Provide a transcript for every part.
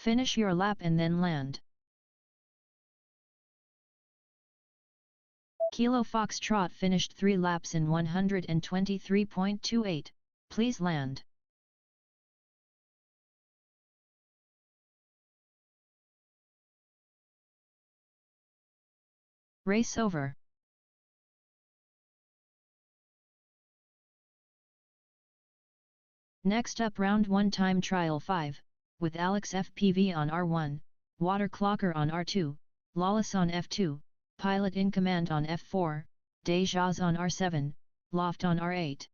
Finish your lap and then land. Kilo Foxtrot finished 3 laps in 123.28, please land. Race over. Next up round 1 time trial 5, with Alex FPV on R1, Water Clocker on R2, Lawless on F2, Pilot in Command on F4, Dejaz on R7, Loft on R8.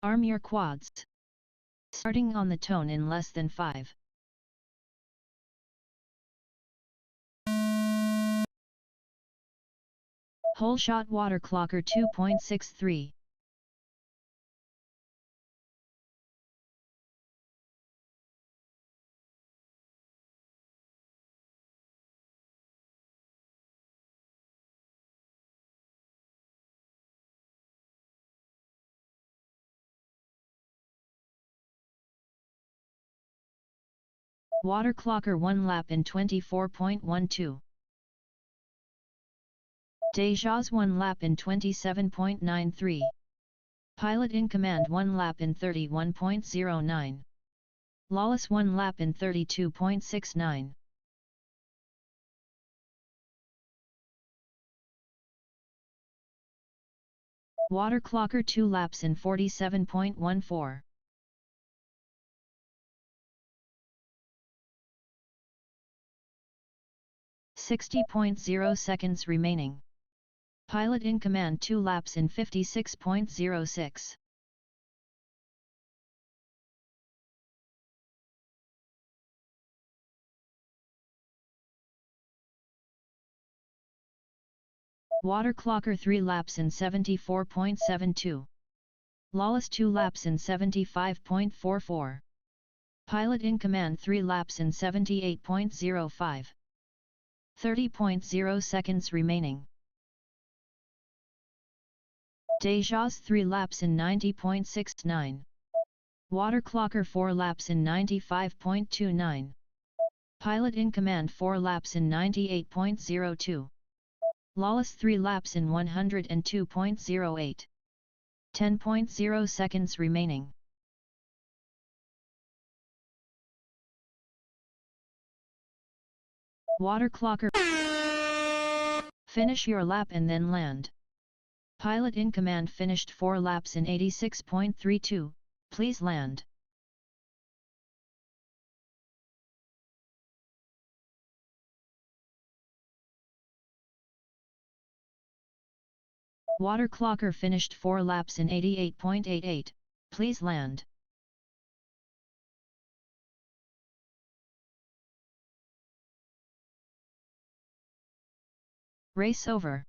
Arm your quads. Starting on the tone in less than 5. Whole shot water clocker 2.63. Water clocker 1 lap in 24.12. Dejas 1 lap in 27.93. Pilot in command 1 lap in 31.09. Lawless 1 lap in 32.69. Water clocker 2 laps in 47.14. .0 seconds remaining. Pilot in command 2 laps in 56.06. Water clocker 3 laps in 74.72. Lawless 2 laps in 75.44. Pilot in command 3 laps in 78.05. 30.0 seconds remaining. Dejas 3 laps in 90.69. Water clocker 4 laps in 95.29. Pilot in command 4 laps in 98.02. Lawless 3 laps in 102.08. 10.0 seconds remaining. Water clocker. Finish your lap and then land. Pilot in command finished 4 laps in 86.32, please land. Water clocker finished 4 laps in 88.88, please land. Race over.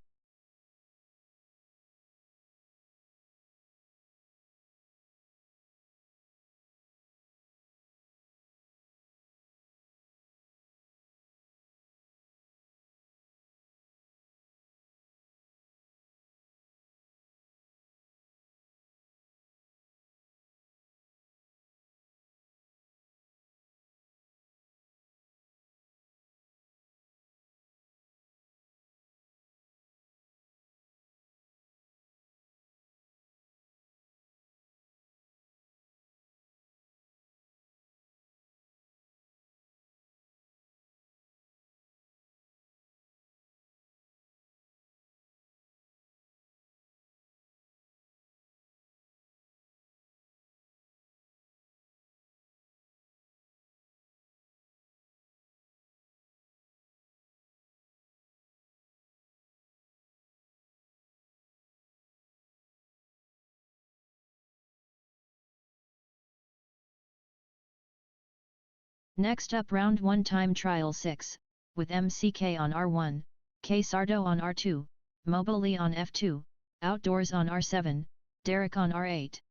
Next up round 1 time trial 6, with MCK on R1, K Sardo on R2, Mobilely on F2, Outdoors on R7, Derek on R8.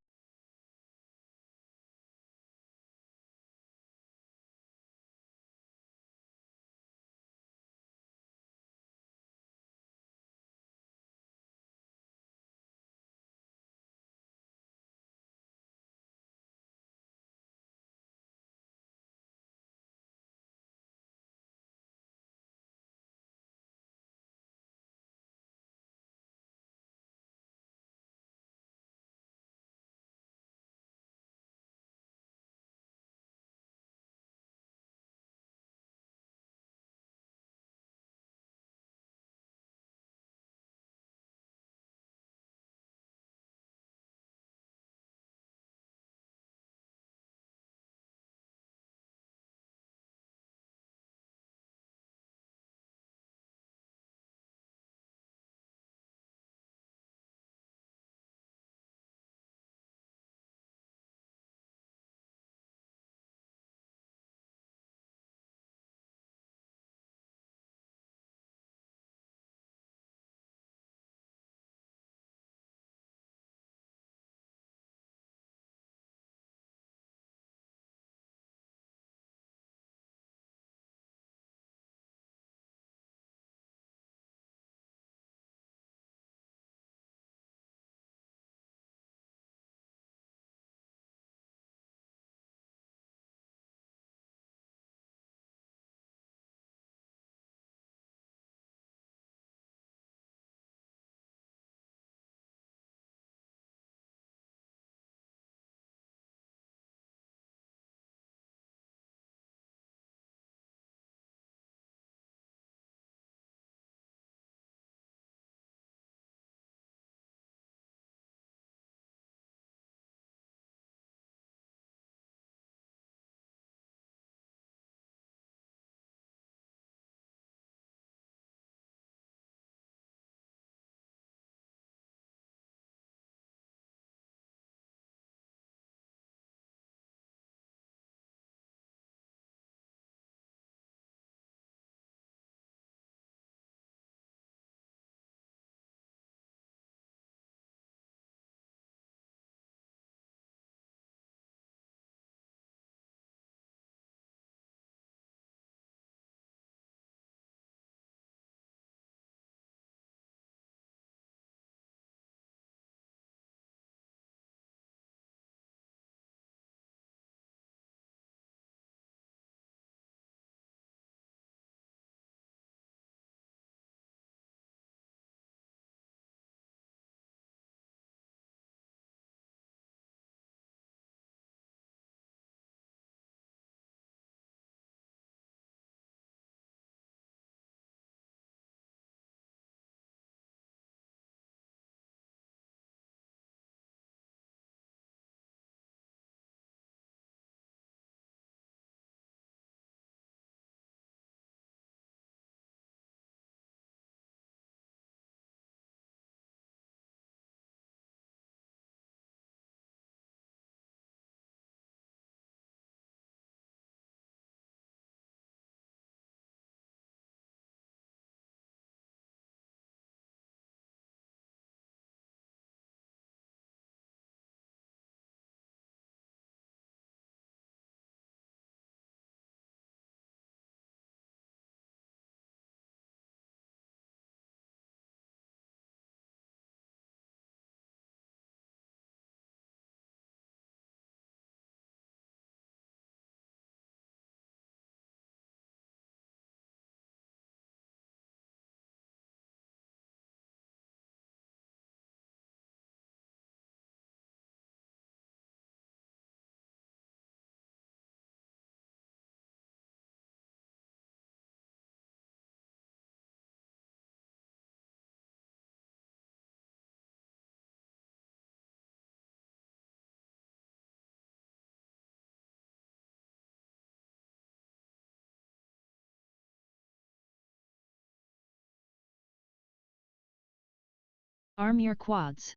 Arm your quads.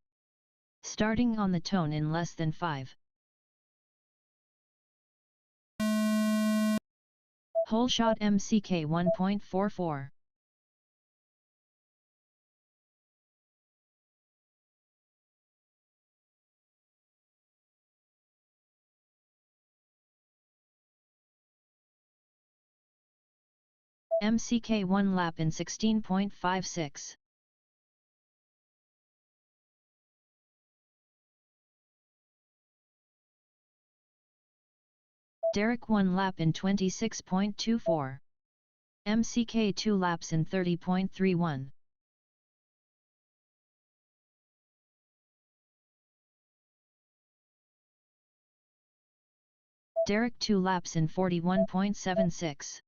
Starting on the tone in less than 5. Whole shot Sk8 1.44. Sk8 1 lap in 16.56. Derek 1 lap in 26.24. Sk8 2 laps in 30.31. Derek 2 laps in 41.76.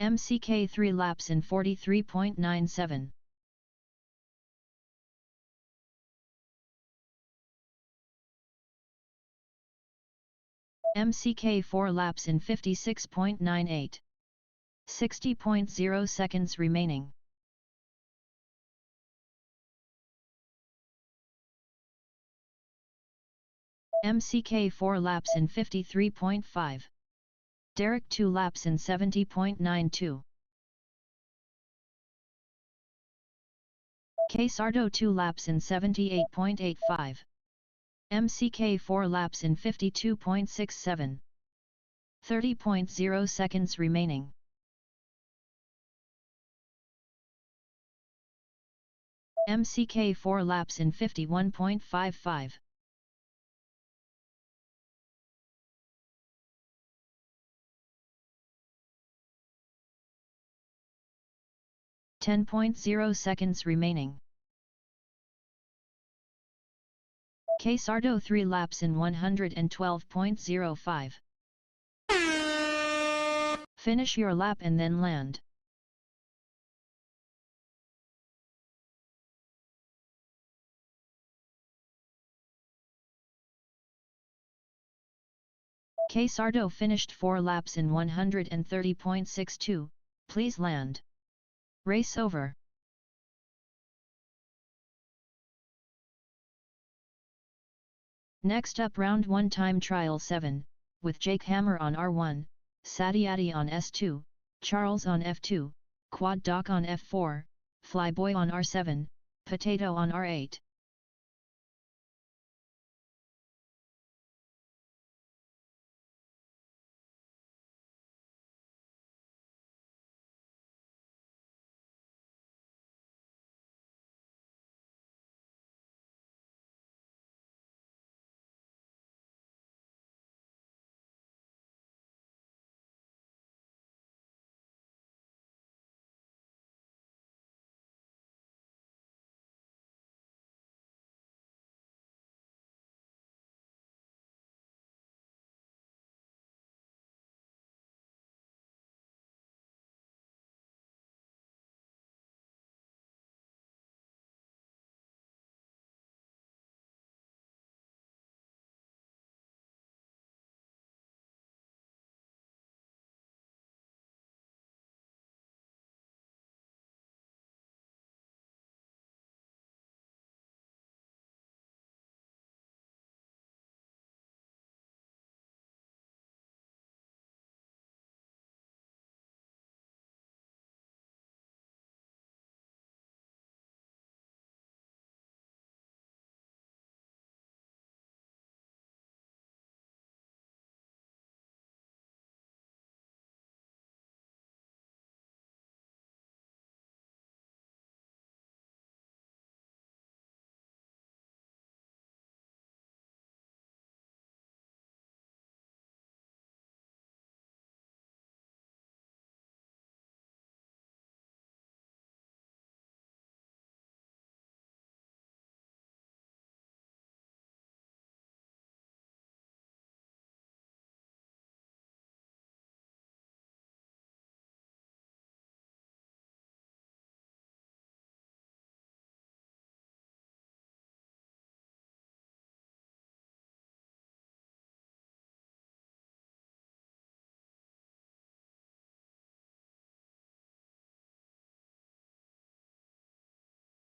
Sk8 3 laps in 43.97. Sk8 4 laps in 56.98. 60.0 seconds remaining. Sk8 4 laps in 53.5. Derek 2 laps in 70.92. Sk8 2 laps in 78.85. Sk8 4 laps in 52.67. 30.0 seconds remaining. Sk8 4 laps in 51.55. 10.0 seconds remaining. Sk8 3 laps in 112.05. Finish your lap and then land. Sk8 finished 4 laps in 130.62, please land. Race over. Next up round 1 time trial 7, with Jake Hammer on R1, Satyadi on S2, Charles on F2, Quad Doc on F4, Flyboy on R7, Potato on R8.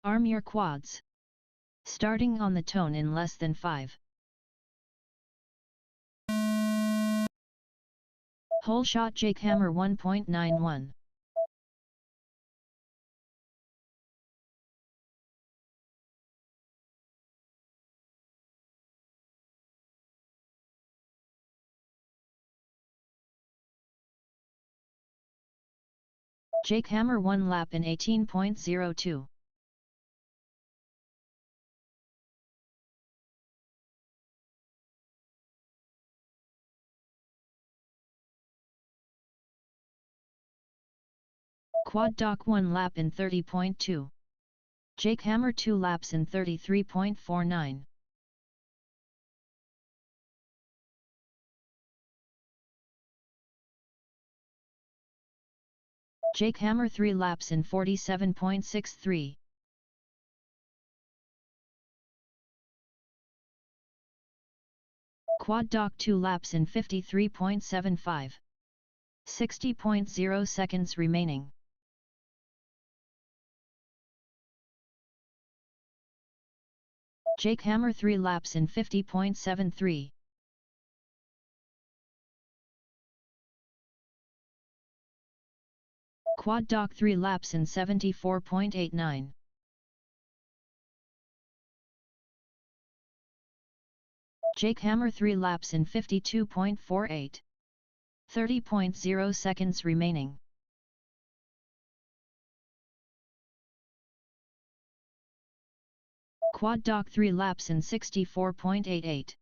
Arm your quads. Starting on the tone in less than 5. Hole shot jackhammer 1.91. Jackhammer 1 lap in 18.02. Quad dock 1 lap in 30.2. Jackhammer 2 laps in 33.49. Jackhammer 3 laps in 47.63. Quad dock 2 laps in 53.75. 60.0 seconds remaining. Jackhammer 3 laps in 50.73. Quad dock 3 laps in 74.89. Jackhammer 3 laps in 52.48. 30.0 seconds remaining. Quad dock 3 laps in 64.88.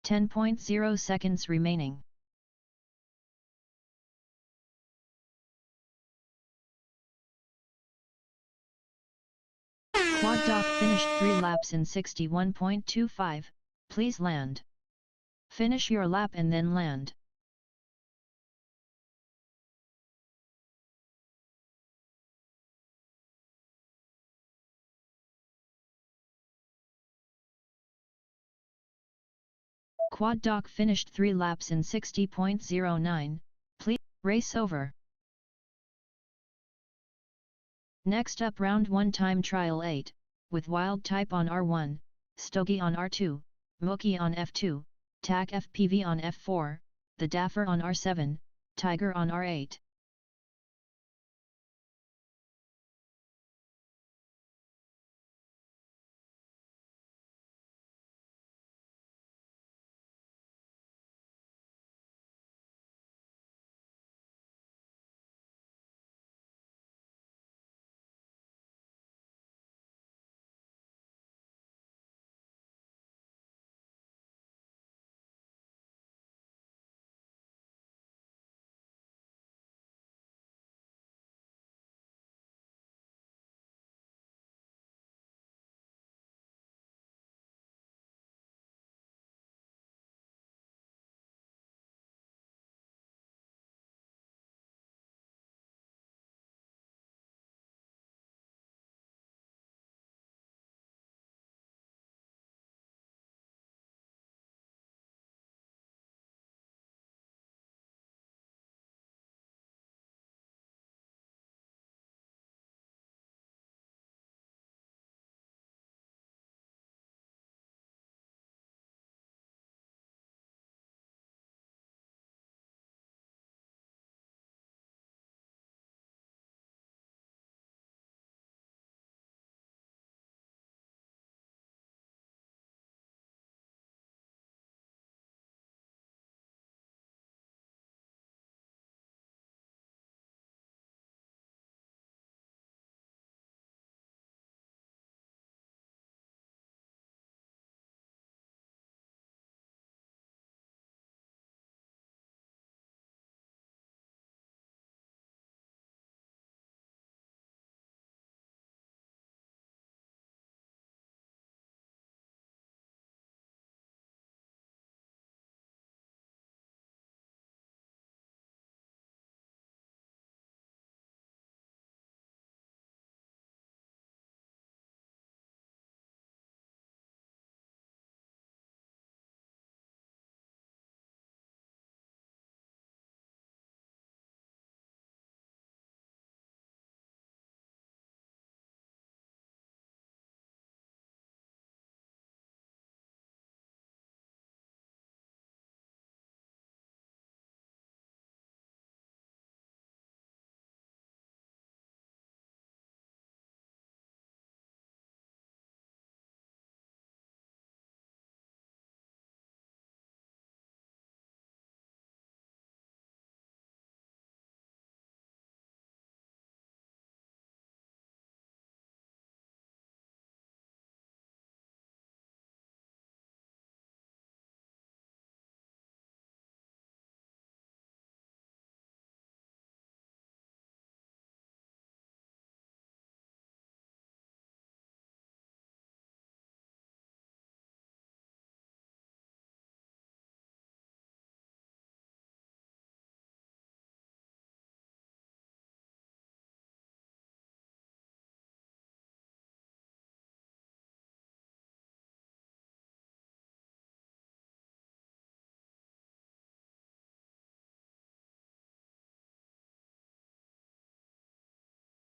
.0 seconds remaining. Quad dock finished 3 laps in 61.25, please land. Finish your lap and then land. Quad dock finished 3 laps in 60.09, please, race over. Next up round 1 time trial 8, with wild type on R1, Stogie on R2, Mookie on F2, TAC FPV on F4, the Daffer on R7, Tiger on R8.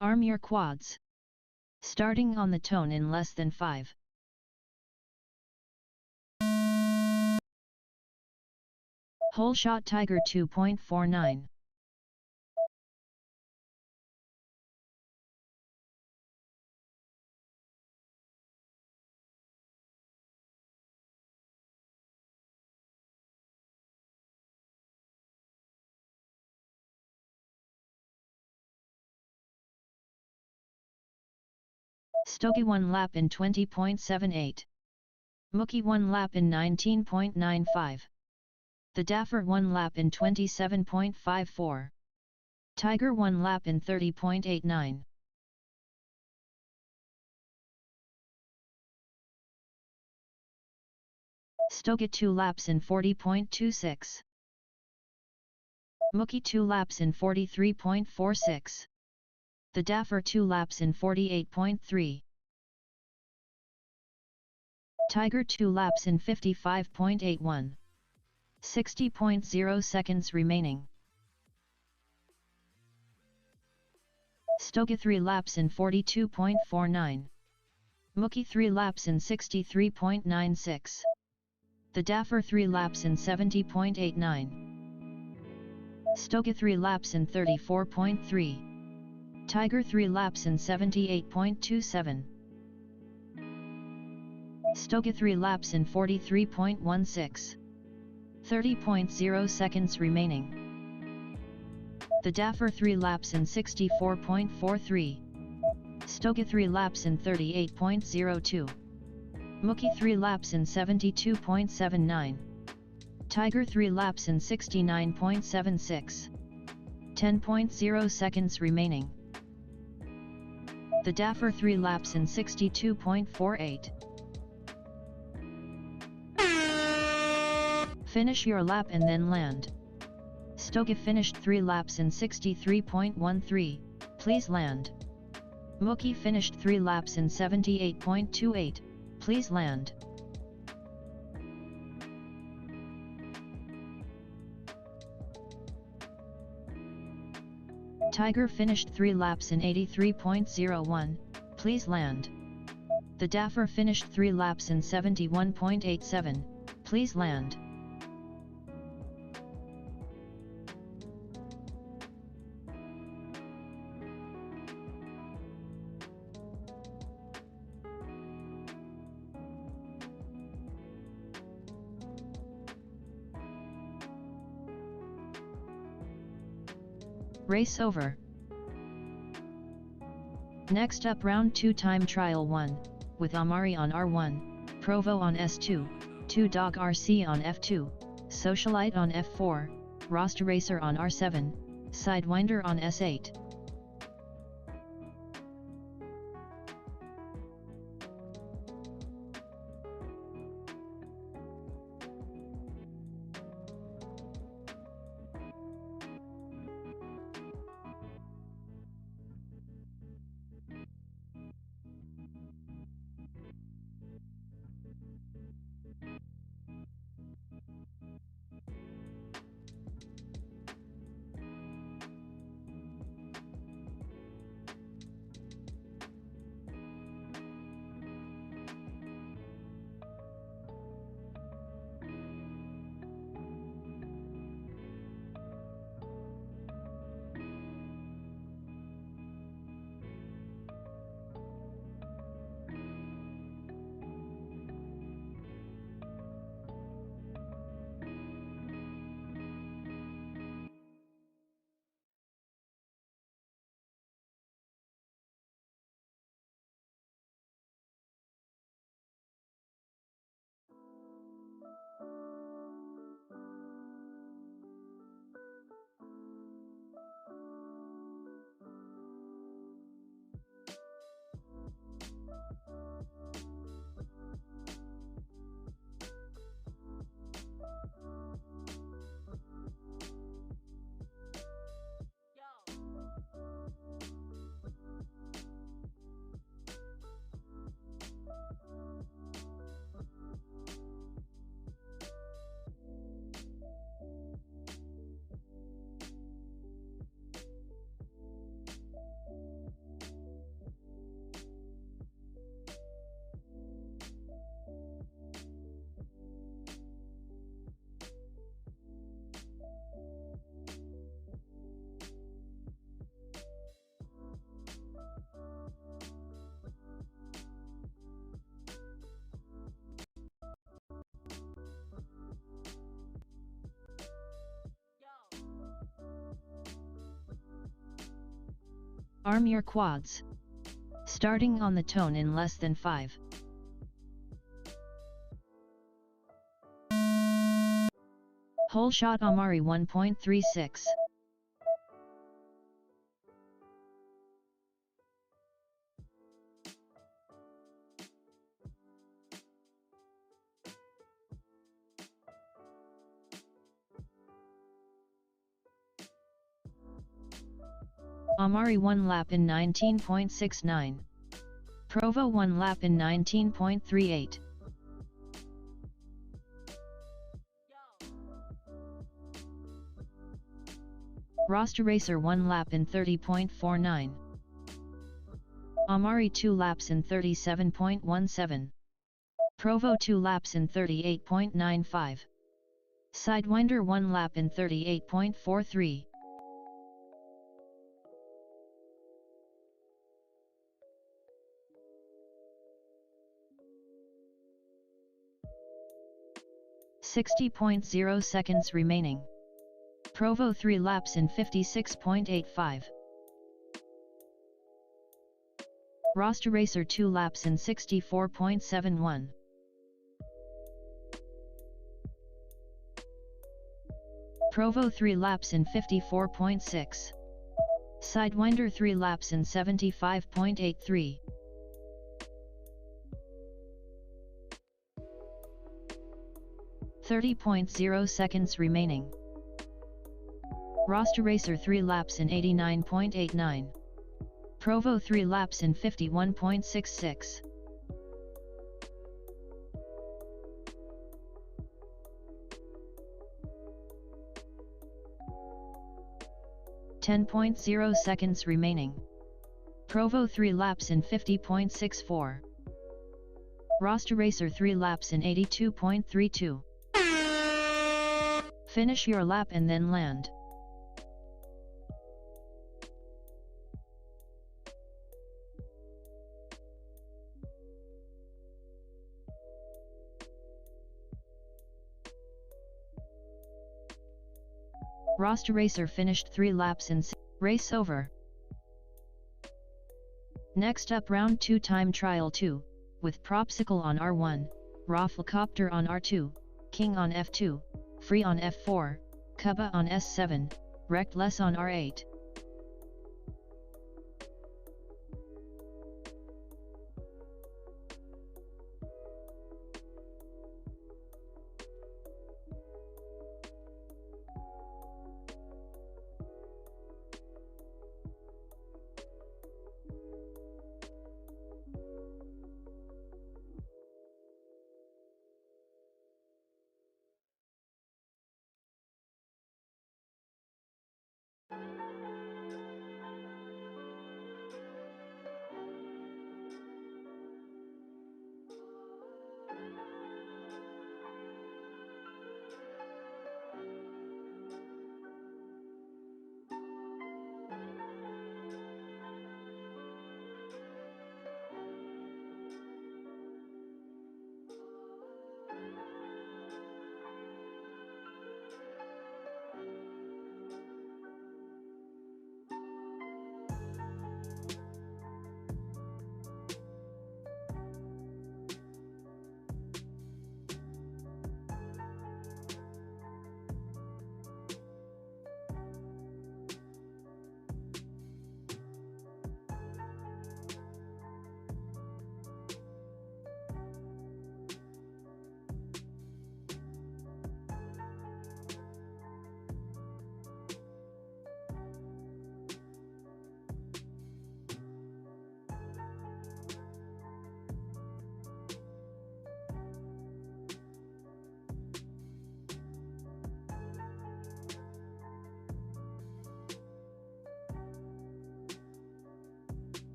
Arm your quads. Starting on the tone in less than 5. Whole shot Tiger 2.49. Sk8 1 lap in 20.78. Mookie 1 lap in 19.95. The Daffer 1 lap in 27.54. Tiger 1 lap in 30.89. Sk8 2 laps in 40.26. Mookie 2 laps in 43.46. The Daffer 2 laps in 48.3. Tiger 2 laps in 55.81. 60.0 seconds remaining. Sk8 3 laps in 42.49. Mookie 3 laps in 63.96. The Daffer 3 laps in 70.89. Sk8 3 laps in 34.3. Tiger 3 laps in 78.27. Sk8 3 laps in 43.16. 30.0 seconds remaining. The Daffer 3 laps in 64.43. Sk8 3 laps in 38.02. Mookie 3 laps in 72.79. Tiger 3 laps in 69.76. 10.0 seconds remaining. The Daffer 3 laps in 62.48. Finish your lap and then land. Sk8 finished 3 laps in 63.13, please land. Mookie finished 3 laps in 78.28, please land. Tiger finished 3 laps in 83.01, please land. The Daffer finished 3 laps in 71.87, please land. Race over. Next up round 2 time trial 1, with Amari on R1, Provo on S2, 2 Dog RC on F2, Socialite on F4, Rasta Racer on R7, Sidewinder on S8. Arm your quads. Starting on the tone in less than 5. Whole shot Amari 1.36. Amari 1 lap in 19.69. Provo 1 lap in 19.38. Rasta Racer 1 lap in 30.49. Amari 2 laps in 37.17. Provo 2 laps in 38.95. Sidewinder 1 lap in 38.43. .0 seconds remaining. Provo 3 laps in 56.85. Rasta Racer 2 laps in 64.71. Provo 3 laps in 54.6. Sidewinder 3 laps in 75.83. .0 seconds remaining. Rasta Racer 3 laps in 89.89. Provo 3 laps in 51.66. .0 seconds remaining. Provo 3 laps in 50.64. Rasta Racer 3 laps in 82.32. Finish your lap and then land. Rasta Racer finished 3 laps in race over. Next up round 2 time trial 2, with Propsicle on R1, Rafflecopter on R2, King on F2, Free on F4, Kuba on S7, Reckless on R8.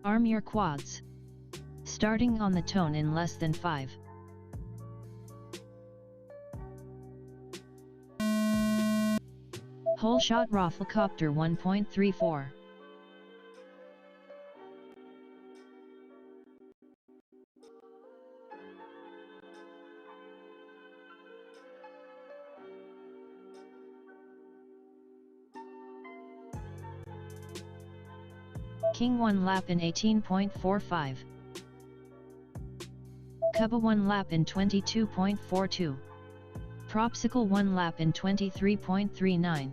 Arm your quads. Starting on the tone in less than 5. Whole shot Rafflecopter 1.34. King 1 lap in 18.45. Cuba 1 lap in 22.42. Propsicle 1 lap in 23.39.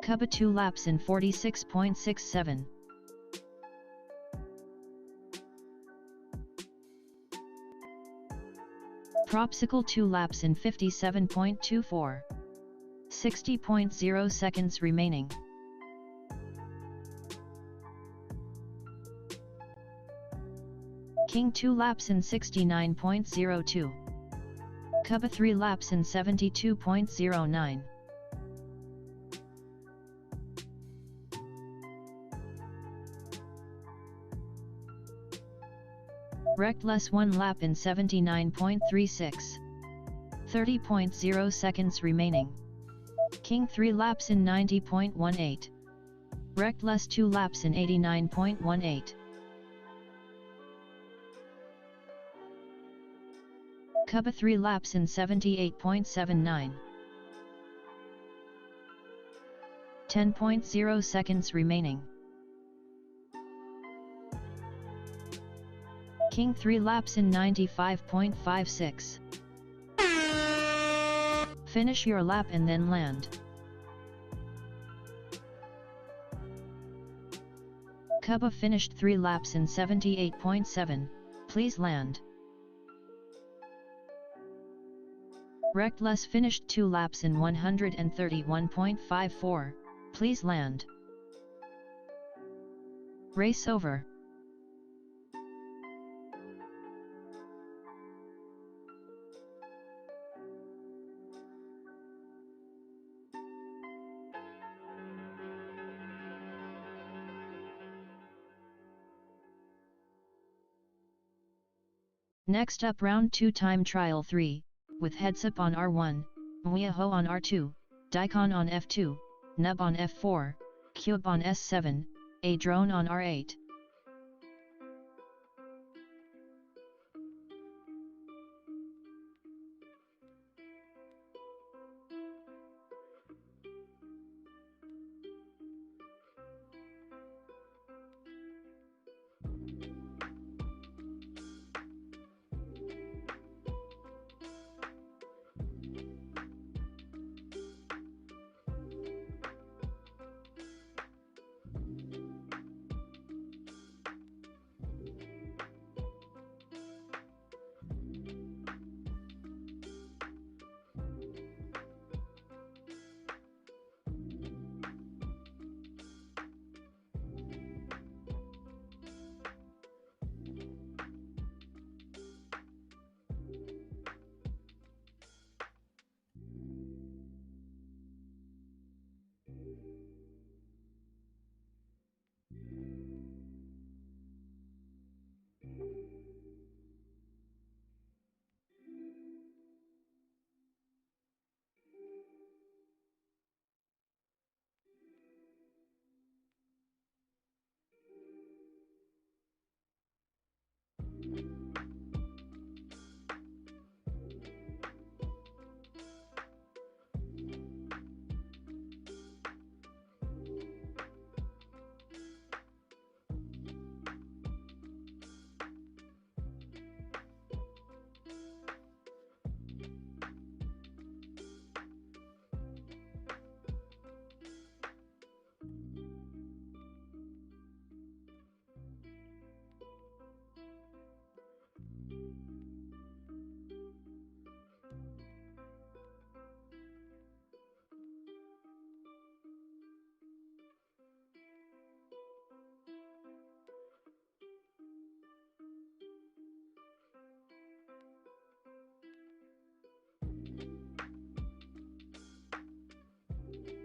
Cuba 2 laps in 46.67. Propsicle 2 laps in 57.24. 60.0 seconds remaining. King 2 laps in 69.02. Cuba 3 laps in 72.09. Reckless 1 lap in 79.36. 30.0 seconds remaining. King 3 laps in 90.18. Reckless 2 laps in 89.18. Cuba 3 laps in 78.79. 10.0 seconds remaining. King 3 laps in 95.56. Finish your lap and then land. Cuba finished 3 laps in 78.7, please land. Reckless finished 2 laps in 131.54, please land. Race over. Next up round 2 time trial 3, with heads up on R1, Mweho on R2, Daikon on F2, Nub on F4, Cube on S7, a drone on R8.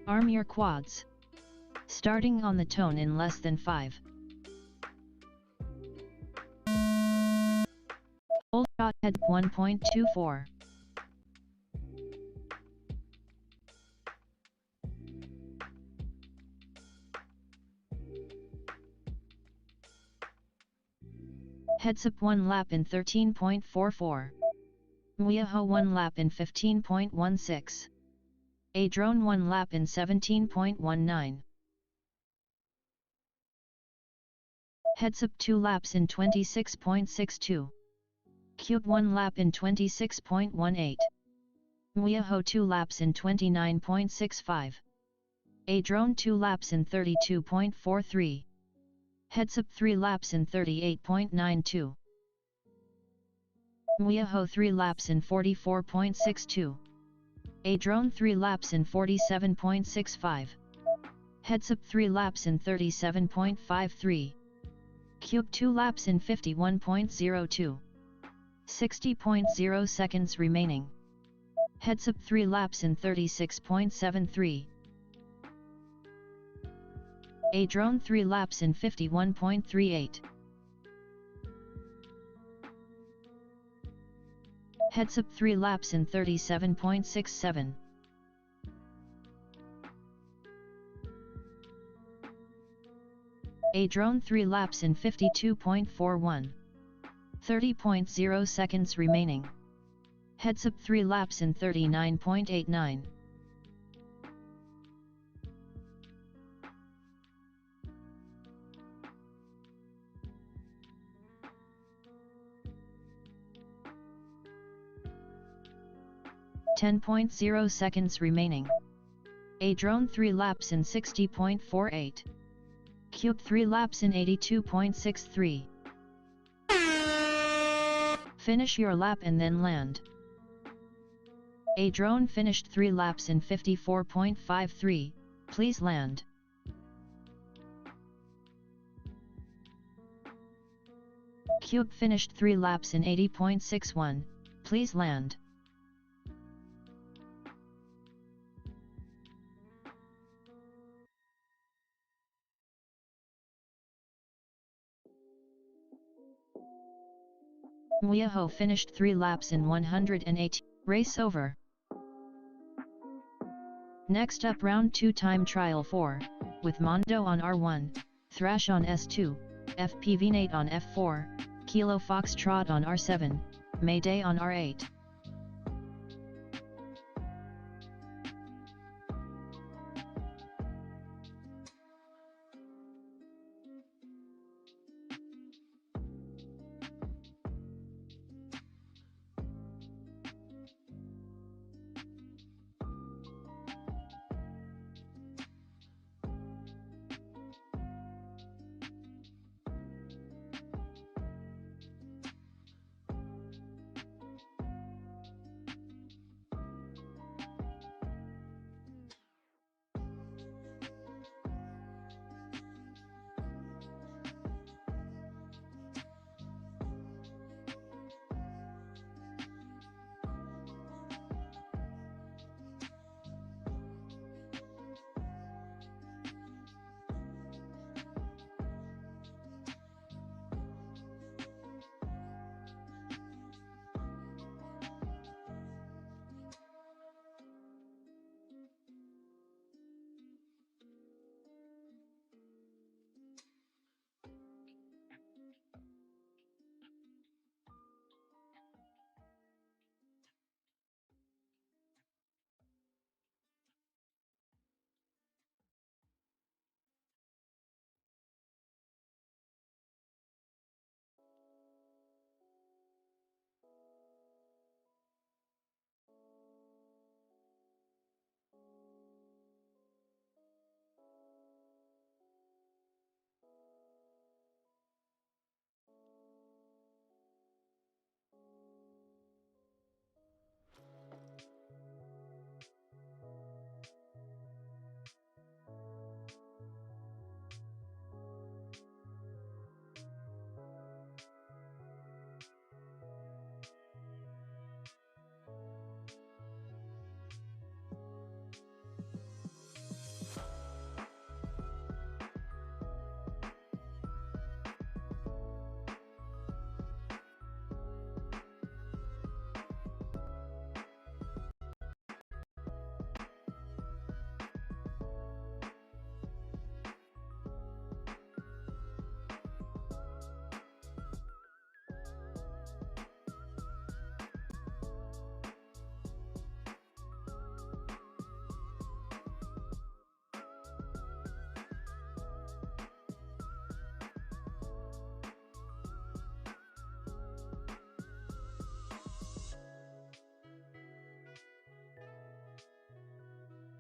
Arm your quads. Starting on the tone in less than 5. Hold shot head 1.24. Heads up 1 lap in 13.44. Mwiaho 1 lap in 15.16. A drone 1 lap in 17.19. Heads up 2 laps in 26.62. Cube 1 lap in 26.18. Mwiaho 2 laps in 29.65. A drone 2 laps in 32.43. Heads up 3 laps in 38.92. Mwiaho 3 laps in 44.62. A drone 3 laps in 47.65. Heads up 3 laps in 37.53. Cube 2 laps in 51.02. 60.0 seconds remaining. Heads up 3 laps in 36.73. A drone 3 laps in 51.38. Heads up 3 laps in 37.67. A drone 3 laps in 52.41. 30.0 seconds remaining. Heads up 3 laps in 39.89. .0 seconds remaining. A drone 3 laps in 60.48. Cube 3 laps in 82.63. Finish your lap and then land. A drone finished 3 laps in 54.53, please land. Cube finished 3 laps in 80.61, please land. Mwiaho finished 3 laps in 108, race over. Next up round 2 time trial 4, with Mondo on R1, Thrash on S2, FPV8 on F4, Kilo Foxtrot on R7, Mayday on R8.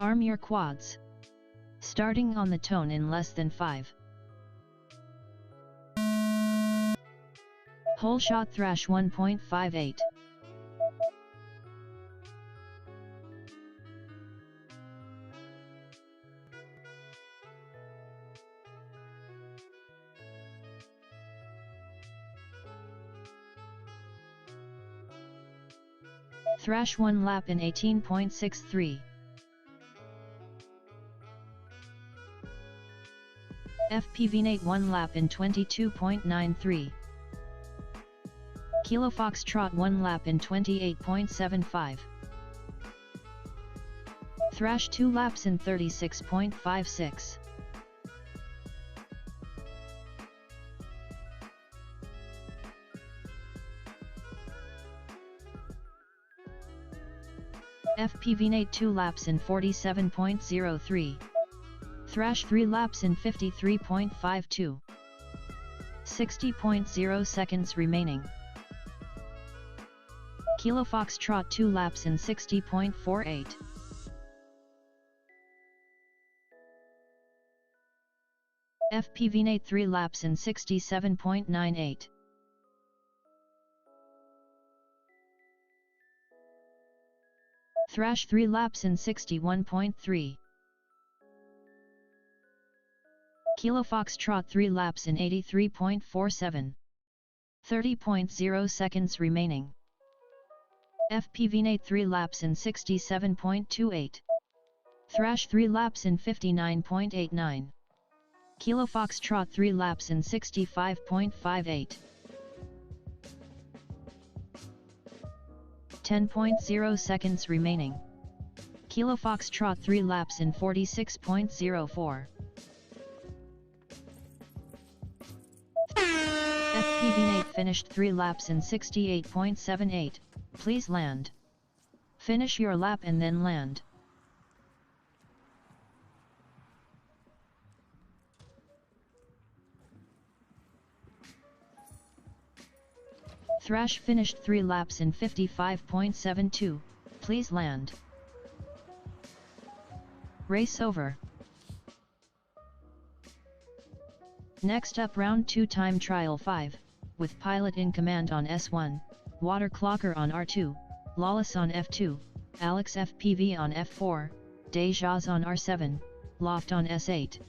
Arm your quads. Starting on the tone in less than 5. Whole shot thrash 1.58. Thrash 1 lap in 18.63. FPV-Nate 1 lap in 22.93. Kilo Foxtrot 1 lap in 28.75. Thrash 2 laps in 36.56. FPV-Nate 2 laps in 47.03. Thrash 3 laps in 53.52. 60.0 seconds remaining. Kilo Foxtrot 2 laps in 60.48. FPV-Nate 3 laps in 67.98. Thrash 3 laps in 61.3. Kilo Foxtrot 3 laps in 83.47. 30.0 seconds remaining. FPV-Nate 3 laps in 67.28. Thrash 3 laps in 59.89. Kilo Foxtrot 3 laps in 65.58. 10.0 seconds remaining. Kilo Foxtrot 3 laps in 46.04. FPV-Nate finished 3 laps in 68.78. Please land. Finish your lap and then land. Thrash finished 3 laps in 55.72. Please land. Race over. Next up, round 2 time trial 5, with pilot in command on S1, water clocker on R2, Lawless on F2, Alex FPV on F4, Dejaz on R7, Loft on S8.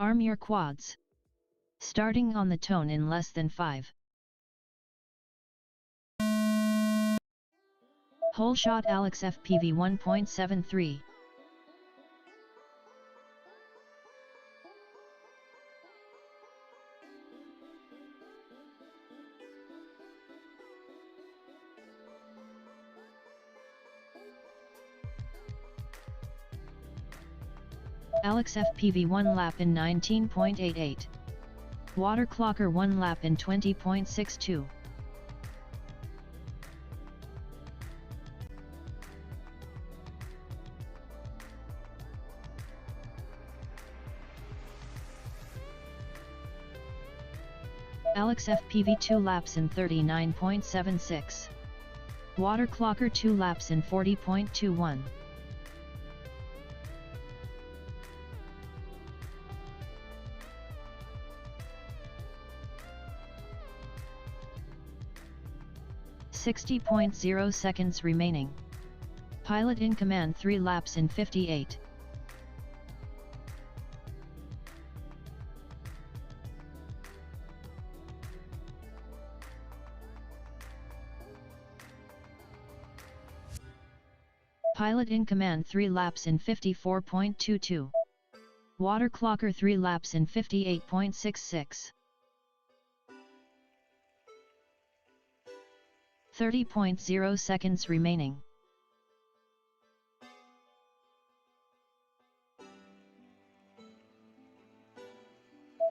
Arm your quads. Starting on the tone in less than 5. Hole shot Alex FPV 1.73. Alex FPV 1 lap in 19.88. Water clocker 1 lap in 20.62. Alex FPV 2 laps in 39.76. Water clocker 2 laps in 40.21. .0 seconds remaining. Pilot in command 3 laps in 58. Pilot in command 3 laps in 54.22. Water clocker 3 laps in 58.66. 30.0 seconds remaining.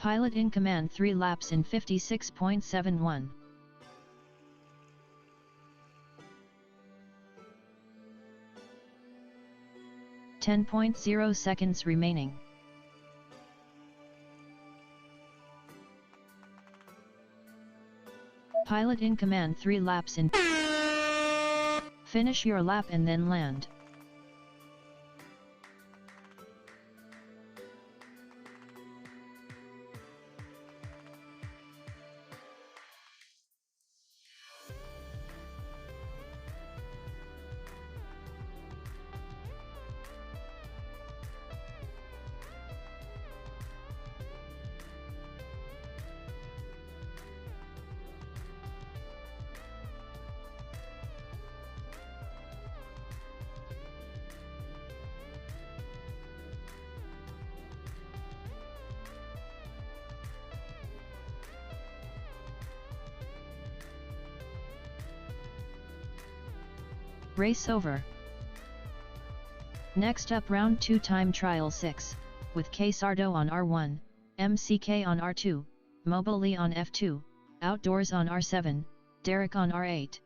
Pilot in command 3 laps in 56.71. 10.0 seconds remaining. Pilot in command 3 laps in. Finish your lap and then land. Race over. Next up, round 2 time trial 6, with Sardo on R1, MCK on R2, Mobile on F2, Outdoors on R7, Derek on R8.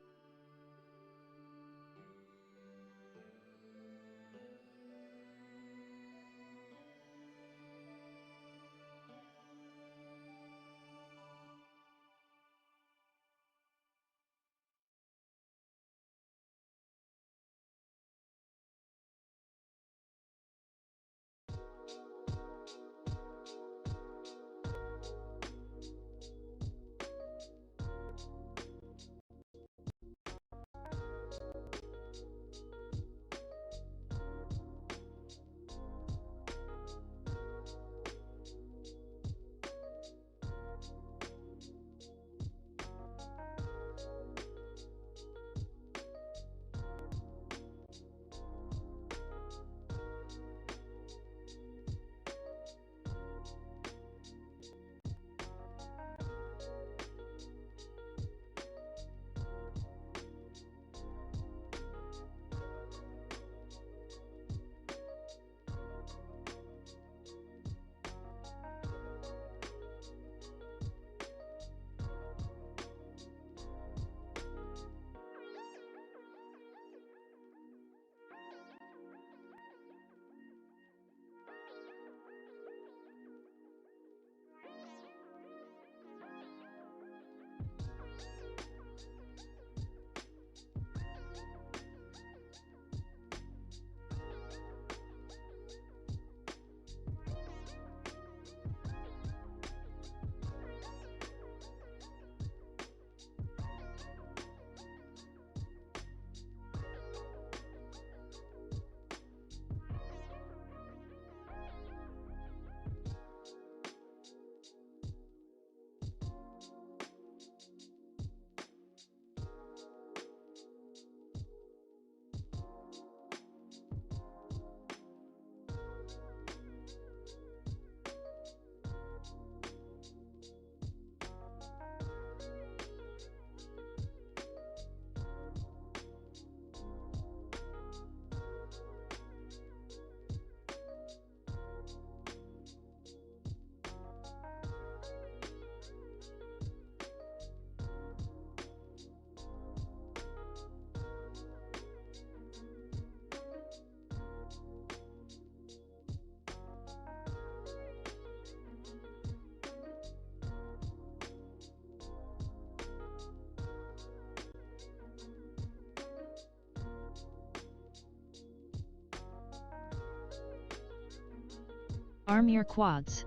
Arm your quads.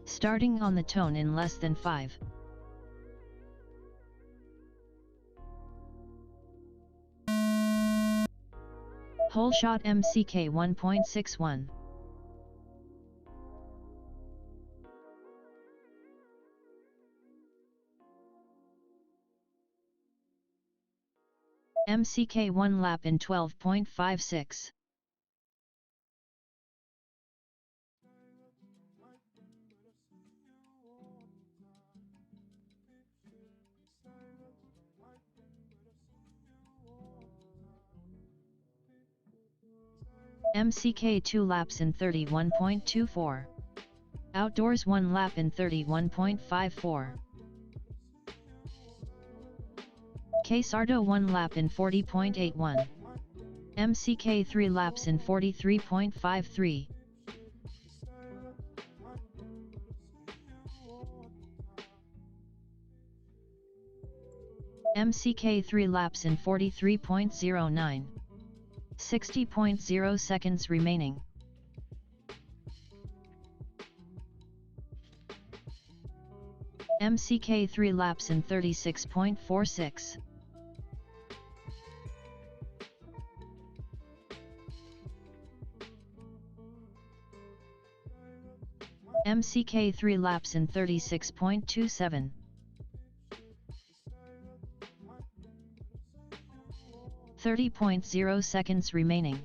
Starting on the tone in less than 5. Hole shot Sk8 1.61. Sk8 1 lap in 12.56. Sk8 2 laps in 31.24. Outdoors 1 lap in 31.54. Sardo 1 lap in 40.81. Sk8 3 laps in 43.53. Sk8 3 laps in 43.09. 60.0 seconds remaining. Sk8 3 laps in 36.46. Sk8 3 laps in 36.27. 30.0 seconds remaining.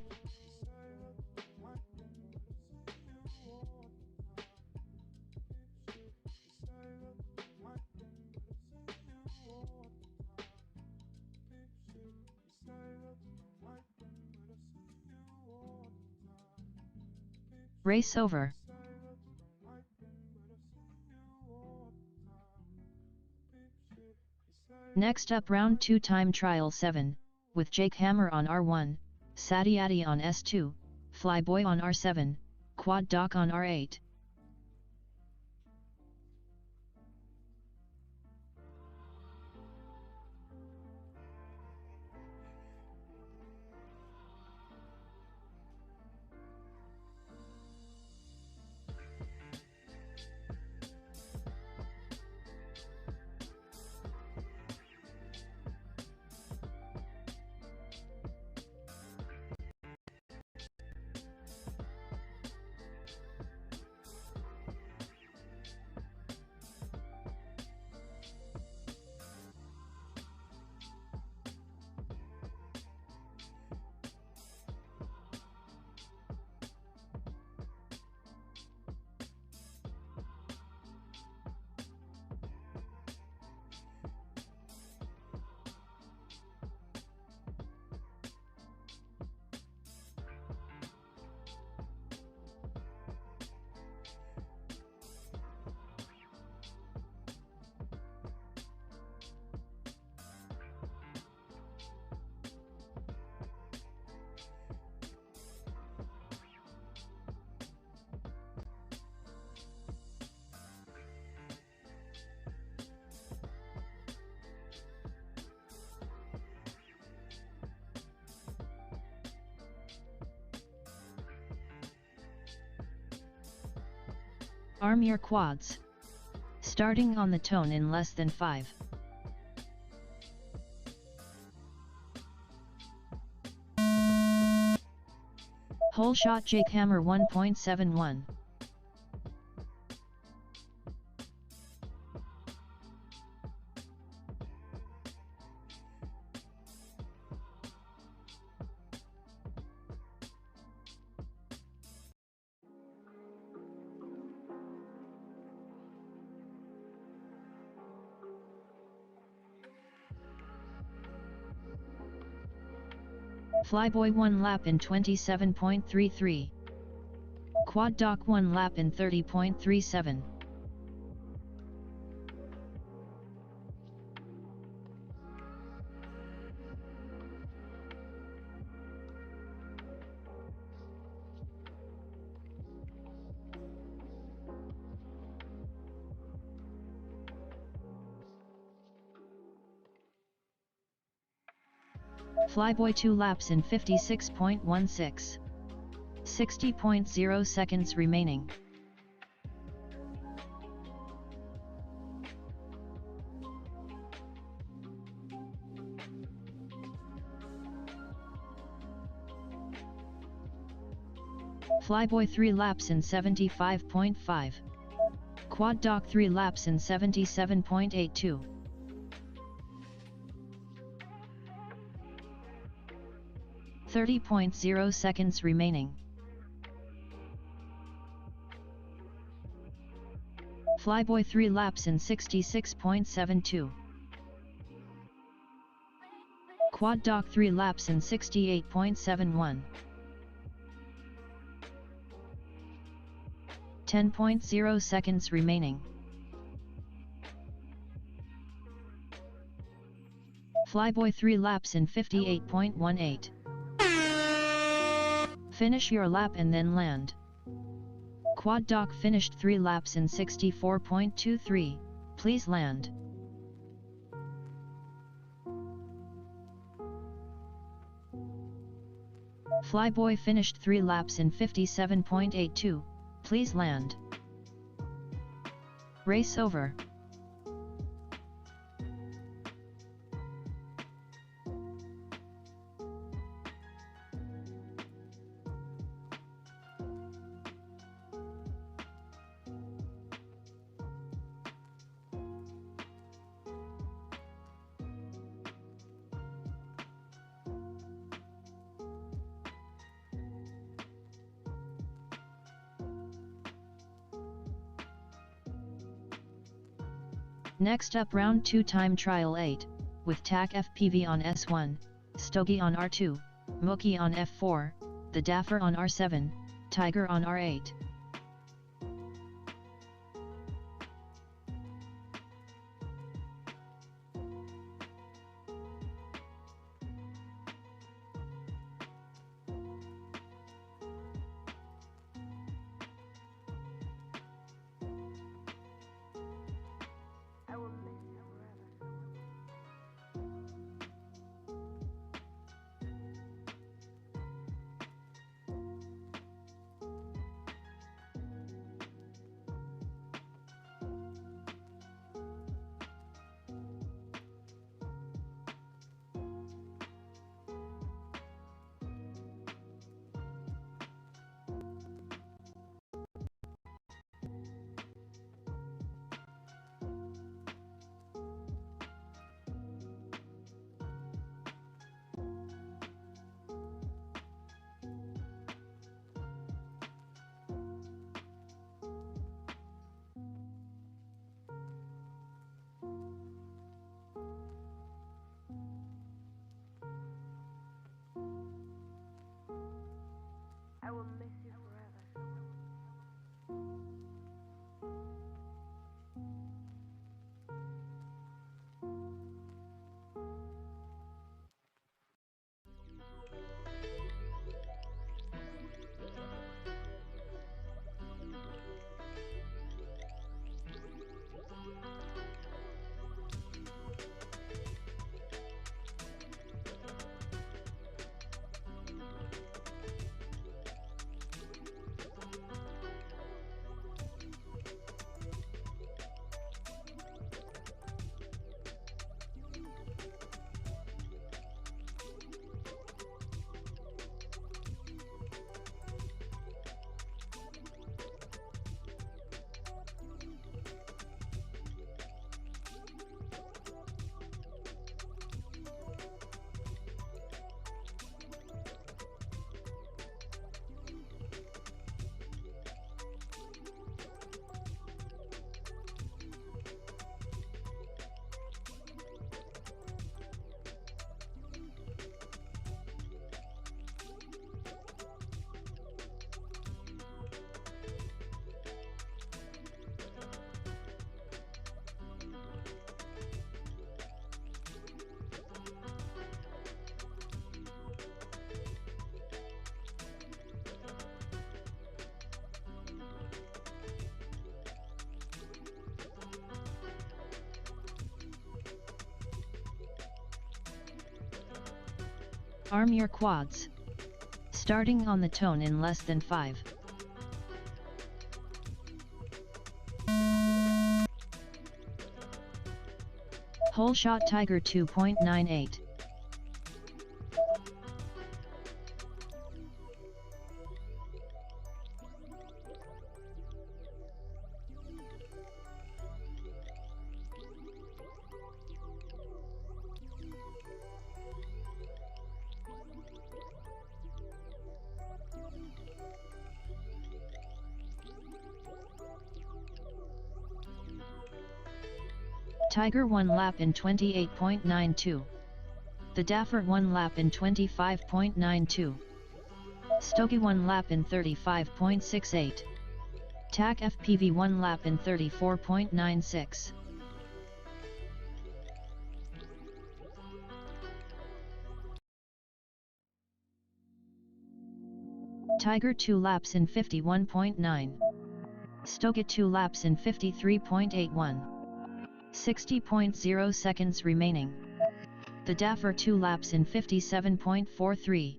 Race over. Next up, round 2 time trial 7, with Jake Hammer on R1, Satyadi on S2, Flyboy on R7, Quad Doc on R8. Arm your quads. Starting on the tone in less than 5. Hole shot Jake Hammer 1.71. Flyboy 1 lap in 27.33. Quad Doc 1 lap in 30.37. Flyboy 2 laps in 56.16. 60.0 seconds remaining. Flyboy 3 laps in 75.5. Quad Dock 3 laps in 77.82. .0 seconds remaining. Flyboy 3 laps in 66.72. Quad Dock 3 laps in 68.71. 10.0 seconds remaining. Flyboy 3 laps in 58.18. Finish your lap and then land. Quad Dock finished 3 laps in 64.23, please land. Flyboy finished 3 laps in 57.82, please land. Race over. Next up, round 2 time trial 8, with TAC FPV on S1, Stogie on R2, Mookie on F4, the Daffer on R7, Tiger on R8. I will miss you forever. Arm your quads. Starting on the tone in less than 5. Whole shot Tiger 2.98. Tiger 1 lap in 28.92. The Daffer 1 lap in 25.92. Sk8 1 lap in 35.68. TAC FPV 1 lap in 34.96. Tiger 2 laps in 51.9. Sk8 2 laps in 53.81. 60.0 seconds remaining. The Daffer 2 laps in 57.43.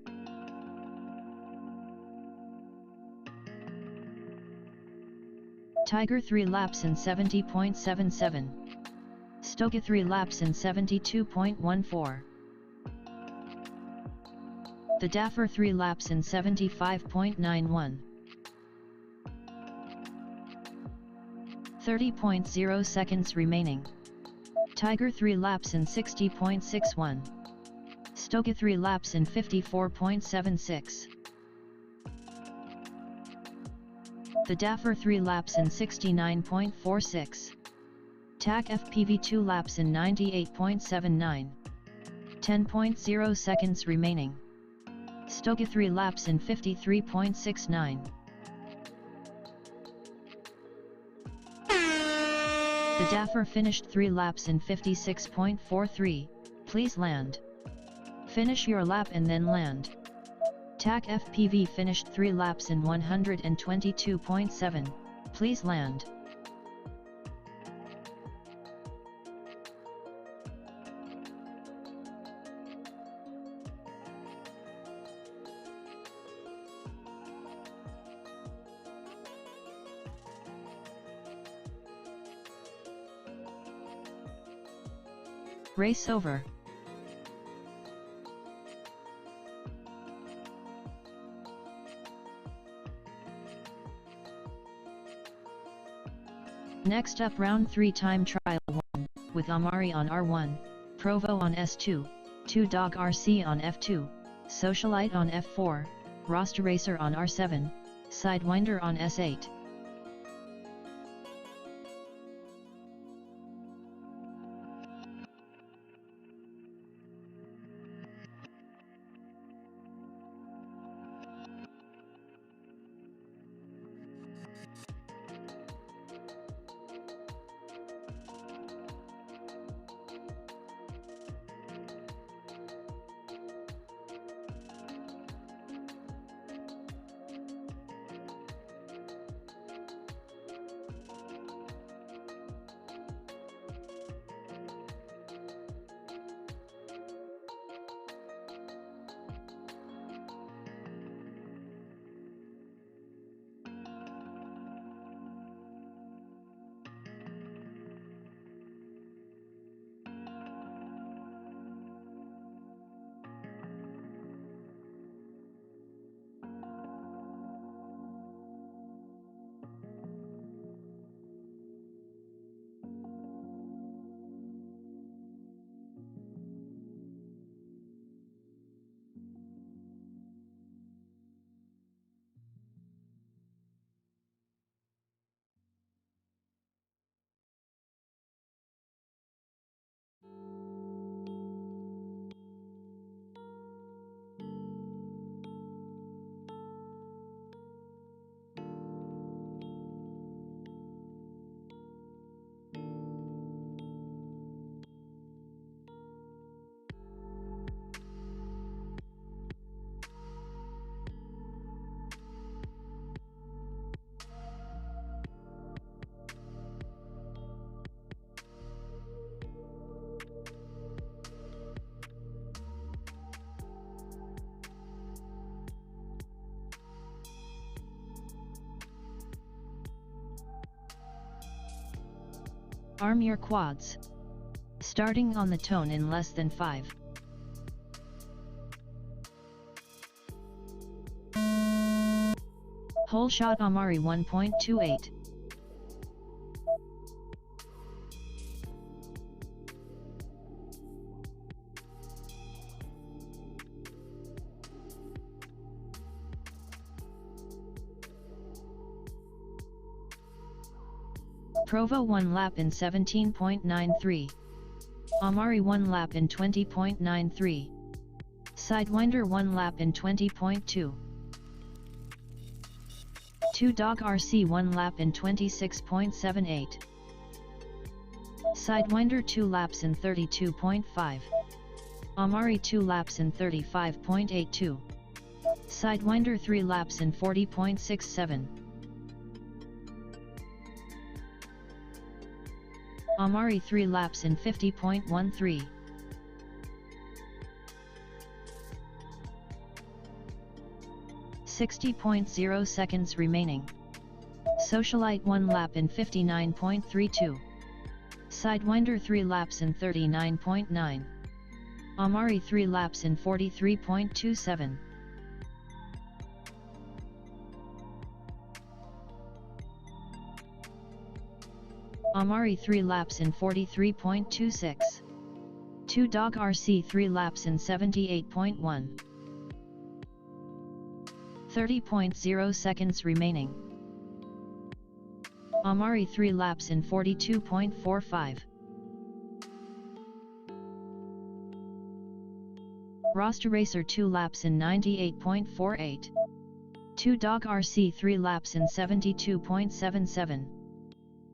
Tiger 3 laps in 70.77. Sk8 3 laps in 72.14. The Daffer 3 laps in 75.91. 30.0 seconds remaining. Tiger 3 laps in 60.61. Sk8 3 laps in 54.76. The Daffer 3 laps in 69.46. TAC FPV 2 laps in 98.79. 10.0 seconds remaining. Sk8 3 laps in 53.69. The Daffer finished 3 laps in 56.43, please land. Finish your lap and then land. TAC FPV finished 3 laps in 122.7, please land. Race over. Next up, round 3 time trial 1, with Amari on R1, Provo on S2, 2 Dog RC on F2, Socialite on F4, Roster Racer on R7, Sidewinder on S8. Arm your quads. Starting on the tone in less than 5. Whole shot Amari 1.28. Provo 1 lap in 17.93. Amari 1 lap in 20.93. Sidewinder 1 lap in 20.2. 2 Dog RC 1 lap in 26.78. Sidewinder 2 laps in 32.5. Amari 2 laps in 35.82. Sidewinder 3 laps in 40.67. Amari 3 laps in 50.13. .0 seconds remaining. Socialite 1 lap in 59.32. Sidewinder 3 laps in 39.9. Amari 3 laps in 43.27. Amari 3 laps in 43.26. 2 Dog RC 3 laps in 78.1. 30.0 seconds remaining. Amari 3 laps in 42.45. Rasta Racer 2 laps in 98.48. 2 Dog RC 3 laps in 72.77.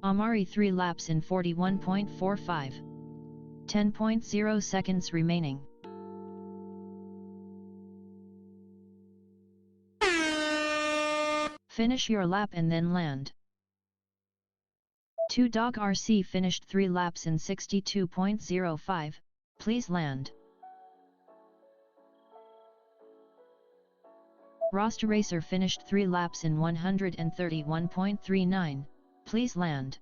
Amari 3 laps in 41.45. 10.0 seconds remaining. Finish your lap and then land. 2 Dog RC finished 3 laps in 62.05, please land. Rasta Racer finished 3 laps in 131.39, please land.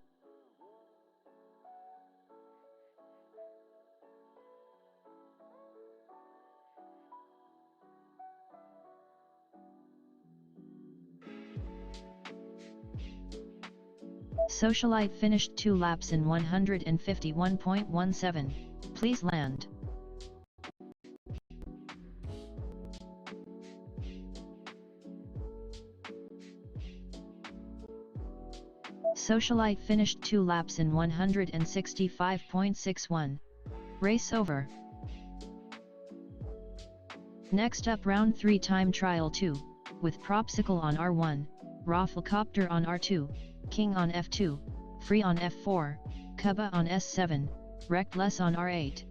Socialite finished 2 laps in 151.17, please land. Socialite finished 2 laps in 165.61. Race over. Next up round 3 time trial 2, with Propsicle on R1, Rafflecopter on R2, King on F2, Free on F4, Kuba on S7, Reckless on R8.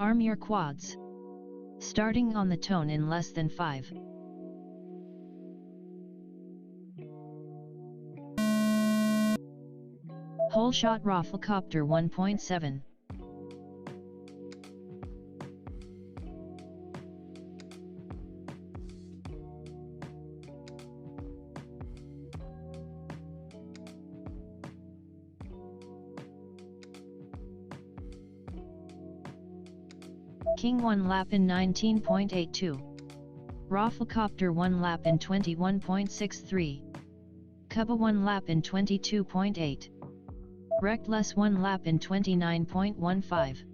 Arm your quads. Starting on the tone in less than 5. Whole shot Rafflecopter 1.7. King 1 lap in 19.82. Rafflecopter 1 lap in 21.63. Cuba 1 lap in 22.8. Reckless 1 lap in 29.15.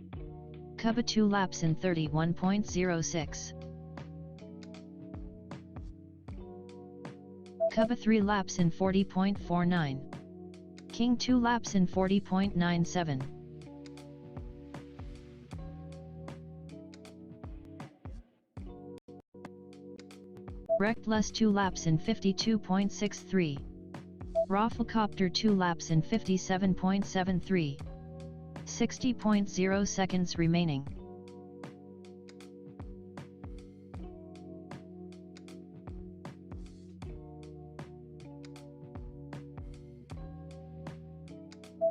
Cuba 2 laps in 31.06. Cuba 3 laps in 40.49. King 2 laps in 40.97. Reckless 2 laps in 52.63. Rafflecopter 2 laps in 57.73. 60.0 seconds remaining.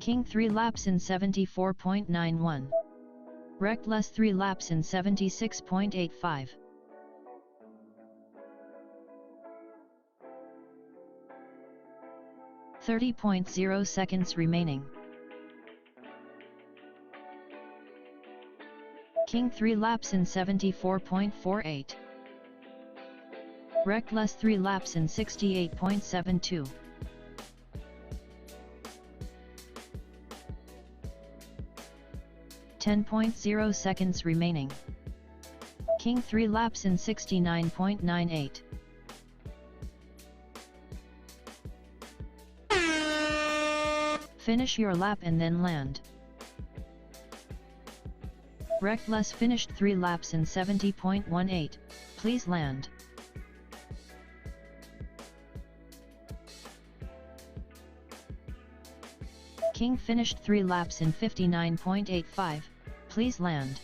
King 3 laps in 74.91. Reckless 3 laps in 76.85. .0 seconds remaining. King 3 laps in 74.48. Reckless 3 laps in 68.72. .0 seconds remaining. King 3 laps in 69.98. Finish your lap and then land. Reckless finished 3 laps in 70.18, please land. King finished 3 laps in 59.85, please land.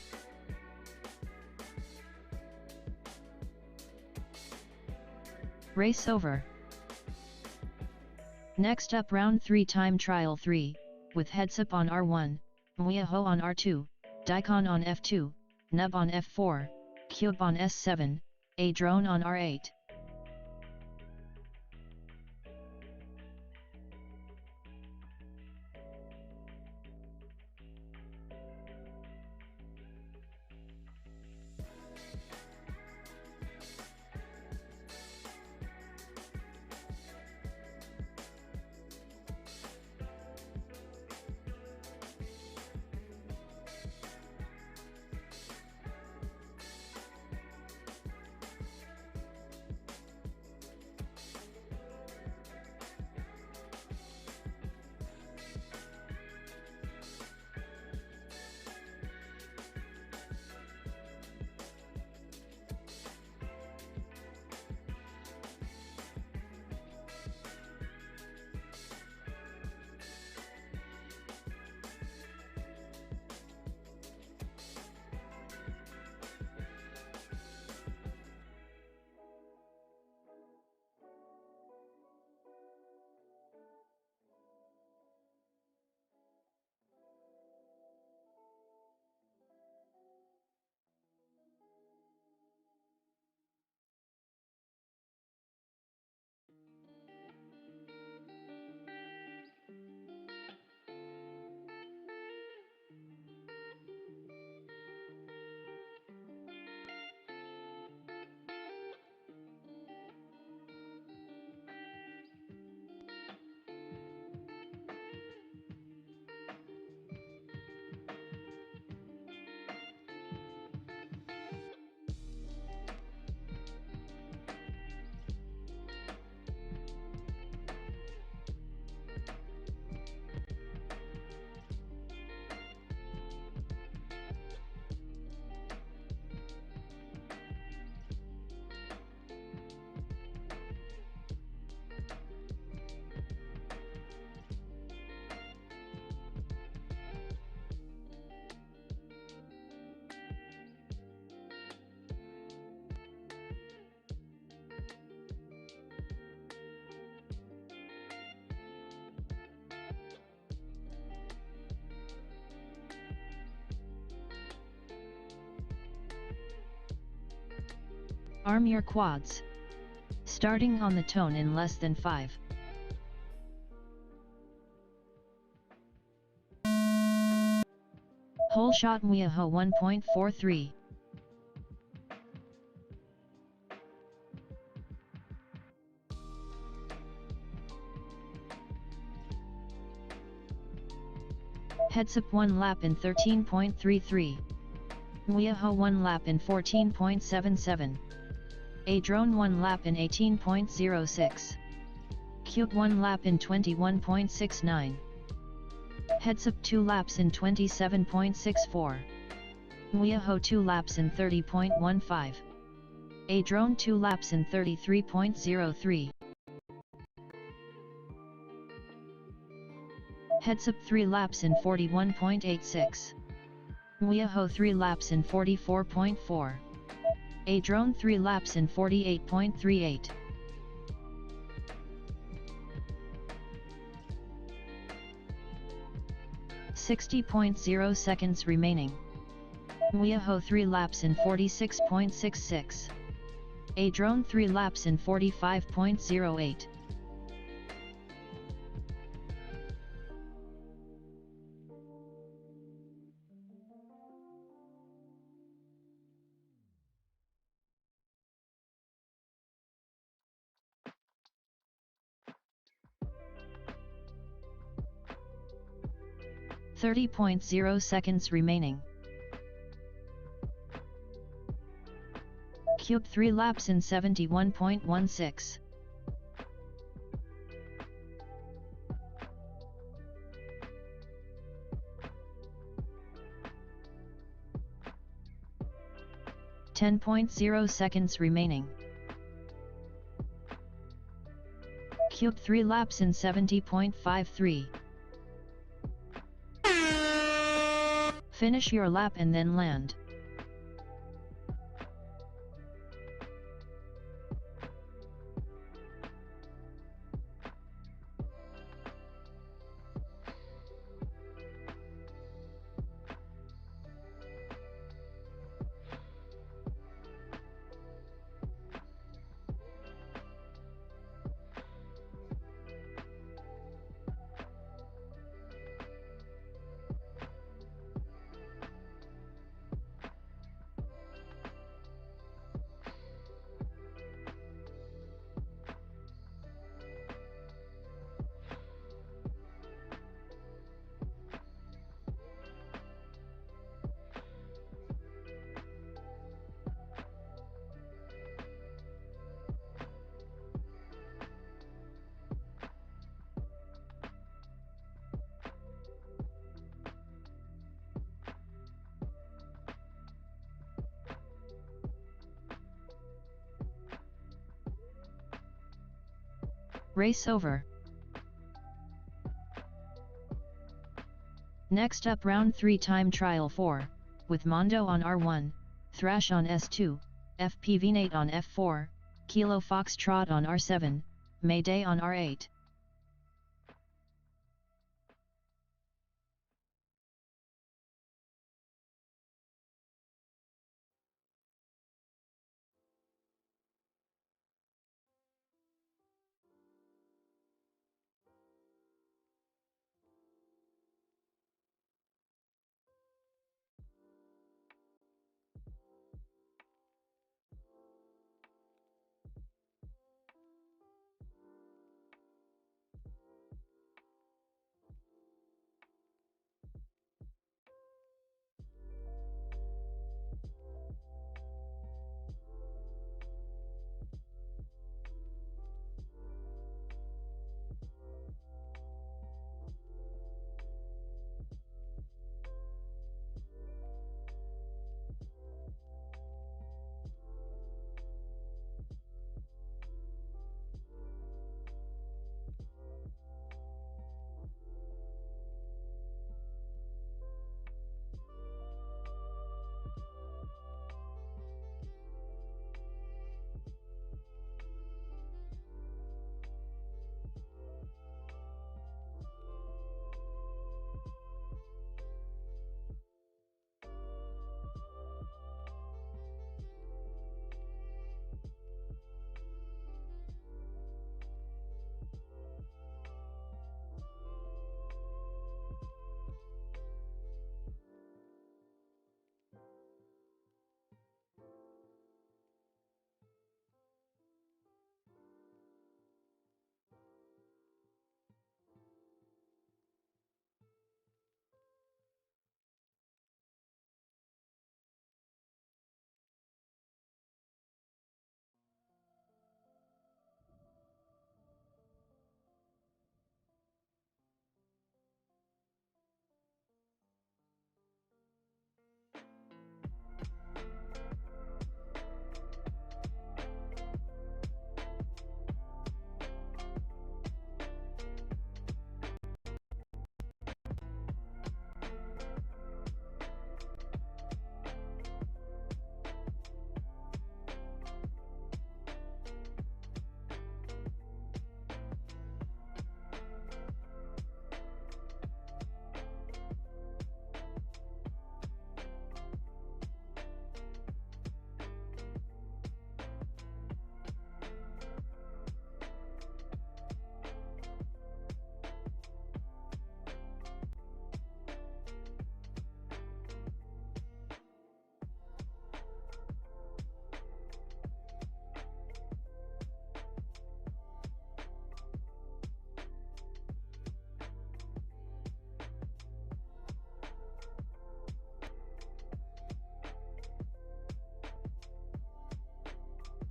Race over. Next up round 3 time trial 3, with heads up on R1, Mweho on R2, Daikon on F2, Nub on F4, Cube on S7, A drone on R8. Arm your quads. Starting on the tone in less than 5. Whole shot Mwiaho 1.43. Heads up 1 lap in 13.33. Mwiaho 1 lap in 14.77. A drone 1 lap in 18.06. Cute 1 lap in 21.69. Heads up 2 laps in 27.64. Mwiaho 2 laps in 30.15. A drone 2 laps in 33.03. Heads up 3 laps in 41.86. Mwiaho 3 laps in 44.4. A drone 3 laps in 48.38. .0 seconds remaining. Mwiaho 3 laps in 46.66. A drone 3 laps in 45.08. .0 seconds remaining. Cube 3 laps in 71.16. .0 seconds remaining. Cube 3 laps in 70.53. Finish your lap and then land. Race over. Next up round 3 time trial 4, with Mondo on R1, Thrash on S2, FPV8 on F4, Kilo Foxtrot on R7, Mayday on R8.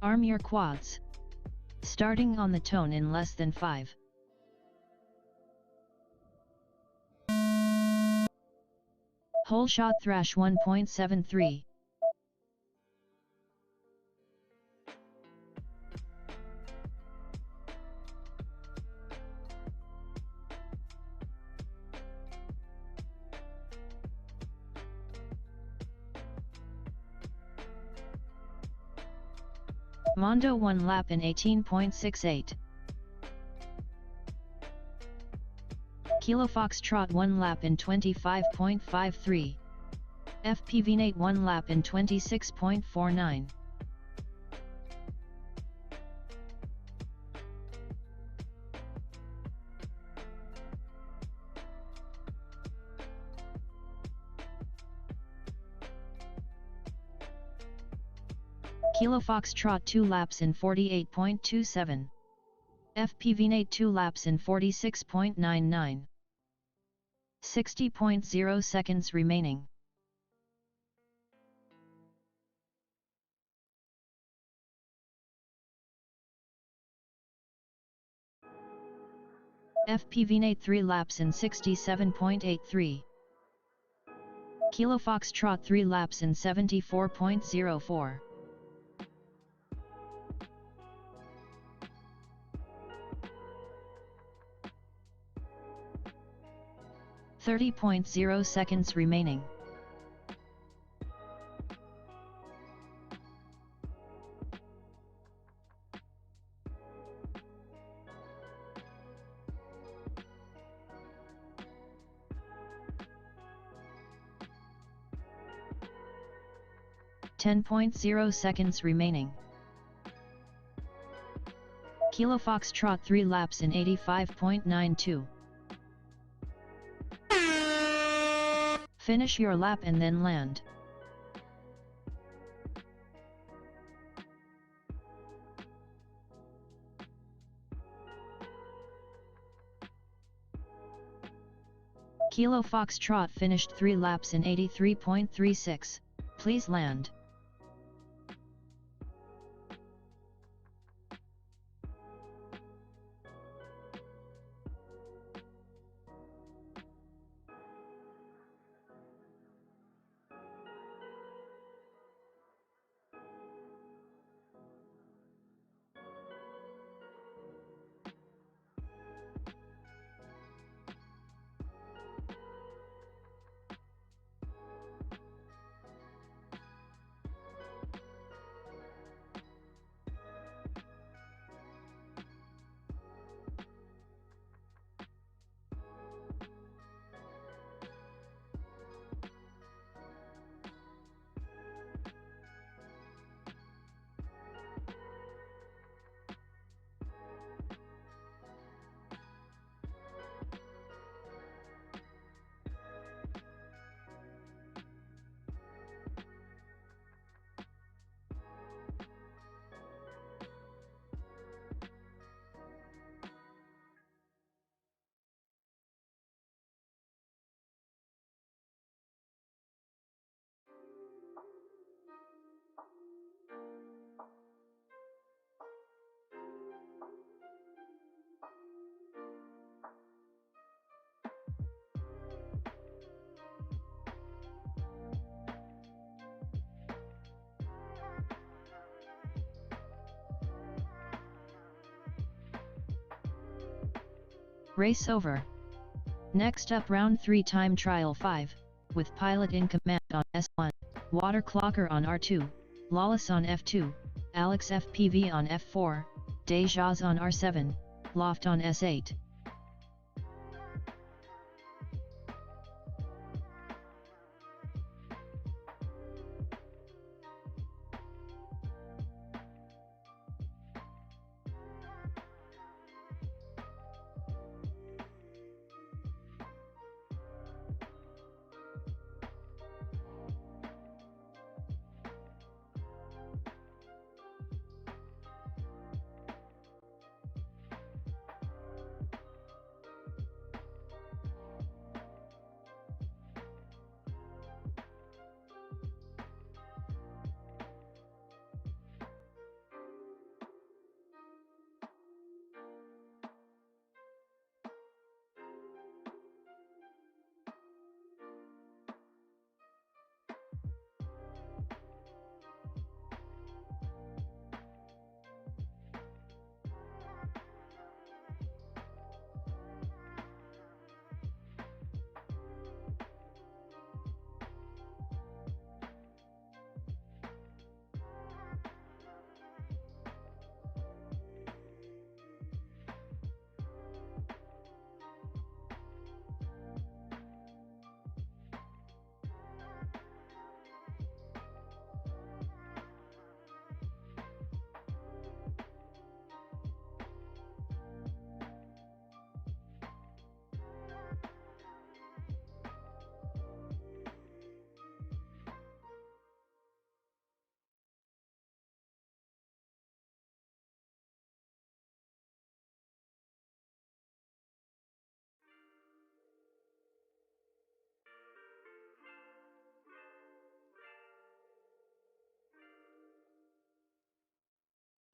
Arm your quads. Starting on the tone in less than 5. Whole shot thrash 1.73. Mondo 1 lap in 18.68. Kilo Foxtrot 1 lap in 25.53. FPV8 1 lap in 26.49. Kilo Foxtrot 2 laps in 48.27. FPV8 2 laps in 46.99. 60.0 seconds remaining. FPV8 3 laps in 67.83. Kilo Foxtrot 3 laps in 74.04. 30.0 seconds remaining. Ten point 0 seconds remaining. Kilo Foxtrot 3 laps in 85.92. Finish your lap and then land. Kilo Foxtrot finished 3 laps in 83.36. Please land. Race over. Next up, round 3 time trial 5, with pilot in command on S1, Water Clocker on R2, Lawless on F2, Alex FPV on F4, Dejas on R7, Loft on S8.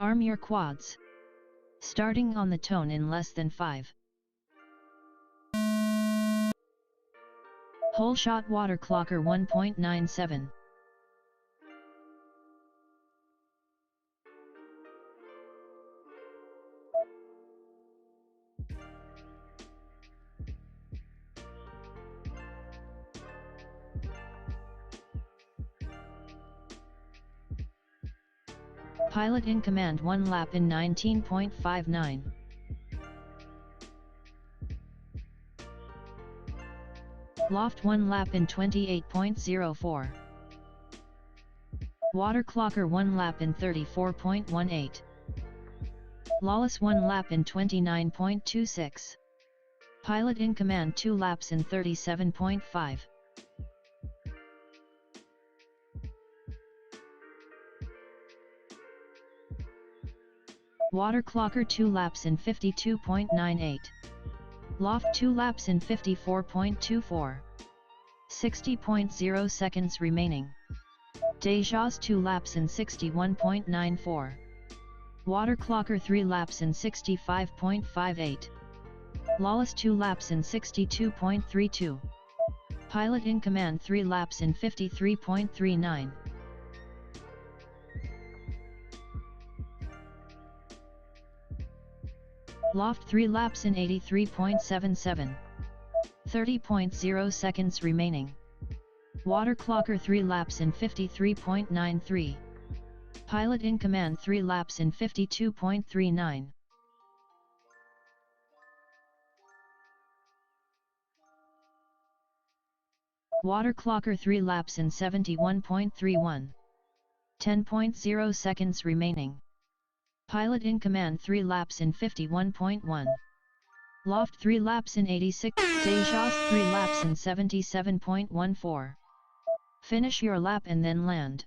Arm your quads. Starting on the tone in less than 5. Whole shot water clocker 1.97. Pilot in command 1 lap in 19.59. Loft 1 lap in 28.04. Water clocker 1 lap in 34.18. Lawless 1 lap in 29.26. Pilot in command 2 laps in 37.5. Water clocker 2 laps in 52.98. Loft 2 laps in 54.24. 60.0 seconds remaining. Dejas 2 laps in 61.94. Water clocker 3 laps in 65.58. Lawless 2 laps in 62.32. Pilot in command 3 laps in 53.39. Loft 3 laps in 83.77. 30.0 seconds remaining. Water clocker 3 laps in 53.93. Pilot in command 3 laps in 52.39. Water clocker 3 laps in 71.31. 10.0 seconds remaining. Pilot in command 3 laps in 51.1. Loft 3 laps in 86. Dejas 3 laps in 77.14. Finish your lap and then land.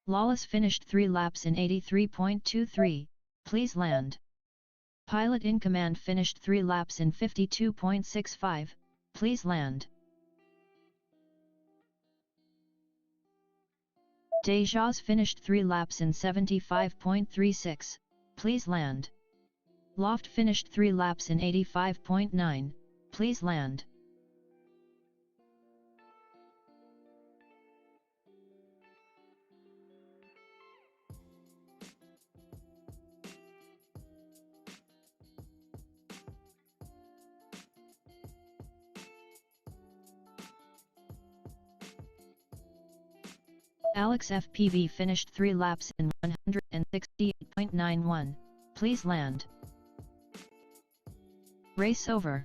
Lawless finished 3 laps in 83.23, please land. Pilot in command finished 3 laps in 52.65, please land. Dejas finished 3 laps in 75.36, please land. Loft finished 3 laps in 85.9, please land. Alex FPV finished 3 laps in 168.91, please land. Race over.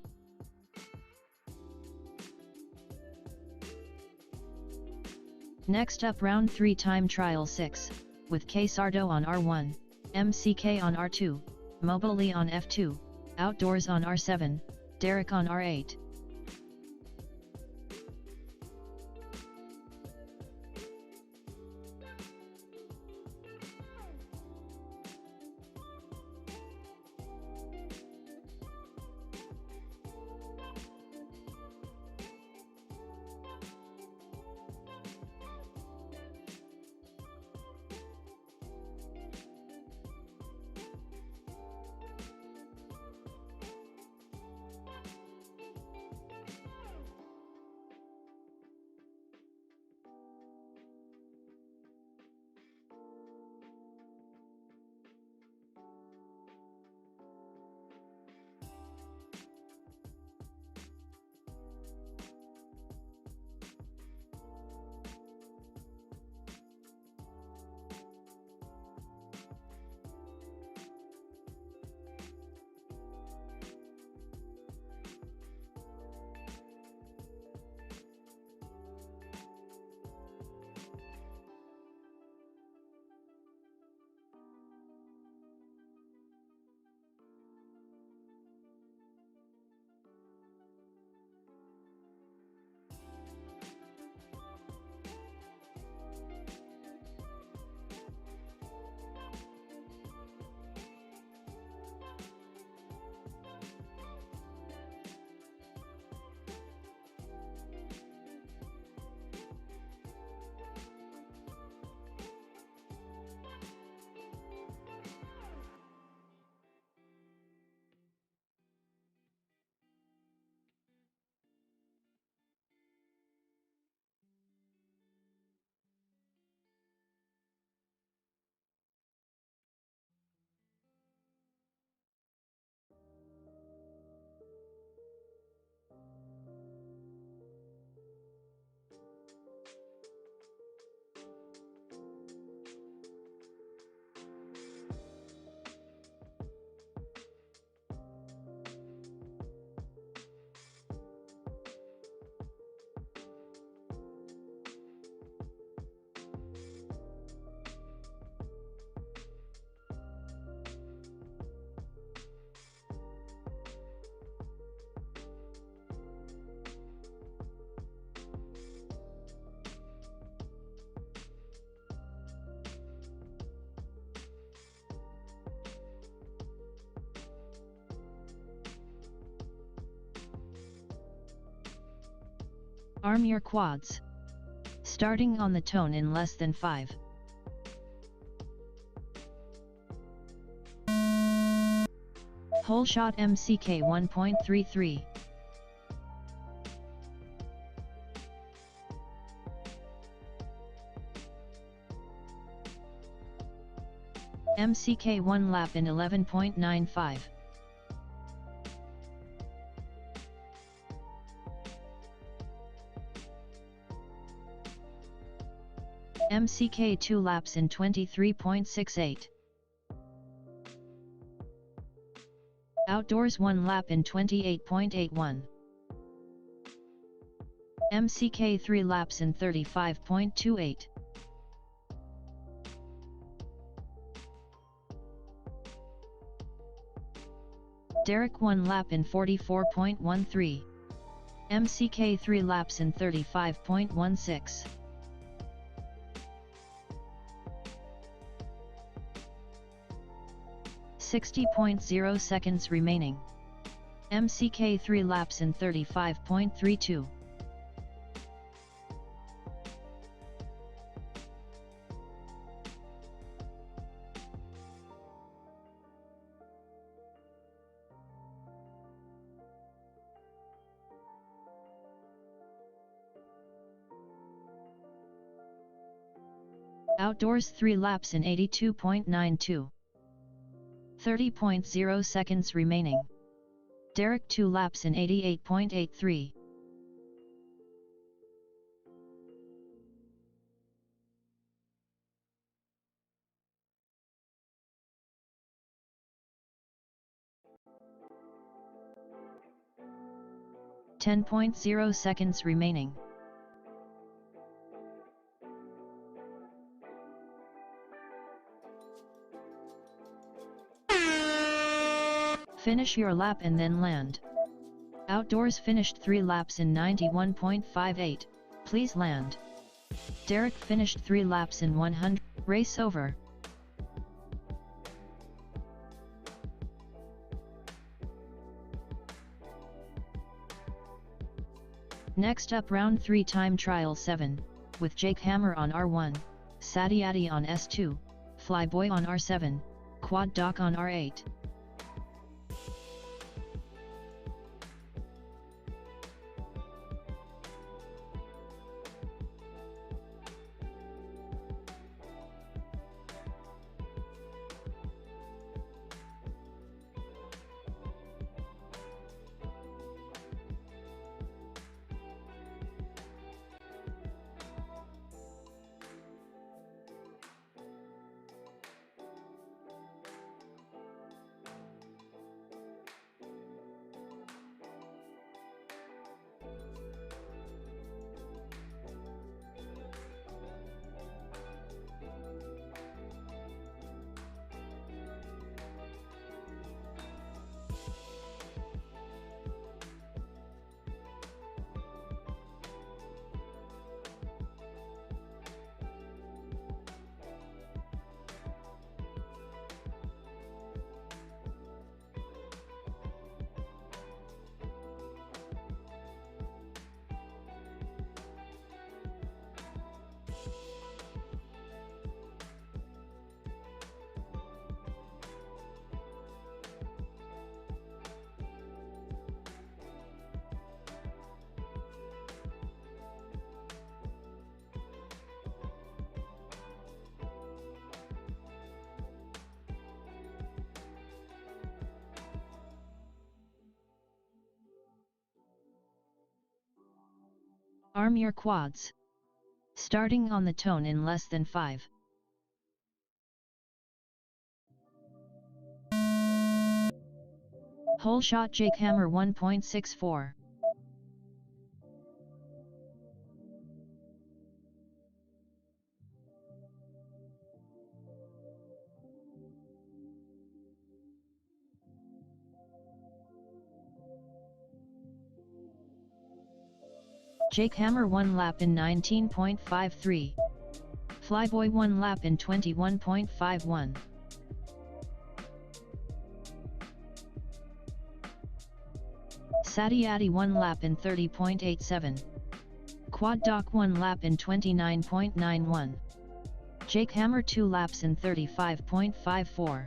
Next up round 3 time trial 6, with K Sardo on R1, MCK on R2, Mobile on F2, Outdoors on R7, Derek on R8. Arm your quads. Starting on the tone in less than 5. Hole shot Sk8 1.33. Sk8 1 lap in 11.95. Sk8 2 laps in 23.68. Outdoors 1 lap in 28.81. Sk8 3 laps in 35.28. Derek 1 lap in 44.13. Sk8 3 laps in 35.16. .0 seconds remaining. Sk8 3 laps in 35.32. Outdoors 3 laps in 82.92. 30.0 seconds remaining. Derek 2 laps in 88.83. .0 seconds remaining. Finish your lap and then land. Outdoors finished 3 laps in 91.58, please land. Derek finished 3 laps in 100, race over. Next up round 3 time trial 7, with Jake Hammer on R1, Sadiati on S2, Flyboy on R7, Quad Doc on R8. Arm your quads. Starting on the tone in less than 5. Hole shot Jake Hammer 1.64. Jake Hammer 1 lap in 19.53. Flyboy 1 lap in 21.51. Sadiati 1 lap in 30.87. Quad Dock 1 lap in 29.91. Jakehammer 2 laps in 35.54.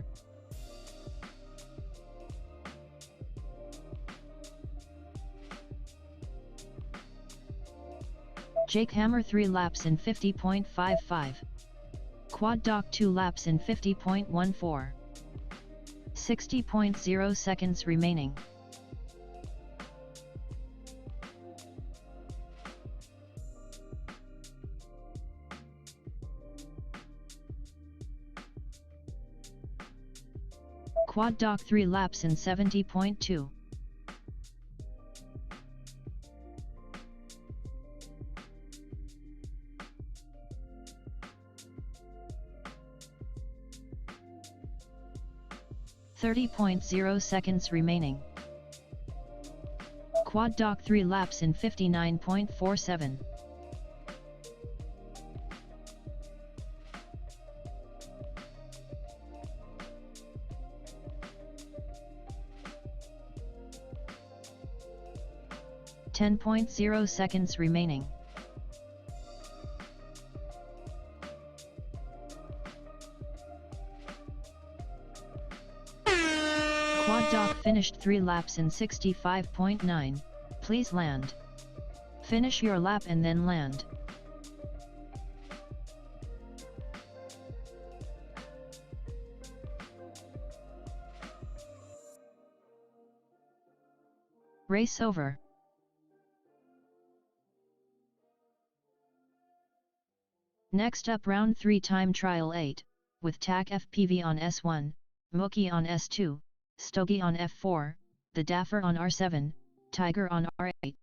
Jakehammer 3 laps in 50.55. Quad Dock 2 laps in 50.14. 60.0 seconds remaining. Quad Dock 3 laps in 70.2. .0 seconds remaining. Quad Dock 3 laps in 59.47. .0 seconds remaining. Quad Dock finished 3 laps in 65.9. Please land. Finish your lap and then land. Race over. Next up, round 3 time trial 8, with TAC FPV on S1, Mookie on S2, Stogie on F4, the Daffer on R7, Tiger on R8.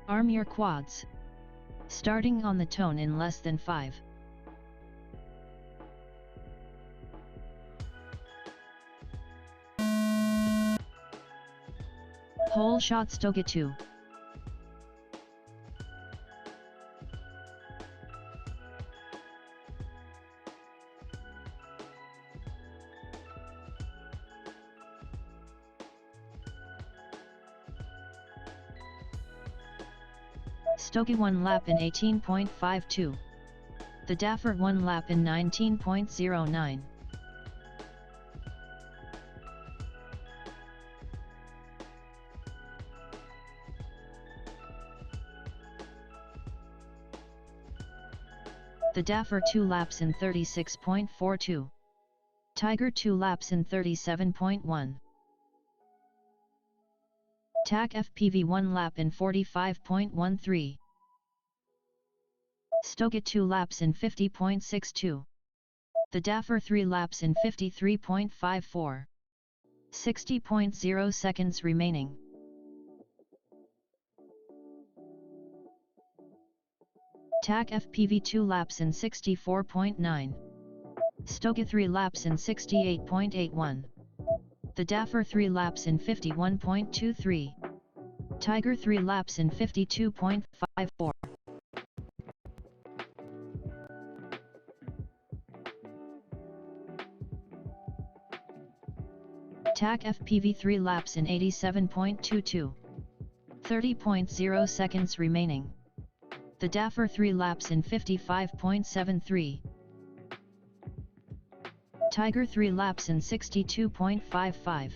Arm your quads. Starting on the tone in less than 5. Whole shot Sk8 2. Sk8 1 lap in 18.52. The Daffer 1 lap in 19.09. The Daffer 2 laps in 36.42. Tiger 2 laps in 37.1. TAC FPV 1 lap in 45.13. Sk8 2 laps in 50.62. The Daffer 3 laps in 53.54. 60.0 seconds remaining. TAC FPV 2 laps in 64.9. Sk8 3 laps in 68.81. The Daffer 3 laps in 51.23. Tiger 3 laps in 52.54. TAC FPV 3 laps in 87.22. 30.0 seconds remaining. The Daffer 3 laps in 55.73. Tiger 3 laps in 62.55.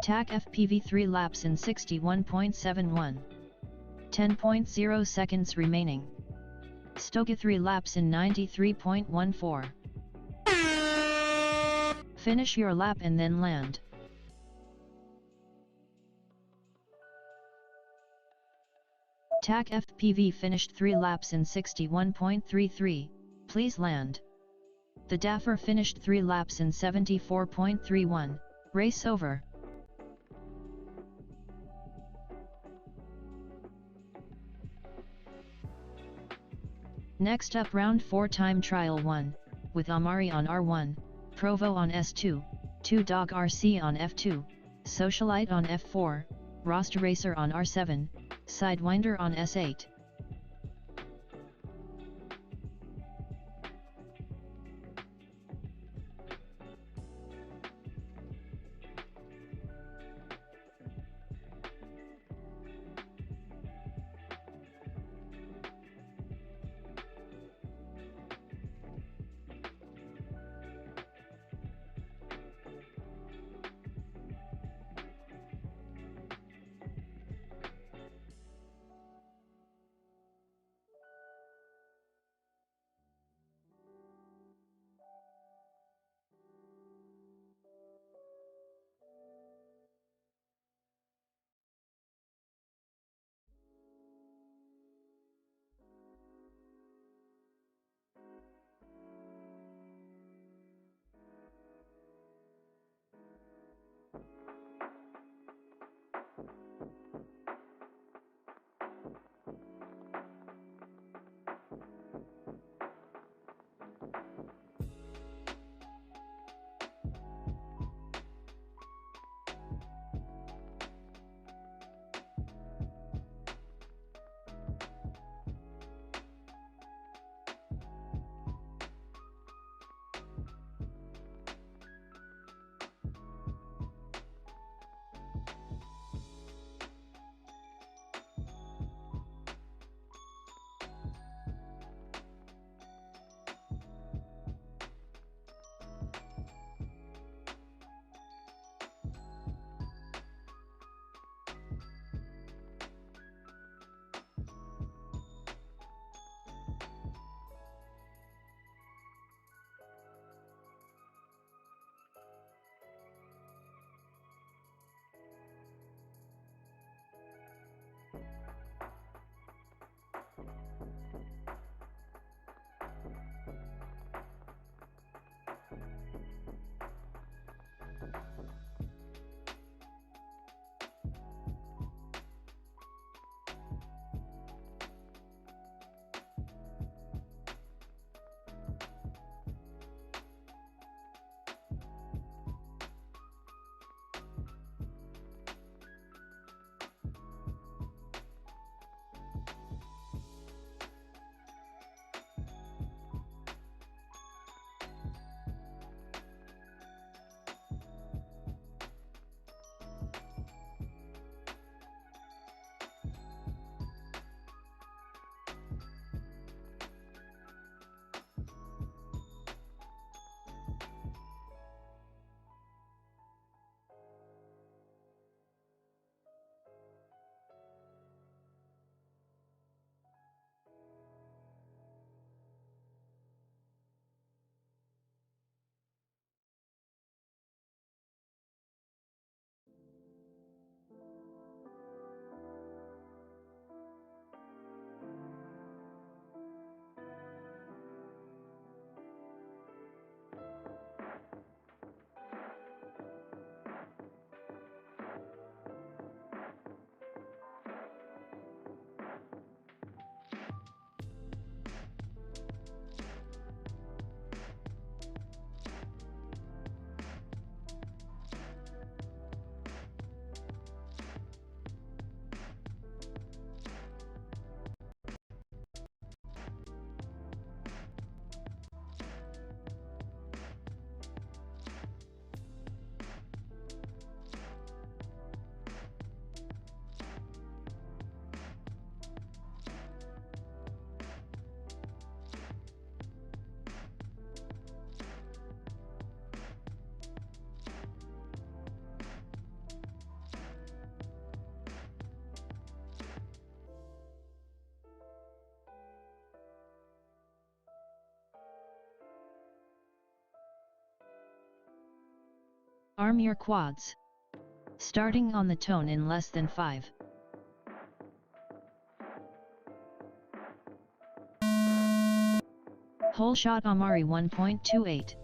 TAC FPV 3 laps in 61.71. 10.0 seconds remaining. Sk8 3 laps in 93.14. Finish your lap and then land. TAC FPV finished 3 laps in 61.33, please land. The Daffer finished 3 laps in 74.31, race over. Next up round 4 time trial 1, with Amari on R1, Provo on S2, 2Dog RC on F2, Socialite on F4, Roster Racer on R7, Sidewinder on S8. Arm your quads. Starting on the tone in less than 5. Hole shot Amari 1.28.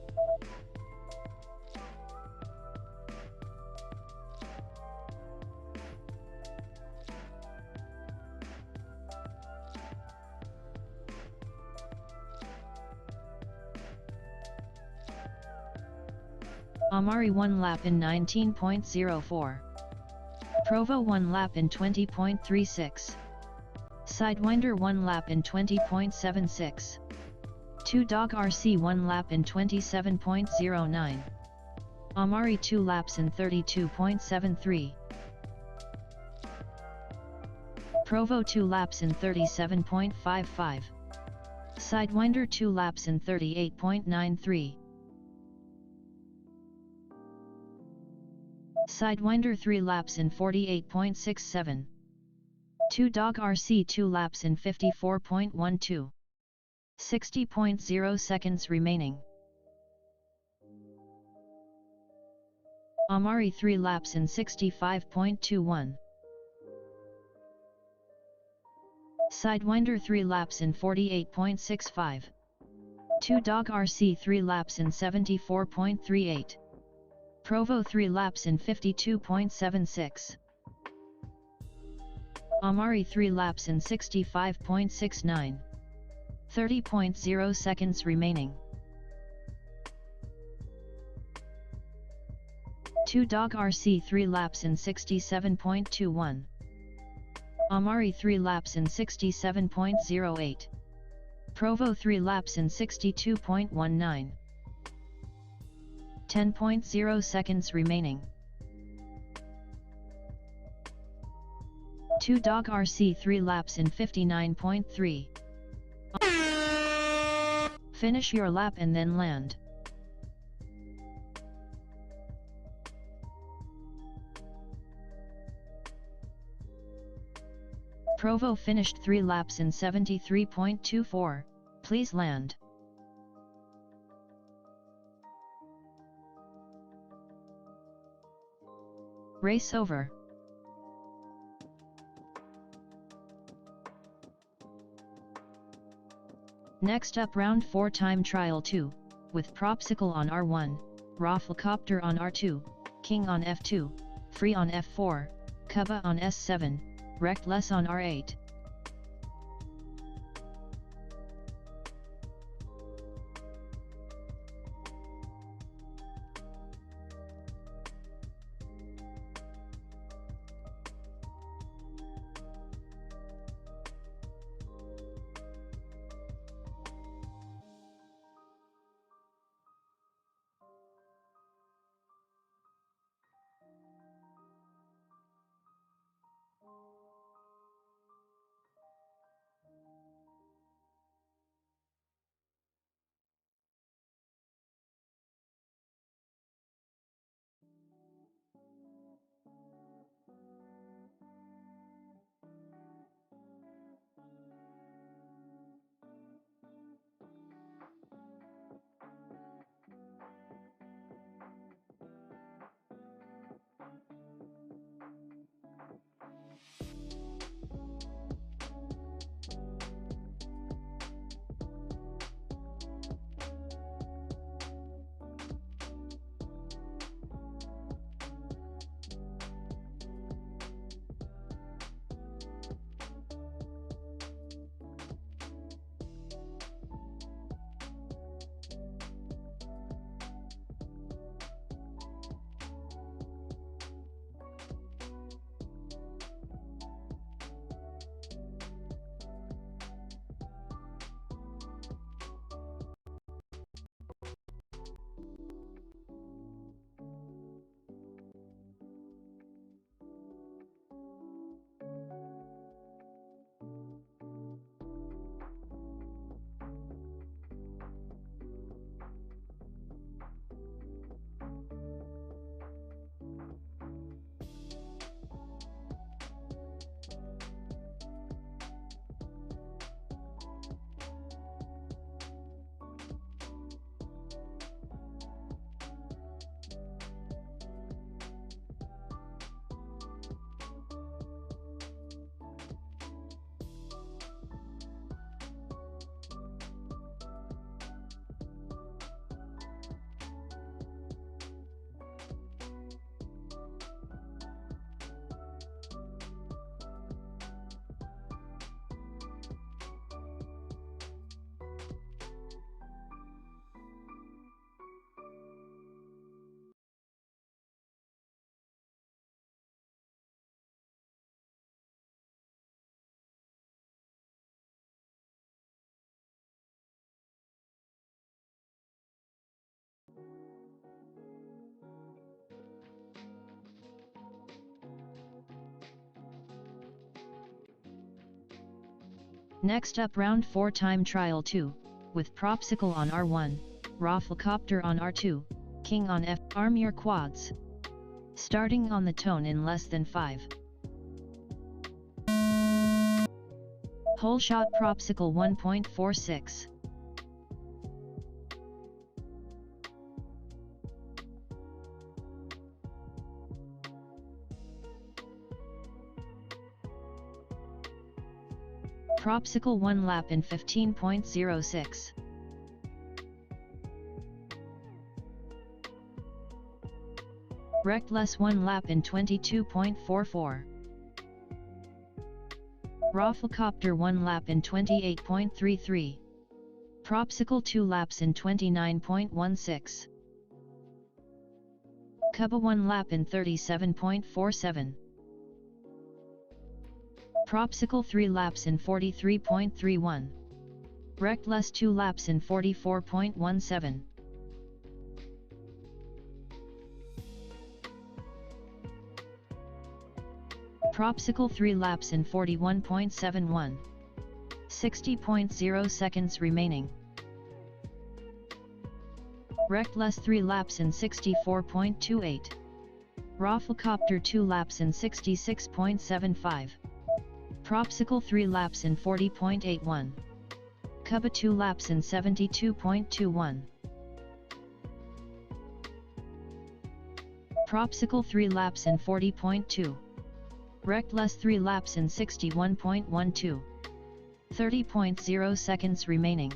Amari 1 lap in 19.04. Provo 1 lap in 20.36. Sidewinder 1 lap in 20.76. 2 Dog RC 1 lap in 27.09. Amari 2 laps in 32.73. Provo 2 laps in 37.55. Sidewinder 2 laps in 38.93. Sidewinder 3 laps in 48.67. 2 Dog RC 2 laps in 54.12. 60.0 seconds remaining. Amari 3 laps in 65.21. Sidewinder 3 laps in 48.65. 2 Dog RC 3 laps in 74.38. Provo 3 laps in 52.76. Amari 3 laps in 65.69. 30.0 seconds remaining. 2 Dog RC 3 laps in 67.21. Amari 3 laps in 67.08. Provo 3 laps in 62.19. 10.0 seconds remaining. 2 Dog RC 3 laps in 59.3. Finish your lap and then land. Provo finished 3 laps in 73.24, please land. Race over. Next up round 4 time trial 2, with Propsicle on R1, Rafflecopter on R2, King on F2, Free on F4, Cuba on S7, Reckless on R8. Next up round 4 time trial 2, with Propsicle on R1, Rafflecopter on R2, King on F. Arm your quads. Starting on the tone in less than 5. Whole shot Propsicle 1.46. Propsicle 1 lap in 15.06. Reckless 1 lap in 22.44. Rafflecopter 1 lap in 28.33. Propsicle 2 laps in 29.16. Cubba 1 lap in 37.47. Propsicle 3 laps in 43.31. Reckless 2 laps in 44.17. Propsicle 3 laps in 41.71. 60.0 seconds remaining. Reckless 3 laps in 64.28. Rafflecopter 2 laps in 66.75. Propsicle 3 laps in 40.81. Cubba 2 laps in 72.21. Propsicle 3 laps in 40.2. Reckless 3 laps in 61.12. 30.0 seconds remaining.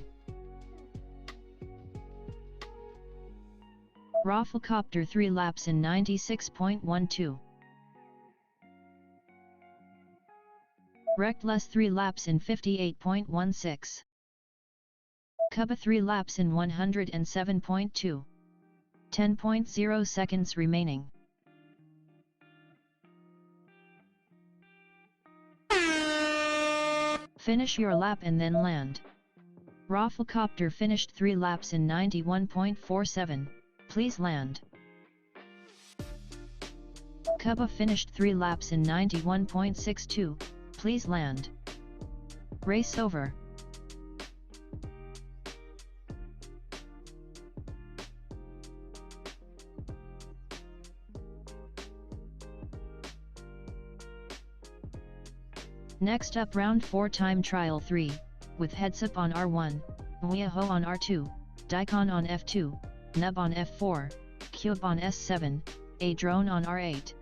Rafflecopter 3 laps in 96.12. Reckless 3 laps in 58.16. Cubba 3 laps in 107.2. 10.0 seconds remaining. Finish your lap and then land. Rafflecopter finished 3 laps in 91.47, please land. Cubba finished 3 laps in 91.62, please land. Race over. Next up round 4 time trial 3, with Heads Up on R1, Weaho on R2, Daikon on F2, Nub on F4, Cube on S7, A Drone on R8.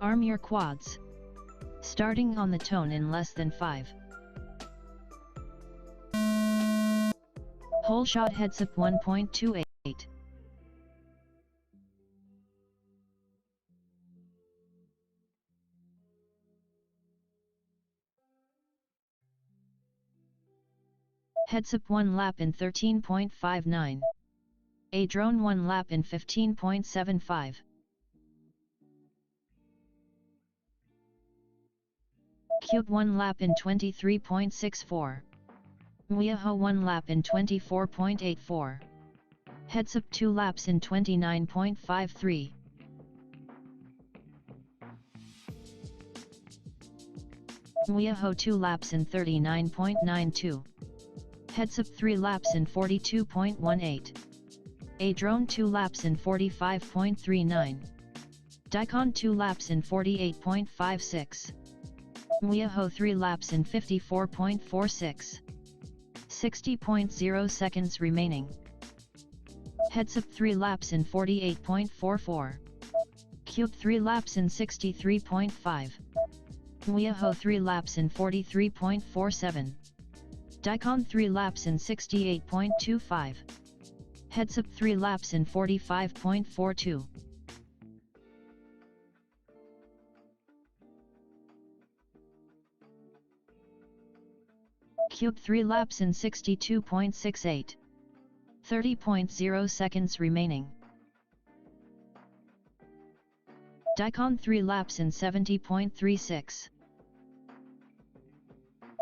Arm your quads. Starting on the tone in less than 5. Whole shot heads up 1.28. Heads up 1 lap in 13.59. A drone 1 lap in 15.75. Cube 1 lap in 23.64. Muyaho 1 lap in 24.84. Heads up 2 laps in 29.53. Muyaho 2 laps in 39.92. Heads up 3 laps in 42.18. A drone 2 laps in 45.39. Daikon 2 laps in 48.56. Muyaho 3 laps in 54.46. 60.0 seconds remaining. Heads up 3 laps in 48.44. Cube 3 laps in 63.5. Muyaho 3 laps in 43.47. Daikon 3 laps in 68.25. Heads up 3 laps in 45.42. Cube 3 laps in 62.68. 30.0 seconds remaining. Daikon 3 laps in 70.36.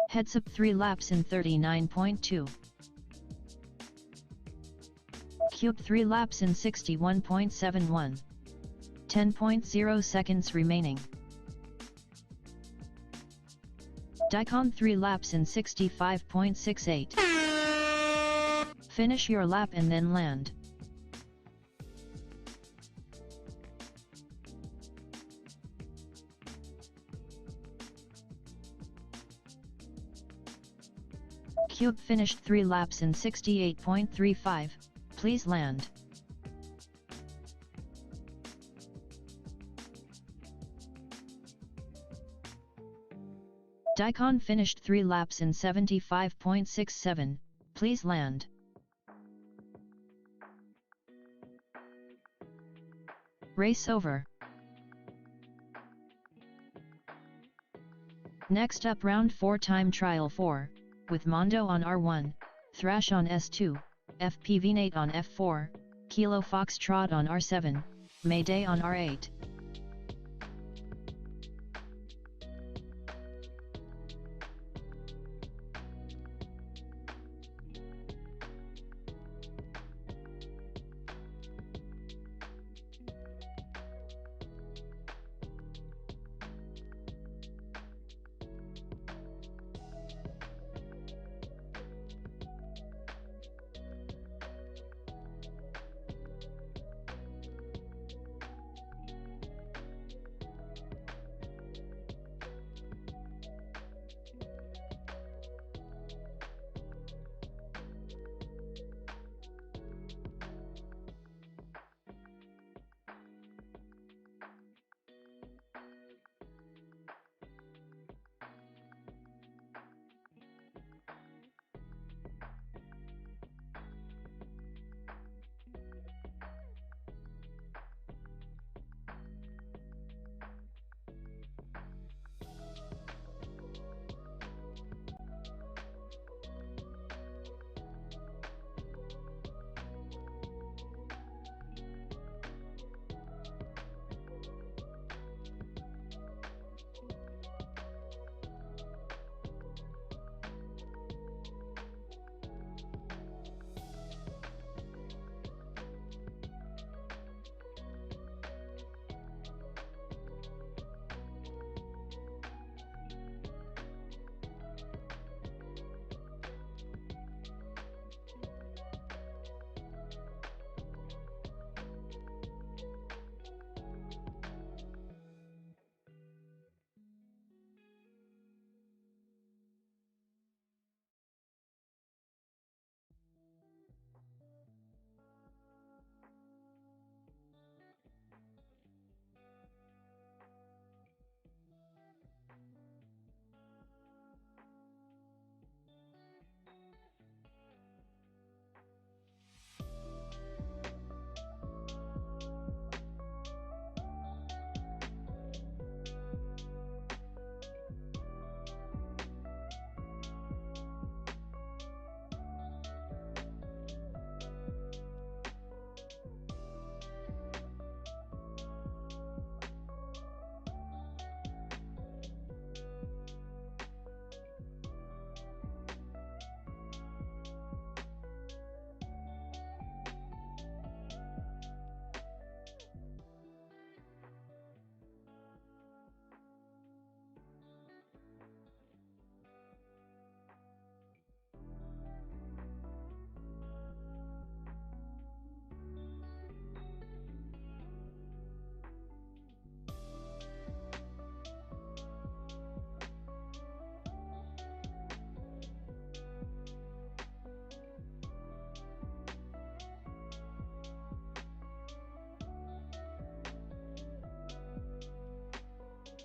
Heads up 3 laps in 39.2. Cube 3 laps in 61.71. 10.0 seconds remaining. Daikon 3 laps in 65.68. Finish your lap and then land. Cube finished 3 laps in 68.35, please land. Daikon finished 3 laps in 75.67, please land. Race over. Next up round 4 time trial 4, with Mondo on R1, Thrash on S2, FPV8 on F4, Kilo Foxtrot on R7, Mayday on R8.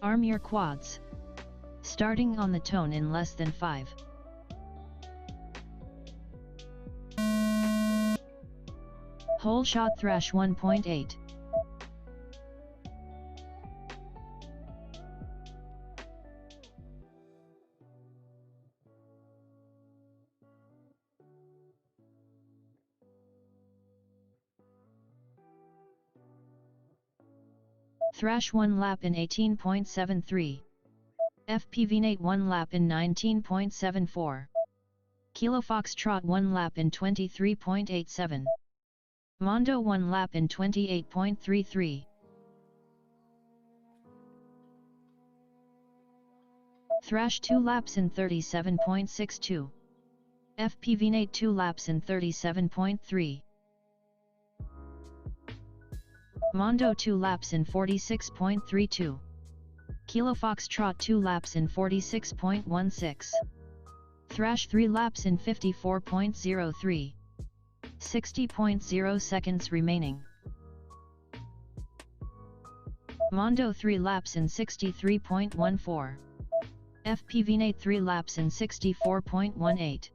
Arm your quads. Starting on the tone in less than 5. Whole shot thrash 1.8. Thrash 1 lap in 18.73. FPV-Nate 1 lap in 19.74. Kilo Foxtrot 1 lap in 23.87. Mondo 1 lap in 28.33. Thrash 2 laps in 37.62. FPV-Nate 2 laps in 37.3. Mondo 2 laps in 46.32. Kilo Foxtrot 2 laps in 46.16. Thrash 3 laps in 54.03. 60.0 seconds remaining. Mondo 3 laps in 63.14. FPV-Nate 3 laps in 64.18.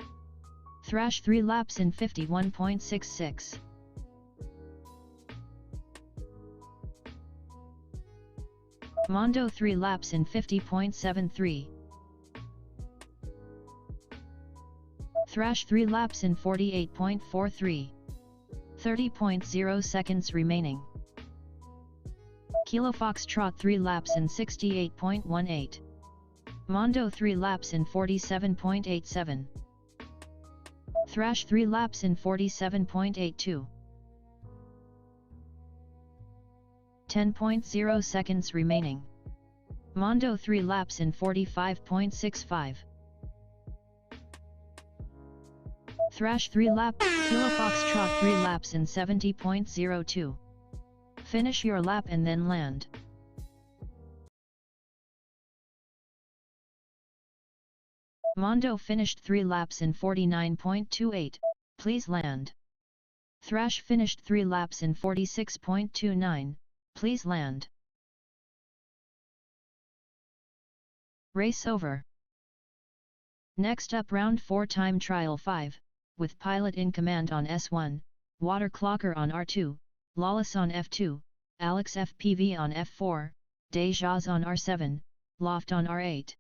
Thrash 3 laps in 51.66. Mondo 3 laps in 50.73. Thrash 3 laps in 48.43. 30.0 seconds remaining. Kilo Foxtrot 3 laps in 68.18. Mondo 3 laps in 47.87. Thrash 3 laps in 47.82. 10.0 seconds remaining. Mondo 3 laps in 45.65. Thrash 3 lap, Kilo Foxtrot 3 laps in 70.02. Finish your lap and then land. Mondo finished 3 laps in 49.28, please land. Thrash finished 3 laps in 46.29, please land. Race over. Next up round 4 time trial 5, with pilot in command on S1, water clocker on R2, Lawless on F2, Alex FPV on F4, Dejas on R7, Loft on R8.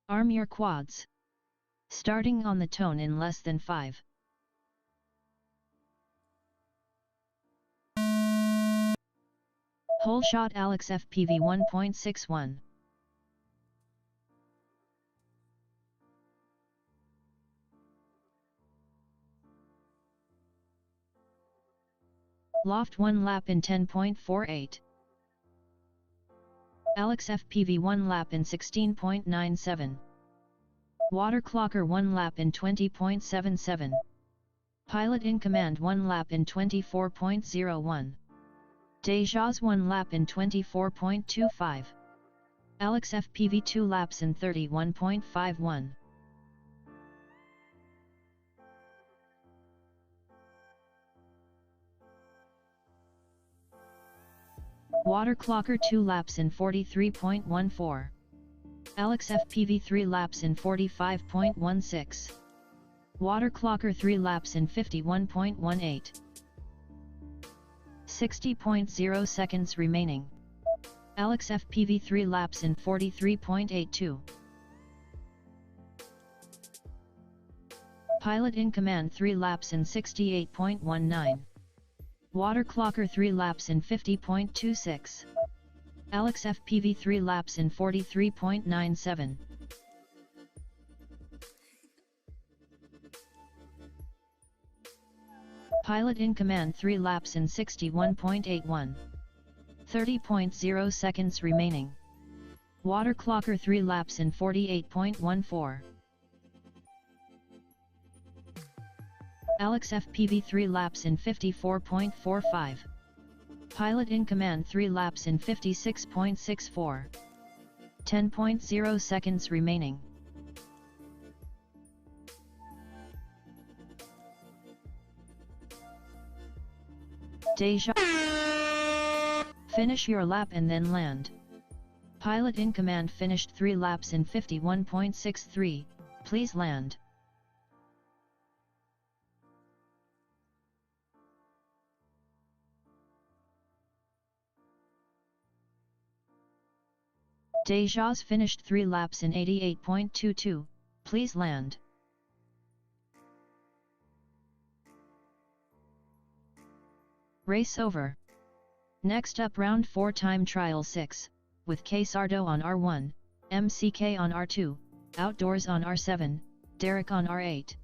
Arm your quads. Starting on the tone in less than 5. Hole shot Alex FPV 1.61. Loft 1 lap in 10.48. Alex FPV 1 lap in 16.97. Water clocker 1 lap in 20.77. Pilot in command 1 lap in 24.01. Dejas 1 lap in 24.25. Alex FPV 2 laps in 31.51. Water clocker 2 laps in 43.14. Alex FPV 3 laps in 45.16. Water clocker 3 laps in 51.18. 60.0 seconds remaining. Alex FPV 3 laps in 43.82. Pilot in command 3 laps in 68.19. Water clocker 3 laps in 50.26. Alex FPV 3 laps in 43.97. Pilot in command 3 laps in 61.81. 30.0 seconds remaining. Water clocker 3 laps in 48.14. Alex FPV 3 laps in 54.45. Pilot in command 3 laps in 56.64. 10.0 seconds remaining. Deja. Finish your lap and then land. Pilot in command finished 3 laps in 51.63, please land. Dejas finished 3 laps in 88.22, please land. Race over. Next up round 4 time trial 6, with Sardo on R1, Sk8 on R2, Outdoors on R7, Derek on R8.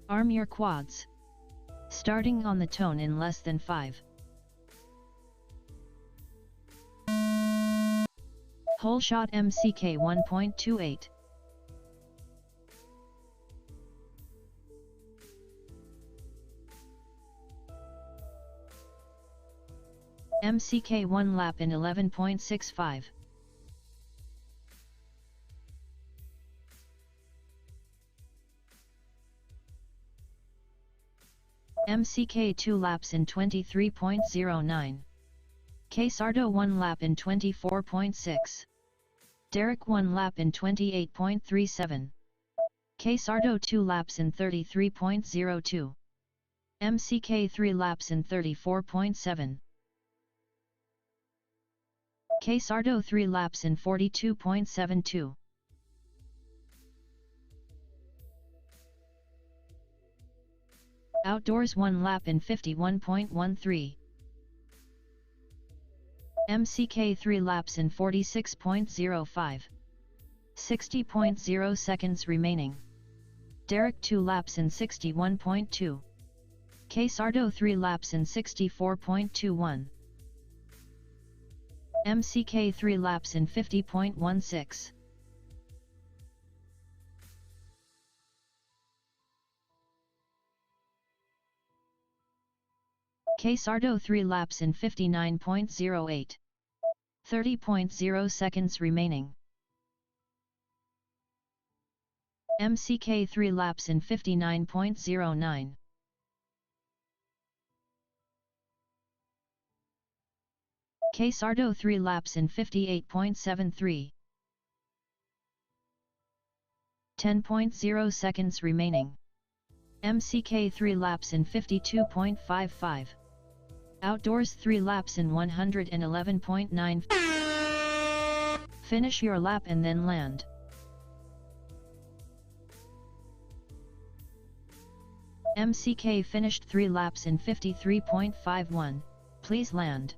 Arm your quads. Starting on the tone in less than 5. Whole shot MCK 1.28. MCK 1 lap in 11.65. MCK 2 laps in 23.09. Sk8 1 lap in 24.6. Derek 1 lap in 28.37. Sk8 2 laps in 33.02. MCK 3 laps in 34.7. Sk8 3 laps in 42.72. Outdoors 1 lap in 51.13. MCK 3 laps in 46.05. 60.0 seconds remaining. Derek 2 laps in 61.2. Sk8 3 laps in 64.21. MCK 3 laps in 50.16. Sk8 3 laps in 59.08. 30.0 seconds remaining. MCK 3 laps in 59.09. Sk8 3 laps in 58.73. 10.0 seconds remaining. MCK 3 laps in 52.55. Outdoors 3 laps in 111.9. Finish your lap and then land. MCK finished 3 laps in 53.51, please land.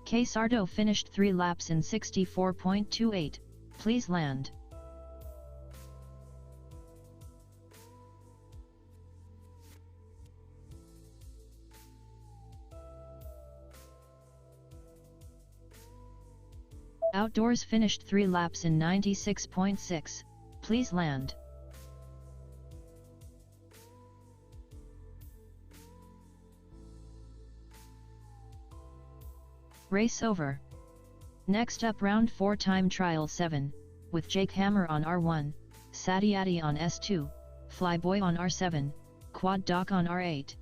Sk8 finished 3 laps in 64.28, please land. Outdoors finished 3 laps in 96.6, please land. Race over. Next up round 4 time trial 7, with Jake Hammer on R1, Satyati on S2, Flyboy on R7, Quad Doc on R8.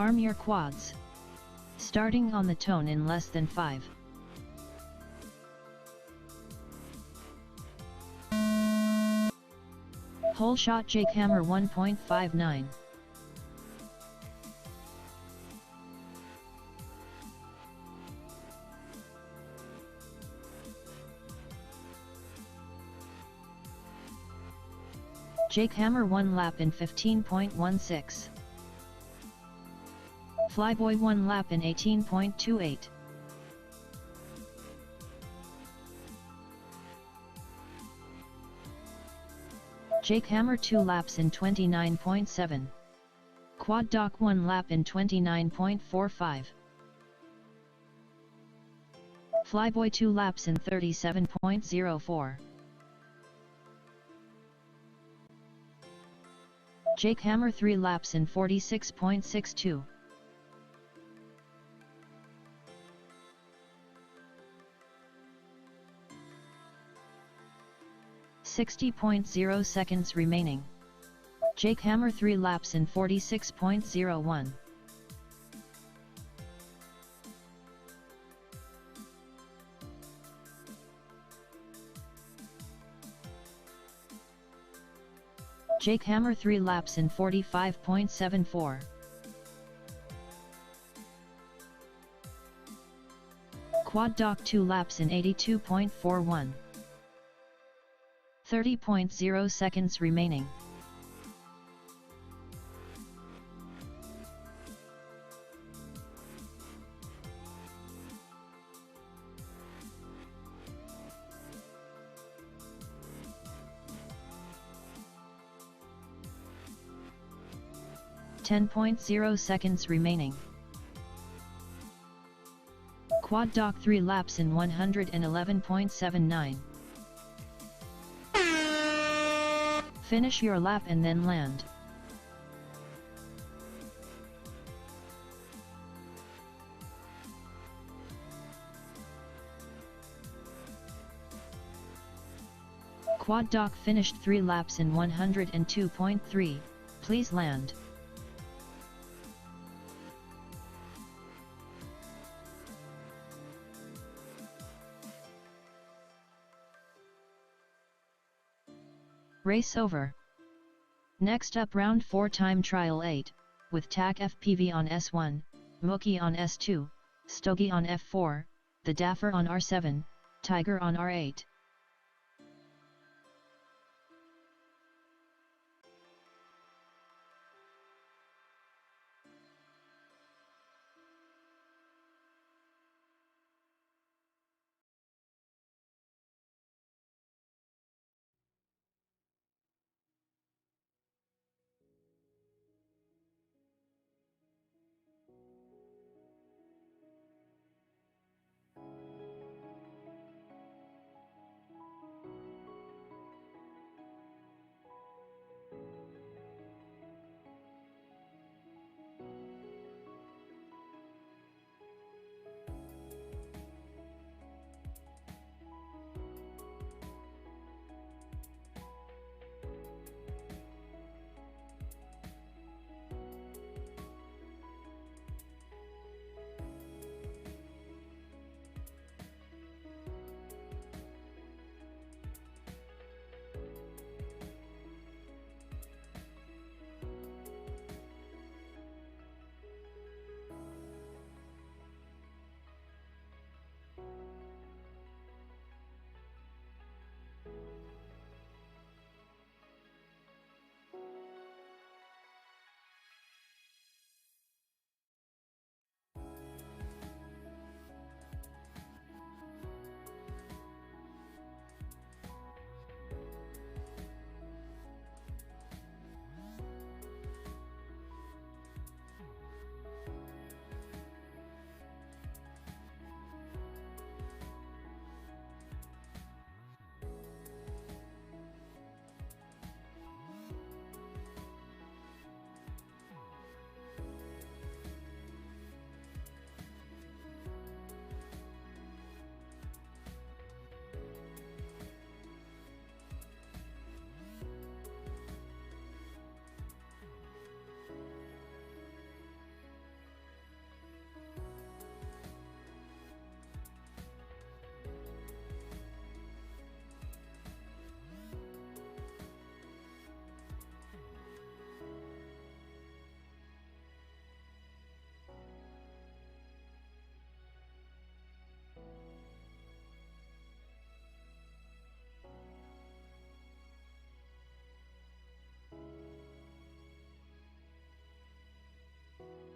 Arm your quads. Starting on the tone in less than 5. Hole shot jakehammer 1.59. Jakehammer 1 lap in 15.16. Flyboy 1 lap in 18.28. Jakehammer 2 laps in 29.7. Quad Dock 1 lap in 29.45. Flyboy 2 laps in 37.04. Jakehammer 3 laps in 46.62. .0 seconds remaining. Jakehammer 3 laps in 46.01. Jakehammer 3 laps in 45.74. Quad Dock 2 laps in 82.41. 30.0 seconds remaining. .0 seconds remaining. Quad Dock 3 laps in 111.79. Finish your lap and then land. Quad Dock finished 3 laps in 102.3, please land. Race over. Next up round 4 time trial 8, with TAC FPV on S1, Mookie on S2, Stogie on F4, the Daffer on R7, Tiger on R8.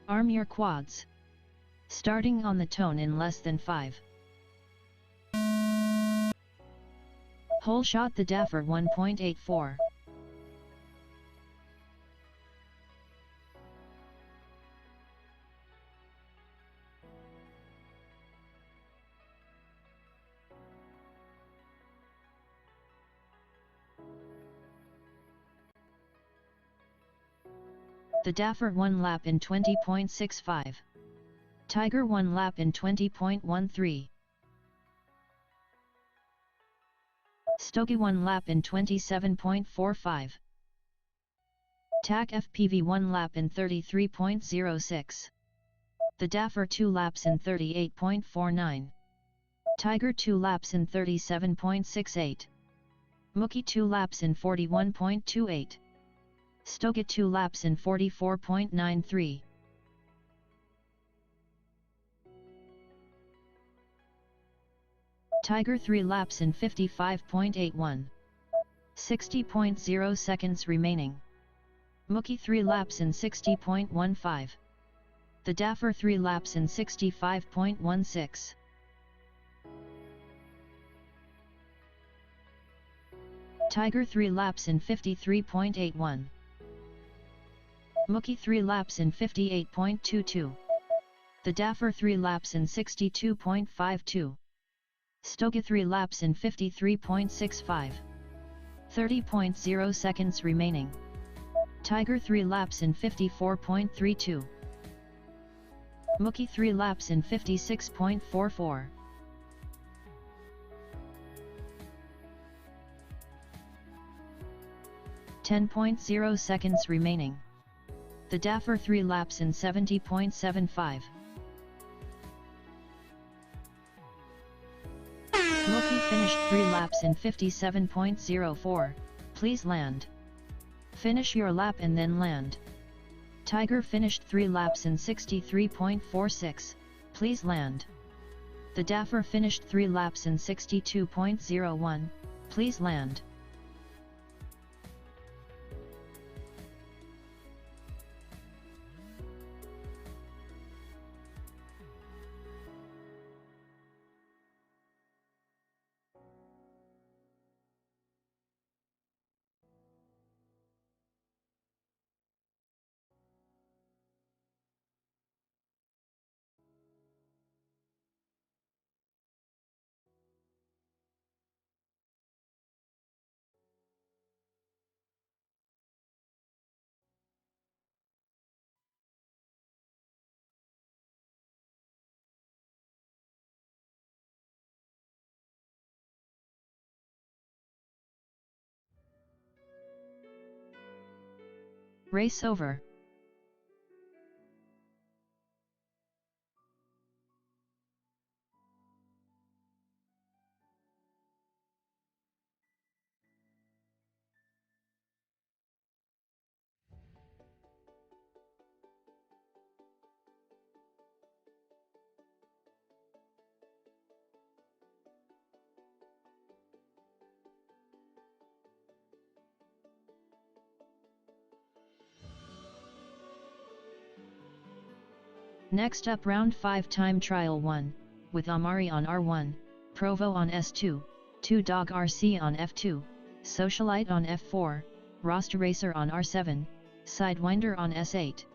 Arm your quads. Starting on the tone in less than 5. Hole shot the Daffer 1.84. The Daffer 1 lap in 20.65. Tiger 1 lap in 20.13. Sk8 1 lap in 27.45. TAC FPV 1 lap in 33.06. The Daffer 2 laps in 38.49. Tiger 2 laps in 37.68. Mookie 2 laps in 41.28. Sk8 2 laps in 44.93. Tiger 3 laps in 55.81. 60.0 seconds remaining. Mookie 3 laps in 60.15. The Daffer 3 laps in 65.16. Tiger 3 laps in 53.81. Mookie 3 laps in 58.22. The Daffer 3 laps in 62.52. Sk8 3 laps in 53.65. 30.0 seconds remaining. Tiger 3 laps in 54.32. Mookie 3 laps in 56.44. .0 seconds remaining. The Daffer 3 laps in 70.75. Mookie finished 3 laps in 57.04, please land. Finish your lap and then land. Tiger finished 3 laps in 63.46, please land. The Daffer finished 3 laps in 62.01, please land. Race over. Next up round 5 time trial 1, with Amari on R1, Provo on S2, 2Dog RC on F2, Socialite on F4, Roster Racer on R7, Sidewinder on S8.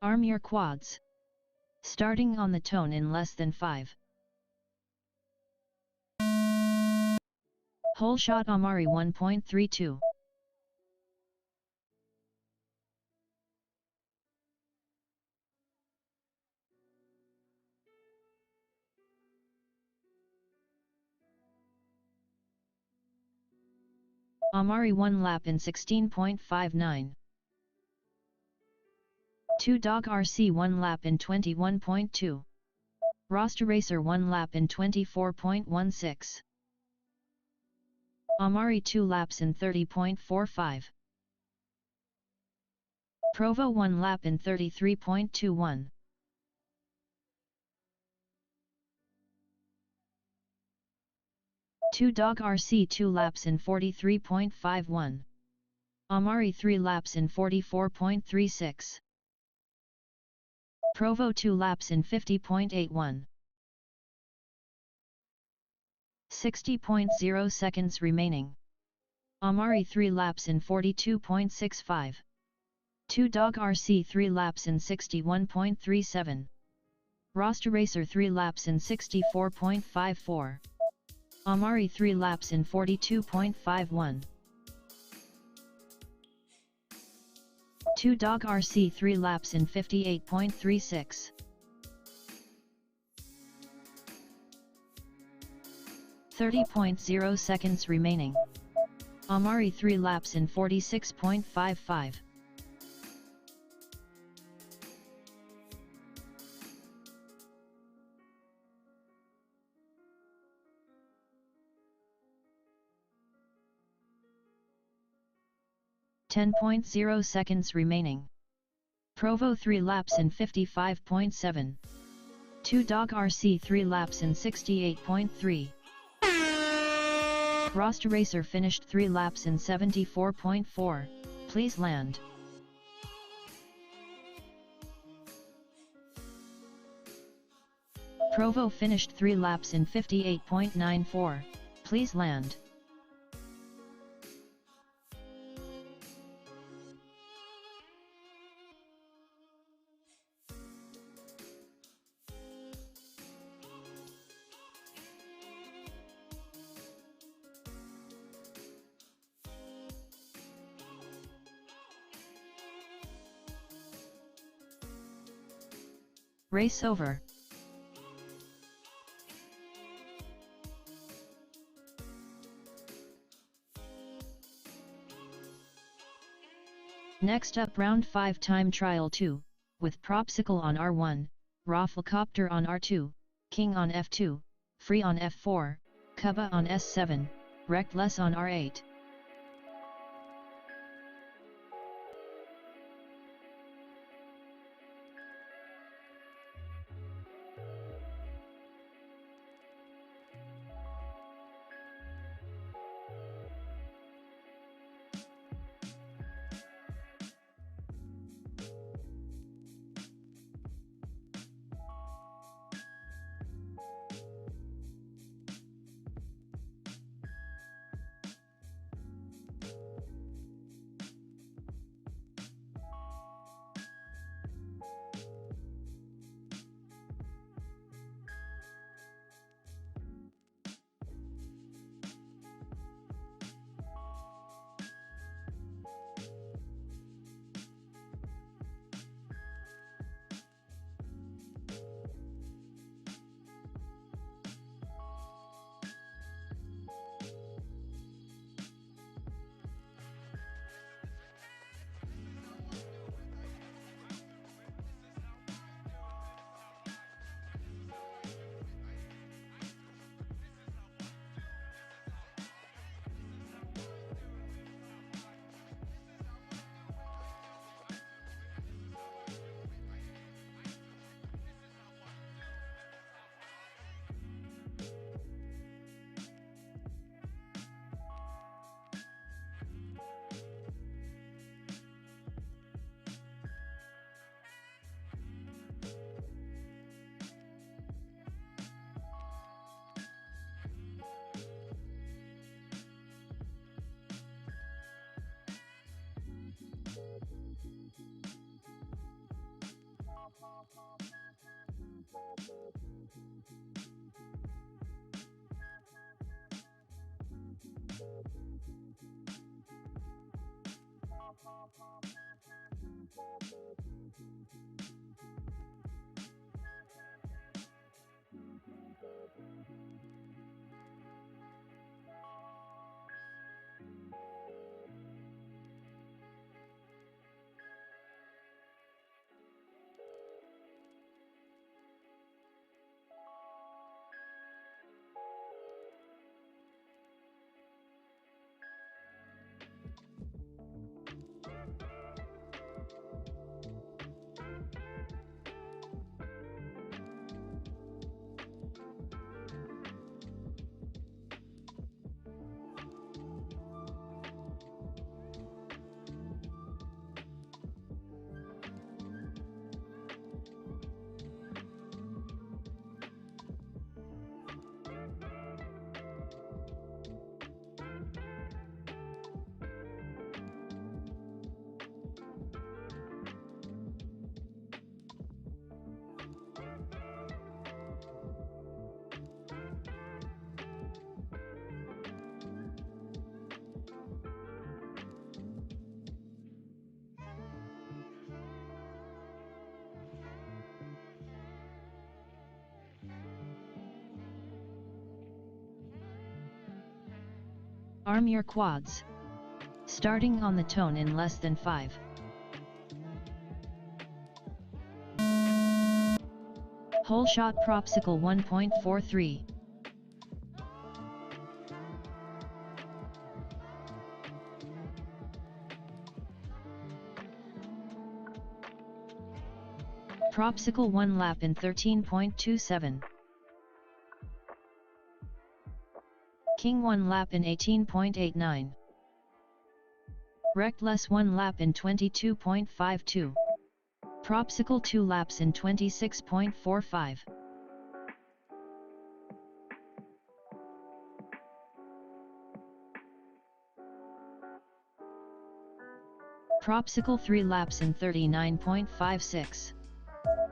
Arm your quads. Starting on the tone in less than 5. Whole shot Amari 1.32. Amari 1 lap in 16.59. 2 Dog RC 1 lap in 21.2. Rasta Racer 1 lap in 24.16. Amari 2 laps in 30.45. Provo 1 lap in 33.21. Two Dog RC 2 laps in 43.51. Amari 3 laps in 44.36. Provo 2 laps in 50.81. 60.0 seconds remaining. Amari 3 laps in 42.65. 2 Dog RC 3 laps in 61.37. Rasta Racer 3 laps in 64.54. Amari 3 laps in 42.51. 2 Dog RC 3 laps in 58.36. 30.0 seconds remaining. Amari 3 laps in 46.55. .0 seconds remaining. Provo 3 laps in 55.7. 2 Dog RC 3 laps in 68.3. Rasta Racer finished 3 laps in 74.4. Please land. Provo finished 3 laps in 58.94. Please land. Race over. Next up round 5 time trial 2, with Propsicle on R1, Rafflecopter on R2, King on F2, Free on F4, Cuba on S7, Reckless on R8. Arm your quads. Starting on the tone in less than 5. Whole shot propsicle 1.43. Propsicle 1 lap in 13.27. King 1 lap in 18.89. Reckless 1 lap in 22.52. Propsicle 2 laps in 26.45. Propsicle 3 laps in 39.56.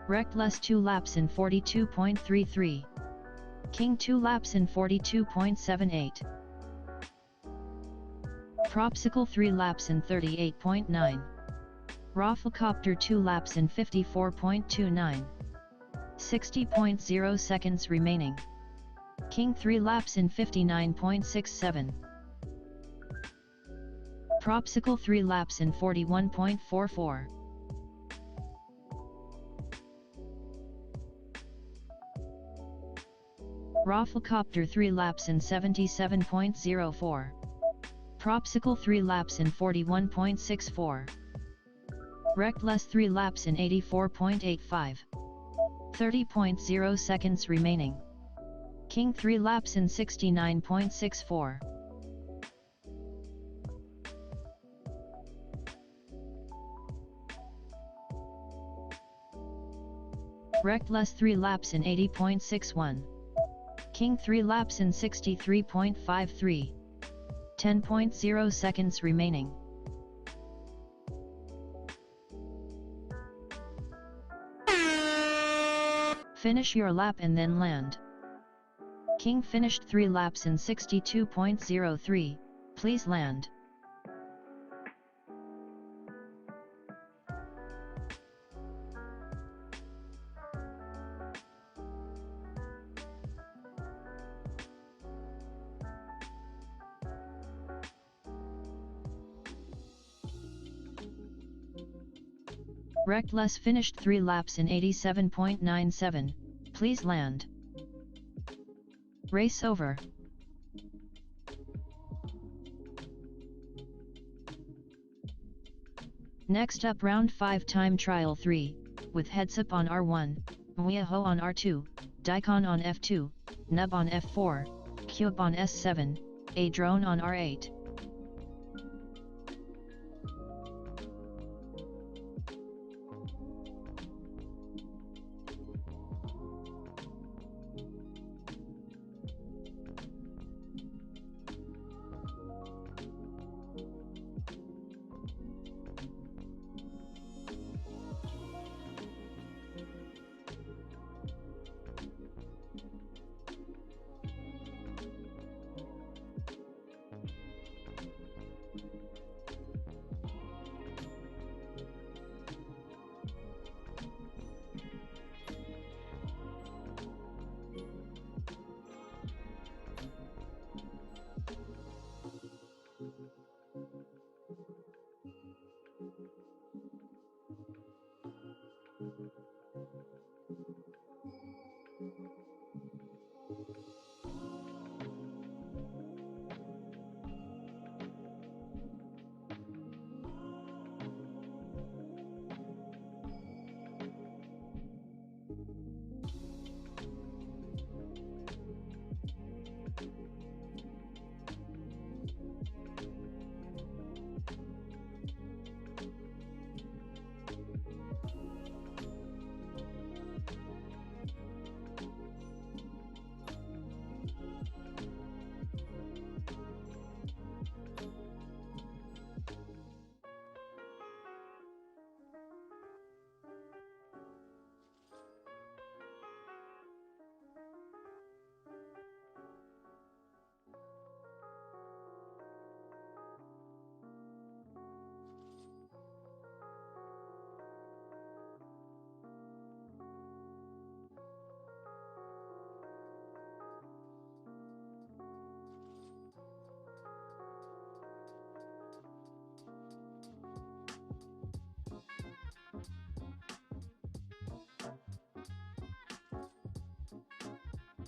Reckless 2 laps in 42.33. King 2 laps in 42.78. Propsicle 3 laps in 38.9. Rafflecopter 2 laps in 54.29. 60.0 seconds remaining. King 3 laps in 59.67. Propsicle 3 laps in 41.44. Rafflecopter 3 laps in 77.04. Propsicle 3 laps in 41.64. Reckless 3 laps in 84.85. 30.0 seconds remaining. King 3 laps in 69.64. Reckless 3 laps in 80.61. King 3 laps in 63.53. 10.0 seconds remaining. Finish your lap and then land. King finished 3 laps in 62.03, please land. Reckless finished 3 laps in 87.97, please land. Race over. Next up round 5 time trial 3, with heads up on R1, Mweho on R2, Daikon on F2, Nub on F4, Cube on S7, A drone on R8.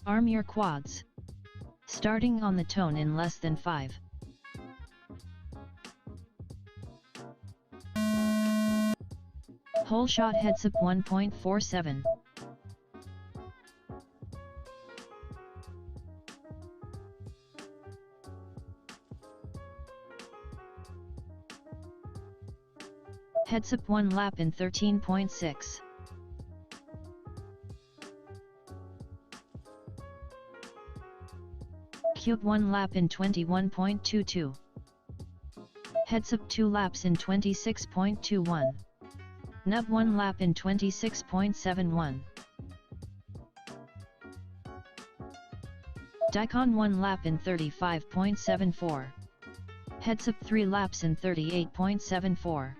Arm your quads. Starting on the tone in less than 5. Whole shot heads up 1.47. Heads up 1 lap in 13.6. Cube 1 lap in 21.22. Heads up 2 laps in 26.21. Nub 1 lap in 26.71. Daikon 1 lap in 35.74. Heads up 3 laps in 38.74.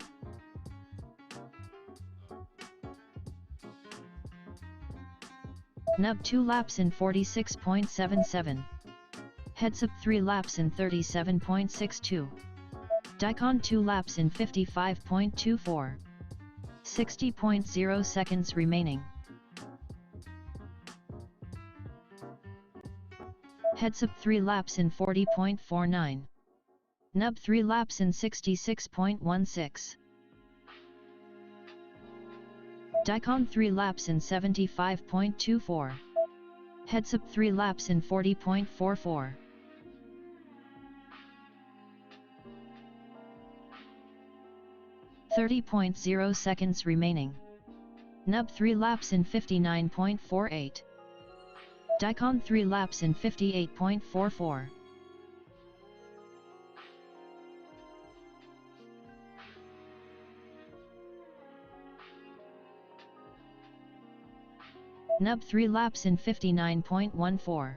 Nub 2 laps in 46.77. Heads up 3 laps in 37.62. Daikon 2 laps in 55.24. 60.0 seconds remaining. Heads up 3 laps in 40.49. Nub 3 laps in 66.16. Daikon 3 laps in 75.24. Heads up 3 laps in 40.44. .0 seconds remaining. Nub 3 laps in 59.48. Daikon 3 laps in 58.44. Nub 3 laps in 59.14.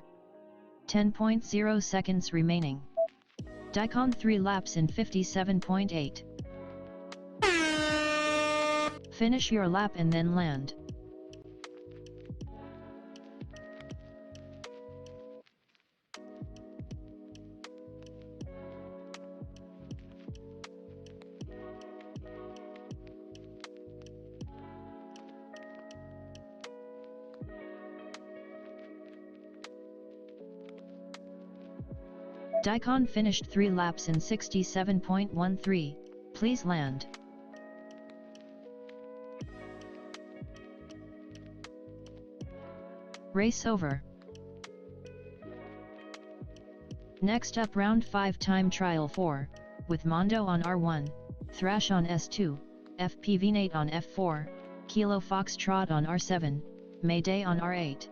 10.0 seconds remaining. Daikon 3 laps in 57.8. Finish your lap and then land. Daikon finished 3 laps in 67.13, please land. Race over. Next up round 5 time trial 4, with Mondo on R1, Thrash on S2, FPV8 on F4, Kilo Foxtrot on R7, Mayday on R8.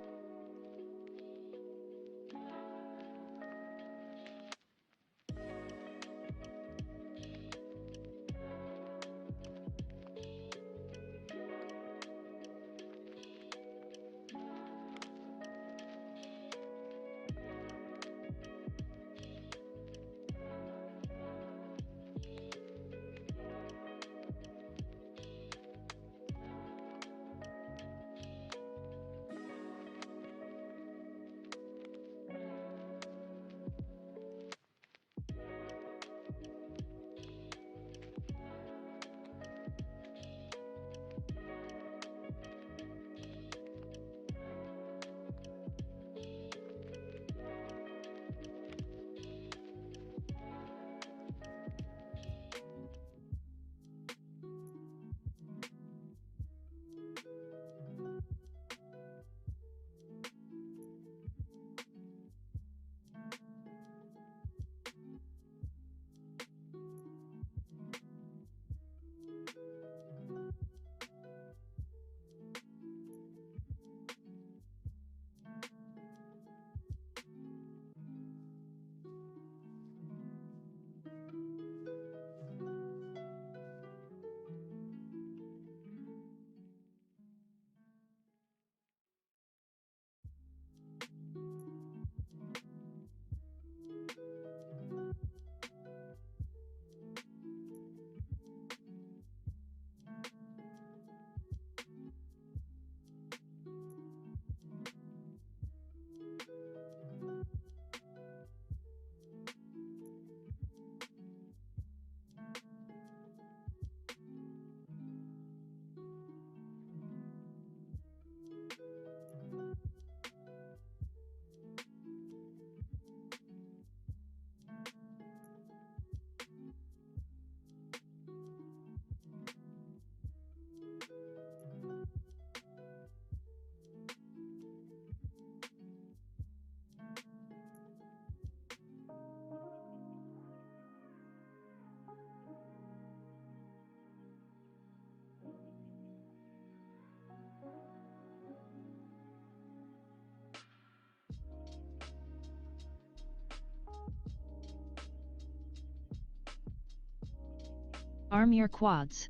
Arm your quads.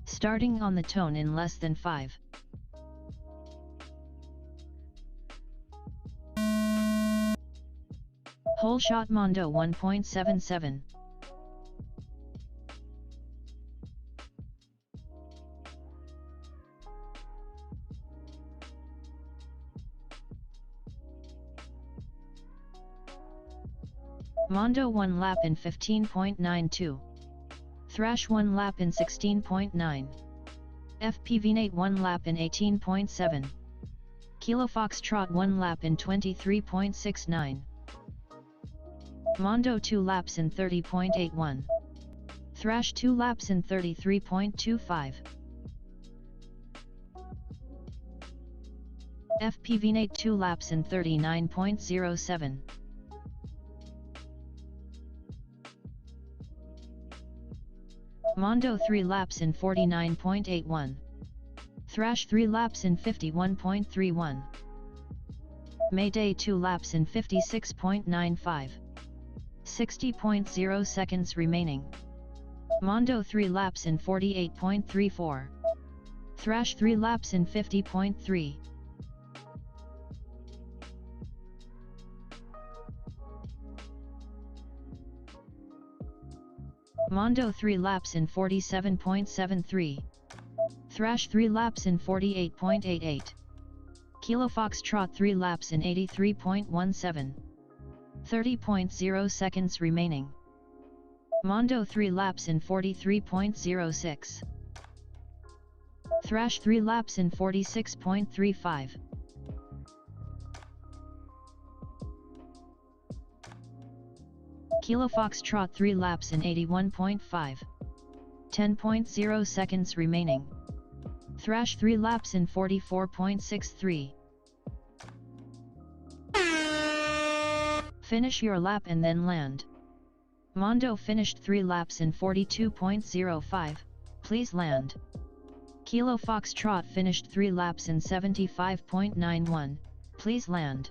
Starting on the tone in less than 5. Whole shot Mondo 1.77. Mondo 1 lap in 15.92. Thrash 1 lap in 16.9. FPV8 1 lap in 18.7. Kilo Foxtrot 1 lap in 23.69. Mondo 2 laps in 30.81. Thrash 2 laps in 33.25. FPV8 2 laps in 39.07. Mondo 3 laps in 49.81. Thrash 3 laps in 51.31. Mayday 2 laps in 56.95. 60.0 seconds remaining. Mondo 3 laps in 48.34. Thrash 3 laps in 50.3. Mondo 3 laps in 47.73. Thrash 3 laps in 48.88. Kilo Foxtrot 3 laps in 83.17. 30.0 seconds remaining. Mondo 3 laps in 43.06. Thrash 3 laps in 46.35. Kilo Foxtrot 3 laps in 81.5. 10.0 seconds remaining. Thrash 3 laps in 44.63. Finish your lap and then land. Mondo finished 3 laps in 42.05, please land. Kilo Foxtrot finished 3 laps in 75.91, please land.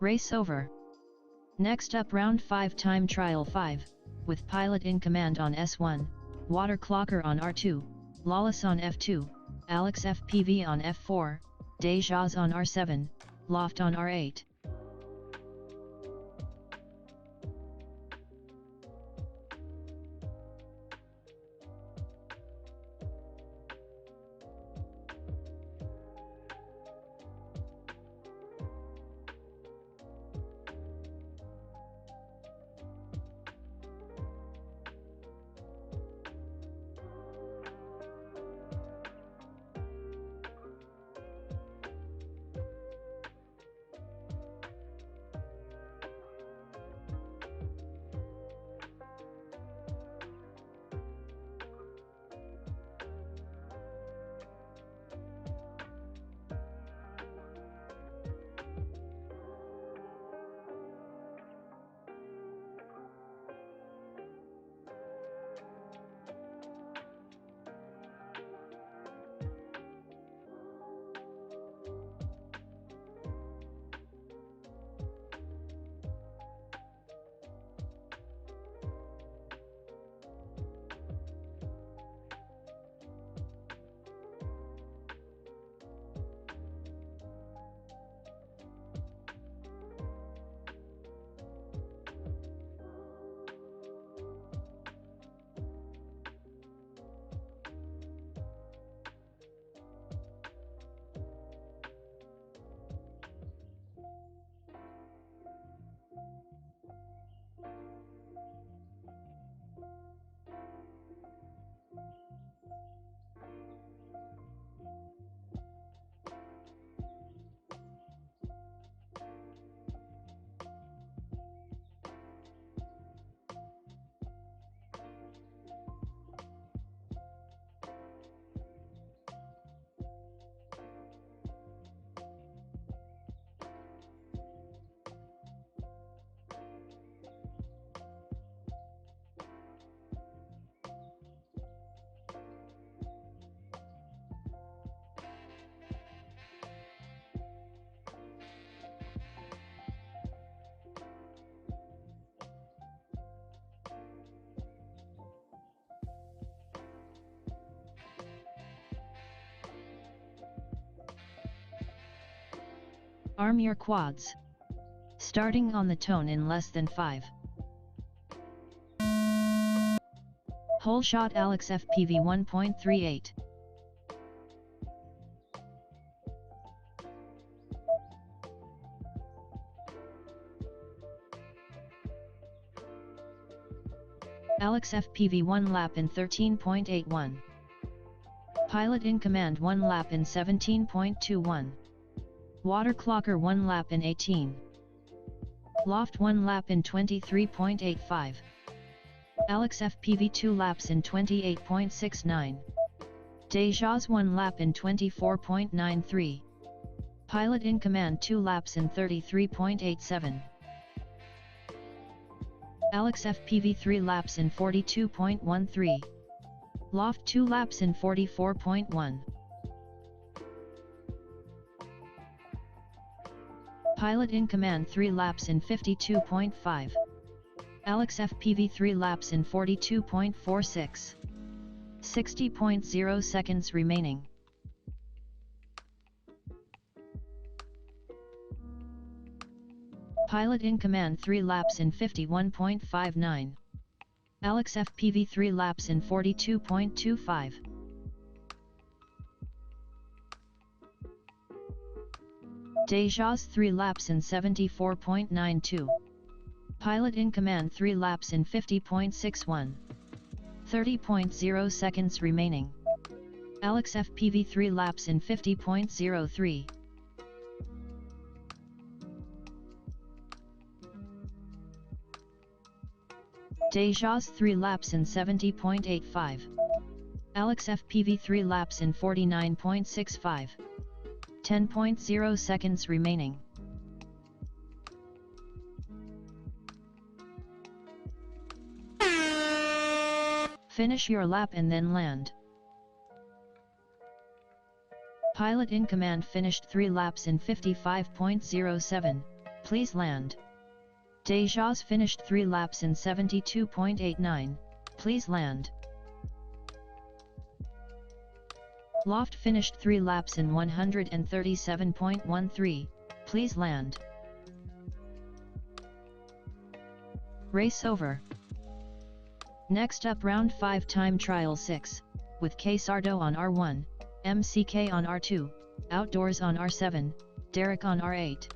Race over. Next up round 5 time trial 5, with pilot in command on S1, Water Clocker on R2, Lawless on F2, Alex FPV on F4, Dejas on R7, Loft on R8. Arm your quads. Starting on the tone in less than 5. Hole shot Alex FPV 1.38. Alex FPV 1 lap in 13.81. Pilot in command 1 lap in 17.21. Water clocker 1 lap in 18. Loft 1 lap in 23.85. Alex FPV 2 laps in 28.69. Dejas 1 lap in 24.93. Pilot in command 2 laps in 33.87. Alex FPV 3 laps in 42.13. Loft 2 laps in 44.1. Pilot in command 3 laps in 52.5. Alex FPV 3 laps in 42.46. 60.0 seconds remaining. Pilot in command 3 laps in 51.59. Alex FPV 3 laps in 42.25. Dejas 3 laps in 74.92. Pilot in command 3 laps in 50.61. 30.0 seconds remaining. Alex FPV 3 laps in 50.03. Dejas 3 laps in 70.85. Alex FPV 3 laps in 49.65. 10.0 seconds remaining. Finish your lap and then land. Pilot in command finished 3 laps in 55.07, please land. Dejas finished 3 laps in 72.89, please land. Loft finished 3 laps in 137.13, please land. Race over. Next up round 5 time trial 6, with K Sardo on R1, MCK on R2, Outdoors on R7, Derek on R8.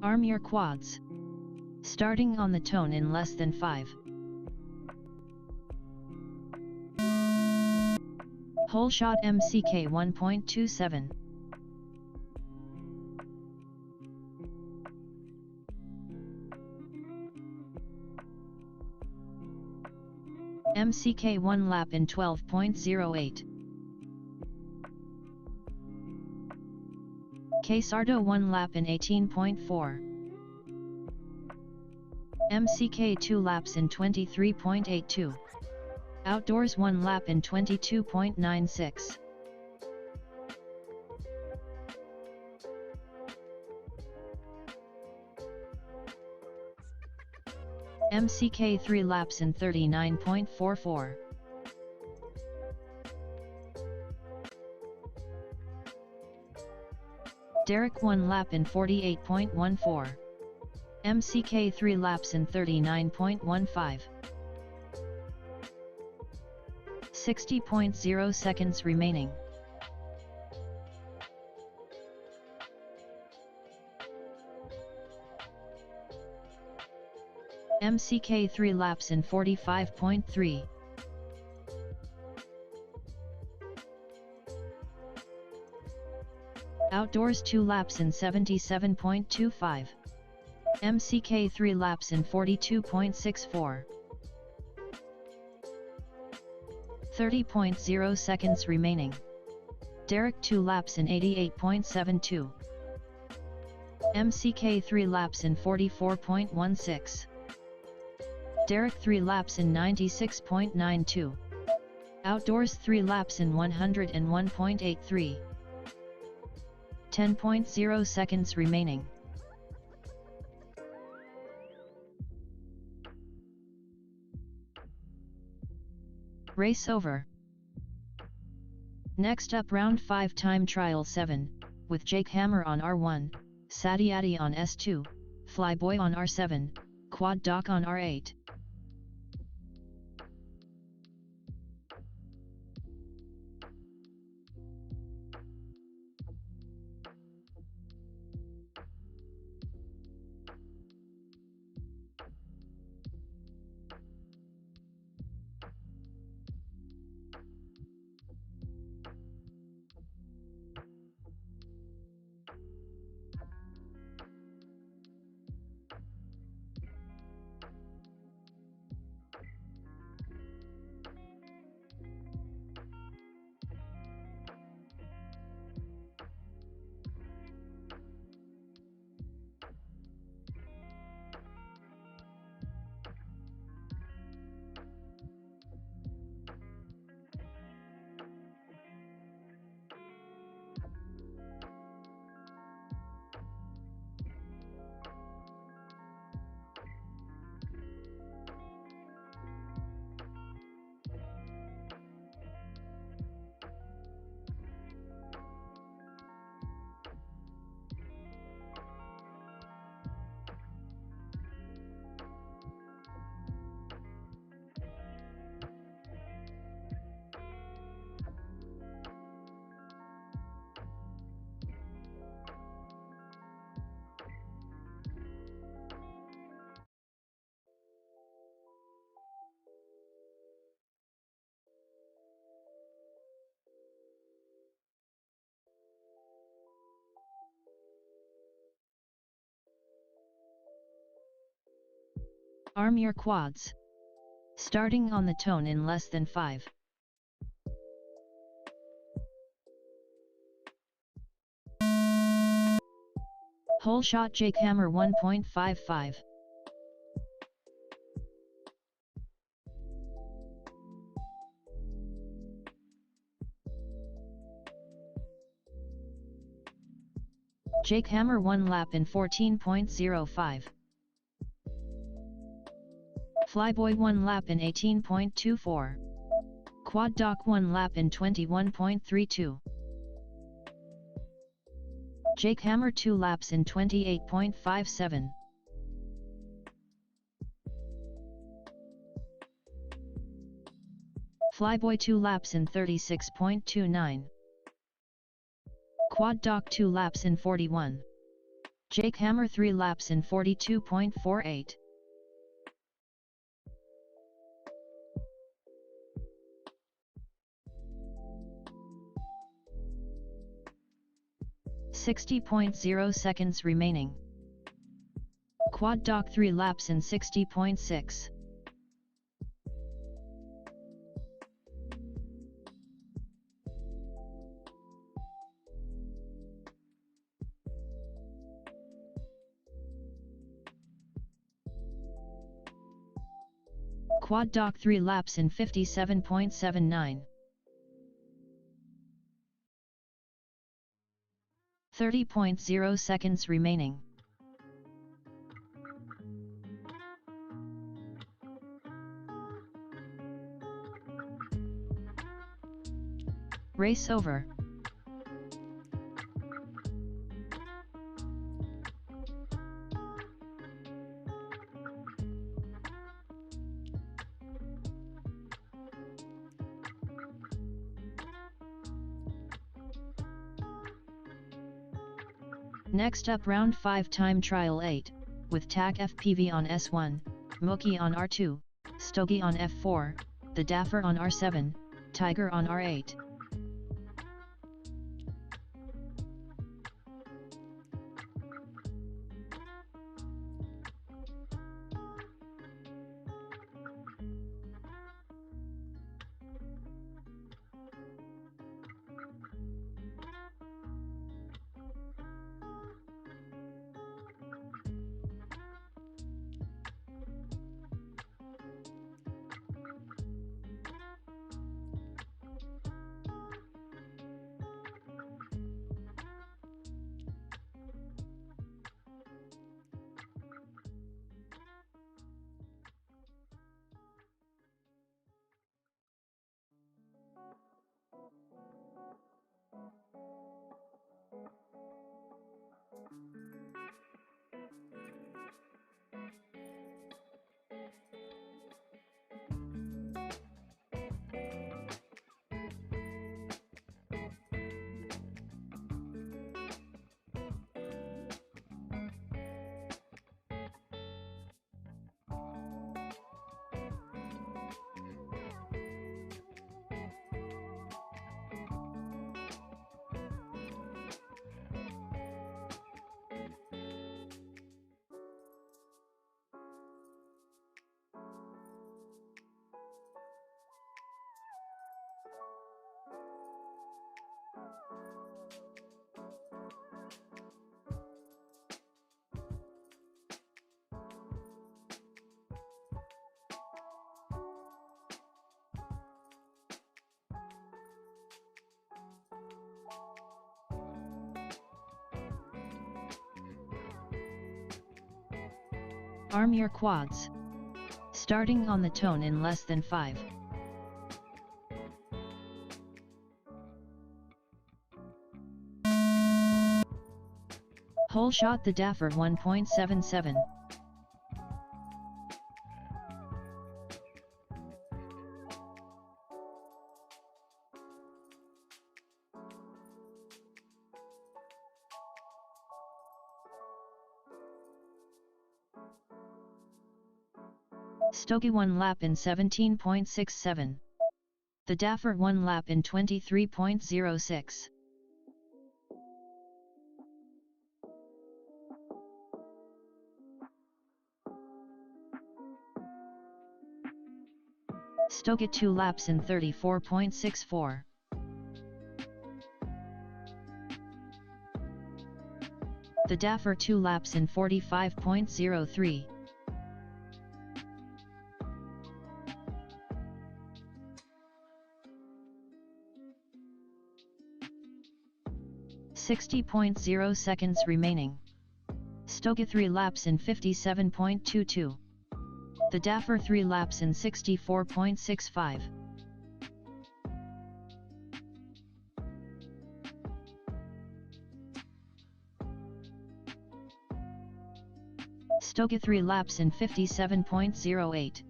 Arm your quads. Starting on the tone in less than 5. Whole shot Sk8 1.27. Sk8 1 lap in 12.08. Sardo 1 lap in 18.4. Sk8 2 laps in 23.82. Outdoors 1 lap in 22.96. Sk8 3 laps in 39.44. Derek 1 lap in 48.14. Sk8 3 laps in 39.15. 60.0 seconds remaining. Sk8 3 laps in 45.3. Outdoors 2 laps in 77.25. Sk8 3 laps in 42.64. 30.0 seconds remaining. Derek 2 laps in 88.72. Sk8 3 laps in 44.16. Derek 3 laps in 96.92. Outdoors 3 laps in 101.83. 10.0 seconds remaining. Race over. Next up, round 5 time trial 7, with Jake Hammer on R1, Satyadi on S2, Flyboy on R7, Quad Doc on R8. Arm your quads. Starting on the tone in less than 5. Whole shot Jake Hammer 1.55. Jake Hammer 1 lap in 14.05. Flyboy 1 lap in 18.24. Quad Doc 1 lap in 21.32. Jake Hammer 2 laps in 28.57. Flyboy 2 laps in 36.29. Quad Doc 2 laps in 41. Jakehammer 3 laps in 42.48. .0 seconds remaining. Quad Dock 3 laps in 60.6. Quad Dock 3 laps in 57.79. 30.0 seconds remaining. Race over. Next up, round 5 time trial 8, with TAC FPV on S1, Mookie on R2, Stogie on F4, the Daffer on R7, Tiger on R8. Arm your quads. Starting on the tone in less than 5. Hole shot the Daffer 1.77. Stogie 1 lap in 17.67. The Daffer 1 lap in 23.06. Stogie 2 laps in 34.64. The Daffer 2 laps in 45.03. .0 seconds remaining. Stogie 3 laps in 57.22. The Daffer 3 laps in 64.65. Stogie 3 laps in 57.08.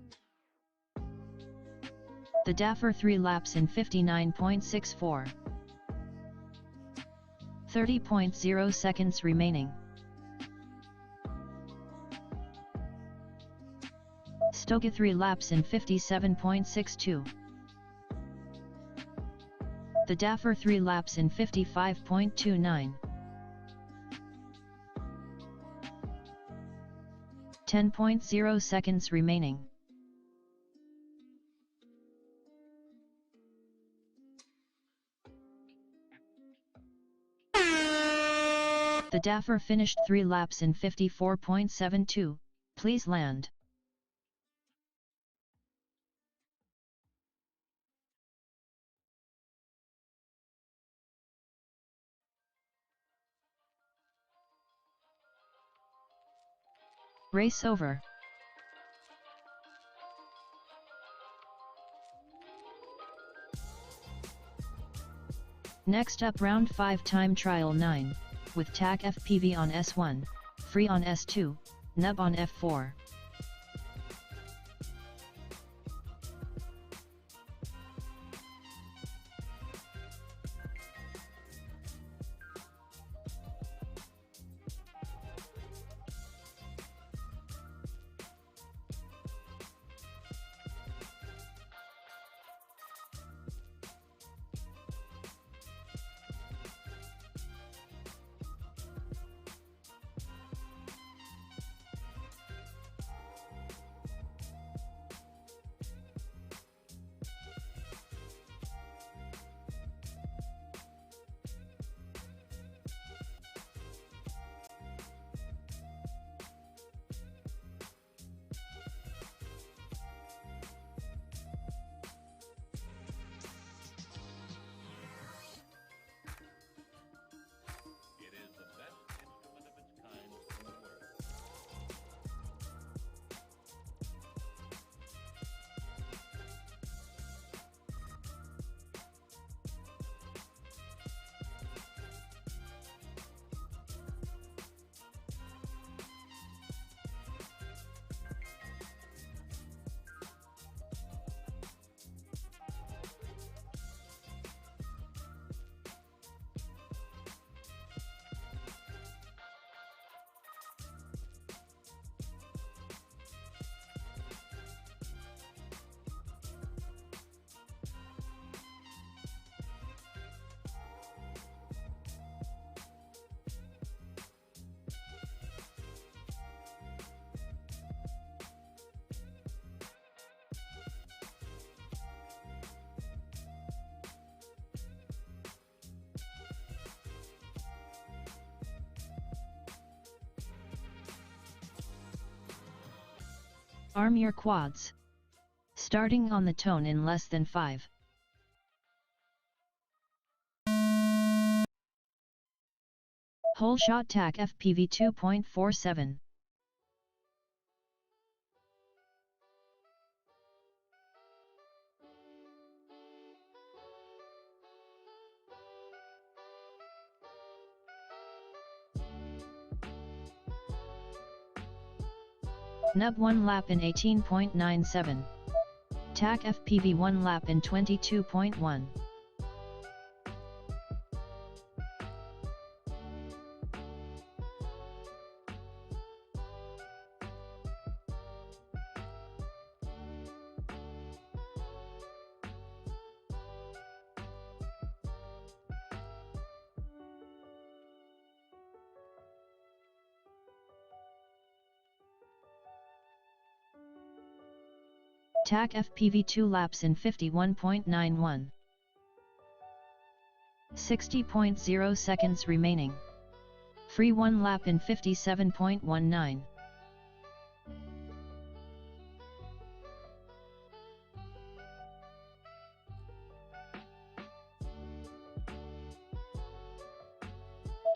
The Daffer 3 laps in 59.64. 30.0 seconds remaining. Sk8 3 laps in 57.62. The Daffer 3 laps in 55.29. 10.0 seconds remaining. The Daffer finished 3 laps in 54.72, please land. Race over. Next up round 5 time trial 9, with TAC FPV on S1, free on S2, nub on F4. Arm your quads. Starting on the tone in less than 5. Whole shot TAC FPV 2.47. Nub 1 lap in 18.97. TAC FPV 1 lap in 22.1. TAC FPV 2 laps in 51.91. 60.0 seconds remaining. Free 1 lap in 57.19.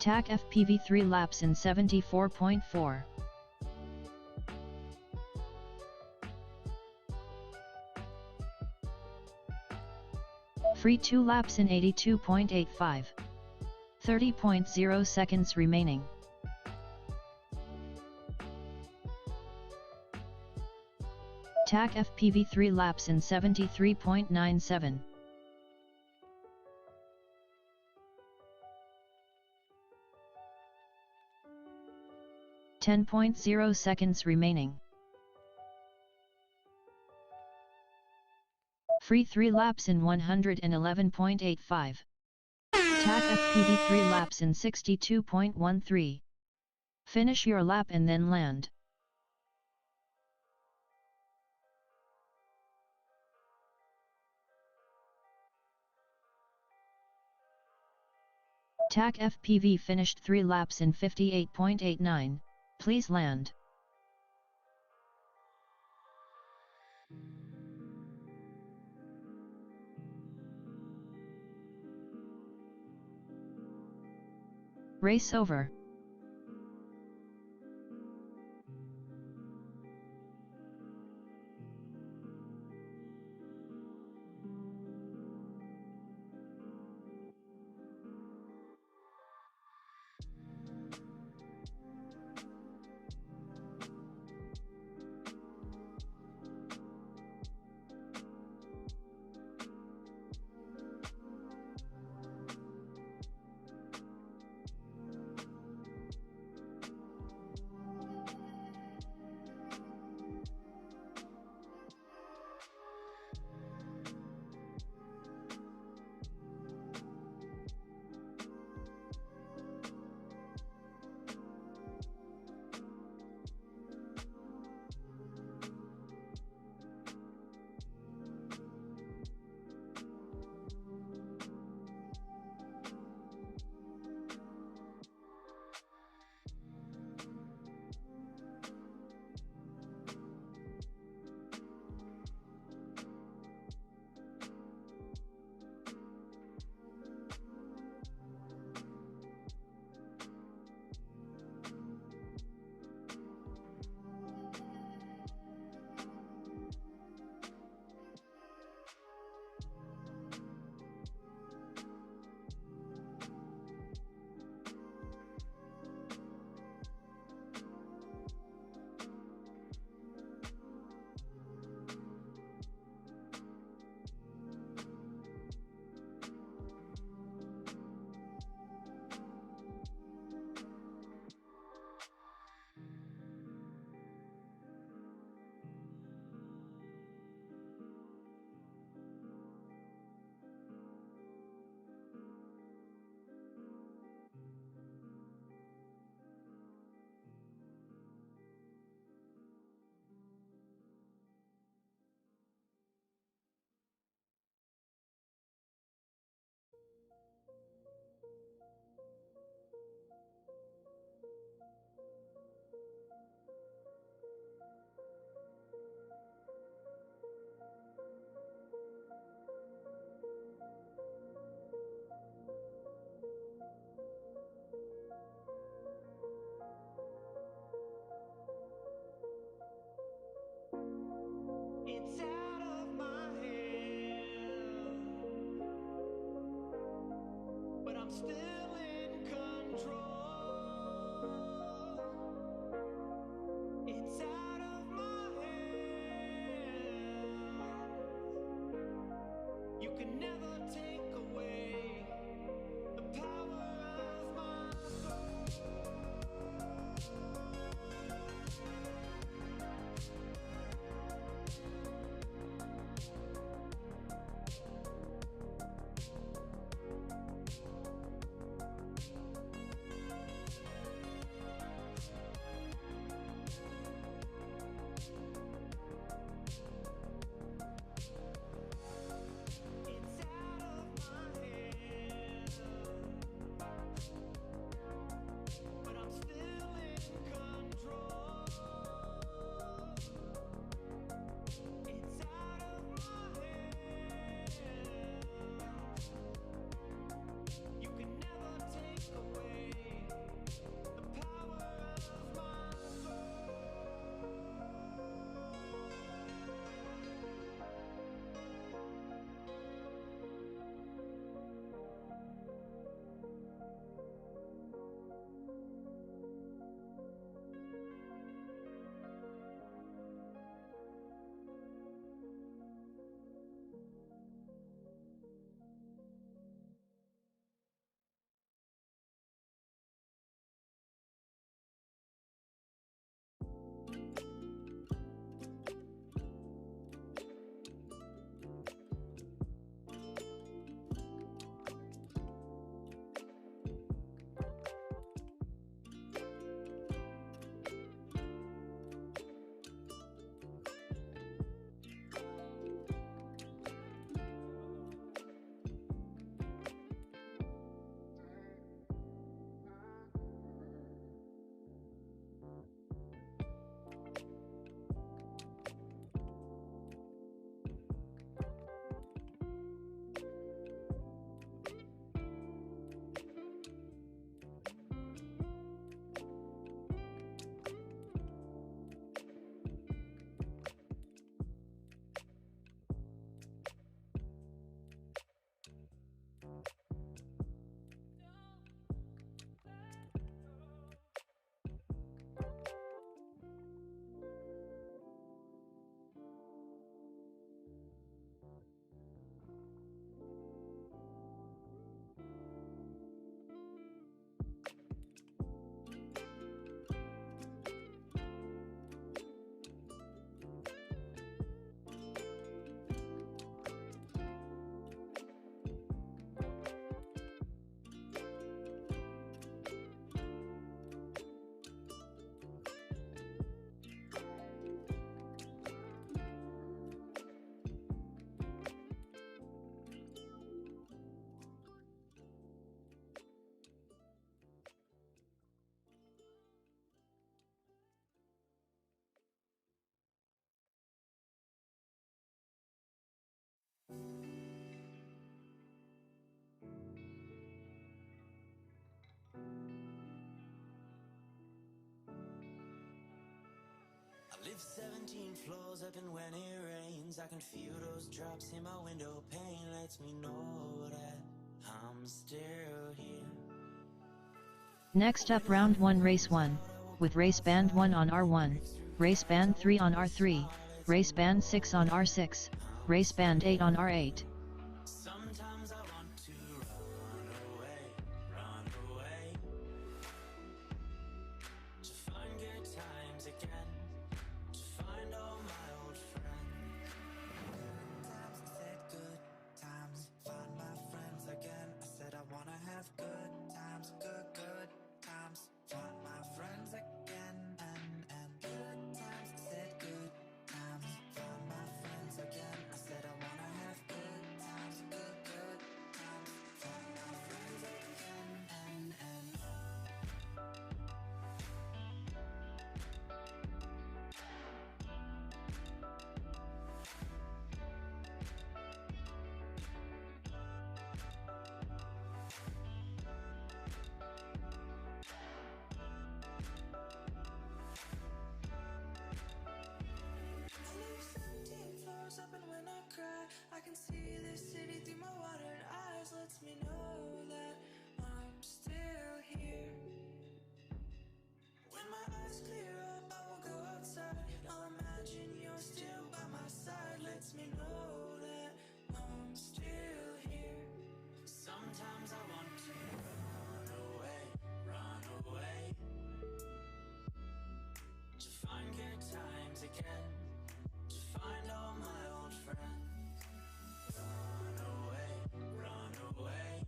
TAC FPV 3 laps in 74.4. Free 2 laps in 82.85. 30.0 seconds remaining. TAC FPV 3 laps in 73.97. 10.0 seconds remaining. Free 3 laps in 111.85. TAC FPV 3 laps in 62.13. Finish your lap and then land. TAC FPV finished 3 laps in 58.89, please land. Race over. 17 floors up, and when it rains, I can feel those drops in my window pane. Lets me know that I'm still here. Next up, round 1, race 1, with race band 1 on R1, race band 3 on R3, race band 6 on R6, race band 8 on R8. Sometimes I want to run away, to find good times again, to find all my old friends. Times I said good times, find my friends again. I said I wanna have good times, good times, find my friends again, and good times. I said good times, find my friends again. I said I wanna have good times, good times, find my friends again, and I live 17 floors up, and when I cry, I can see this city through my watered eyes. Lets me know that I'm still here. When my eyes clear up, I won't go outside. I'll imagine you're still by my side. Lets me know that I'm still here. Sometimes I want to run away, to find good times again, to find all my old friends. Run away,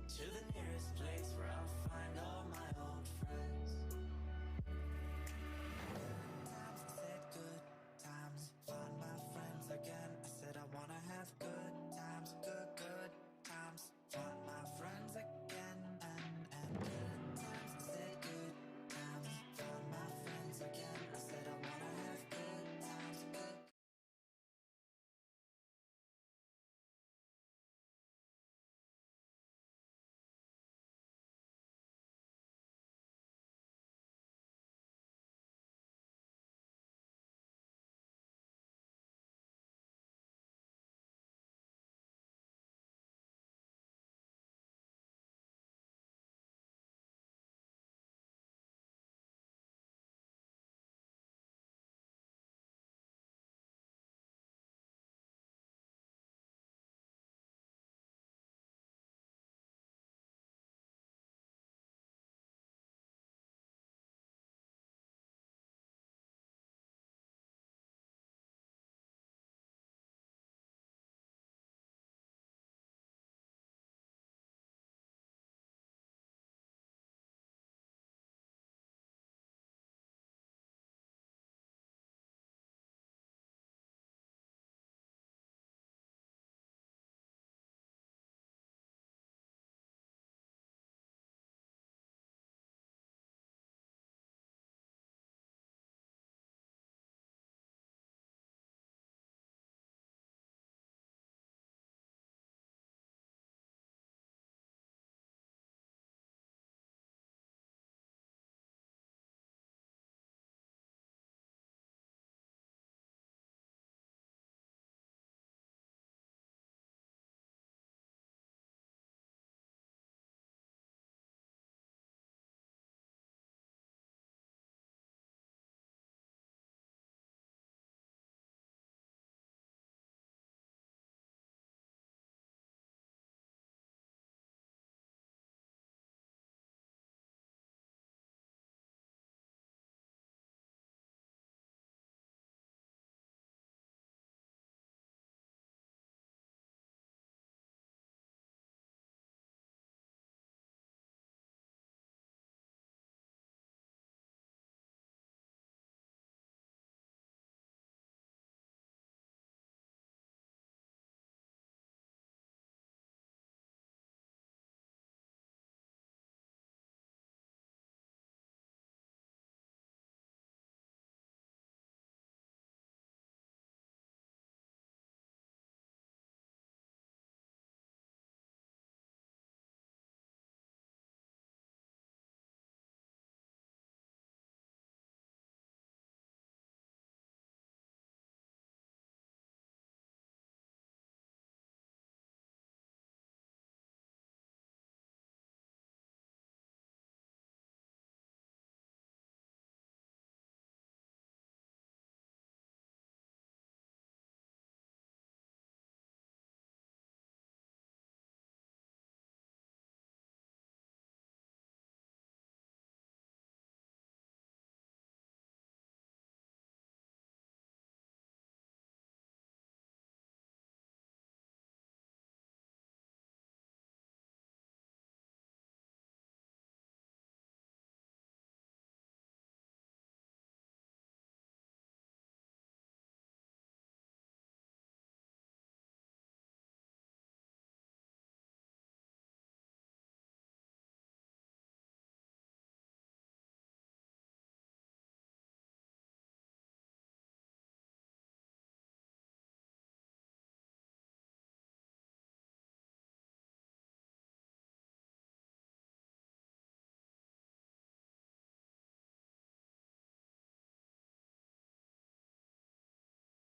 to the nearest place where I'll find all my old friends.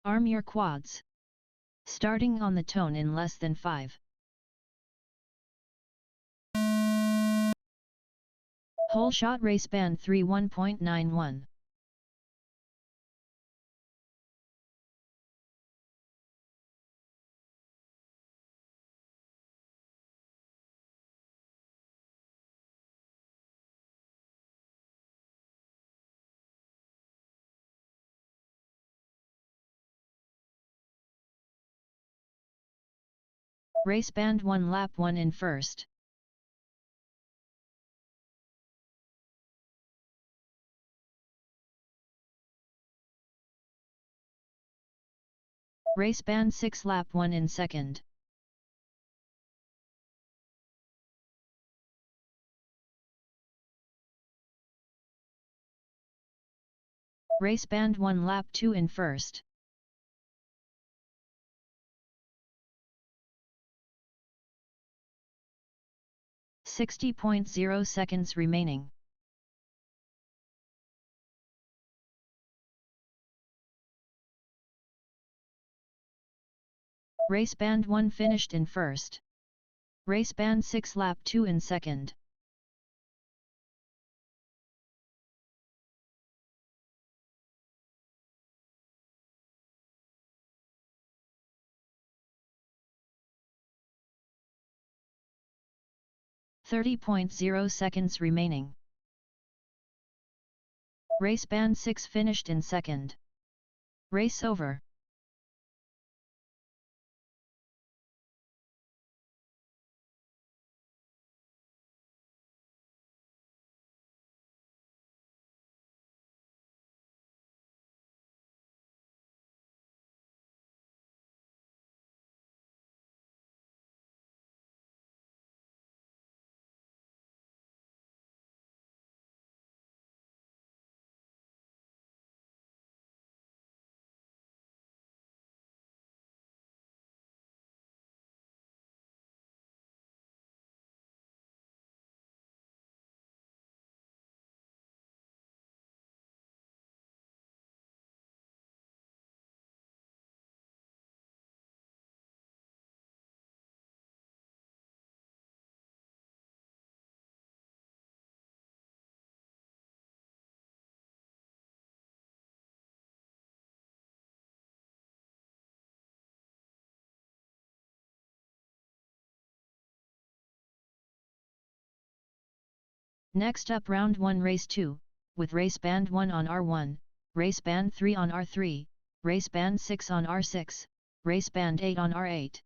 Arm your quads. Starting on the tone in less than 5. Whole shot race band 3 1.91. Race band 1 lap 1 in first. Race band 6 lap 1 in second. Race band 1 lap 2 in first. .0 seconds remaining. Race band 1 finished in first. Race band 6 lap 2 in second. .0 seconds remaining. Race band 6 finished in second. Race over. Next up round 1 race 2, with race band 1 on R1, race band 3 on R3, race band 6 on R6, race band 8 on R8.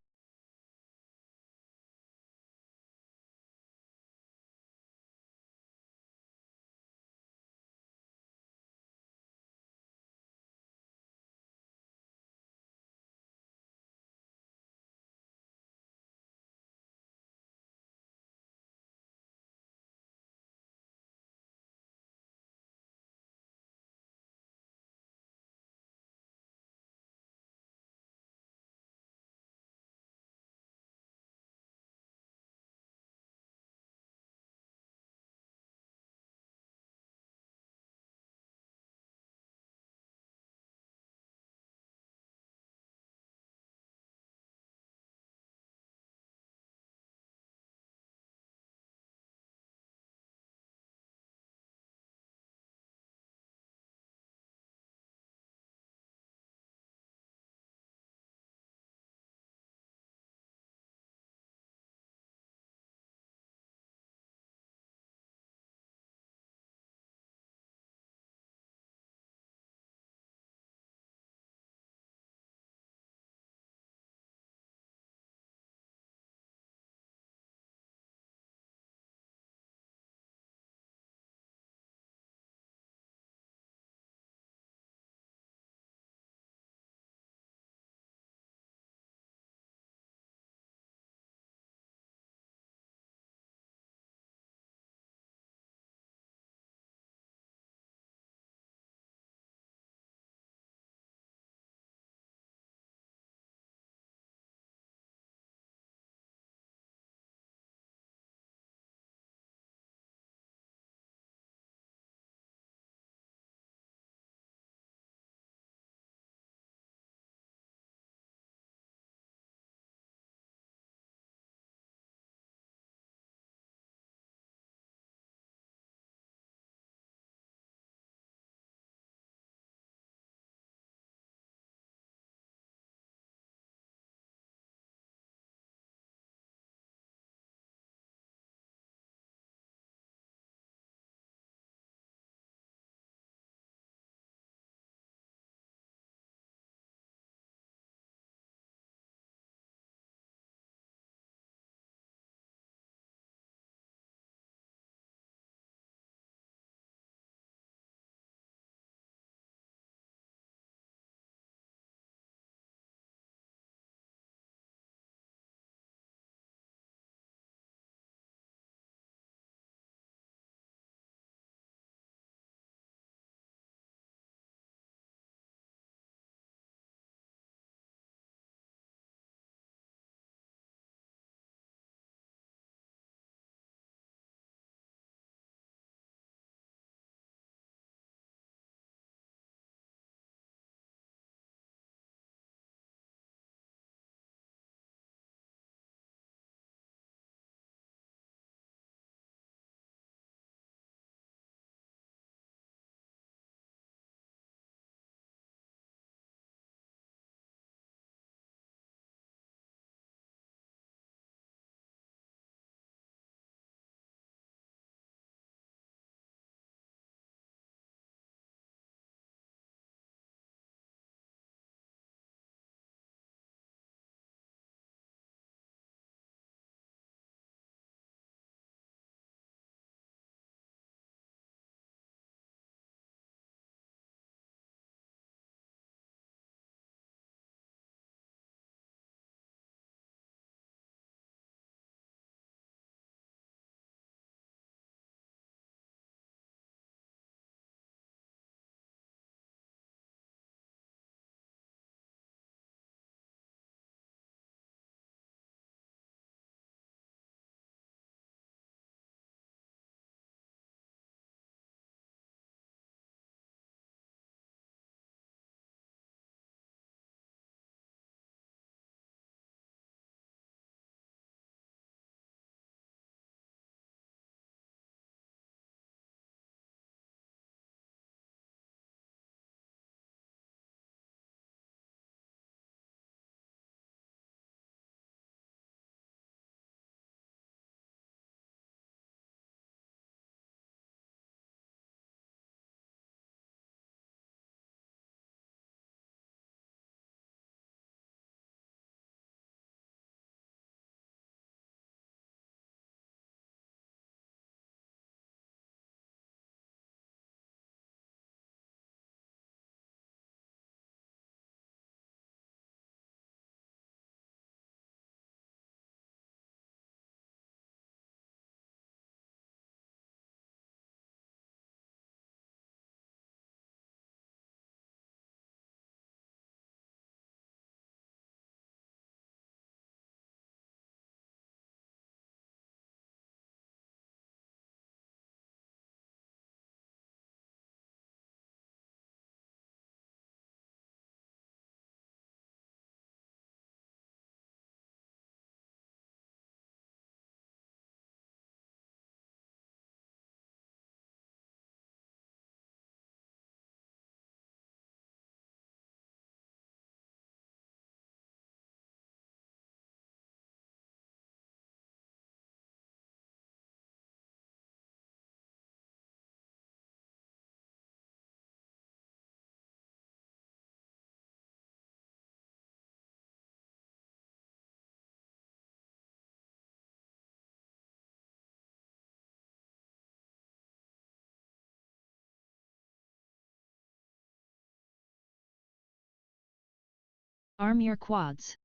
Arm your quads.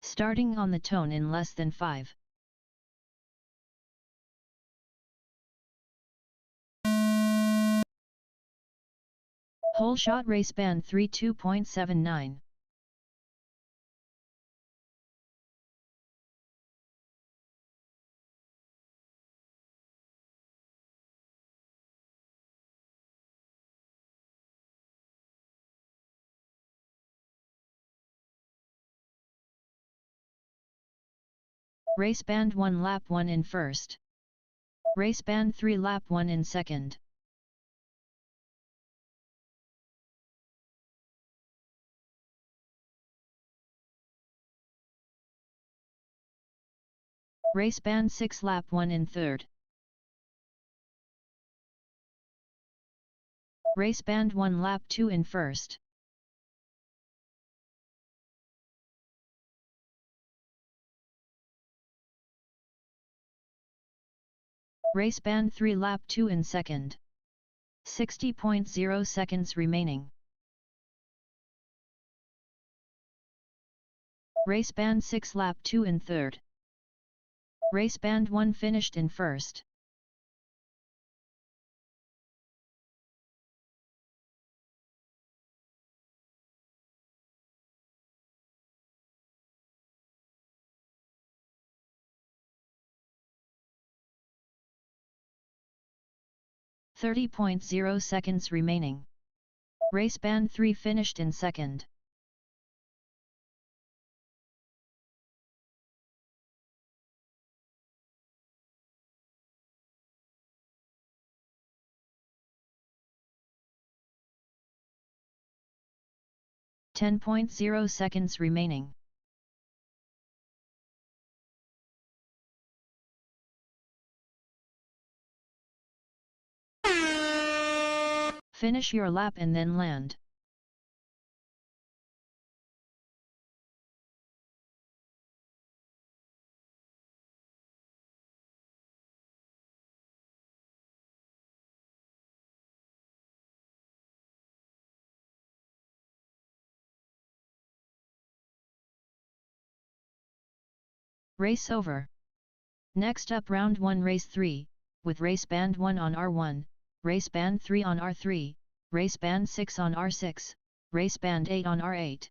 Starting on the tone in less than 5. Whole shot race band 3 2.79. Race band 1 lap 1 in first. Race band 3 lap 1 in second. Race band 6 lap 1 in third. Race band 1 lap 2 in first. Race band 3 lap 2 in second. 60.0 seconds remaining. Race band 6 lap 2 in third. Race band 1 finished in first. .0 seconds remaining. Race band 3 finished in second. .0 seconds remaining. Finish your lap and then land. Race over. Next up round 1 race 3, with race band 1 on R1, race band 3 on R3, race band 6 on R6, race band 8 on R8.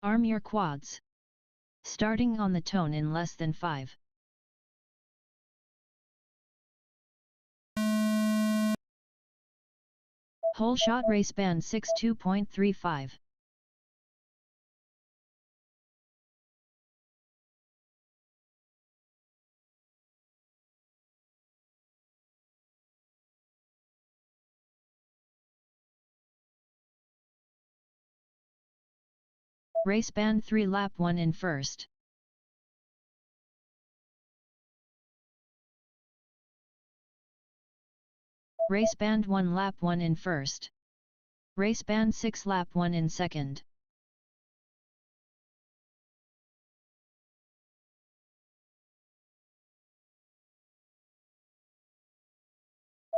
Arm your quads. Starting on the tone in less than 5. Whole shot race band 62.35. Race band 3 lap 1 in first. Race band 1 lap 1 in first. Race band 6 lap 1 in second.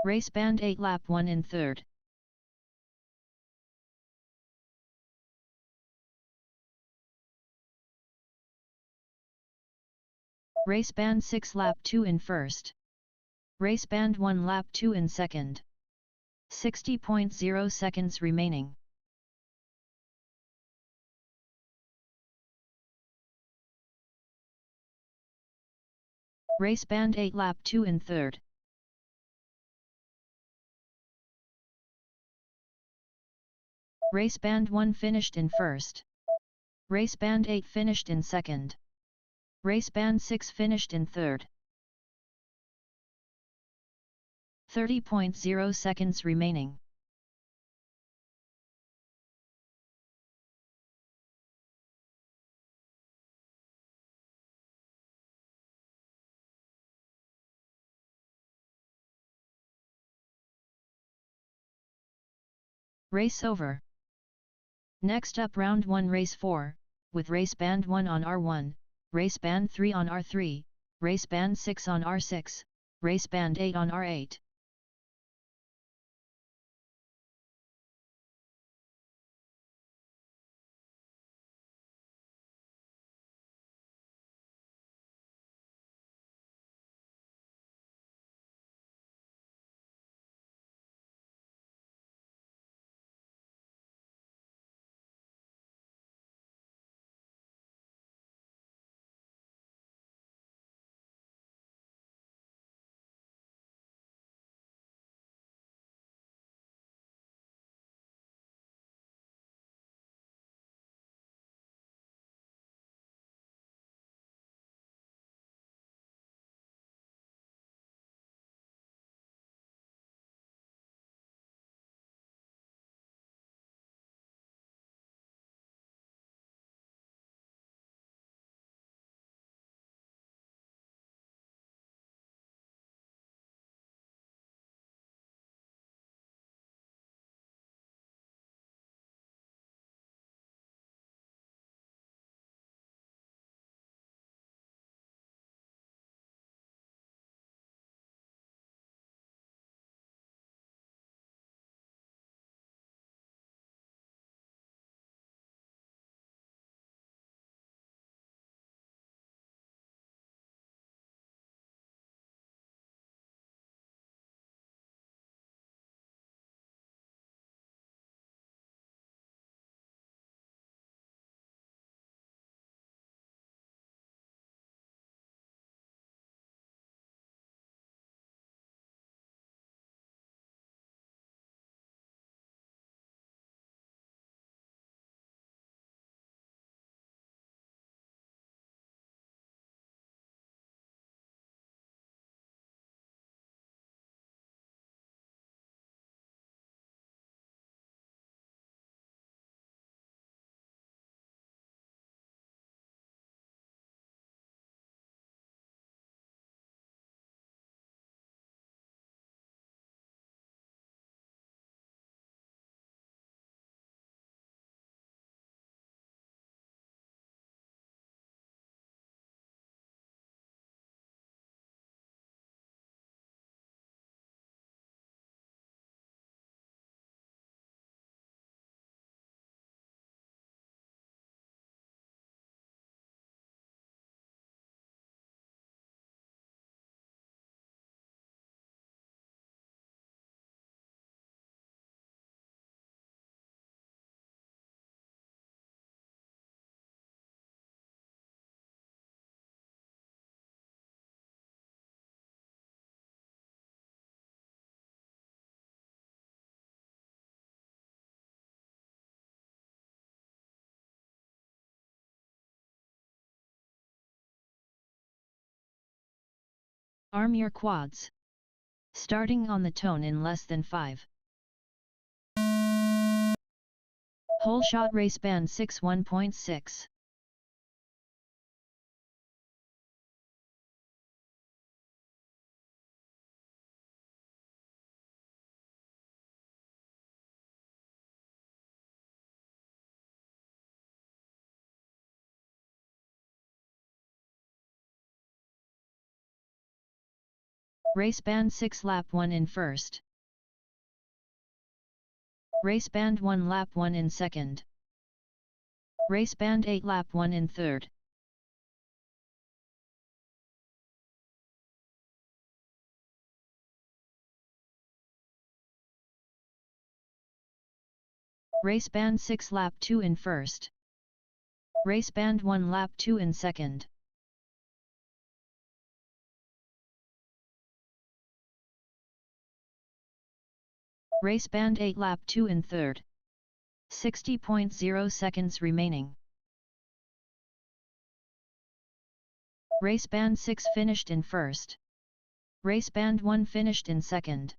Race band 8 lap 1 in third. Race band 6 lap 2 in first. Race band 1 lap 2 in second. 60.0 seconds remaining. Race band 8 lap 2 in third. Race band 1 finished in first. Race band 8 finished in second. Race band 6 finished in third. 30.0 seconds remaining. Race over. Next up round 1 race 4, with race band 1 on R1, race band 3 on R3, race band 6 on R6, race band 8 on R8. Arm your quads. Starting on the tone in less than 5. Whole shot race band 6 1.6. Race band 6 lap 1 in first. Race band 1 lap 1 in second. Race band 8 lap 1 in third. Race band 6 lap 2 in first. Race band 1 lap 2 in second. Race band 8 lap 2 in third. 60.0 seconds remaining. Race band 6 finished in first. Race band 1 finished in second.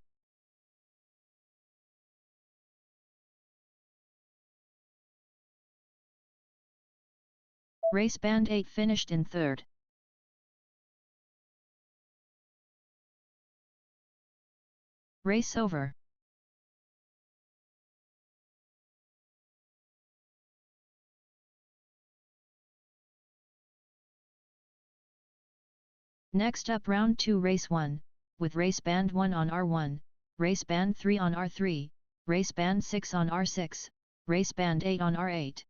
Race band 8 finished in third. Race over. Next up round 2 race 1, with race band 1 on R1, race band 3 on R3, race band 6 on R6, race band 8 on R8.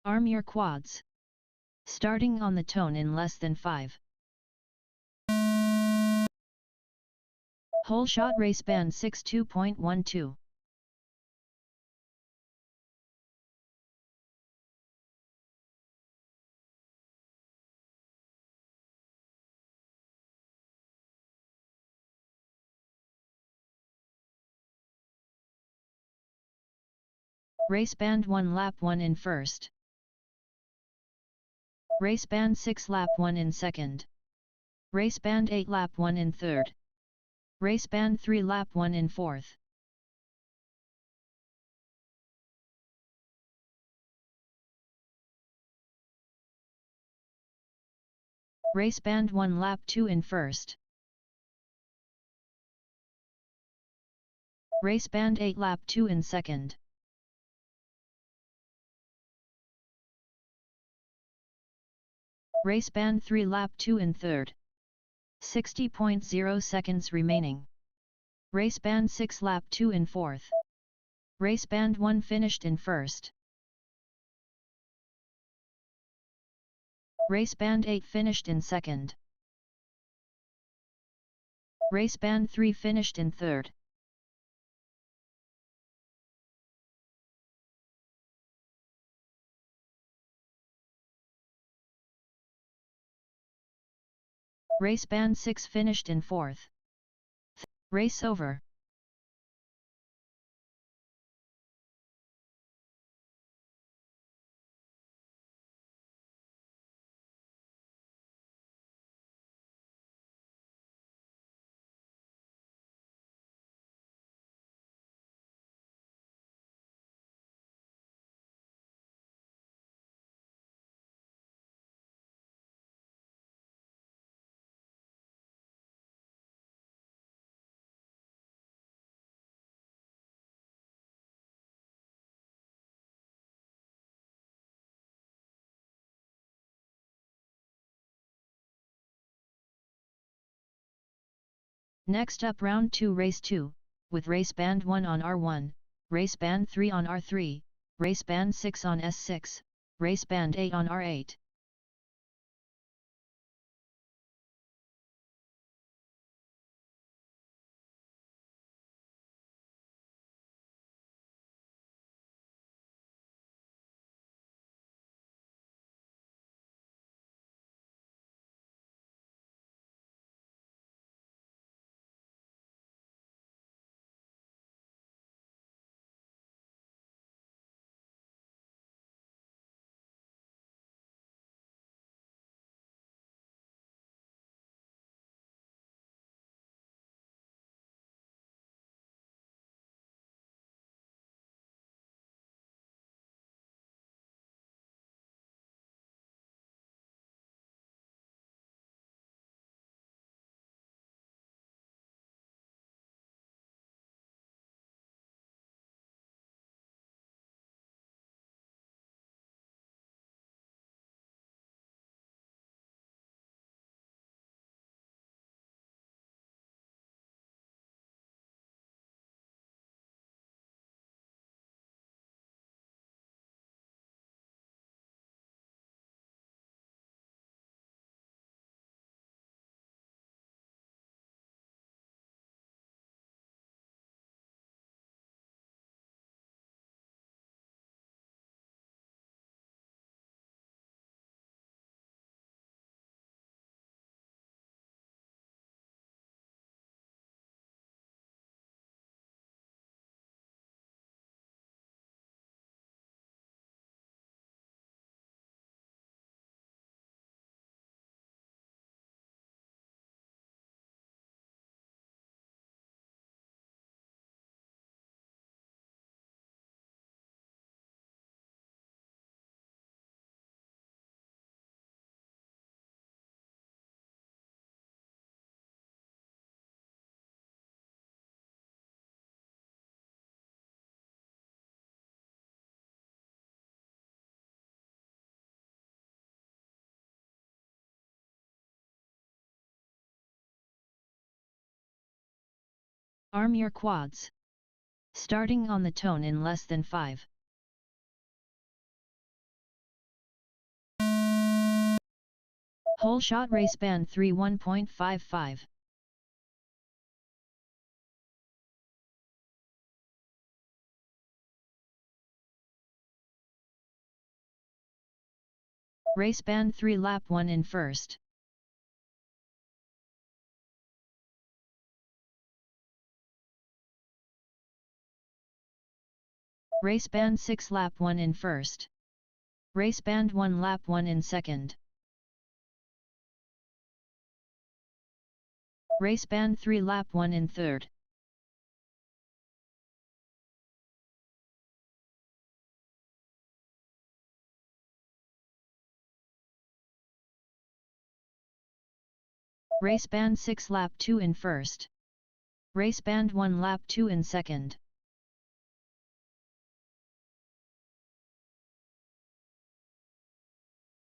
Arm your quads. Starting on the tone in less than 5. Whole shot race band 62.12. Race band 1 lap 1 in first. Race band 6 lap 1 in second. Race band 8 lap 1 in third. Race band 3 lap 1 in fourth. Race band 1 lap 2 in first. Race band 8 lap 2 in second. Race band 3 lap 2 in third. 60.0 seconds remaining. Race band 6 lap 2 in fourth. Race band 1 finished in first. Race band 8 finished in second. Race band 3 finished in third. Race band 6 finished in fourth. Race over. Next up round 2 race 2, with race band 1 on R1, race band 3 on R3, race band 6 on S6, race band 8 on R8. Arm your quads. Starting on the tone in less than 5. Whole shot race band 3 1.55. Race band 3 lap 1 in first. Race band 6 lap 1 in first. Race band 1 lap 1 in second. Race band 3 lap 1 in third. Race band 6 lap 2 in first. Race band 1 lap 2 in second.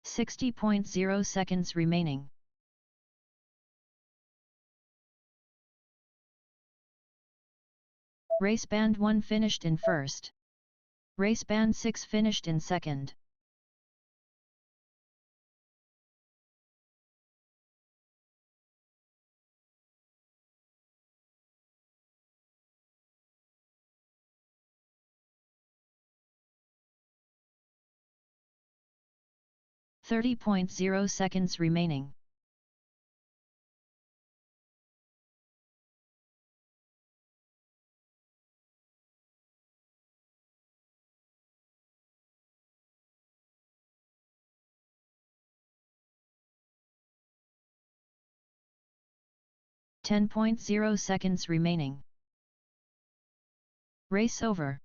.0 seconds remaining. Race band 1 finished in first. Race band 6 finished in second. .0 seconds remaining. .0 seconds remaining. Race over.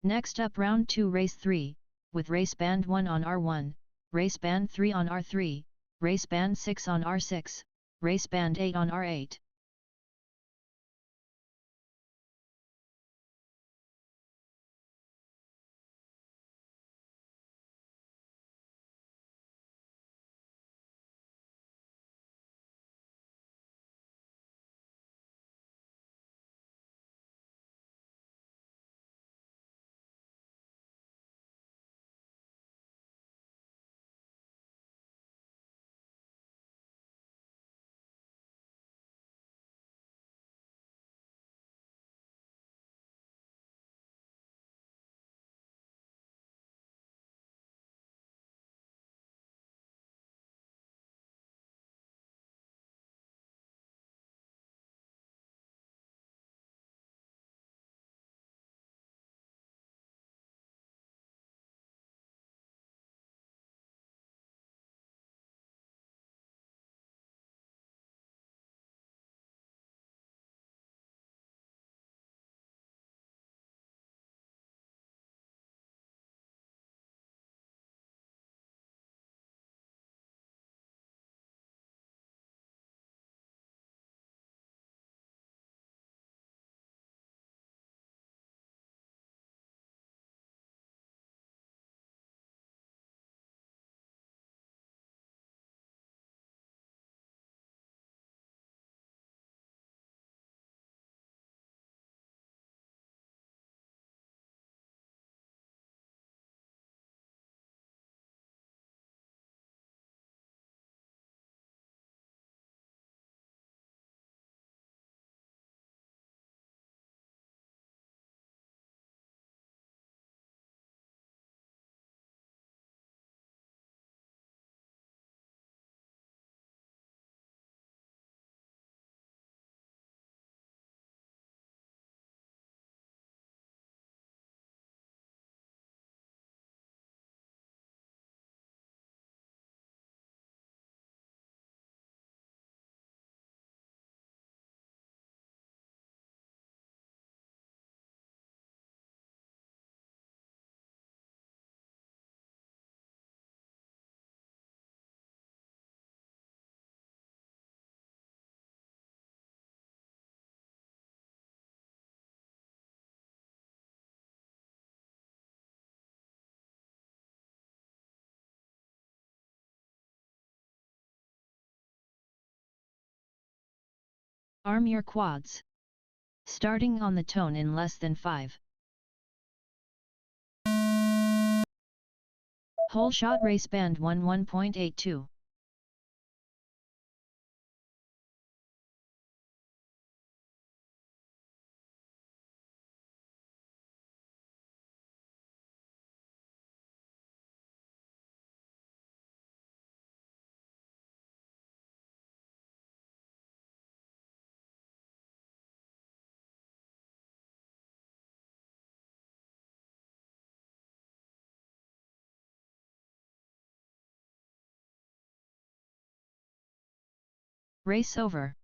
Next up round 2 race 3, with race band 1 on R1, race band 3 on R3, race band 6 on R6, race band 8 on R8. Arm your quads. Starting on the tone in less than 5. Whole shot race band 1 1.82. Race over.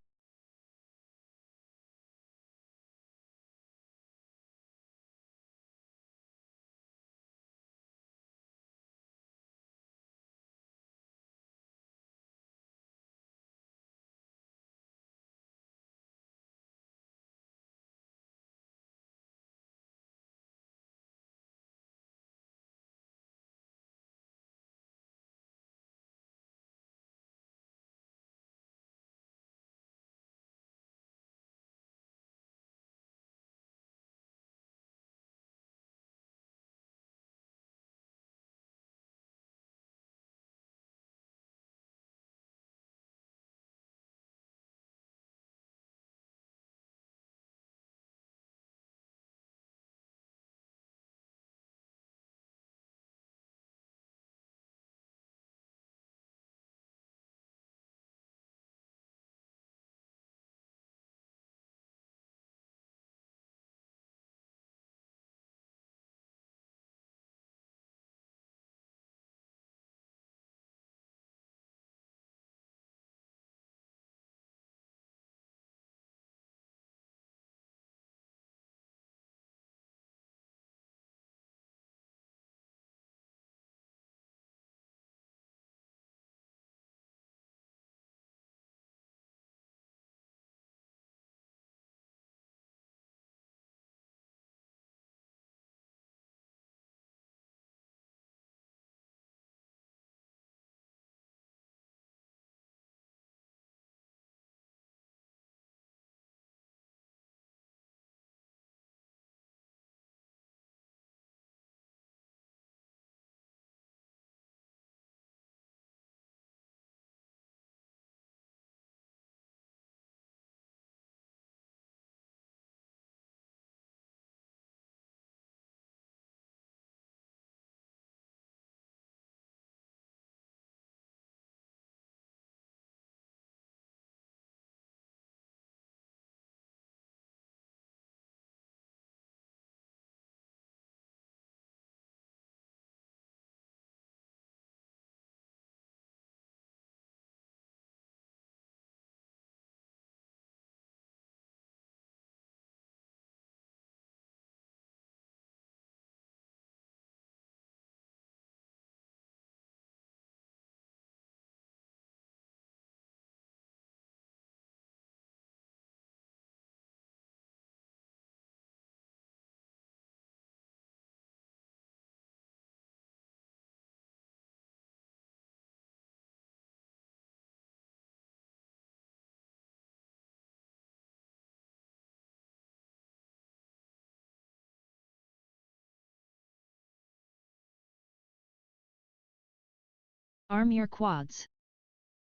Arm your quads.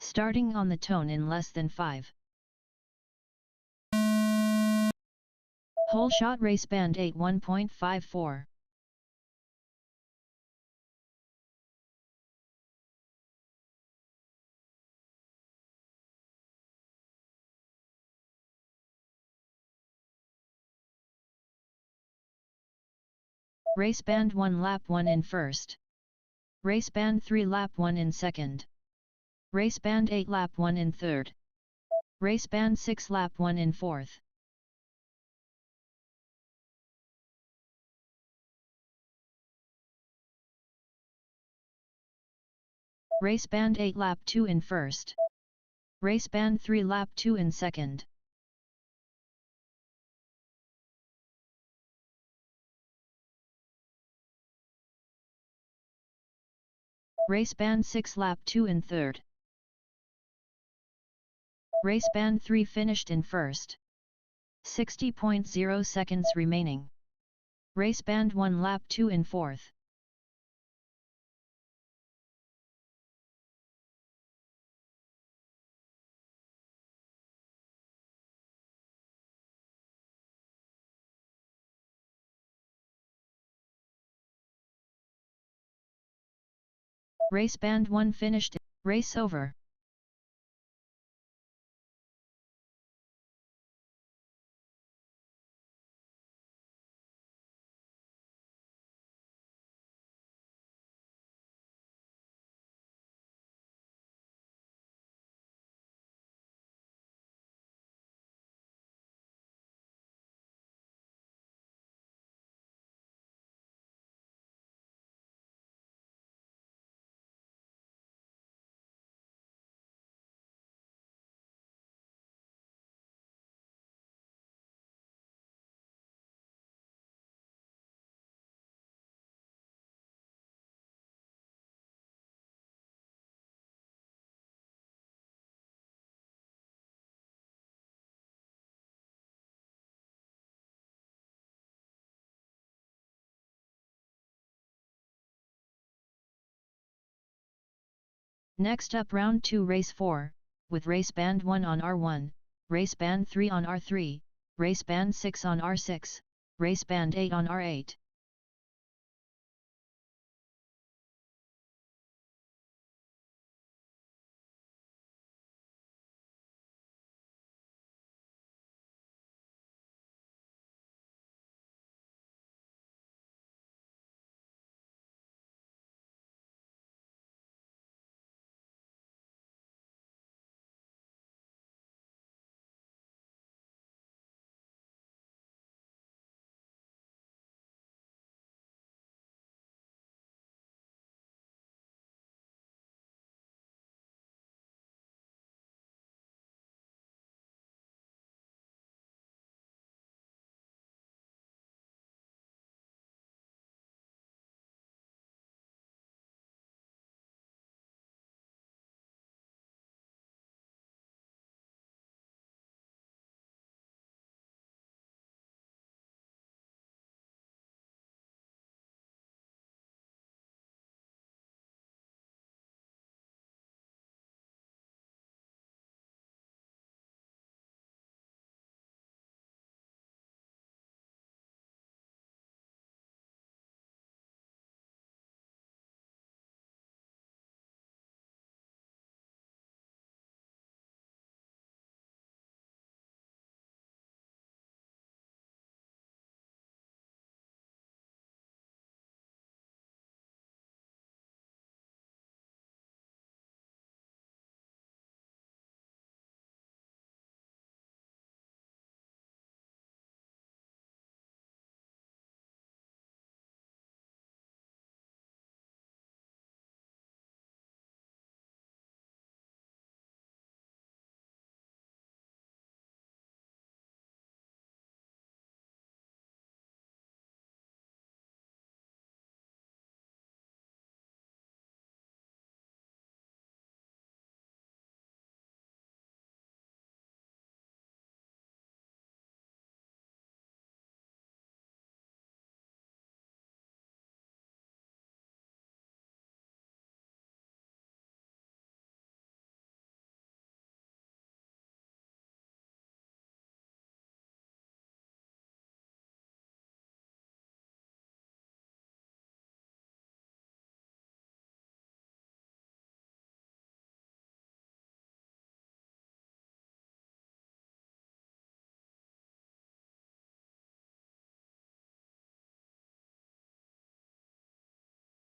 Starting on the tone in less than 5. Whole shot race band 8 1.54. Race band 1 lap 1 in first. Race band 3 lap 1 in second. Race band 8 lap 1 in third. Race band 6 lap 1 in fourth. Race band 8 lap 2 in first. Race band 3 lap 2 in second. Race band 6 lap 2 in third. Race band 3 finished in first. 60.0 seconds remaining. Race band 1 lap 2 in fourth. Race band 1 finished. Race over. Next up round 2 race 4, with race band 1 on R1, race band 3 on R3, race band 6 on R6, race band 8 on R8.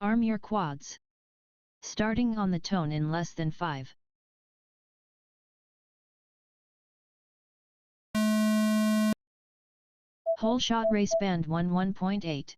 Arm your quads. Starting on the tone in less than 5. Whole shot race band 1 1.8.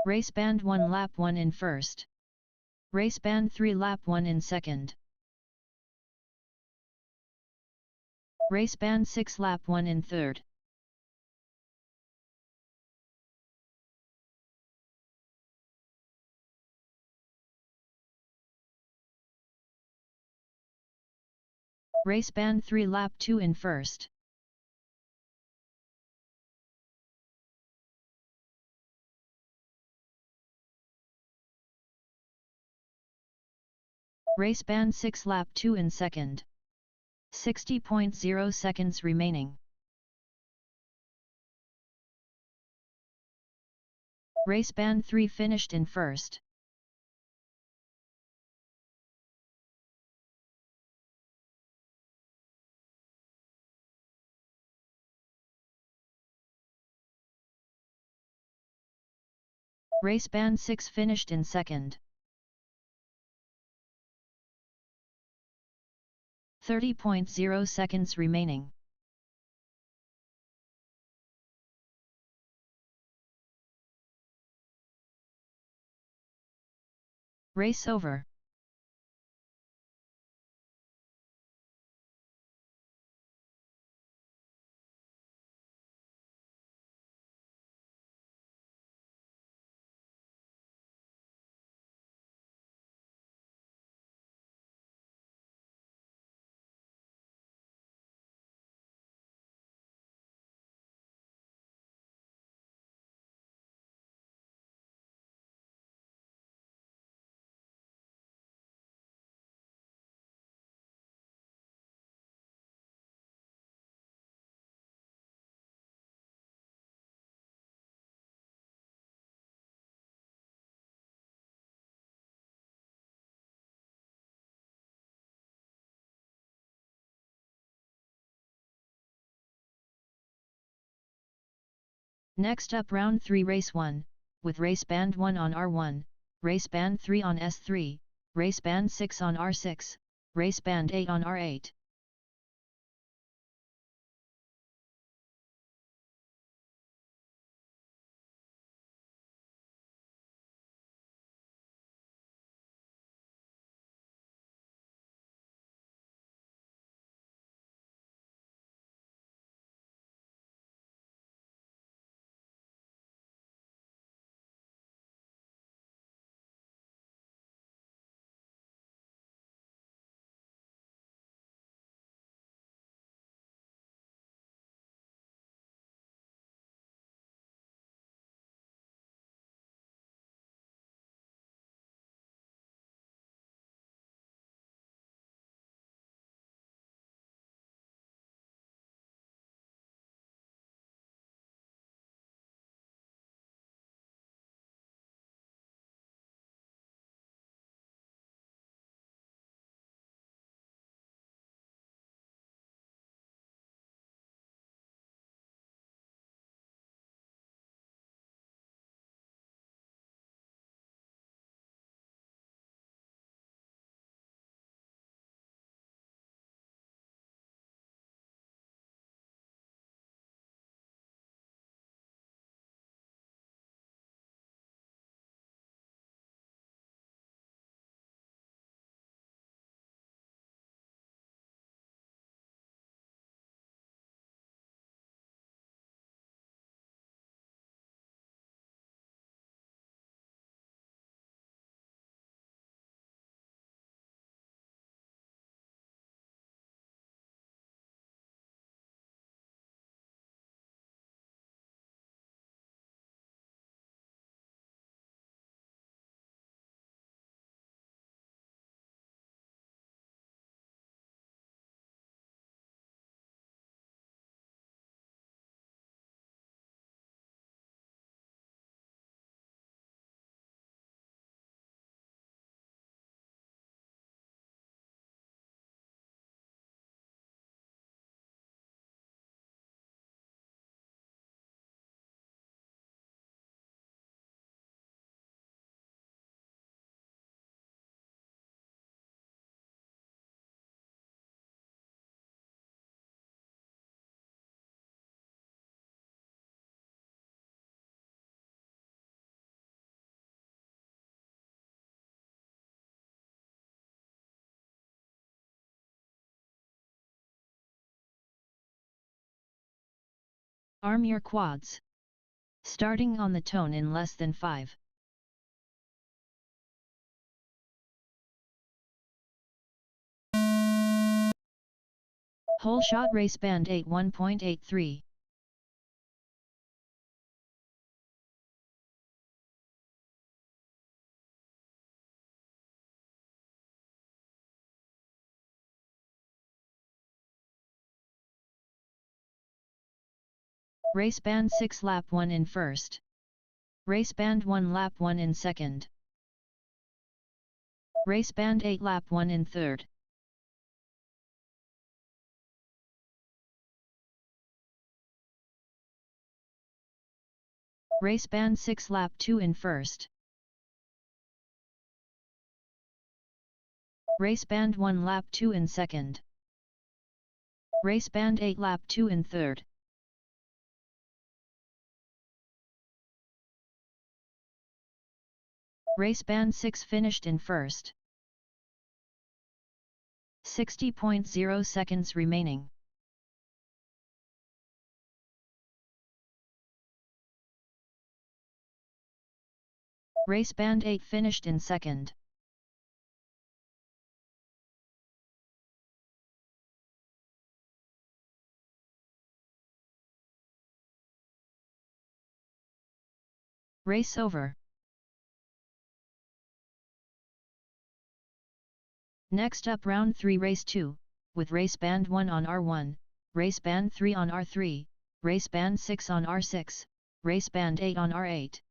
Race band 1 lap 1 in first. Race band 3 lap 1 in second. Race band 6 lap 1 in third. Race band 3 lap 2 in first. Race band 6 lap 2 in second. 60.0 seconds remaining. Race band 3 finished in first. Race band 6 finished in second. 30.0 seconds remaining. Race over. Next up round 3 race 1, with race band 1 on R1, race band 3 on S3, race band 6 on R6, race band 8 on R8. Arm your quads. Starting on the tone in less than 5. Whole shot race band 8 1.83. Race band 6 lap 1 in first. Race band 1 lap 1 in second. Race band 8 lap 1 in third. Race band 6 lap 2 in first. Race band 1 lap 2 in second. Race band 8 lap 2 in third. Race band 6 finished in first. 60.0 seconds remaining. Race band 8 finished in second. Race over. Next up round 3 race 2, with race band 1 on R1, race band 3 on R3, race band 6 on R6, race band 8 on R8.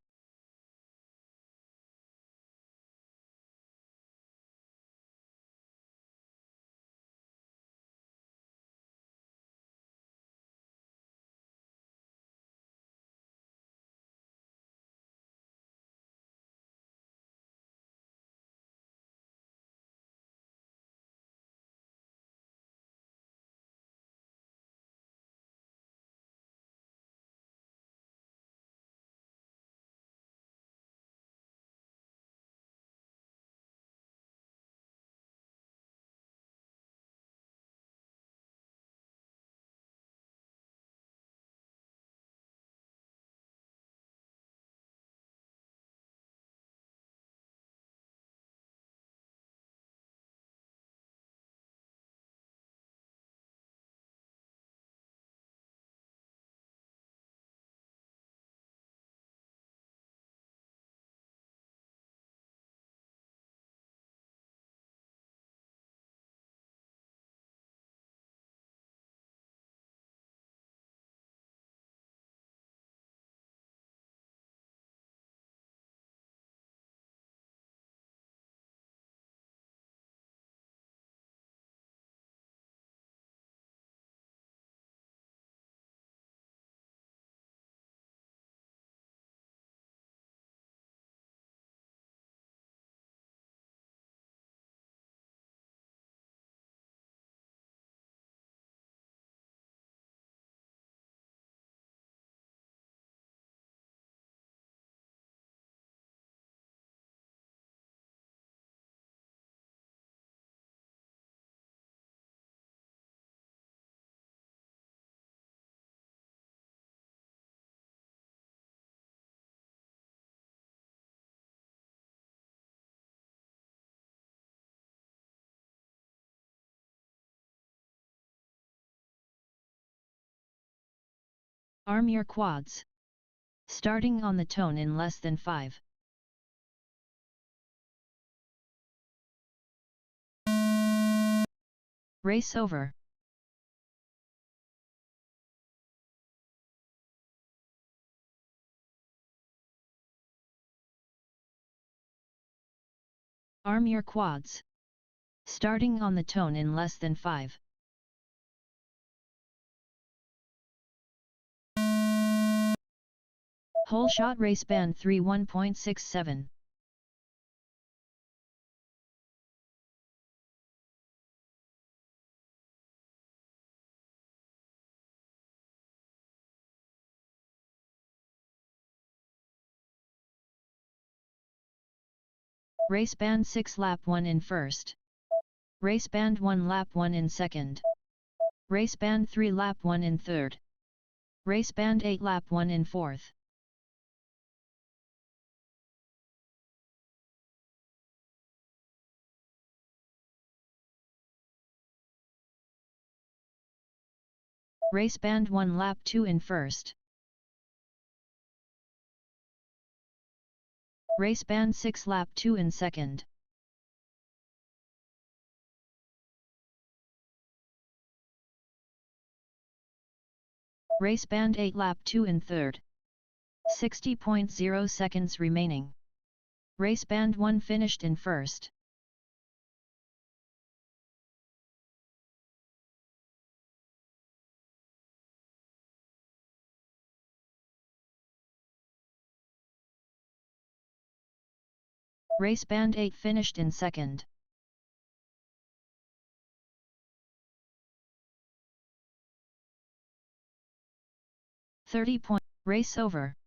Arm your quads. Starting on the tone in less than 5. Race over. Arm your quads. Starting on the tone in less than 5. Whole shot race band 3 1.67. Race band 6 lap 1 in first. Race band 1 lap 1 in second. Race band 3 lap 1 in third. Race band 8 lap 1 in fourth. Race band 1 lap 2 in first. Race band 6 lap 2 in second. Race band 8 lap 2 in third. 60.0 seconds remaining. Race band 1 finished in first. Race band 8 finished in second. Race over.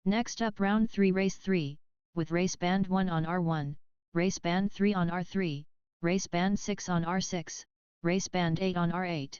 Next up round 3 race 3, with race band 1 on R1, race band 3 on R3, race band 6 on R6, race band 8 on R8.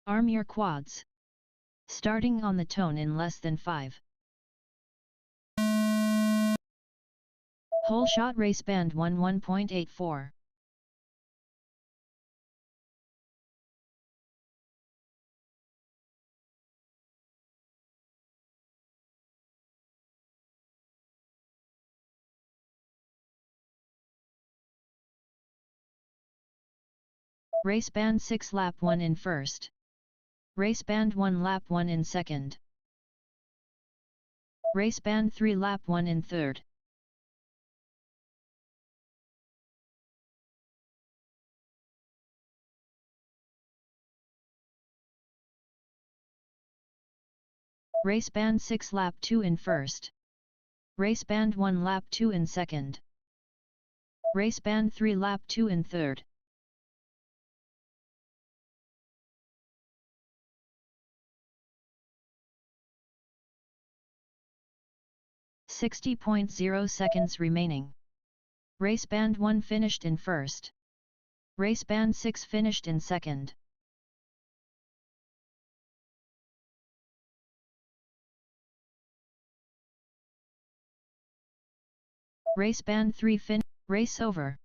Arm your quads. Starting on the tone in less than 5. Whole shot race band 1.84. Race band 6 lap 1 in first. Race band 1 lap 1 in second. Race band 3 lap 1 in third. Race band 6 lap 2 in first. Race band 1 lap 2 in second. Race band 3 lap 2 in third. .0 seconds remaining. Race band 1 finished in first. Race band 6 finished in second. Race band 3 race over.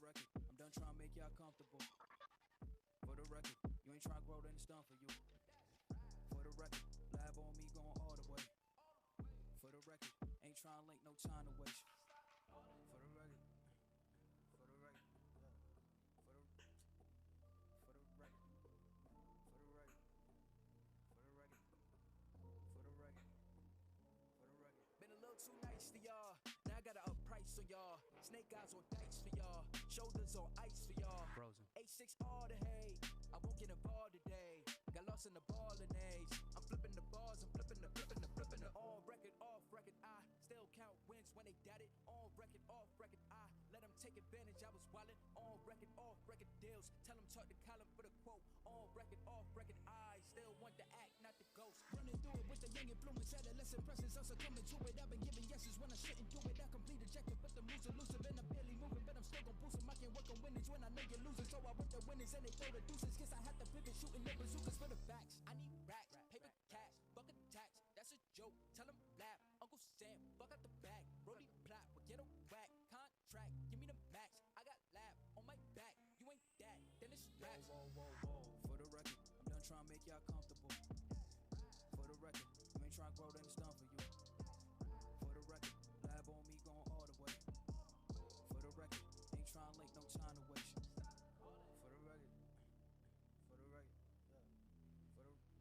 record, I'm done trying to make y'all comfortable. For the record, you ain't trying to grow, then it's done for you. For the record, lab on me going all the way. For the record, ain't trying to link, no time to waste. For the record, for the record, for the record, for the record, for the record, for the record, for the record. Been a little too nice to y'all. Now I gotta up price on y'all. Snake eyes on dice for y'all. Shoulders on ice for y'all. Frozen. 8-6 all the hay. I won't get involved today. Got lost in the ball and age. I'm flipping the bars. I'm flipping the on record, off record. I still count wins when they doubt it. On record, off record. I let them take advantage. I was wildin'. On record, off record deals. Tell them talk to Colin for the quote. On record, off record. I still want the act, not the ghost. Running through it with the young influence. Adolescent presence. I'm succumbing to it. I've been giving yeses when I shouldn't do it. I complete objective, but the moves elusive. And I'm barely moving, but I'm still gon' boost them. I can work on winnings when I know you're losing. So I want the winnings and they throw the deuces. Guess I have to pivot, shooting the bazookas for the facts. I need racks, paper cash, fuck a tax. That's a joke. Tell them laugh. Uncle Sam, fuck out the bag. Brody plot, we'll get a whack. Contract, give me the max. I got laugh on my back. You ain't that, then it's raps. Whoa, whoa, whoa, whoa. For the record, I'm done trying to make y'all comfortable. For the record, you ain't trying to grow, then it's done for you. For the record, lab on me going all the way. For the record, ain't trying to link, no time to waste. For the record, for the record, yeah. For the record.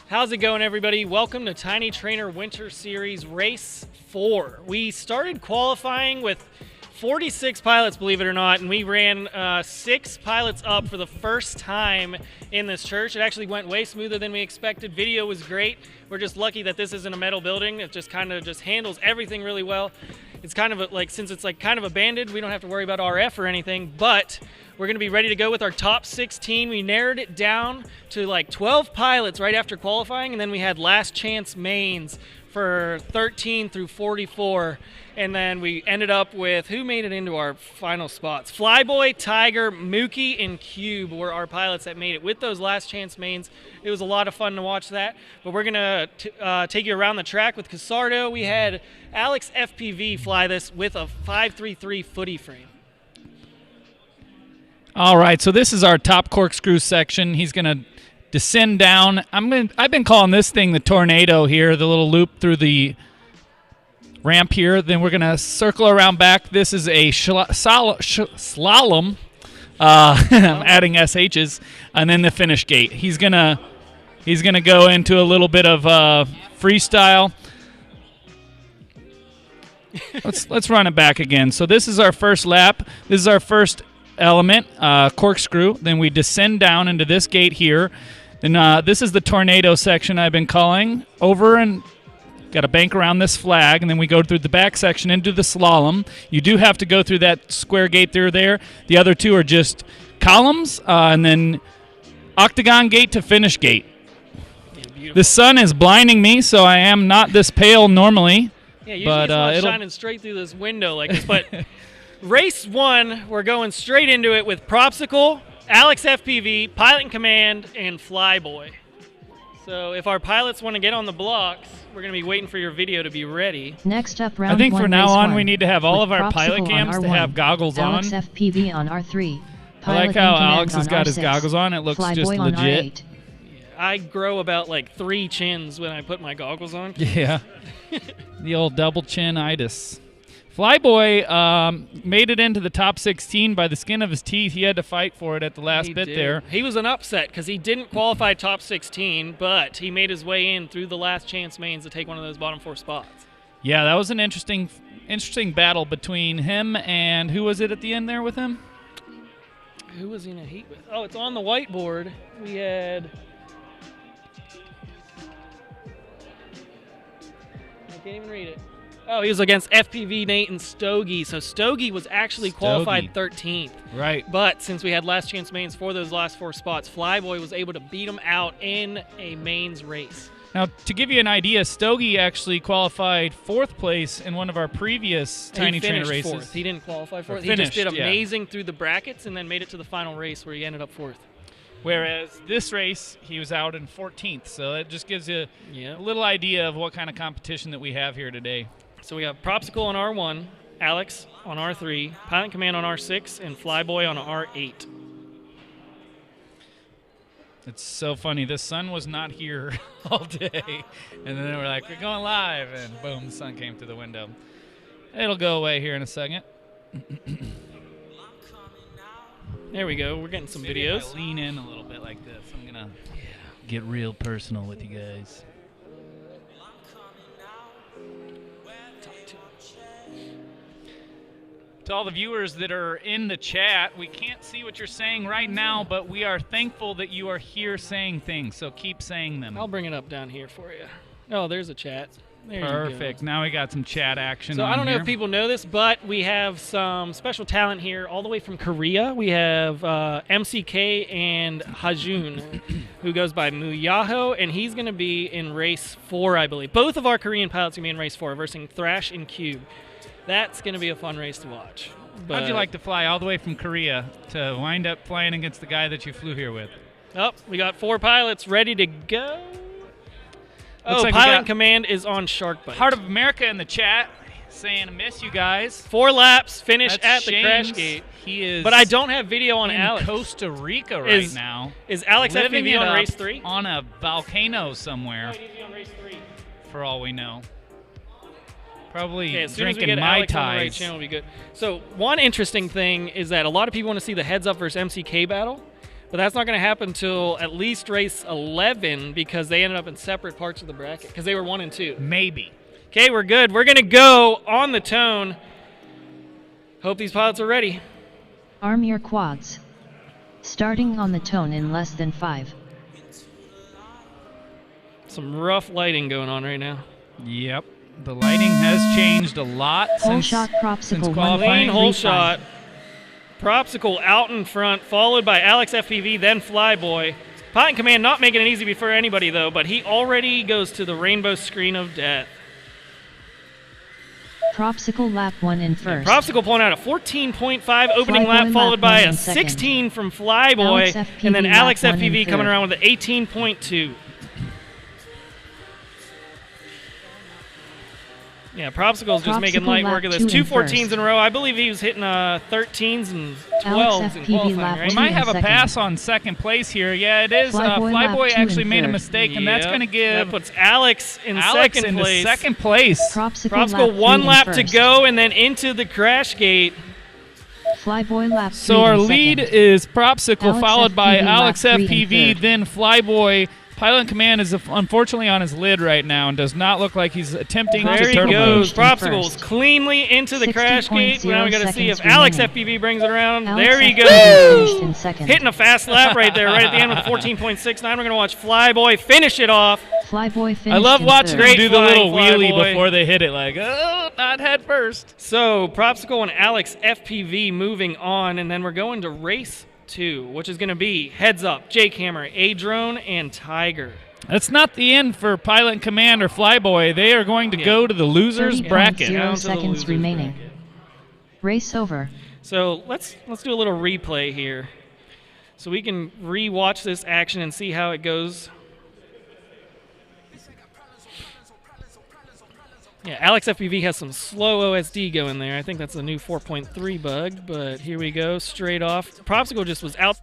How's it going, everybody? Welcome to Tiny Trainer Winter Series Race 4. We started qualifying with 46 pilots, believe it or not, and we ran 6 pilots up for the first time in this church. It actually went way smoother than we expected. Video was great. We're just lucky that this isn't a metal building. It just kind of just handles everything really well. It's kind of like, since it's like kind of abandoned, we don't have to worry about RF or anything, but we're going to be ready to go with our top 16. We narrowed it down to like 12 pilots right after qualifying, and then we had last chance mains for 13 through 44, and then we ended up with, who made it into our final spots? Flyboy, Tiger, Mookie, and Cube were our pilots that made it with those last chance mains. It was a lot of fun to watch that, but we're going to take you around the track with Casardo. We had Alex FPV fly this with a 533 footy frame. All right, so this is our top corkscrew section. He's going to descend down. I've been calling this thing the tornado here, the little loop through the ramp here. Then we're going to circle around back. This is a slalom. I'm adding SHs, and then the finish gate. He's gonna go into a little bit of freestyle. Let's run it back again. So this is our first lap. This is our first element, corkscrew. Then we descend down into this gate here. And this is the tornado section I've been calling. Over and got to bank around this flag, and then we go through the back section into the slalom. You do have to go through that square gate through there. The other two are just columns, and then octagon gate to finish gate. Yeah, the sun is blinding me, so I am not this pale normally. Yeah, usually it's not shining straight through this window like this, but race 1, we're going straight into it with Propsicle, Alex FPV, Pilot in Command, and Flyboy. So if our pilots want to get on the blocks, we're going to be waiting for your video to be ready. Next up, round I think one, for now race on one, we need to have all with of our pilot Propsicle cams on to R1, have goggles Alex on. FPV on R3. I like Pilot how in command Alex has on got his R6, goggles on. It looks Flyboy just on legit. R8. I grow about like 3 chins when I put my goggles on. Yeah. The old double chin-itis. Flyboy made it into the top 16 by the skin of his teeth. He had to fight for it at the last bit there. He was an upset because he didn't qualify top 16, but he made his way in through the last chance mains to take one of those bottom 4 spots. Yeah, that was an interesting battle between him and who was it at the end there with him? Who was he in a heat with? Oh, it's on the whiteboard. We had... I can't even read it. Oh, he was against FPV Nate and Stogie. So Stogie was actually qualified 13th. Right. But since we had last chance mains for those last 4 spots, Flyboy was able to beat him out in a mains race. Now, to give you an idea, Stogie actually qualified 4th place in one of our previous Tiny Trainer races. 4th. He didn't qualify 4th. He Finished, just did yeah. amazing through the brackets and then made it to the final race where he ended up 4th. Whereas this race, he was out in 14th. So that just gives you a little idea of what kind of competition that we have here today. So we have Propsicle on R1, Alex on R3, Pilot Command on R6, and Flyboy on R8. It's so funny. The sun was not here all day. And then they were like, we're going live. And boom, the sun came through the window. It'll go away here in a second. There we go. We're getting some Maybe videos. if I lean in a little bit like this, I'm going to get real personal with you guys. To all the viewers that are in the chat, we can't see what you're saying right now, but we are thankful that you are here saying things, so keep saying them. I'll bring it up down here for you. Oh, there's a chat. There you go. Perfect. Now we got some chat action. So on I don't know here. if people know this, but we have some special talent here all the way from Korea. We have MCK and Hajun, who goes by Muyaho, and he's going to be in race 4, I believe. Both of our Korean pilots are going to be in race 4 versus Thrash and Cube. That's going to be a fun race to watch. But how'd you like to fly all the way from Korea to wind up flying against the guy that you flew here with? Oh, we got 4 pilots ready to go. Looks like we Pilot got in Command is on Shark Bite. Heart of America in the chat saying, I miss you guys. 4 laps, finish That's at the Shane's. crash gate. He is But I don't have video on in Alex. Costa Rica right now. Is Alex living FPV it on up race 3? on a volcano somewhere, No, he needs to be on race 3. for all we know. Probably Okay, as soon as we drinking get Mai Alex on the right Tais. channel, we'll be good. So one interesting thing is that a lot of people want to see the heads-up versus MCK battle, but that's not going to happen until at least race 11 because they ended up in separate parts of the bracket because they were 1 and 2. Maybe. Okay, we're good. We're going to go on the tone. Hope these pilots are ready. Arm your quads. Starting on the tone in less than 5. Some rough lighting going on right now. Yep. The lighting has changed a lot Hole since, shot Propsicle since 1. qualifying. Clean hole 3-5. shot. Propsicle out in front, followed by Alex FPV, then Flyboy. Pilot in Command not making it easy for anybody, though, but he already goes to the rainbow screen of death. Propsicle lap 1 in first. Propsicle pulling out a 14.5 opening Flyboy lap, followed lap by 1 a in second. 16 from Flyboy, Alex FPV and then lap Alex 1 in FPV coming third. around with an 18.2. Yeah, Propsicle's just making Propsicle light lap work of this. 2 2 in 14s first. in a row. I believe he was hitting 13s and 12s Alex in FPV qualifying, lap right? We might have a second. pass on second place here. Yeah, it is. Flyboy lap Flyboy 2 actually in made a third. mistake, and that's Yep. going to give That puts Alex in Alex second into place. second place. Propsicle lap 1 3 in lap to first. go, and then into the crash gate. Flyboy lap 3 So our in lead second. is Propsicle, Alex followed by FPV lap Alex 3 in FPV, third. then Flyboy. Pilot in Command is unfortunately on his lid right now and does not look like he's attempting There to he turtle goes. boost. Propsicle. Propsicle's cleanly into the crash gate. 60.0 Now we got to see if seconds Alex remaining. FPV brings it around. Alex There he FPV goes. finished in second. Hitting a fast lap right there, right at the end with a 14.69. We're going to watch Flyboy finish it off. Flyboy finished I love in watching third. him do the little flying wheelie Flyboy. before they hit it, like, oh, not head first. So Propsicle and Alex FPV moving on, and then we're going to race 2, which is going to be heads up, Jake Hammer, A-Drone, and Tiger. That's not the end for Pilot in Command or Flyboy. They are going to Yeah. go to the losers 30.0 bracket. Down to the seconds losers remaining. bracket. Race over. So let's do a little replay here, so we can re-watch this action and see how it goes. Yeah, Alex FPV has some slow OSD going there. I think that's a new 4.3 bug, but here we go, straight off. Propsicle just was out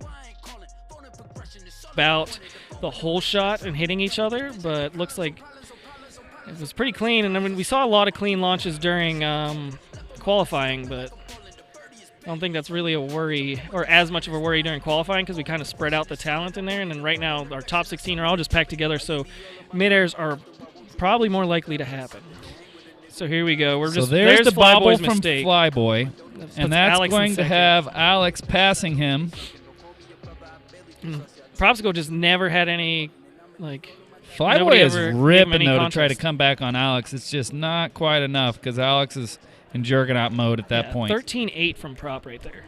about the whole shot and hitting each other, but looks like it was pretty clean. And I mean, we saw a lot of clean launches during qualifying, but I don't think that's really a worry, or as much of a worry during qualifying, because we kind of spread out the talent in there. And then right now, our top 16 are all just packed together, so mid-airs are probably more likely to happen. So here we go. So there's the bobble Flyboy's from mistake. Flyboy, and that's Alex going in to second. have Alex passing him. Propsicle just never had any, like, Flyboy nobody is ever gave him ripping, any though, to try to contest. come back on Alex. It's just not quite enough because Alex is in jerking-out mode at that point. 13.8 from Prop right there.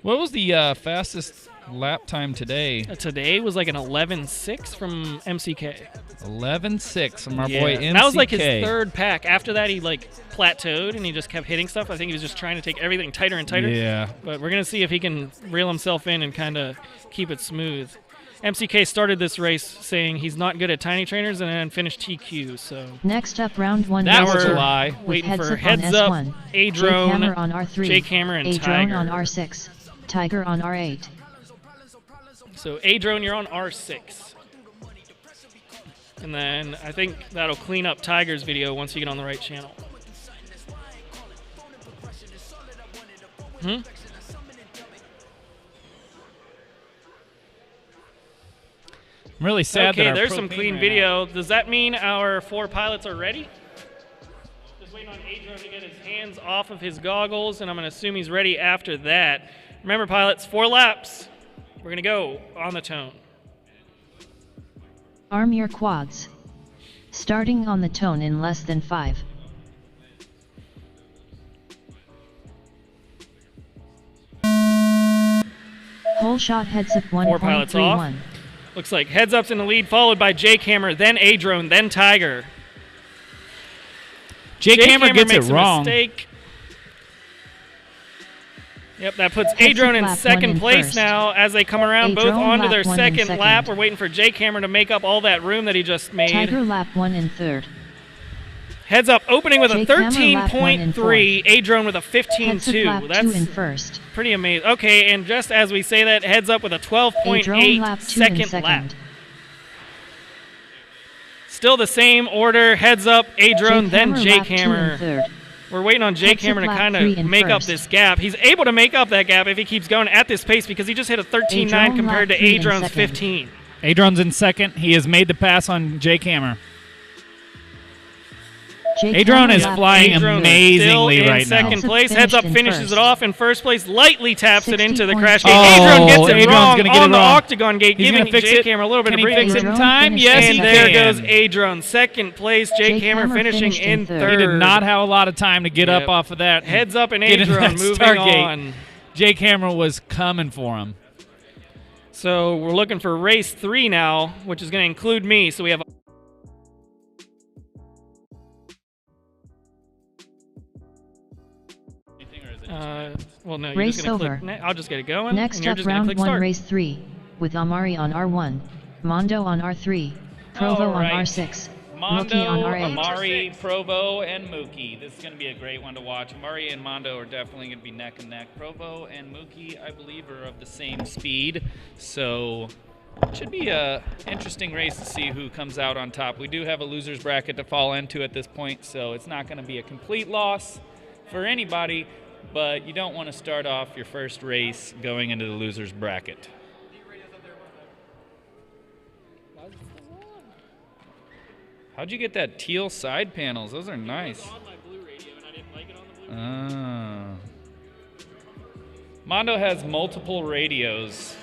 What was the fastest lap time today? Today was like an 11.6 from MCK. 11.6 from our boy MCK. That was like his third pack. After that, he like plateaued and he just kept hitting stuff. I think he was just trying to take everything tighter and tighter. Yeah. But we're going to see if he can reel himself in and kind of keep it smooth. MCK started this race saying he's not good at tiny trainers and then finished TQ. So Next up, round 1. That race was a two, lie. with waiting for heads heads up up, on S1, A-Drone, Jake Hammer on R3, Jake Hammer, and A-Drone Tiger. on R6, Tiger on R8. So A-Drone, you're on R6. And then I think that'll clean up Tiger's video once you get on the right channel. I'm really sad that Okay, our there's some propane clean ran video. out. Does that mean our 4 pilots are ready? Just waiting on A-Drone to get his hands off of his goggles, and I'm going to assume he's ready after that. Remember, pilots, 4 laps. We're going to go on the tone. Arm your quads. Starting on the tone in less than 5. Whole shot heads up 4 pilots off. 1.31. Looks like heads up's in the lead, followed by Jake Hammer, then A-Drone, then Tiger. Jake Hammer gets it makes a wrong. mistake. Yep, that puts Heads A-Drone up in lap 1 second in place first. now as they come around both A-Drone onto lap their 1 in second lap. second. We're waiting for Jake Hammer to make up all that room that he just made. Tiger lap 1 in third. Heads up, opening with Jake a Hammer lap 1 in 13.3, A-Drone with a Heads up 15.2. lap 2 in That's first. pretty amazing. Okay, and just as we say that, heads up with a A-Drone 12.8 lap 2 in second lap. second. Still the same order, heads up, A-Drone, Jake then Hammer Jake lap 2 in Hammer. third. We're waiting on Jake Heads up Hammer to lap kind 3 of in make up first. this gap. He's able to make up that gap if he keeps going at this pace because he just hit a 13.9 A-Drone compared lap to 3 in A-Drone's second. 15. A-Drone's in second. He has made the pass on Jake Hammer. Jake A-Drone Hammer is lap flying 3 in A-Drone third. amazingly still in right now. second place. Heads up, finishes it off in first place. Lightly taps it into the 60 crash points. gate. A-Drone gets it A-Drone's wrong gonna get on it the wrong. octagon gate, He's giving gonna fix Jake it. Hammer a little bit Can of he breathing fix it in A-Drone time? finished Yes, in he And second. there can. goes A-Drone, second place. Jake Jake Hammer Hammer finishing finished in in third. third. He did not have a lot of time to get Yep. up off of that. Heads up and Get in A-Drone that moving Stargate. on. Jake Hammer was coming for him. So we're looking for race 3 now, which is going to include me. So we have well, no, you're Race just going to over. click. I'll just get it going. Next and you're up, just gonna round click 1, start. race 3, with Amari on R1, Mondo on R3, Provo All right. on R6, Mondo, Mookie on R8. Amari, Provo, and Mookie. This is going to be a great one to watch. Amari and Mondo are definitely going to be neck and neck. Provo and Mookie, I believe, are of the same speed. So it should be a interesting race to see who comes out on top. We do have a loser's bracket to fall into at this point, so it's not going to be a complete loss for anybody, but you don't want to start off your first race going into the loser's bracket. How'd you get that teal side panels? Those are nice. On my blue radio, and I didn't like it on the blue. Mondo has multiple radios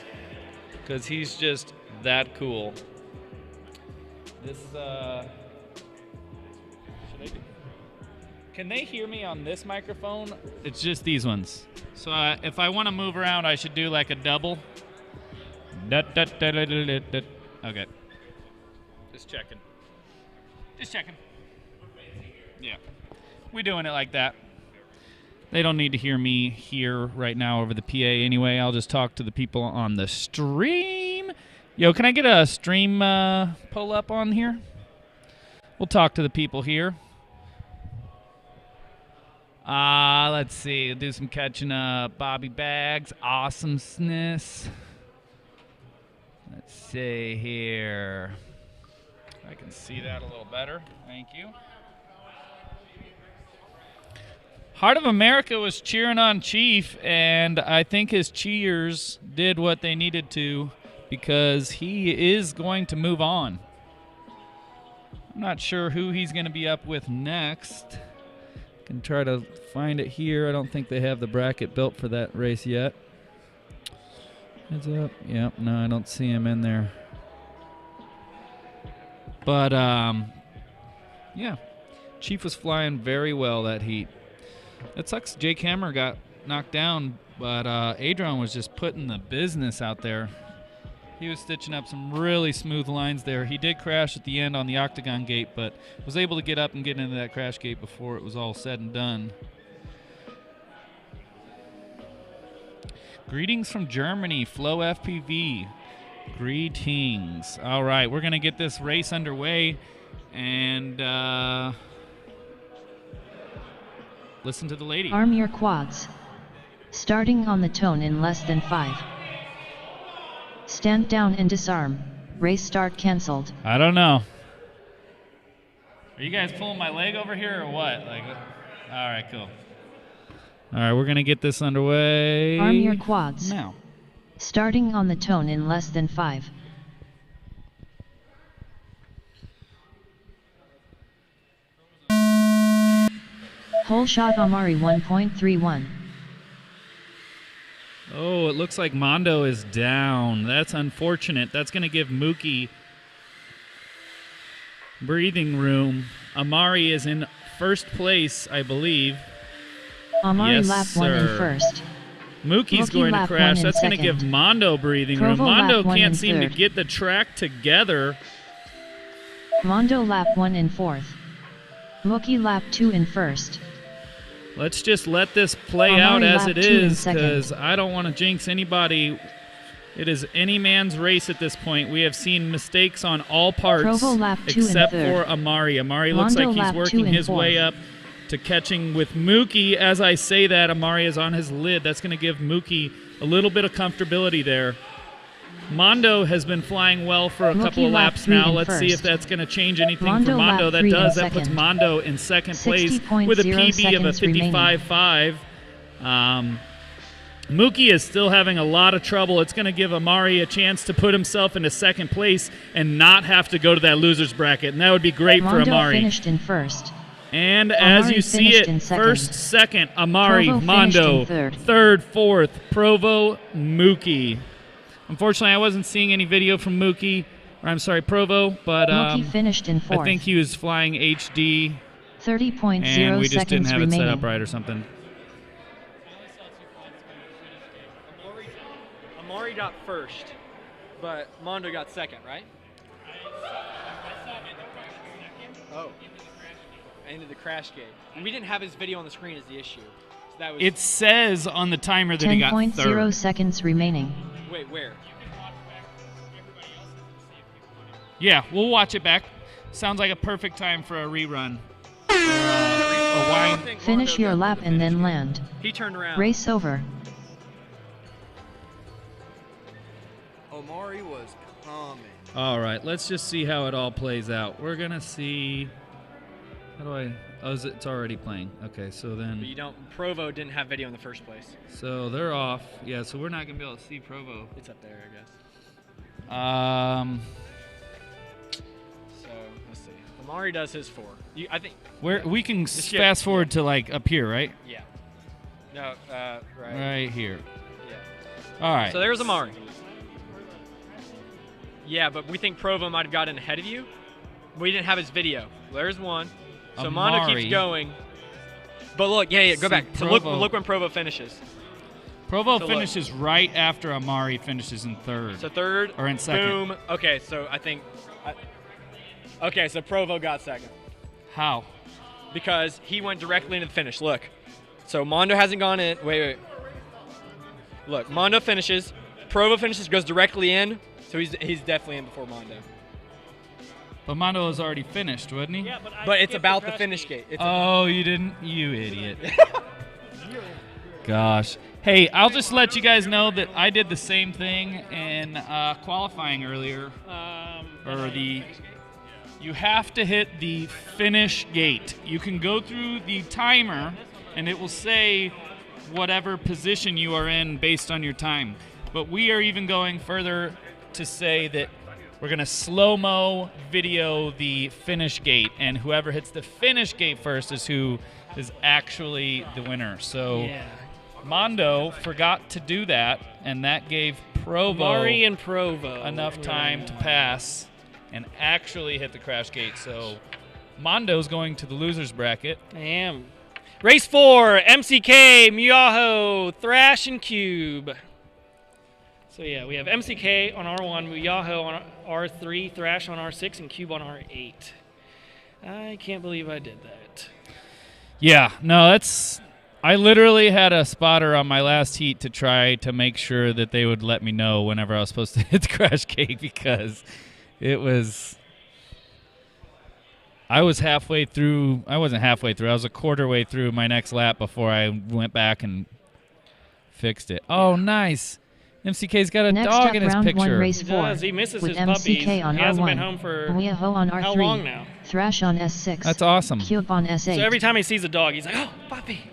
because he's just that cool. This, can they hear me on this microphone? It's just these ones. So if I want to move around, I should do like a double. Okay. Just checking. Just checking. Yeah. We're doing it like that. They don't need to hear me here right now over the PA anyway. I'll just talk to the people on the stream. Yo, can I get a stream pull up on here? We'll talk to the people here. Let's see. We'll do some catching up. Bobby Bags. Awesomeness. Let's see here. I can see that a little better. Thank you. Heart of America was cheering on Chief, and I think his cheers did what they needed to because he is going to move on. I'm not sure who he's going to be up with next. Can try to find it here. I don't think they have the bracket built for that race yet. Heads up. Yep, no, I don't see him in there. But, yeah, Chief was flying very well that heat. It sucks Jake Hammer got knocked down, but Adron was just putting the business out there. He was stitching up some really smooth lines there. He did crash at the end on the octagon gate, but was able to get up and get into that crash gate before it was all said and done. Greetings from Germany, Flow FPV. Greetings. All right, we're going to get this race underway and listen to the lady. Arm your quads. Starting on the tone in less than 5. Stand down and disarm. Race start cancelled. I don't know. Are you guys pulling my leg over here or what? Like, all right, cool. All right, we're going to get this underway. Arm your quads. Now. Starting on the tone in less than 5. Whole shot Amari 1.31. Oh, it looks like Mondo is down. That's unfortunate. That's going to give Mookie breathing room. Amari is in first place, I believe. Amari yes, lap sir. 1 in first. Mookie's Mookie going to lap crash. 1 in That's going to give second. Mondo breathing room. Provo Mondo lap 1 can't in seem to third. get the track together. Mondo lap 1 in fourth. Mookie lap 2 in first. Let's just let this play Amari out as lap it 2 in is second. because I don't want to jinx anybody. It is any man's race at this point. We have seen mistakes on all parts Provo lap 2 in except third. for Amari. Amari looks Mondo like he's lap 2 working in his way fourth. up to catching with Mookie. As I say that, Amari is on his lid. That's going to give Mookie a little bit of comfortability there. Mondo has been flying well for a Mookie couple of lap laps 3 now. in Let's see if first. that's going to change anything Mondo for Mondo. lap That 3 in does. That puts second. Mondo in second place with a 60.0 PB of a seconds remaining. 55.5. Mookie is still having a lot of trouble. It's going to give Amari a chance to put himself into second place and not have to go to that loser's bracket, and that would be great for Mondo Amari. finished in first. And as Amari you see finished it, in second. first, second, Amari, Provo finished Mondo, in third. third, fourth, Provo, Mookie. Unfortunately, I wasn't seeing any video from Mookie, or I'm sorry, Provo, but Mookie finished in fourth. I think he was flying HD, 30.0 and we just didn't seconds have remaining. it set up right or something. Amari got first, but Mondo got second, right? Oh. Into the crash gate. And we didn't have his video on the screen is the issue. So that was It says on the timer that he got 10.0 third. seconds remaining. Wait, where? Yeah, we'll watch it back. Sounds like a perfect time for a rerun. A wine. Finish your lap and then land. He turned around. Race over. Omari was coming. All right, let's just see how it all plays out. We're gonna see. How do I? Oh, it's already playing. Okay, so But you then. don't. Provo didn't have video in the first place. So they're off. Yeah, so we're not gonna be able to see Provo. It's up there, I guess. So let's see. Amari does his 4. I think. We can skip. fast forward to like up here, right? Yeah. No. Right. Right here. Yeah. All right. So there's Amari. Yeah, but we think Provo might have gotten ahead of you. We didn't have his video. There's one. So Mondo Amari. keeps going. But look, yeah, go See, back. So look Provo. when Provo finishes. Provo so look. finishes right after Amari finishes in third. So third. Or in second. Boom. Okay, so I think. Okay, so Provo got second How? because he went directly into the finish. Look. So Mondo hasn't gone in. Wait. Look, Mondo finishes. Provo finishes, goes directly in. So he's definitely in before Mondo. But Mondo was already finished, wasn't he? Yeah, But it's about the finish gate. It's Oh, you didn't? You idiot. Gosh. Hey, I'll just let you guys know that I did the same thing in qualifying earlier. You have to hit the finish gate. You can go through the timer, and it will say whatever position you are in based on your time. But we are even going further to say that we're going to slow-mo video the finish gate, and whoever hits the finish gate first is who is actually the winner. So Mondo forgot to do that, and that gave Mari and Provo enough time to pass and actually hit the crash gate. So Mondo's going to the losers bracket. I am. Race 4, MCK, Muyaho, Thrash, and Cube. So yeah, we have MCK on R1, Muyaho on R3, Thrash on R6, and Cube on R8. I can't believe I did that. Yeah, no, I literally had a spotter on my last heat to try to make sure that they would let me know whenever I was supposed to hit the crash gate, because I was halfway through. I wasn't halfway through. I was a quarter way through my next lap before I went back and fixed it. Oh, nice. MCK's got a Next dog up, in his round picture. 1, race 4. He does. He misses with his MCK puppies. on He hasn't R1, been home for Muyaho on R3, how long now? Thrash on S6. That's awesome. Cube on S8. So every time he sees a dog, he's like, oh, puppy.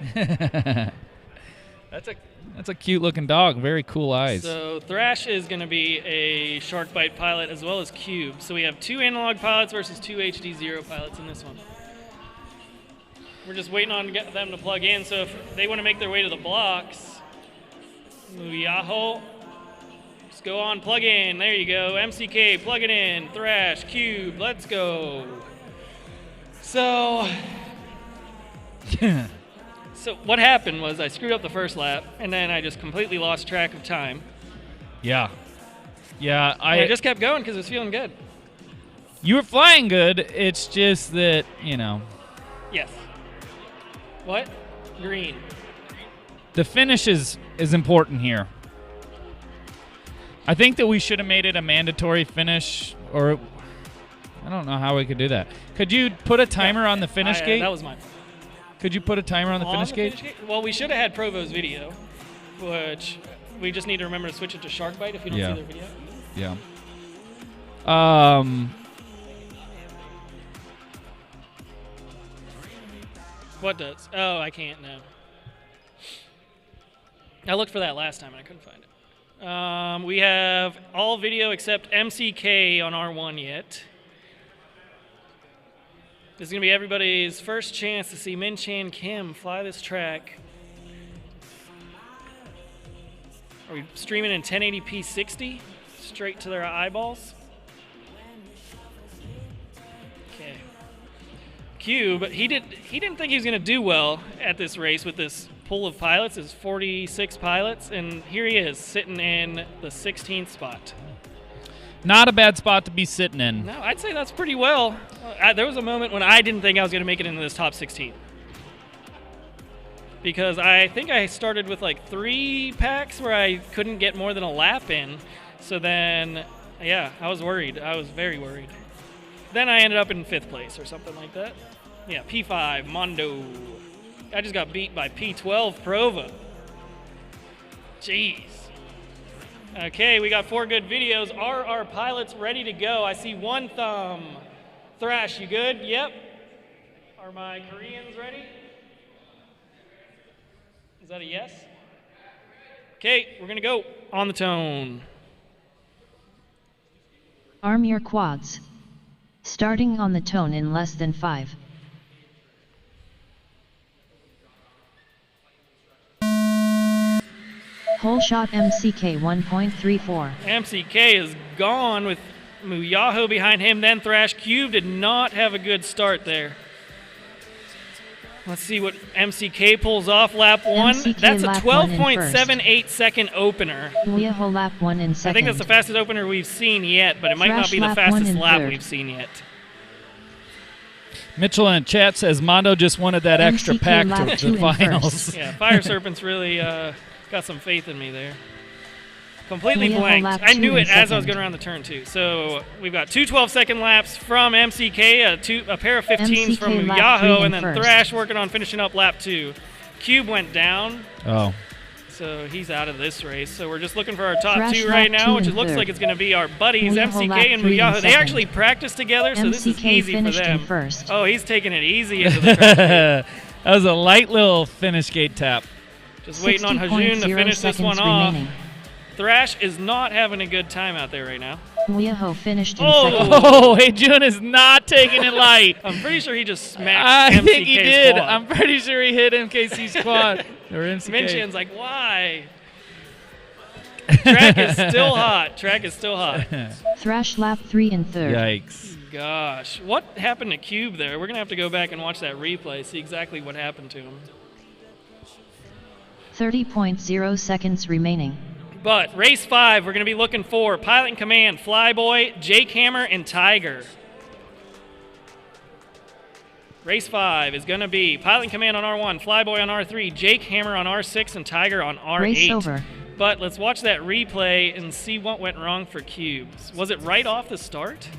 That's a cute looking dog. Very cool eyes. So Thrash is going to be a Shark Bite pilot as well as Cube. So we have 2 analog pilots versus 2 HD0 pilots in this one. We're just waiting on them to plug in. So if they want to make their way to the blocks, Muyaho, just go on, plug in. There you go. MCK, plug it in. Thrash, Cube, let's go. So what happened was I screwed up the first lap, and then I just completely lost track of time. Yeah. Yeah, I just kept going because it was feeling good. You were flying good. It's just that, Yes. What? Green. the finish is important here. I think that we should have made it a mandatory finish, or I don't know how we could do that. Could you put a timer on the finish gate? That was mine. Could you put a timer on the finish gate? Well, we should have had Provo's video, which we just need to remember to switch it to Shark Bite if you don't see their video. Yeah. What does? Oh, I can't know. I looked for that last time and I couldn't find it. We have all video except MCK on R1 yet. This is going to be everybody's first chance to see Min Chan Kim fly this track. Are we streaming in 1080p 60? Straight to their eyeballs? Okay. Cube, he didn't think he was going to do well at this race with this pool of pilots. There's 46 pilots, and here he is sitting in the 16th spot. Not a bad spot to be sitting in. No, I'd say that's pretty well. There was a moment when I didn't think I was going to make it into this top 16. Because I think I started with like 3 packs where I couldn't get more than a lap in. So then, yeah, I was worried. I was very worried. Then I ended up in 5th place or something like that. Yeah, P5, Mondo. I just got beat by P12, Provo. Jeez. Okay, we got 4 good videos. Are our pilots ready to go? I see 1 thumb. Thrash, you good? Yep. Are my Koreans ready? Is that a yes? Okay, we're going to go on the tone. Arm your quads. Starting on the tone in less than 5. Whole shot MCK 1.34. MCK is gone with Muyaho behind him, then Thrash. Cube did not have a good start there. Let's see what MCK pulls off lap 1. MCK that's a lap 1 in 12.78 second opener. Muyaho lap 1 in second. I think that's the fastest opener we've seen yet, but it might not Thrash be the lap 1 fastest in lap 3rd. we've seen yet. Mitchell in chat says Mondo just wanted that extra MCK pack lap to 2 the in finals. Yeah, Fire Serpent's really got some faith in me there. Completely Leah blanked. lap I 2 knew in it as I was second. going around the turn, too. So we've got two 12-second laps from MCK, a pair of 15s from MCK lap 3 Muyaho, in and then first. Thrash working on finishing up lap 2. Cube went down, Oh. so he's out of this race. So we're just looking for our top Thrash 2 lap right now, 2 which in it looks third. like it's going to be our buddies, Muyaho MCK lap and 3 in Muyaho. They second. actually practiced together, so this is MCK easy for finished in them. first. Oh, he's taking it easy into the Thrash gate. That was a light little finish gate tap. Just waiting on Hajun to 60.0 finish this one seconds off. remaining. Thrash is not having a good time out there right now. Muyaho finished in Oh! second. Oh, hey, June is not taking it light. I'm pretty sure he just smacked I MCK's think he did. quad. I'm pretty sure he hit MKC's quad. Or MCK. Minchin's like, why? Track is still hot. Track is still hot. Thrash lap 3 in third. Yikes. Gosh, what happened to Cube there? We're going to have to go back and watch that replay, see exactly what happened to him. 30.0 seconds remaining. But race 5, we're going to be looking for Pilot in Command, Flyboy, Jake Hammer, and Tiger. Race 5 is going to be Pilot in Command on R1, Flyboy on R3, Jake Hammer on R6, and Tiger on R8. Race over. But let's watch that replay and see what went wrong for Cubes. Was it right off the start?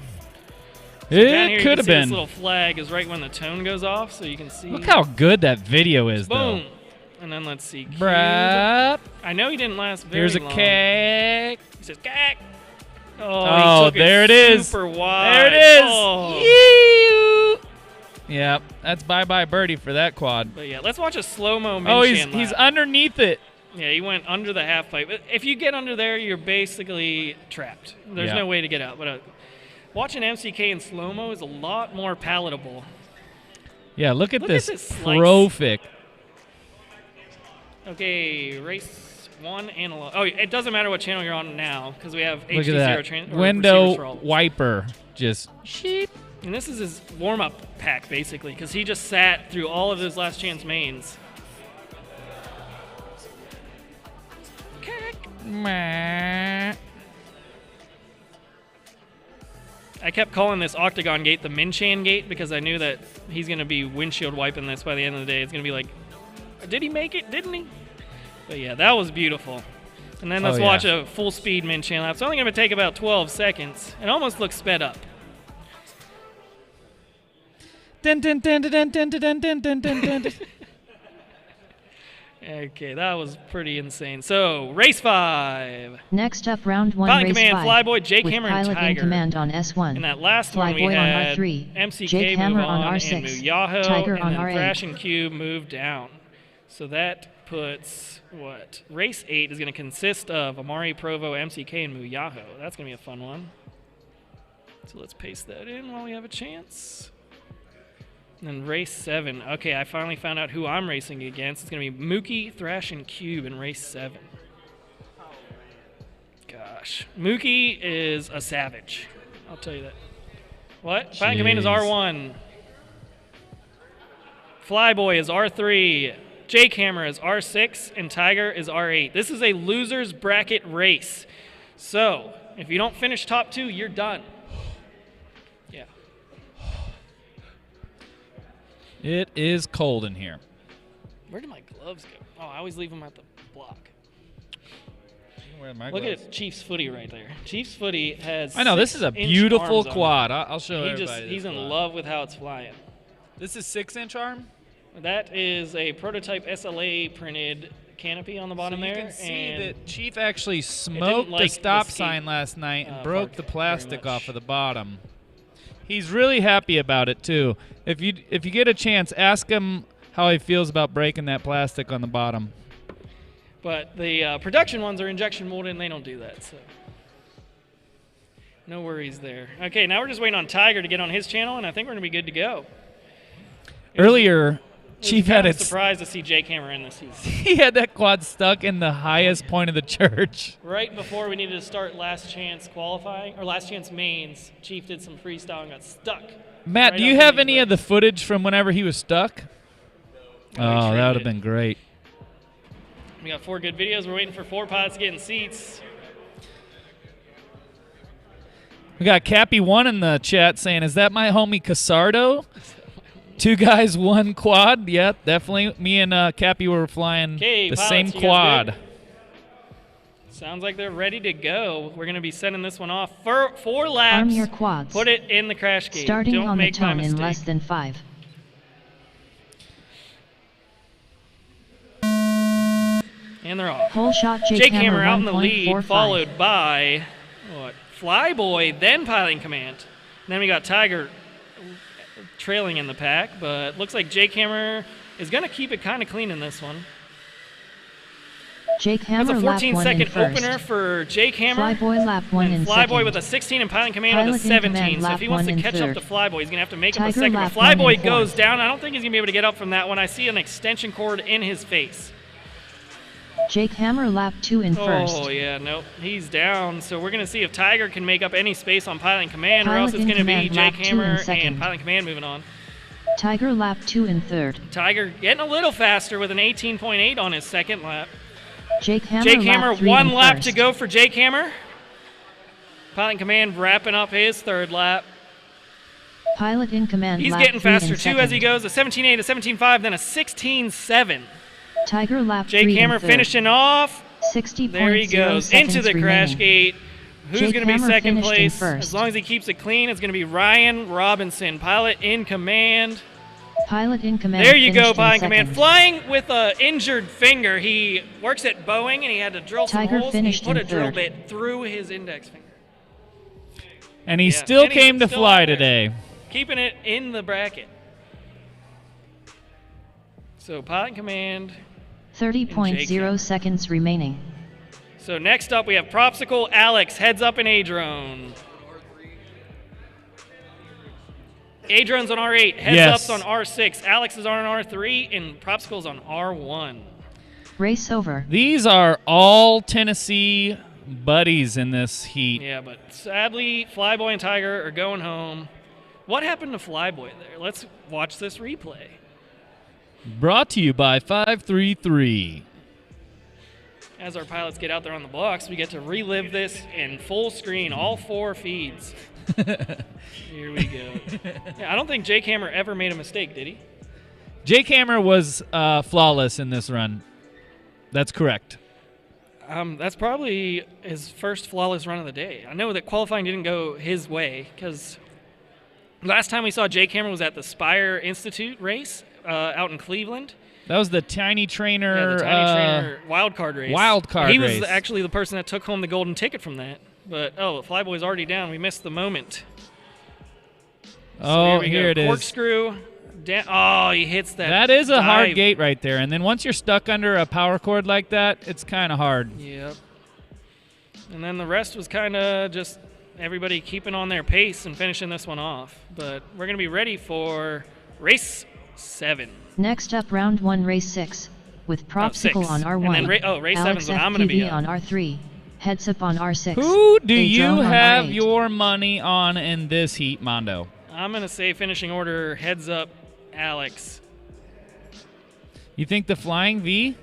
Down here It you could can have see been. This little flag is right when the tone goes off, so you can see. Look how good that video is, Boom. And then let's see. Cube. though. Brap. I know he didn't last very Here's a long. cake. He says, "Cack." Oh, he took there it is. Super wide. There it is. Oh. Yee-oo. Yep, that's bye-bye birdie for that quad. But yeah, let's watch a slow-mo Minchin Oh, he's lap. underneath it. Yeah, he went under the half pipe. If you get under there, you're basically trapped. There's Yeah. no way to get out. But watching MCK in slow-mo is a lot more palatable. Yeah, look at Look this at this slice. Profic. Okay, race 1 analog. Oh, it doesn't matter what channel you're on now because we have Look at HD0 that receivers for window all. wiper. Just sheep. And this is his warm-up pack, basically, because he just sat through all of his last chance mains. Meh. I kept calling this Octagon Gate the Minchan Gate because I knew that he's going to be windshield wiping this by the end of the day. It's going to be like, did he make it? Didn't he? But yeah, that was beautiful. And then let's Oh, yeah. watch a full-speed Minchan lap. It's only going to take about 12 seconds. It almost looks sped up. Dun, dun, dun, dun, dun, dun, dun, dun, dun, dun, dun. Okay, that was pretty insane. So, race 5. Next up, round 1, Pilot in race Command, 5. Flyboy, Jake with Hammer, and Pilot in Tiger. Command on S1. In that last one, we Flyboy on had R3, MCK Jake move Hammer on, on and R6, Muyaho, Tiger and on then R8. Thrash and Cube move down. So that puts, what? Race 8 is going to consist of Amari, Provo, MCK, and Muyaho. That's going to be a fun one. So let's paste that in while we have a chance. And then race 7. Okay, I finally found out who I'm racing against. It's going to be Mookie, Thrash, and Cube in race 7. Gosh. Mookie is a savage. I'll tell you that. What? Pilot in Command is Jeez. R1. Flyboy is R3. Jake Hammer is R6. And Tiger is R8. This is a loser's bracket race. So, if you don't finish top 2, you're done. Yeah. It is cold in here. Where did my gloves go? Oh, I always leave them at the block. Where my Look at Chief's footy right there. Chief's footy has. I know, this is a 6-inch beautiful arms on it. quad. I'll show everybody He's this in quad. love with how it's flying. This is 6-inch arm? That is a prototype SLA printed canopy on the bottom so you there. can see and that Chief actually smoked like the the stop skate, sign last night and broke part the very plastic much. off of the bottom. He's really happy about it too. If you get a chance, ask him how he feels about breaking that plastic on the bottom. But the production ones are injection molded and they don't do that. So no worries there. Okay, now we're just waiting on Tiger to get on his channel, and I think we're going to be good to go. Earlier, Chief had I'm it. surprised to see Jake Hammer in this season. He had that quad stuck in the highest point of the church. Right before we needed to start last chance qualifying, or last chance mains, Chief did some freestyle and got stuck. Matt, right do you up have in any these of the footage from whenever he was stuck? No, Oh, we that would traded have been great. We got 4 good videos. We're waiting for 4 pilots to get in seats. We got Cappy1 in the chat saying, is that my homie Casardo? 2 guys, 1 quad. Yep, definitely. Me and Cappy were flying Okay, the pilots, same you guys quad. good? Sounds like they're ready to go. We're going to be sending this one off for 4 laps. Arm your quads. Put it in the crash gate. Starting Don't on the make my tone in mistake. less than 5. And they're off. Hole shot Jake Hammer out in the lead, 1.45. followed by Flyboy, then Piloting Command. And then we got Tiger trailing in the pack, but looks like Jake Hammer is going to keep it kind of clean in this one. Jake Hammer That's a lap 1 in 14-second first. opener for Jake Hammer. Flyboy lap 1 in And Flyboy second. with a 16 and Piloting Command with a Pilot in 17. command, So if lap he wants 1 to in catch up third. to Flyboy, he's going to have to make up a Tiger second. But lap 1 in Flyboy goes fourth. down. I don't think he's going to be able to get up from that one. I see an extension cord in his face. Jake Hammer lap 2 in first. Oh, yeah, nope. He's down. So we're going to see if Tiger can make up any space on Piloting Command, or Pilot else it's in going to be command, lap Jake 2 Hammer in second. and Piloting Command moving on. Tiger lap 2 in third. Tiger getting a little faster with an 18.8 on his second lap. Jake Hammer Jake lap Hammer, 3 1 in lap first. to go for Jake Hammer. Piloting Command wrapping up his third lap. Pilot in command He's lap getting 3 in faster too as he second. goes. A 17.8, a 17.5, then a 16.7. Tiger lap 3 Jake in Hammer third. finishing off. 60.0 There he goes into the crash remaining. gate. Who's Jake going to be Hammer second finished in place? first. As long as he keeps it clean, it's going to be Ryan Robinson, pilot in command. Pilot in command. There you go, finished in pilot in command. second. Flying with an injured finger. He works at Boeing and he had to drill Tiger some holes. And he finished put in a drill third. bit through his index finger. And he Yeah, still and he's came to still fly out there. today. Keeping it in the bracket. So pilot in command. 30.0 seconds remaining. So next up we have Propsicle Alex, heads up in A-Drone. A-Drone's on R8, heads Yes. up's on R6, Alex is on R3, and Propsicle's on R1. Race over. These are all Tennessee buddies in this heat. Yeah, but sadly, Flyboy and Tiger are going home. What happened to Flyboy there? Let's watch this replay. Brought to you by 533. As our pilots get out there on the blocks, we get to relive this in full screen, all 4 feeds. Here we go. Yeah, I don't think Jake Hammer ever made a mistake, did he? Jake Hammer was flawless in this run. That's correct. That's probably his first flawless run of the day. I know that qualifying didn't go his way because last time we saw Jake Hammer was at the Spire Institute race out in Cleveland. That was the Tiny Trainer, Yeah, the Tiny Trainer wild card race. wild card He race. was actually the person that took home the golden ticket from that. But, Flyboy's already down. We missed the moment. Oh, we here go. it is. Corkscrew. Oh, he hits that. That is a hard dive. gate right there. And then once you're stuck under a power cord like that, it's kind of hard. Yep. And then the rest was kind of just everybody keeping on their pace and finishing this one off. But we're going to be ready for race 7. Next up, round 1, race 6, with Propsicle 6. on R1. And then race Alex 7's what I'm going to be FPV on R3. Heads up on R6. Who do you A-Drone on have R8. your money on in this heat, Mondo? I'm going to say finishing order, heads up, Alex. You think the Flying V?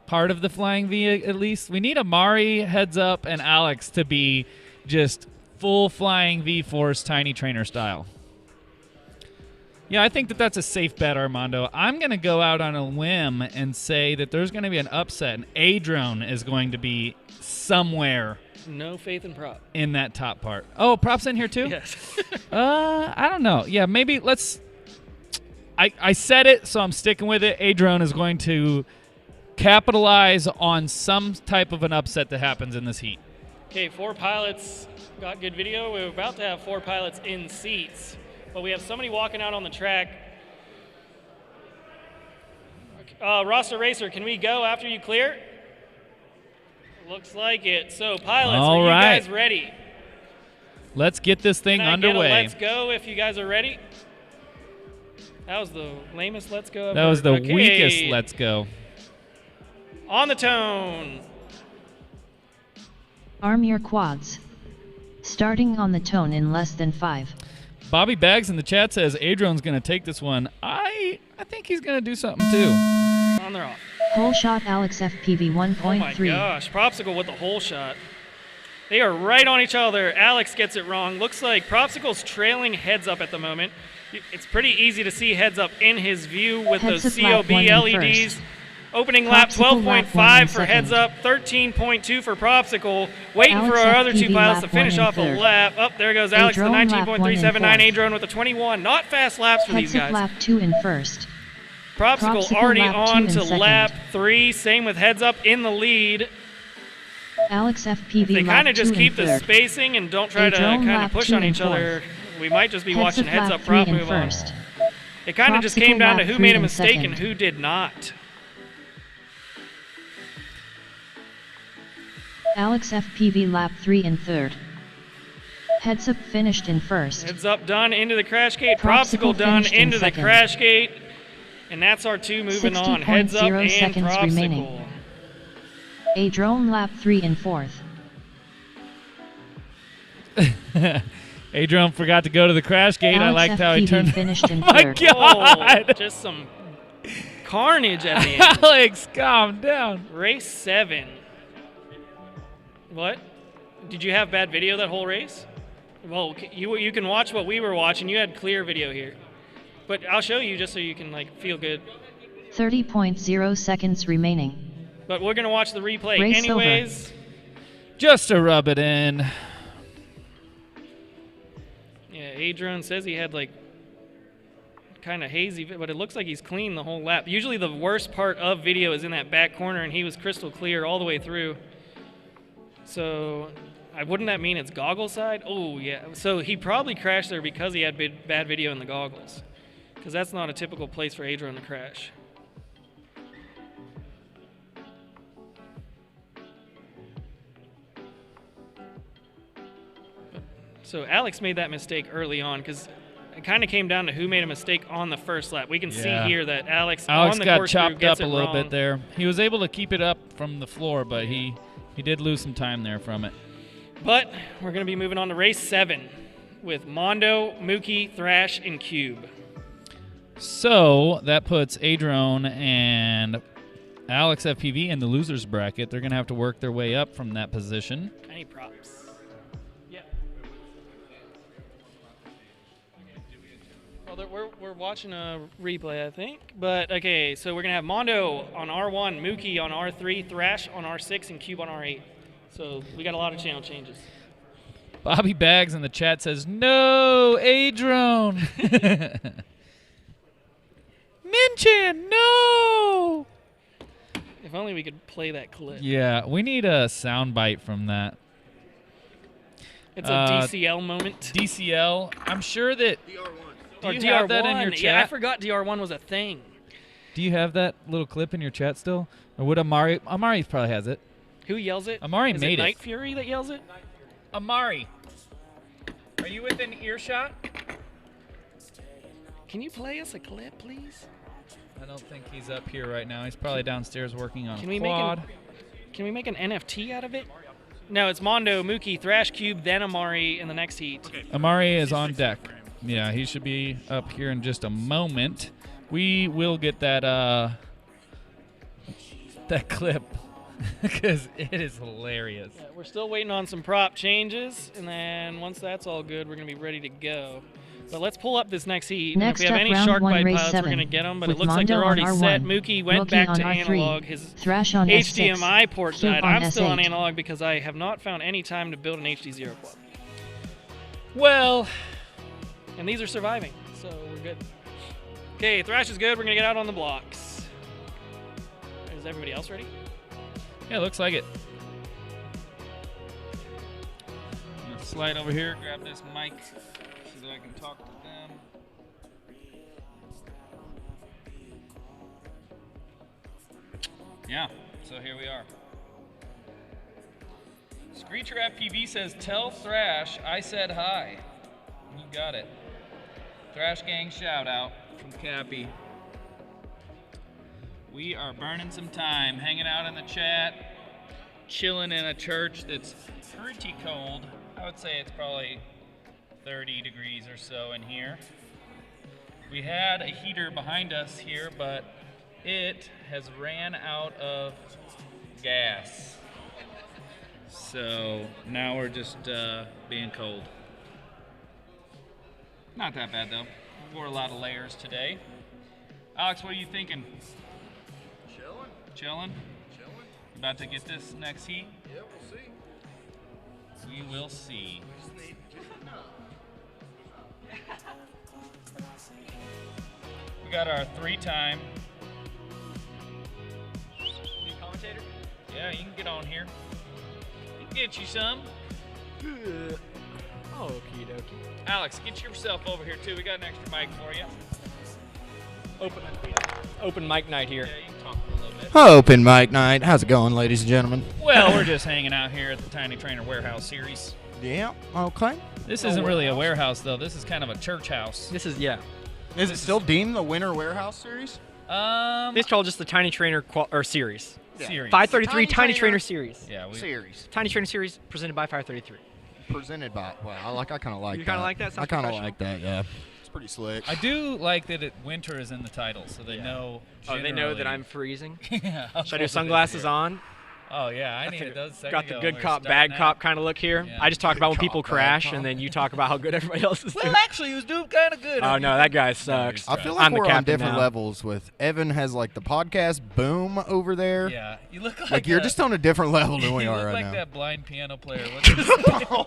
Part of the Flying V, at least? We need Amari, Heads Up, and Alex to be just full Flying V-Force Tiny Trainer style. Yeah, I think that that's a safe bet, Armando. I'm going to go out on a whim and say that there's going to be an upset, and A-Drone is going to be somewhere No faith in prop. in that top part. Oh, Prop's in here too? Yes. I don't know. Yeah, maybe let's... I said it, so I'm sticking with it. A-Drone is going to capitalize on some type of an upset that happens in this heat. Okay, 4 pilots got good video. We're about to have 4 pilots in seats, but we have somebody walking out on the track. Roster Racer, can we go after you clear? Looks like it. So, pilots, All are you right. guys ready? Let's get this thing Can I get a underway. let's go if you guys are ready? That was the lamest let's go I've That was the heard. Okay. weakest let's go. On the tone. Arm your quads. Starting on the tone in less than 5. Bobby Bags in the chat says A-Drone's going to take this one. I think he's going to do something too. On their off. Hole shot Alex FPV Oh my 1.3. gosh, Propsicle with the hole shot. They are right on each other. Alex gets it wrong. Looks like Propsicle's trailing heads up at the moment. It's pretty easy to see heads up in his view with Heads those up lap COB 1 in LEDs. first. Opening lap Propsicle lap 12.5 for 1 Heads Up, 13.2 for Propsicle. Waiting Alex for our other two FPV pilots to lap finish 1 in off a third. lap. Up there goes Alex, the A-Drone lap 1 in 19.379 fourth. A-Drone with a 21. Not fast laps for these Heads Up guys. lap 2 in first. Propsicle Propsicle already lap 2 on in to second. lap 3. Same with Heads Up in the lead. Alex If FPV they lap kind of 2 just in keep the third. spacing and don't try to A-Drone kind of lap push 2 on in each other, we might just be Heads watching Up Heads lap Up 3 prop in move on. first. It kind of just Propsicle came down to lap who 3 made a in mistake second. and who did not. Alex FPV lap 3 in third. Heads Up finished in first. Heads Up done into the crash gate. Propsicle Propsicle done finished in into the second. crash gate. And that's our two moving on. Heads Up 60.0 and seconds Propsicle. remaining. A-Drone lap 3 in fourth. A-Drone forgot to go to the crash gate. I Alex liked how he FPV turned. finished in Oh my third. God. Oh, just some carnage at the end. Alex, calm down. Race 7. What? Did you have bad video that whole race? Well, you can watch what we were watching. You had clear video here. But I'll show you just so you can like feel good. 30.0 seconds remaining. But we're going to watch the replay Race anyways. Just to rub it in. Yeah, A-Drone says he had like kind of hazy, but it looks like he's clean the whole lap. Usually the worst part of video is in that back corner, and he was crystal clear all the way through. So, wouldn't that mean it's goggle side? Oh, yeah. So he probably crashed there because he had bad video in the goggles. Because that's not a typical place for A-Drone to crash. So Alex made that mistake early on because it kind of came down to who made a mistake on the first lap. We can see here that Alex on the got course chopped gets up a it little wrong. bit there. He was able to keep it up from the floor, but he did lose some time there from it. But we're going to be moving on to race 7 with Mondo, Mookie, Thrash, and Cube. So that puts A-Drone and Alex FPV in the losers bracket. They're going to have to work their way up from that position. Any props? Yeah. Well, we're watching a replay, I think. But, okay, so we're going to have Mondo on R1, Mookie on R3, Thrash on R6, and Cube on R8. So we got a lot of channel changes. Bobby Bags in the chat says, "No, A-Drone." Minchin, no. If only we could play that clip. Yeah, we need a sound bite from that. It's a DCL moment. DCL. I'm sure that. Or Do you have that in your DR1. Yeah, I chat? forgot DR1 was a thing. Do you have that little clip in your chat still? Or would Amari? Amari probably has it. Who yells it? Amari Is made it it. Night Fury that yells it? Amari, are you within earshot? Can you play us a clip, please? I don't think he's up here right now. He's probably downstairs working on Can a we quad. Can we make an NFT out of it? No, it's Mondo, Mookie, Thrash, Cube, then Amari in the next heat. Okay. Amari is on deck. Yeah, he should be up here in just a moment. We will get that that clip because it is hilarious. Yeah, we're still waiting on some prop changes, and then once that's all good, we're going to be ready to go. But let's pull up this next heat. Next and if we have up, any round shark one, bite race pilots, we're 7, going to get them, but it with looks like Mondo they're already on set. R1, Mookie went Mookie back on to R3, analog. His Thrash on HDMI S6, port Cube died. on I'm still on S8. analog because I have not found any time to build an HD0 quad. Well, And these are surviving, so we're good. Okay, Thrash is good. We're going to get out on the blocks. Is everybody else ready? yeah, looks like it. I'm gonna slide over here, grab this mic so that I can talk to them. Yeah, so here we are. Screecher FPV says, "Tell Thrash I said hi." You got it. Thrash Gang shout out from Cappy. We are burning some time, hanging out in the chat, chilling in a church that's pretty cold. I would say it's probably 30 degrees or so in here. We had a heater behind us here, but it has ran out of gas. So now we're just being cold. Not that bad though. We wore a lot of layers today. Alex, what are you thinking? Chilling. Chilling? About to get this next heat? Yeah, we'll see. We will see. We got our 3-time. New commentator? Yeah, you can get on here. We can get you some. Okie dokie. Alex, get yourself over here too. We got an extra mic for you. Open mic night here. Yeah, you can talk for a little bit. Open mic night. How's it going, ladies and gentlemen? Well, we're just hanging out here at the Tiny Trainer Warehouse series. Yeah, okay. This isn't really a warehouse, though. This is kind of a church house. This is, yeah. Is it still deemed the Winter Warehouse Series? It's called just the Tiny Trainer series. Series. 533 Tiny Trainer Trainer series. Yeah, Series. Tiny Trainer series presented by 533. Presented by, wow, I kind of like that. You kinda like that? Sounds I kind of professional. like that, yeah. It's pretty slick. I do like that winter is in the title, so they know. Oh, they know that generally- I'm freezing? Yeah. Should I do sunglasses on? Oh yeah, I needed those. a second Got the ago good when we cop, were bad starting cop out. kind of look here. Yeah. I just talk about when Good people cop, bad crash, cop. and then you talk about how good everybody else is doing. Well, actually, he was doing kind of good. Oh, no, that guy sucks. I feel I'm like the we're on captain different now. levels with Evan has like the podcast boom over there. Yeah, you look like Like you're just on a different level than we you are look right like now. that blind piano player. What's his name?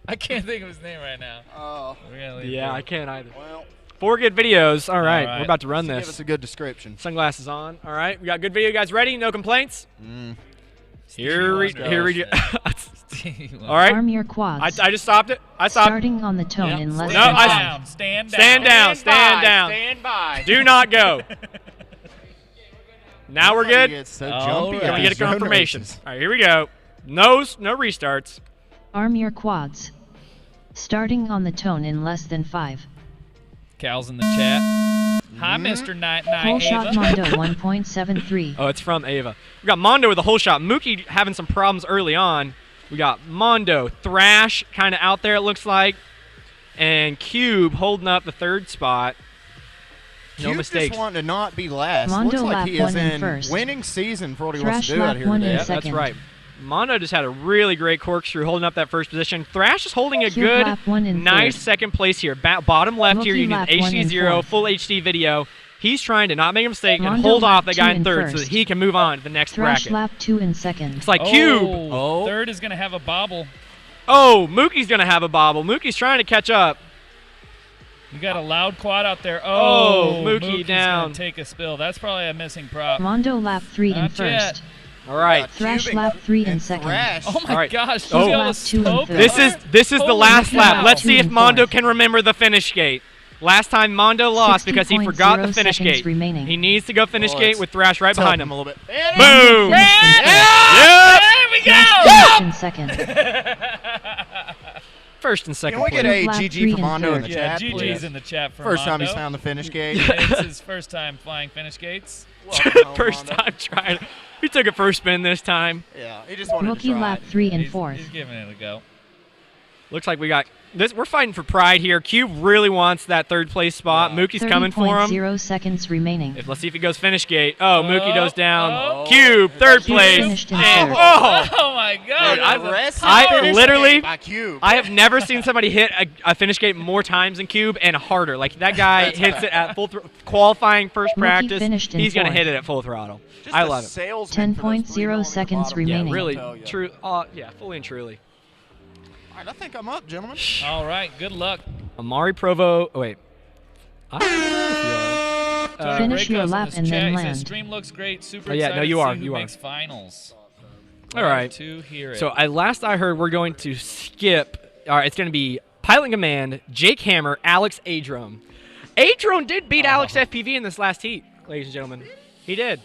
I can't think of his name right now. Oh, Really? Yeah, I can't either. well, 4 good videos. All right, right. we're about to run give this. us a good description. Sunglasses on. All right, we got good video. You guys ready? No complaints? Here we go. All right. Arm your quads. I just stopped it. I stopped. Starting on the tone in less No, than I- 5. Stand down. Stand down. Stand down. Stand by. Do not go. Now we're good. It's so All jumpy. right. Can we get a Zone confirmation? races. All right, here we go. No restarts. Arm your quads. Starting on the tone in less than 5. Cal's in the chat. Hi, Mr. Night Night Whole shot Ava. Mondo 1.73. Oh, it's from Ava. We got Mondo with a whole shot. Mookie having some problems early on. We got Mondo, Thrash kind of out there, it looks like. And Cube holding up the 3rd spot. No Cube mistakes. just wanting to not be last. Mondo Looks like lap he is one in in first. winning season for what he wants Thrash to do lap out here one in today. Yeah, that's second. right. Mondo just had a really great corkscrew holding up that first position. Thrash is holding a Cube good, lap one in nice third. second place here. Bottom left here, Mookie you need lap one in HD0, fourth. full HD video. He's trying to not make a mistake and Mondo hold lap off the guy two in 3rd so first. that he can move on to the next Thrash bracket. lap 2 in second. It's like Cube. Oh. 3rd is going to have a bobble. Oh, Mookie's going to have a bobble. Mookie's trying to catch up. You got a loud quad out there. Oh, Oh, Mookie Mookie's down. Gonna take a spill. That's probably a missing prop. Mondo lap 3 in Not yet. first. All right. Thrash Cube lap 3 in and second. Thrash. Oh my All right. gosh! Oh. She's got a Lap 2 in smoke third. This is the Holy last lap. cow. Let's see if 2 and Mondo 4th. can remember the finish gate. Last time Mondo lost because he forgot the 60.0 finish seconds gate. remaining. He needs to go finish Oh, gate it's with Thrash right behind him. A little bit. Boom! Finished in Yep. There we Thrash go. finished in second. First and second Can we get place. a Lap GG 3 for in Mondo in the third. Yeah, chat, GG's please? in the chat for First time Mondo. he's found the finish gate. It's his first time flying finish gates. First time trying. He took a first spin this time. Yeah, he just wanted to Rookie try lap it. 3 in He's fourth. giving it a go. Looks like we got this. We're fighting for pride here. Cube really wants that 3rd place spot. Yeah. Mookie's coming for him. 30.0 seconds remaining. Let's see if he goes finish gate. Oh, Mookie goes down. oh. Cube, 3rd Cube place. finished in And- third. oh, Oh my God! Dude, that's a arrested I finish literally- gate by Cube. I have never seen somebody hit a finish gate more times than Cube and harder. Like that guy hits it at full qualifying first Mookie practice. finished in He's gonna fourth. hit it at full throttle. Just I a love it. salesman for those 10.0 three going to the seconds bottom. remaining. Yeah, really, I'll tell ya. true. Yeah, fully and truly. All right, I think I'm up, gentlemen. All right, good luck. Amari Provo. Oh wait. I don't know if you are. Finish your Breakos in lap this and chat. then He says, land. stream looks great. Super Oh, yeah, no, excited you to are, see who you are. makes finals. All right. To hear it. So last I heard, we're going to skip. All right, it's going to be Pilot in Command, Jake Hammer, Alex Adrone. Adrone did beat Alex FPV in this last heat, ladies and gentlemen. He did.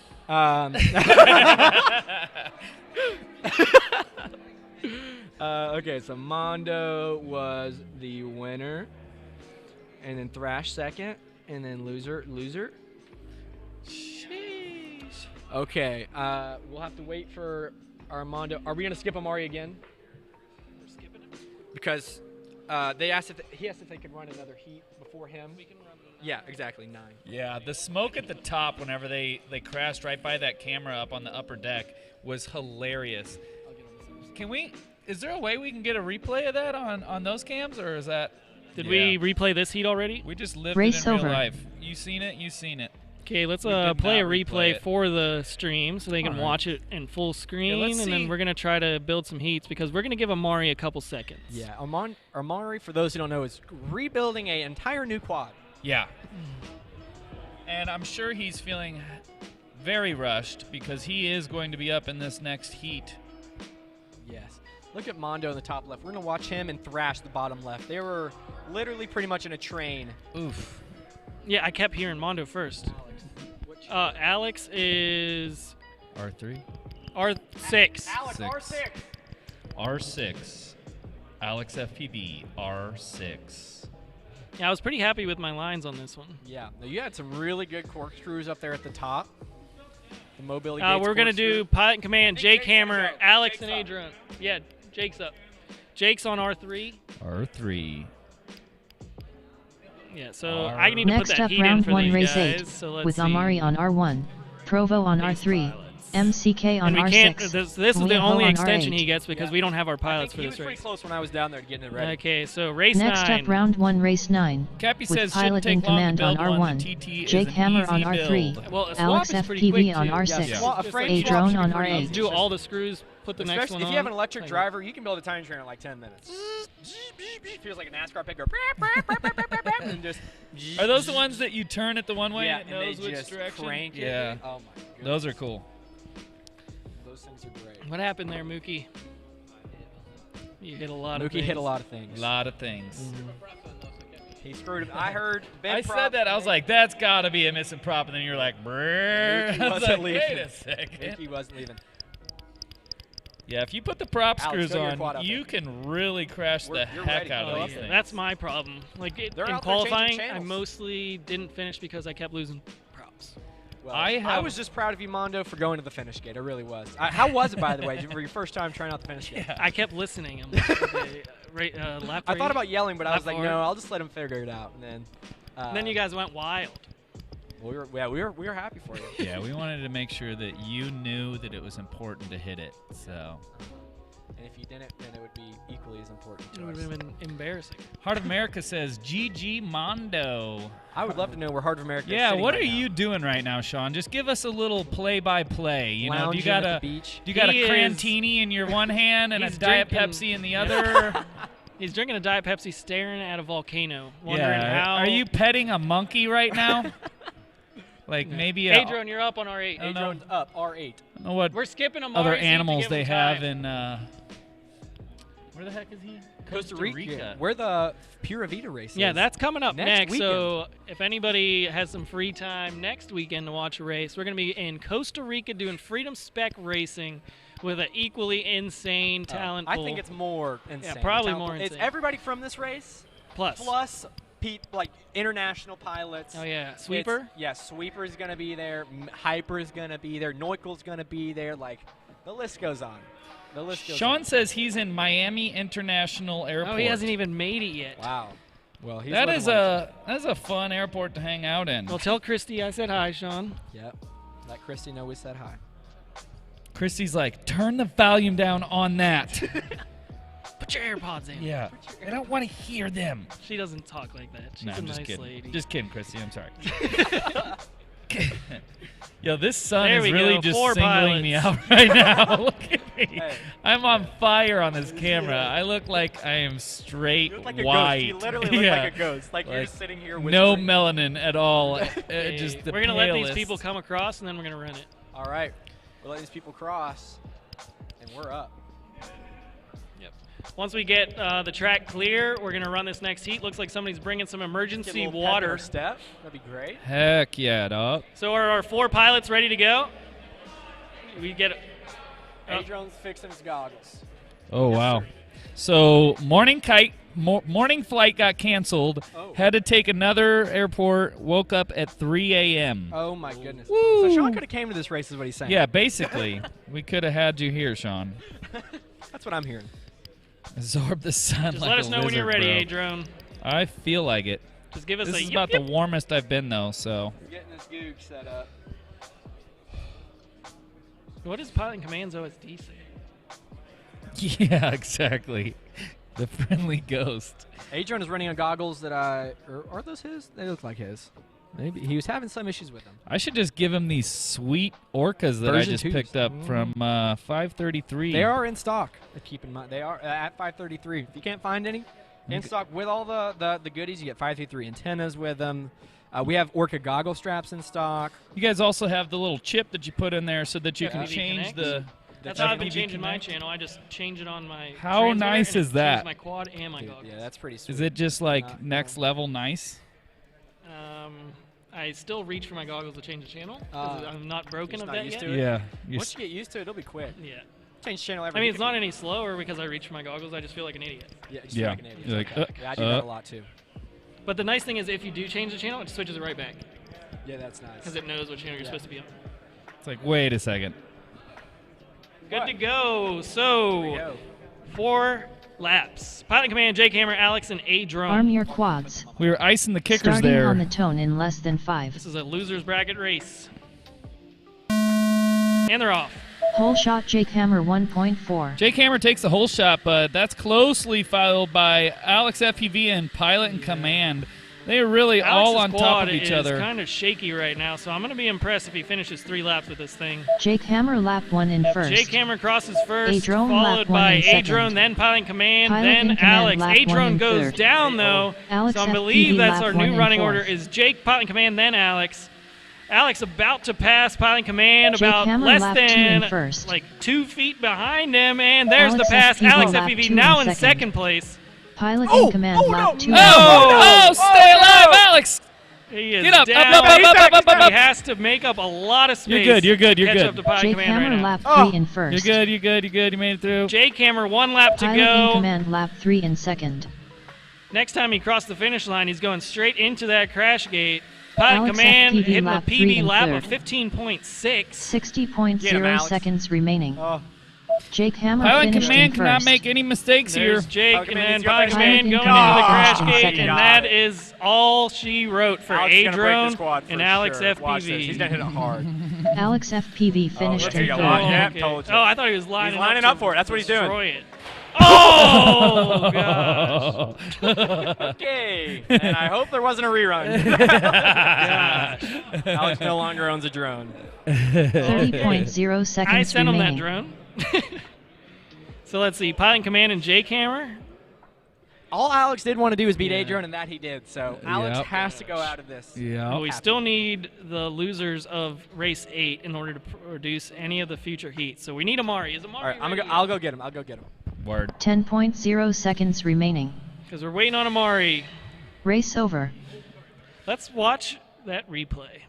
Okay, so Mondo was the winner, and then Thrash second, and then loser. Sheesh. Okay, we'll have to wait for Armando. Are we gonna skip Amari again? We're skipping him because he asked if they could run another heat before him. We can run. Yeah, exactly 9. yeah, the smoke at the top whenever they crashed right by that camera up on the upper deck was hilarious. Can we? Is there a way we can get a replay of that on those cams, or is that? Did Yeah. we replay this heat already? We just lived Race it in over. real life. You seen it? You seen it. Okay, let's We did play a not replay replay it. for the stream so they can All right. watch it in full screen, let's and see. then we're going to try to build some heats because we're going to give Amari a couple seconds. Yeah, Amari, for those who don't know, is rebuilding an entire new quad. Yeah. And I'm sure he's feeling very rushed because he is going to be up in this next heat. Yes. Look at Mondo in the top left. We're going to watch him and Thrash the bottom left. They were literally pretty much in a train. Oof. Yeah, I kept hearing Mondo first. Alex is R3. R6. Alex, Six. R6. R6. Alex FPV. R6. Yeah, I was pretty happy with my lines on this one. Yeah. Now, you had some really good corkscrews up there at the top. The mobility gates We're going to corkscrew. do Pilot and Command, Jake Jake's Hammer, gonna go. Alex, Jake's and up. Adrian. Yeah, Jake's up. Jake's on R3. R3. Yeah, so I need to put Next that up, heat in round for 1, these race guys. 8, So let's with see. Amari on R1, Provo on Base R3, pilots. MCK on And we R6. can't. This is the Leovo only on extension R8. he gets because Yeah. we don't have our I pilots think for he this was pretty race. close when I was down there getting it ready. Okay, so race Next 9. up, round 1, race 9, Cappy with says Pilot shouldn't in take long command to on build one. R1, The TT is Jake an Hammer on easy R3, build. Well, a swap Alex is pretty quick, FPV on too. R6, Yeah. A frame A swap drone should be on pretty R8. easy. Do all the screws, put the next Especially one if on. you have an electric Like- driver, you can build a tiny trainer in like 10 minutes. Feels like a NASCAR pick. And just Are those the ones that you turn it the one way yeah, and it and they knows which just direction? crank it. Yeah. Oh my goodness. Those are cool. Those things are great. What happened there, Mookie? You hit a lot of Mookie things. hit a lot of things. A lot of things. He screwed it. I heard Ben I Prop- said that. I was like, that's got to be a missing prop. And then you're like, brrr. Mookie I was wasn't like, leaving. wait a second. Mookie wasn't leaving. Yeah, if you put the prop Alex, screws go to your quad on, out you there. can really crash the You're heck ready. out Oh, of yeah. these things. That's my problem. Like They're in out there changing qualifying, I channels. mostly didn't finish because I kept losing props. Well, I have- was just proud of you, Mondo, for going to the finish gate. I really was. How was it, by the way, for your first time trying out the finish gate? I kept listening. I'm like, lap I thought three. about yelling, but I Lap was like, forward. no, I'll just let him figure it out. And then, And then you guys went wild. we were happy for you. Yeah, we wanted to make sure that you knew that it was important to hit it. So, And if you didn't, then it would be equally as important It to would us. have been embarrassing. Heart of America says, GG Mondo. I would love to know where Heart of America is Yeah, sitting what right are now. you doing right now, Sean? Just give us a little play-by-play. You know, do Lounging you got at a the beach? do you got He a is- Crantini in your one hand and a he's Diet drinking- Pepsi in the other? He's drinking a Diet Pepsi, staring at a volcano, wondering Yeah. how. Are you petting a monkey right now? Like maybe a, Adrian, you're up on R8. I don't know. Adrian's up, R8. I don't know what We're skipping Amari's other heat to animals give they him have time. in. Where the heck is he? Costa Rica. Where the Pura Vida race Yeah, is. that's coming up Next next. So if anybody has some free time next weekend to watch a race, we're going to be in Costa Rica doing Freedom Spec Racing with an equally insane talent I pool. think it's more insane. probably The talent more pool. It's insane. everybody from this race, plus like international pilots. Oh, yeah. It's- Sweeper? Yeah, Sweeper's going to be there. Hyper's going to be there. Neukel's going to be there. Like, the list goes on. The list goes Sean on. says he's in Miami International Airport. Oh, he hasn't even made it yet. Wow. Well, he's That living is life. a fun airport to hang out in. Well, tell Christy I said hi, Sean. Yep. Let Christy know we said hi. Christy's like, turn the volume down on that. Put your AirPods in. Yeah, I don't want to hear them. She doesn't talk like that. She's No, a I'm just nice kidding. lady. Just kidding, Christy. I'm sorry. Yo, this sun There is we really go. just 4 singling me pilots. out right now. Look at me. Hey. I'm on fire on this camera. I look like I am straight You look like a white. ghost. You literally look Yeah. like a ghost. Like, you're Like, just sitting here No whispering. melanin at all. Hey, Just the we're going to let these palest. people come across, and then we're going to run it. All right. We'll let these people cross, and we're up. Once we get the track clear, we're going to run this next heat. Looks like somebody's bringing some Get a emergency little water. pepper step. That'd be great. Heck yeah, dog. So are our 4 pilots ready to go? We get Oh. Adrian's fixing his goggles. Oh, wow. So morning flight got canceled. Oh. Had to take another airport. Woke up at 3 a.m. Oh my goodness. Woo. So Sean could have came to this race, is what he's saying. Yeah, basically, we could have had you here, Sean. That's what I'm hearing. Absorb the sun Just like let a us know when you're lizard, ready, bro. Adrian. I feel like it. Just give us This a is yip, about yip. the warmest I've been, though. So We're getting this goog set up. What does Pilot and Command's OSD say? yeah, exactly. The friendly ghost. Adrian is running on goggles that are those his? They look like his. Maybe he was having some issues with them. I should just give him these sweet orcas that Version I just 2s. picked up from 533. They are in stock. Keep in mind, they are at 533. If you can't find any, in stock with all the goodies, you get 533 antennas with them. We have Orca goggle straps in stock. You guys also have the little chip that you put in there so that you can FPV change Connect. the. That's how I've been FPV changing my Connect. channel. I just change it on my. How transmitter, nice and it is that? changes my quad and my Dude, goggles. yeah, that's pretty sweet. Is it just like next level nice? I still reach for my goggles to change the channel because I'm not broken just of not that used yet. to it? Yeah. You're Once you get used to it, it'll be quick. Yeah. Change channel every I mean, week it's if not you- any slower because I reach for my goggles. I just feel like an idiot. Yeah, you Yeah. like an idiot. You're like, Okay. Yeah, I do that a lot too. But the nice thing is, if you do change the channel, it switches it right back Yeah, that's nice. because it knows what channel you're supposed to be on. It's like, wait a second. Good to go. Here we So, go. 4 laps. Pilot Command, Jake Hammer, Alex, and A Drone. Arm your quads. We were icing the kickers Starting there. on the tone in less than 5. This is a loser's bracket race. And they're off. Hole shot Jake Hammer 1.4. Jake Hammer takes the whole shot, but that's closely followed by Alex FPV and Pilot and Command. They are really all on Alex's top quad of each is other. kind of shaky right now, so I'm going to be impressed if he finishes 3 laps with this thing. Jake Hammer lap 1 in first. Jake Hammer crosses first, A-Drone followed lap 1 by in second. A-Drone, then Pilot Command, Pilot then in Command Alex. lap 1 A-Drone in goes third. down, though, Alex so I FPV believe that's lap our 1 new in running fourth. order is Jake, Pilot Command, then Alex. Alex about to pass Pilot Command, Jake about Hammer less lap 2 in than first. like 2 feet behind him, and there's Alex the pass. FPV Alex lap FPV 2 now in in second. second place. Pilot in Command lap 2 in Oh, stay alive, Alex! He is Get up, down. up, up. He has to make up a lot of space. You're good, to catch good. up to Pilot Jake Command Hammer right now. lap 3 in first. You're good, you made it through. Jake Hammer, 1 lap to Pilot in go. Command lap 3 in second. Next time he crossed the finish line, he's going straight into that crash gate. Pilot Alex Command FPV hitting the lap 3 PB in lap of third. 15.6. 60.0 Alex. seconds remaining. Oh, Jake Hammer Pilot finished Command in cannot first. make any mistakes There's here. Jake, Pilot and Command then needs to go Pilot back Command in going into Command. the crash Oh, gate, second. and that is all she wrote for Alex is gonna break the A-Drone squad for and Alex sure. Watch this. He's gonna hit FPV. it hard. Alex FPV finished let's in see, third. line. Oh, Yeah, okay. told you. Oh, I thought he was lining, lining up up for it. That's what he's doing. destroy it. Oh, gosh. Okay, and I hope there wasn't a rerun. Alex no longer owns a drone. 30.0 seconds I sent him that remaining. drone. So let's see. Pilot Command and Jake Hammer. All Alex did want to do was beat A-Drone, and that he did. So Alex Yep. has to go out of this. Yeah. We still need the losers of race 8 in order to produce any of the future heats. So we need Amari. Is Amari All right, ready? I'll go get him. Word. 10.0 seconds remaining. Because we're waiting on Amari. Race over. Let's watch that replay.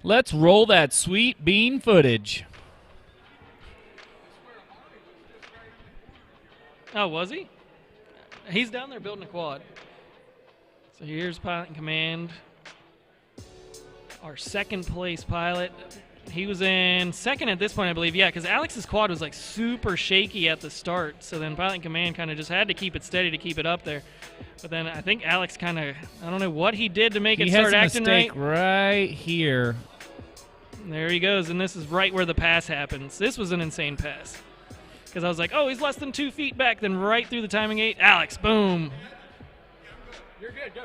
Let's roll that sweet bean footage. Oh, was he? He's down there building a quad. So here's Pilot in Command. Our second place pilot. He was in second at this point, I believe. Yeah, because Alex's quad was like super shaky at the start. So then Pilot in Command kind of just had to keep it steady to keep it up there. But then I think Alex kind of, I don't know what he did to make He it has start a acting mistake right. right here. There he goes, and this is right where the pass happens. This was an insane pass. Because I was like, oh, he's less than 2 feet back, then right through the timing gate. Alex, boom. You're good. Go.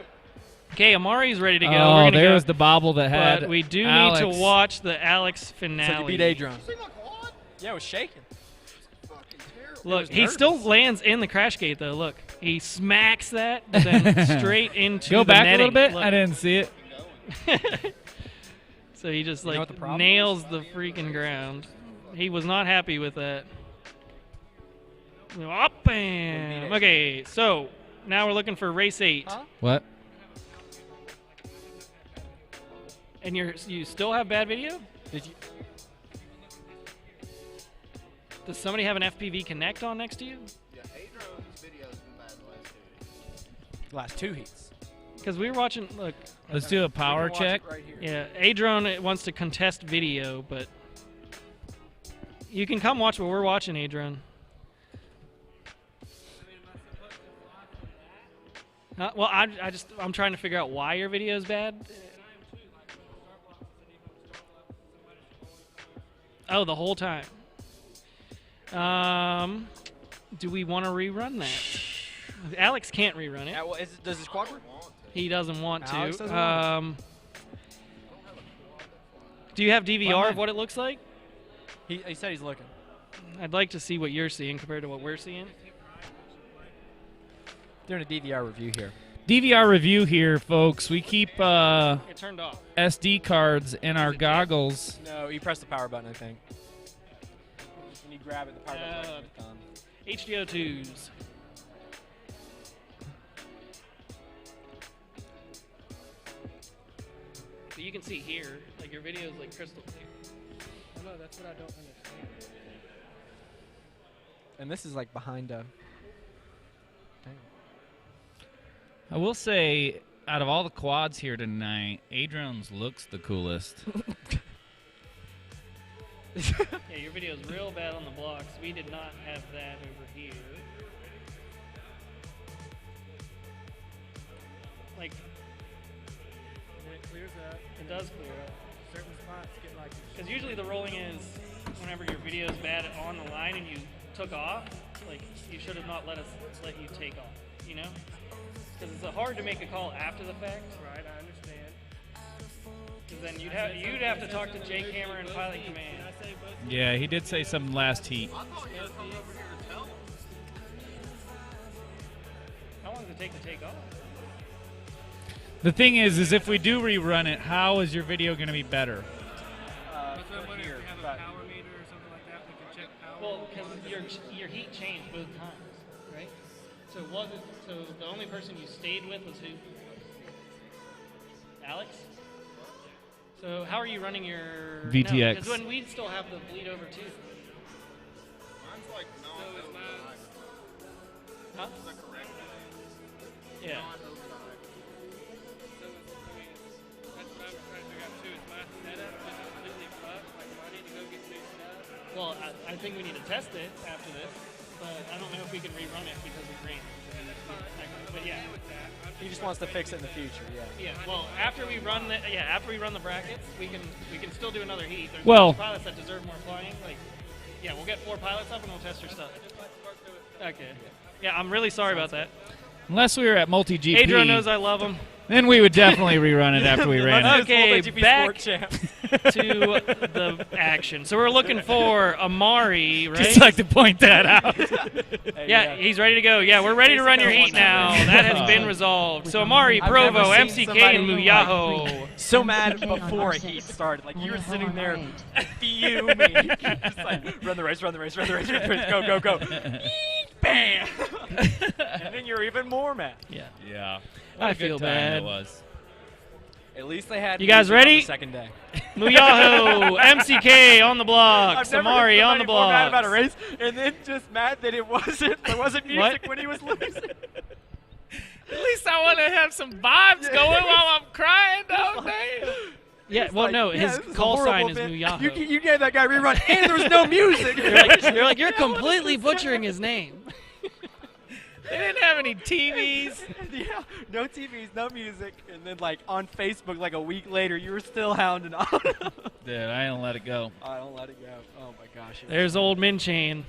Okay, Amari's ready to go. Oh, We're gonna there's go. the bobble that had But we do Alex. need to watch the Alex finale. So you beat A-Drone. Yeah, it was shaking. Look, he still lands in the crash gate, though. Look, he smacks that, but then straight into Go the back netting. a little bit. Look. I didn't see it. So he just know like what the problem nails the freaking ground. He was not happy with that. Up and okay, so now we're looking for race 8, Huh? What? and you still have bad video? Did you? Does somebody have an FPV Connect on next to you? Yeah, A-Drone's video's been bad the last 2 weeks. Last 2 heats. Because we were watching. Look, Let's do a power We can watch check. it right here. yeah, A-Drone wants to contest video, but you can come watch what we're watching, A-Drone. Well, I'm trying to figure out why your video is bad. Oh, the whole time. Do we want to rerun that? Alex can't rerun it. Does his quad work? He doesn't want to. Alex doesn't want Do you have DVR of what it looks like? He said he's looking. I'd like to see what you're seeing compared to what we're seeing. Doing a DVR review here. DVR review here, folks. We keep It turned off. SD cards in our goggles. No, you press the power button, I think. When you grab it, the power button. HDO2s. But you can see here, like your video is like crystal clear. No, that's what I don't understand. And this is like behind a. Dang. I will say, out of all the quads here tonight, Adrian's looks the coolest. Yeah, your video is real bad on the blocks. We did not have that over here. Like, When it clears up, it does clear up. certain spots get like. Because usually the rolling is whenever your video is bad on the line and you took off, like you should have not let you take off, you know? Because it's hard to make a call after the fact. Right, I understand. Because then you'd have to talk to J Camera and Pilot Command. Did I say both? Yeah, he did say something last heat. How long does it take to take off? The thing is if we do rerun it, how is your video going to be better? That's what I'm wondering if we have a power meter or something like that. We can check power. Well, because your heat changed both times, right? So the only person you stayed with was who? Alex? So how are you running your VTX. Because when we still have the bleed over too. Mine's like Huh? the correct Yeah. That's what I'm trying to figure out too. Is my setup just completely fucked? Like, do I need to go get new stuff? Well, I think we need to test it after this, but I don't know if we can rerun it because of rain. But yeah. He just wants to fix it in the future. Yeah. Yeah. Well, after we run the brackets, we can still do another heat. There's Well- pilots that deserve more flying. Like, yeah, we'll get 4 pilots up and we'll test your stuff. Okay. Yeah, I'm really sorry about that. Unless we were at multi-GP, Adrian knows I love him. then we would definitely rerun it after we ran it. Okay, MotoGP back Sport champ. to the action. So we're looking for Amari, right? Just like to point that out. Hey, Yeah, he's ready to go. Yeah, we're ready to run your heat now. That has been resolved. So Amari, I've Provo, never seen MCK, and somebody Muyaho. so mad before heat started. Like you were sitting there fuming. Just like run the race, run the race, run the race, run the race, go, go, go. Bam! And then you're even more mad. Yeah. Yeah. I feel bad. It was. At least they had You guys music on the ready? second day. Muyaho, MCK on the block, I've never Amari heard on the somebody more mad block. about a race, and then just mad that there wasn't music What? when he was losing. At least I want to have some vibes going while I'm crying, dog. Yeah, well, Like, no, yeah, his this is a call sign horrible is bit. Muyaho. You gave that guy a rerun, and there was no music. You're completely butchering his name. They didn't have any TVs. Yeah, no TVs, no music, and then like on Facebook, like a week later, you were still hounding on him. Dude, I don't let it go. I don't let it go. Oh my gosh. There's old Min Chain.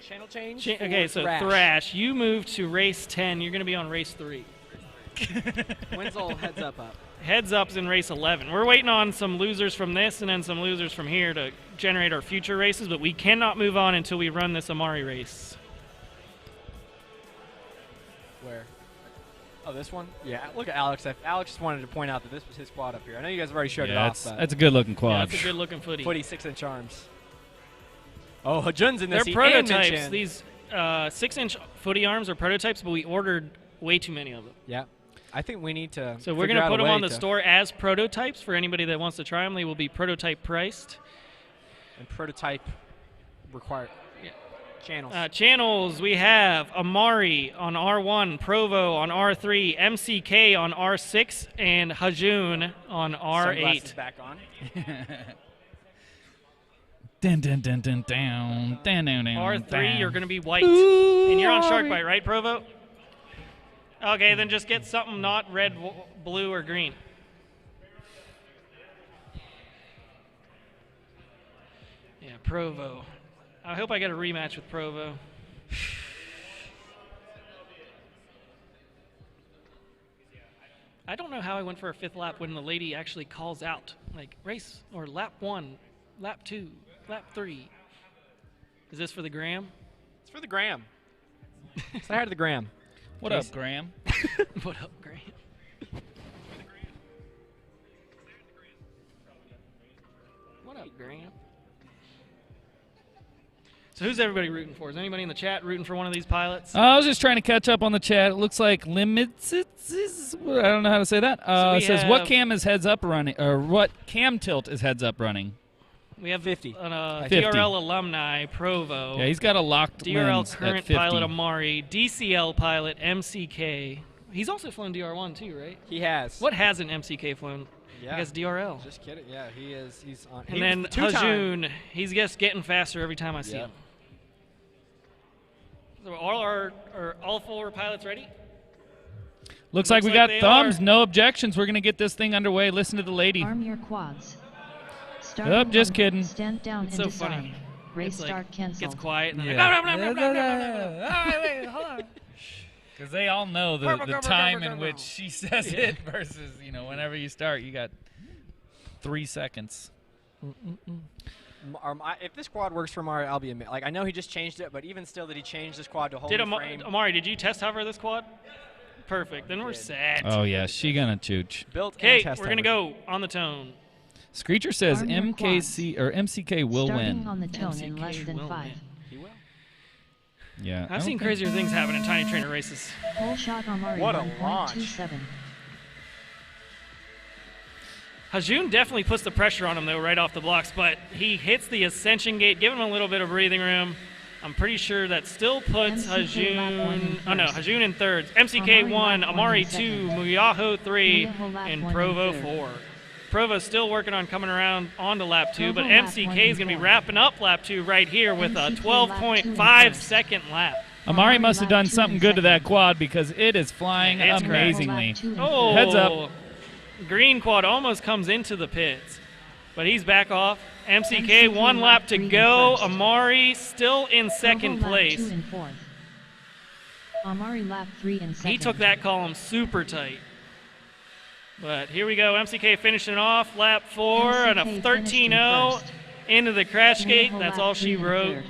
Channel change. Okay, so Thrash, you moved to race 10. You're going to be on race 3. Wenzel heads up. Heads up's in race 11. We're waiting on some losers from this and then some losers from here to generate our future races, but we cannot move on until we run this Amari race. Where? Oh, this one? Yeah, look at Alex. Alex just wanted to point out that this was his quad up here. I know you guys have already showed it Yeah, off, but that's a good-looking Yeah, quad. that's a good-looking footy. footy 6-inch arms. Oh, Hajun's in They're this. He prototypes. mentioned- These 6-inch footy arms are prototypes, but we ordered way too many of them. Yeah. I think we need to. So we're going to put them on the store as prototypes for anybody that wants to try them. They will be prototype priced. And prototype required. Yeah. Channels. Channels, we have Amari on R1, Provo on R3, MCK on R6, and Hajun on Sunglasses R8. back on. Dun, dun, dun, dun, down, down, down, down, R3, down. you're going to be white. And you're on Shark Bite, right, Provo? Okay, then just get something not red, blue, or green. Yeah, Provo. I hope I get a rematch with Provo. I don't know how I went for a 5th lap when the lady actually calls out, like, race, or lap 1, lap 2, lap 3. Is this for the gram? It's for the gram. Say hi to the gram. What up, Graham? What up, Graham? What up, Graham? So who's everybody rooting for? Is anybody in the chat rooting for one of these pilots? I was just trying to catch up on the chat. It looks like limits. I don't know how to say that. It says what cam is heads up running, or what cam tilt is heads up running. We have 50. 50. 50. DRL alumni Provo. Yeah, he's got a locked DRL lens current at 50. pilot Amari, DCL pilot MCK. He's also flown DR1 too, right? He has. What hasn't MCK flown? Yeah. I guess DRL. Just kidding. Yeah, he is. He's on. And then Hajun, he's just getting faster every time I see him. So are all 4 pilots ready? Looks like we got thumbs. No objections. We're going to get this thing underway. Listen to the lady. Arm your quads. Just kidding. Stand down It's and so disarm. funny. Race It's start canceled. Gets quiet and then Wait, hold on. Because they all know the time in which she says it versus, whenever you start, you got 3 seconds. If this quad works for Amari, I'll be amazed. Like, I know he just changed it, but even still that he changed this quad to a whole new frame. Amari, did you test hover this quad? Perfect. Then we're set. Oh, yeah. She going to chooch. Okay, we're going to go on the tone. Screecher says MKC or MCK will Starting win. on the tone MCK in less than will 5. win. He will. Yeah. I've seen crazier things happen in Tiny Trainer races. Whole shot Amari What a 1.27. Hajun definitely puts the pressure on him, though, right off the blocks, but he hits the ascension gate, give him a little bit of breathing room. I'm pretty sure that still puts MCK lap one in Hajun... Oh, no, first. Hajun in thirds. MCK Amari 1, lap one Amari in 2, second. Muyaho 3, Muyaho lap and one in Provo third. 4. Provo's still working on coming around onto lap 2, but Provo lap one MCK in is going to be fourth. wrapping up lap 2 right here with a MCK lap 2 in 12.5 first. second lap. Amari must have lap done 2 something in good to that second. quad because it is flying It's crazy. amazingly. Lap 2 in Oh, Heads up. Green quad almost comes into the pits, but he's back off. MCK, 1 lap to 3 in go. first. Amari still in second Provo place. Lap 2 in fourth. Amari lap 3 in second. He took that column super tight. But here we go. MCK finishing off lap 4 and a MCK finished in 13-0 first. into the crash gate. Muyaho That's lap all she 3 in wrote. third.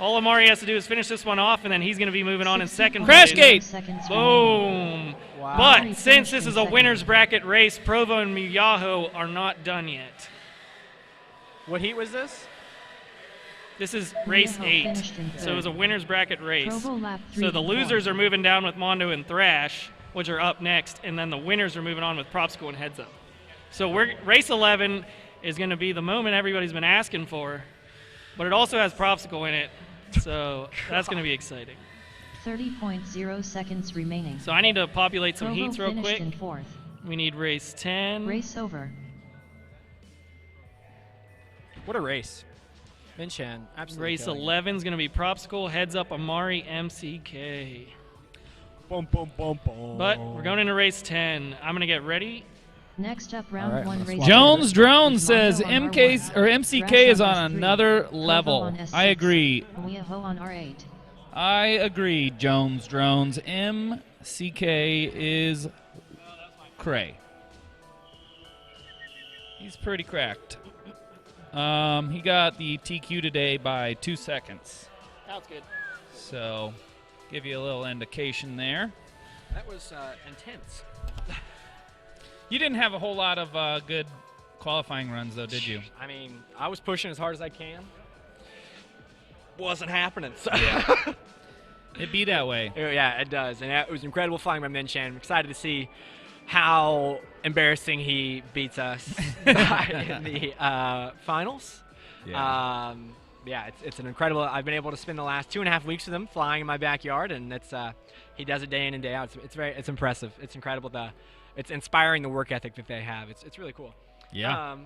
All Amari has to do is finish this one off, and then he's going to be moving on in second Crash place. gate. Seconds Boom. Wow. But Amari since finished this in is a second. winner's bracket race, Provo and Muyaho are not done yet. What heat was this? This is race Muyaho 8, finished in so it was a winner's bracket race. Provo lap 3 So the in losers fourth. are moving down with Mondo and Thrash, which are up next, and then the winners are moving on with Propsicle and Heads Up. So race 11 is going to be the moment everybody's been asking for, but it also has Propsicle in it, so that's going to be exciting. 30.0 seconds remaining. So I need to populate some Provo heats real finished quick. in fourth. We need race 10. Race over. What a race. Minchan, absolutely. Race killing it. 11 is going to be Propsicle, Heads Up, Amari, MCK. Boom, boom, boom, boom. But we're going into race 10. I'm going to get ready. Next up, round All right, 1 let's race. watch Jones over. Drone With says Mondo on MK R1, or MCK Thrash is on on S3, another Provo level. on S6, I agree. Muyaho on R8. I agree, Jones Drones. MCK is cray. He's pretty cracked. He got the TQ today by 2 seconds. That's good. So, give you a little indication there. That was intense. You didn't have a whole lot of good qualifying runs, though, did you? I mean, I was pushing as hard as I can. Wasn't happening. So. It'd be that way. Yeah, it does. And it was incredible flying by Minchan. I'm excited to see how embarrassing he beats us in the finals. Yeah. It's an incredible. I've been able to spend the last 2.5 weeks with him flying in my backyard, and he does it day in and day out. It's impressive. It's incredible. It's inspiring the work ethic that they have. It's really cool. Yeah.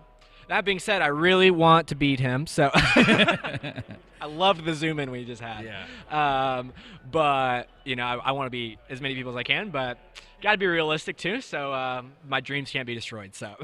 That being said, I really want to beat him. So I loved the zoom in we just had. Yeah. But I want to beat as many people as I can, but got to be realistic too. So my dreams can't be destroyed. So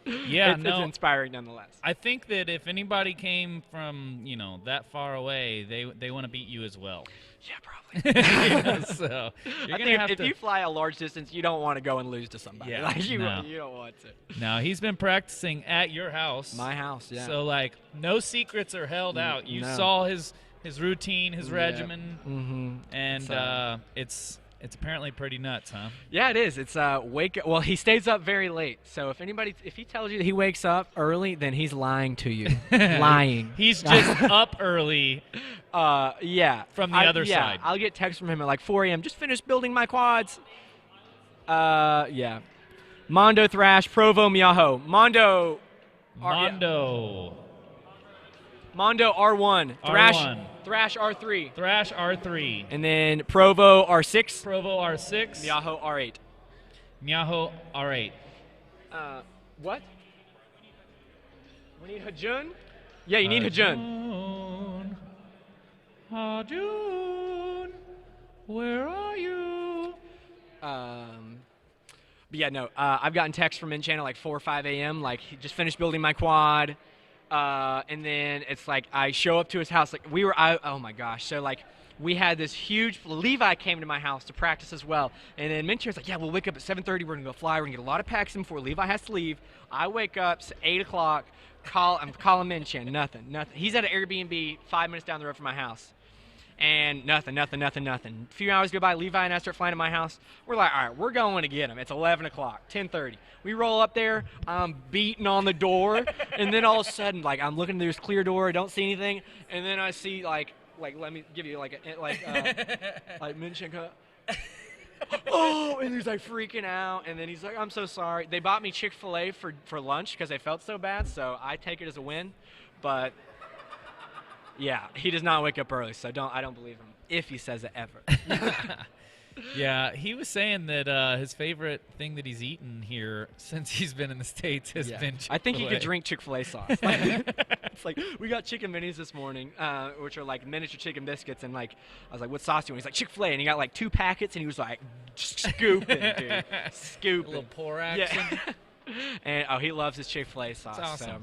Yeah, it's inspiring nonetheless. I think that if anybody came from, that far away, they want to beat you as well. Yeah, probably. Yeah, so you're I gonna think have if to. you fly a large distance, you don't want to go and lose to somebody. Yeah, Like, you no. don't want to. No, he's been practicing at your house. My house, yeah. So like, no secrets are held out. You no. saw his routine, his Yeah. regimen, Mm-hmm. and it's apparently pretty nuts, huh? Yeah, it is. It's well, he stays up very late. So if he tells you that he wakes up early, then he's lying to you. Lying. He's just up early. Yeah. From the other yeah, side. I'll get texts from him at like 4 a.m. Just finished building my quads. Yeah. Mondo Thrash, Provo Miaho. Mondo R1. Thrash R3. Thrash R3. And then Provo R6. Provo R6. Miaho R8. Miaho R8. What? We need Hajun? Yeah, you need Hajun. Hajun, where are you? But yeah, no, I've gotten texts from in channel like 4 or 5 a.m. Like, he just finished building my quad. And then it's like I show up to his house. Like, oh my gosh. So, like, we had this huge, Levi came to my house to practice as well. And then Mincher's like, yeah, we'll wake up at 7:30. We're going to go fly. We're going to get a lot of packs in before Levi has to leave. I wake up, it's 8 o'clock. I'm calling Minchen. Nothing. He's at an Airbnb 5 minutes down the road from my house. And nothing. A few hours go by, Levi and I start flying to my house. We're like, all right, we're going to get him. It's 11 o'clock, 10:30. We roll up there, I'm beating on the door, and then all of a sudden, like, I'm looking through this clear door, I don't see anything, and then I see, like let me give you, like Minchen, oh, and he's, like, freaking out, and then he's like, I'm so sorry. They bought me Chick-fil-A for lunch because they felt so bad, so I take it as a win, but... Yeah, he does not wake up early, so I don't believe him if he says it ever. Yeah, he was saying that his favorite thing that he's eaten here since he's been in the States has been Chick-fil-A. I think he could drink Chick-fil-A sauce. It's like, we got chicken minis this morning, which are like miniature chicken biscuits, and like I was like, what sauce do you want? He's like, Chick-fil-A, and he got like 2 packets, and he was like, scooping, dude, scooping. A little pour action. Yeah. And he loves his Chick-fil-A sauce. That's awesome. So.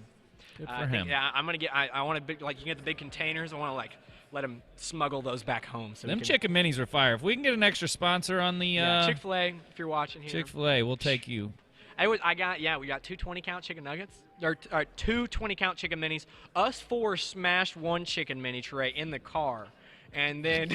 Good for him. Yeah, I'm gonna get. I want to big, like, you get the big containers. I want to like let him smuggle those back home. So them chicken minis are fire. If we can get an extra sponsor on the Chick-fil-A, if you're watching here. Chick-fil-A, we'll take you. We got 2 20-count chicken nuggets, or 2 20-count chicken minis. Us 4 smashed 1 chicken mini tray in the car, and then,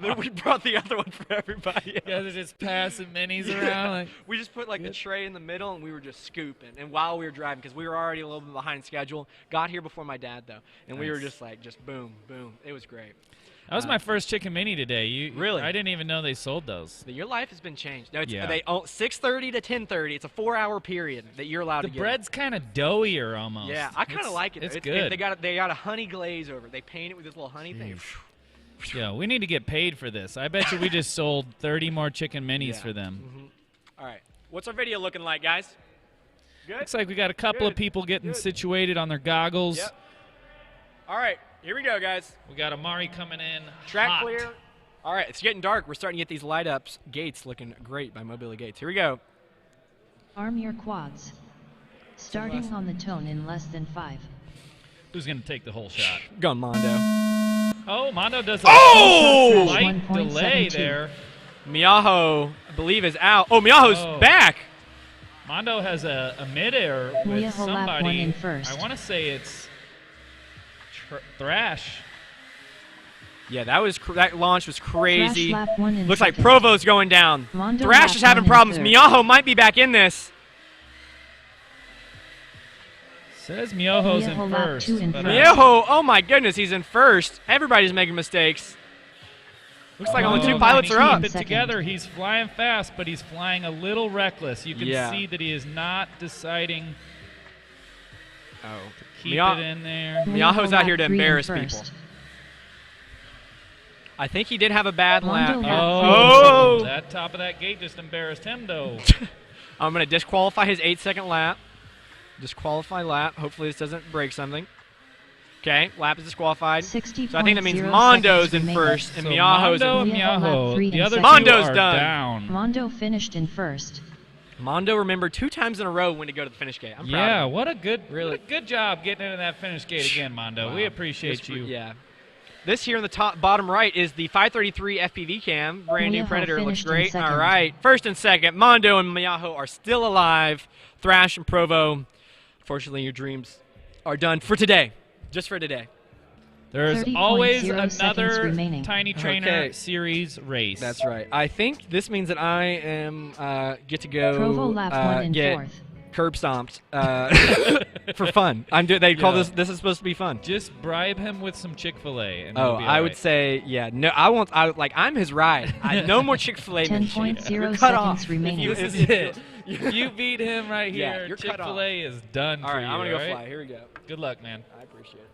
then we brought the other one for everybody else. You guys are just passing minis around. Like, we just put like the tray in the middle, and we were just scooping. And while we were driving, because we were already a little bit behind schedule, got here before my dad though, and we were just like, just boom, boom. It was great. that was my first chicken mini today. Really? I didn't even know they sold those. Your life has been changed. No, it's, Yeah. They 6:30 to 10:30. It's a 4-hour period that you're allowed The to get. bread's kind of doughier almost. Yeah, I kind of like it. It's And good. they got a honey glaze over it. They paint it with this little honey thing. Yeah, we need to get paid for this. I bet you we just sold 30 more chicken minis for them. All right. What's our video looking like, guys? Good? Looks like we got a couple of people getting situated on their goggles. Yep. All right. Here we go, guys. We got Amari coming in. Track hot. clear. All right. It's getting dark. We're starting to get these light ups. Gates looking great by Mobile Gates. Here we go. Arm your quads. Starting on the tone in less than 5. Who's going to take the whole shot? Go, Mondo. Oh, Mondo does a Slash slight delay 1.72. there. Miaho, I believe, is out. Oh, Miaho's back. Mondo has a midair with Miaho lap 1 somebody. in first. I want to say it's Thrash. Yeah, that launch was crazy. Thrash lap 1 in Looks like second. Provo's going down. Mondo Thrash lap is having 1 in problems. third. Miaho might be back in this. Says Miaho's Miaho in lap first. 2 in but, front. Miaho, oh my goodness, he's in first. Everybody's making mistakes. Looks like only 2 pilots can are up. Keep it Second. together. He's flying fast, but he's flying a little reckless. You can Yeah. see that he is not deciding Oh, to keep it in there. Miaho's out here to lap 3 in embarrass first. people. I think he did have a bad lap. Mondo here. lap Oh! That top of that gate just embarrassed him, though. I'm going to disqualify his 8-second lap. Disqualify lap. Hopefully this doesn't break something. Okay, lap is disqualified. 60. So I think that means Mondo's in first and So Miaho's Mondo and Miaho lap Miaho. 3 The in other second. two Mondo's are done. down. Mondo finished in first. Mondo, remember, 2 times in a row when to go to the finish gate. I'm proud Yeah, of him. what a good job getting into that finish gate again, Mondo. Wow. We appreciate This- you. Yeah. This here in the bottom right is the 533 FPV cam. Brand new Miyaho Predator. Looks finished in great. second. All right. First and second, Mondo and Miyaho are still alive. Thrash and Provo. Unfortunately, your dreams are done for today. Just for today. There's 30.0 always seconds another remaining. Tiny Trainer Okay. Series race. That's right. I think this means that I am get to go Provo lap 1 in get 4th. curb stomped for fun. They call Yeah. this is supposed to be fun. Just bribe him with some Chick-fil-A. And Oh, he'll be I all would right. say, yeah. No, I won't. I'm his ride. No more Chick-fil-A. 10.0 You're cut seconds off. remaining. If This you- is it. If you beat him right Yeah, here, you're cut off. Chick-fil-A is done All for right, you. I'm gonna go all right? fly. Here we go. Good luck, man. I appreciate it.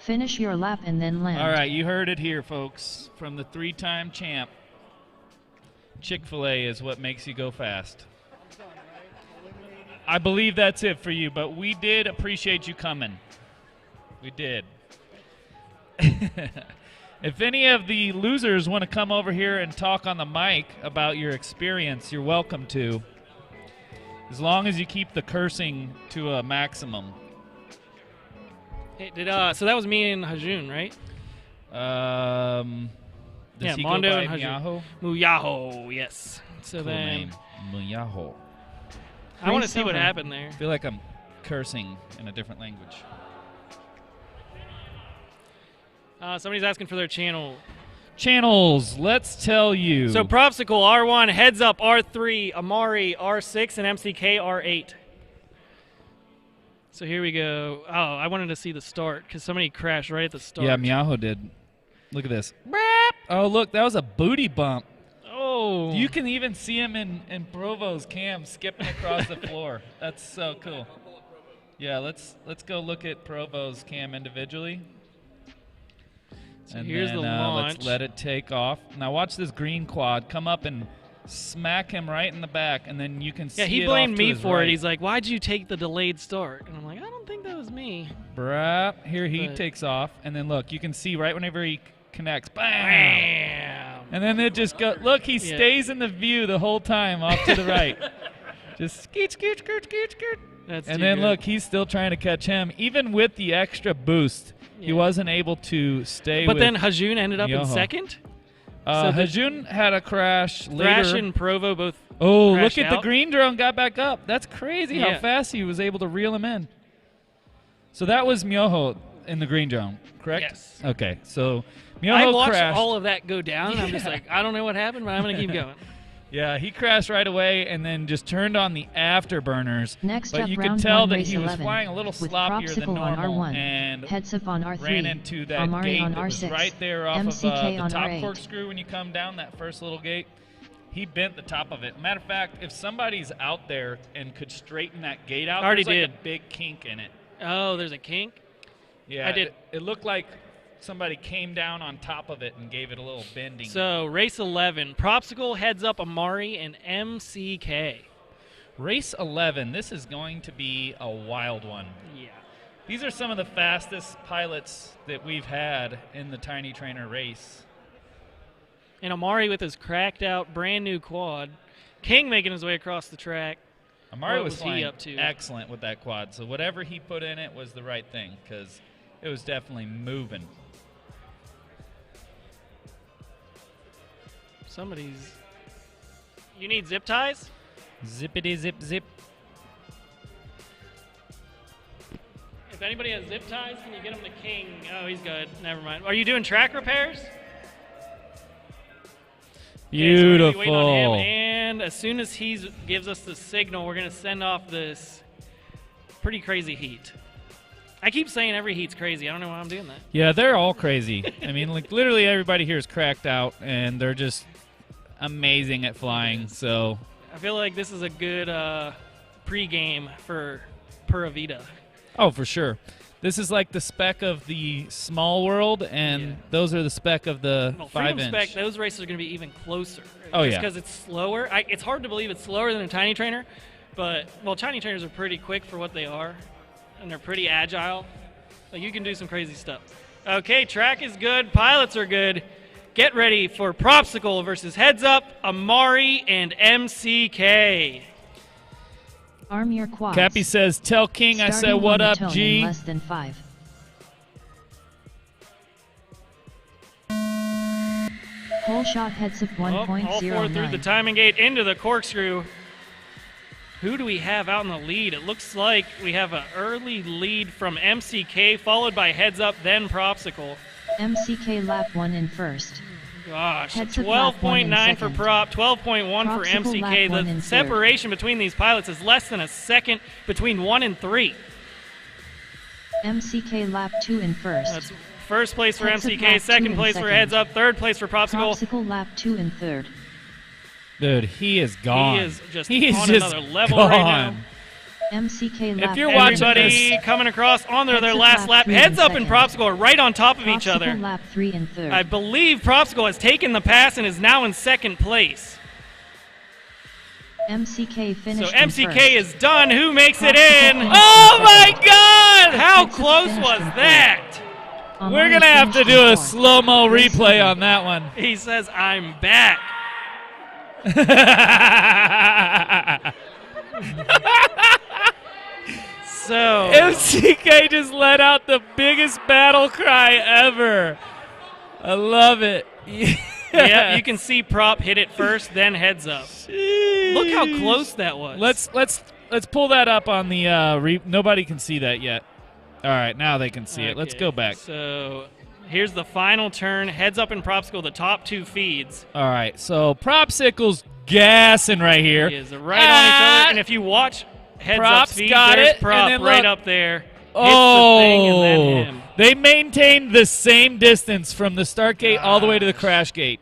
Finish your lap and then land. All right, you heard it here, folks, from the 3-time champ. Chick-fil-A is what makes you go fast. I believe that's it for you, but we did appreciate you coming. We did. If any of the losers want to come over here and talk on the mic about your experience, you're welcome to. As long as you keep the cursing to a maximum. Hey, so that was me and Hajun, right? Does Yeah, he Mondo go by and Hajun. Miyaho? Muyaho, yes. So Cool then name. Miyaho. I want to Race see what over. happened there. I feel like I'm cursing in a different language. Somebody's asking for their channel. Channels, let's tell you. So Propsicle R1, Heads Up R3, Amari R6, and MCK R8. So here we go. Oh, I wanted to see the start because somebody crashed right at the start. Yeah, Miyaho did. Look at this. Oh, look, that was a booty bump. Oh. You can even see him in Provo's cam skipping across the floor. That's so cool. Yeah, let's go look at Provo's cam individually. So here's the launch. Let's let it take off. Now watch this green quad come up and smack him right in the back, and then you can see Yeah, he it blamed off to me his for right. it. He's like, "Why'd you take the delayed start?" And I'm like, "I don't think that was me." Brap. Here he But- takes off, and then look, you can see right whenever he connects, bam! Bam. And then it just go. Look, he Yeah. stays in the view the whole time off to the right. Just skeet, skeet, skeet, skeet, skeet. That's And too then good. look, he's still trying to catch him, even with the extra boost. He Yeah. wasn't able to stay. But with then Hajun ended up in Miyaho. second. so the- Hajun had a crash Thrash later. and Provo both. Oh, look crashed at the out. green drone got back up. That's crazy Yeah. how fast he was able to reel him in. So that was Miyaho in the green drone, correct? Yes. Okay, so I Miyaho watched crashed. all of that go down, and I'm just like, I don't know what happened, but I'm gonna keep going. Yeah, he crashed right away and then just turned on the afterburners. Next but up, you could round tell one, that race he was 11, flying a little with sloppier than Propsicle on normal R1, and Heads Up on R3, ran into that Amari gate on that was R6, right there off MCK of on the top R8. corkscrew when you come down that first little gate. He bent the top of it. Matter of fact, if somebody's out there and could straighten that gate out, Already there's like did. a big kink in it. Oh, there's a kink. Yeah, I did. It looked like somebody came down on top of it and gave it a little bending. So race 11, Propsicle, Heads Up, Amari, and MCK. Race 11, this is going to be a wild one. Yeah. These are some of the fastest pilots that we've had in the Tiny Trainer race. And Amari with his cracked out brand new quad. King making his way across the track. Amari What was was he flying up to? excellent with that quad, so whatever he put in it was the right thing because it was definitely moving. Somebody's. You need zip ties? Zippity zip zip. If anybody has zip ties, can you get them to King? Oh, he's good. Never mind. Are you doing track repairs? Okay, so we're gonna be waiting on him, Beautiful. and as soon as he gives us the signal, we're going to send off this pretty crazy heat. I keep saying every heat's crazy. I don't know why I'm doing that. Yeah, they're all crazy. I mean, like literally everybody here is cracked out, and they're just amazing at flying. So I feel like this is a good pre-game for Pura Vida. oh, for sure. This is like the spec of the small world, and Yeah. those are the spec of the Well, Freedom 5-inch. Spec, those races are going to be even closer. Oh, just yeah. because it's slower. It's hard to believe it's slower than a Tiny Trainer, but, well, Tiny Trainers are pretty quick for what they are, and they're pretty agile. Like, you can do some crazy stuff. Okay, track is good. Pilots are good. Get ready for Propsicle versus Heads Up, Amari, and MCK. Arm your quads. Cappy says, "Tell King I said Starting what on the up, tone G." in less than 5. Pole shot heads up All four through the 1.09. timing gate into the corkscrew. Who do we have out in the lead? It looks like we have an early lead from MCK, followed by Heads Up, then Propsicle. MCK lap 1 in first. Gosh, Heads Up lap 1 in 12.9 for second. Prop, 12.1 for Propsicle lap 1 MCK. in The third. separation between these pilots is less than a second between 1 and 3. MCK lap 2 in first. That's first place for Heads Up MCK, lap 2 second in place for second. Heads Up, third place for Propsicle. Propsicle lap 2 in third. Dude, he is gone. He is just He is on just another level gone. right now. MCK lap you're 3 watching in Everybody first. coming across onto Heads their Up last lap lap. 3 in Heads Up and second. Propsicle are right on top of each Propsicle other. lap 3 in third. I believe Propsicle has taken the pass and is now in second place. MCK So finished in MCK first. is done. Who makes it Propsicle in? finished Oh in my second. God! How Heads Up close finished was in third. that? We're going to have to do a slow-mo replay on that one. He says, I'm back. So, MCK just let out the biggest battle cry ever. I love it. yeah, you can see Prop hit it first, then Heads Up. Look how close that was. Let's pull that up on the nobody can see that yet. All right, now they can see it. Let's Okay, go back. So, here's the final turn. Heads Up and Propsicle, the top two feeds. All right, so Propsicle's gassing right here. He is right on each other. And if you watch Heads Prop's Up speed, got there's it, Prop and then right look. up there. Hits the thing and then him. They maintained the same distance from the start gate all the way to the crash gate.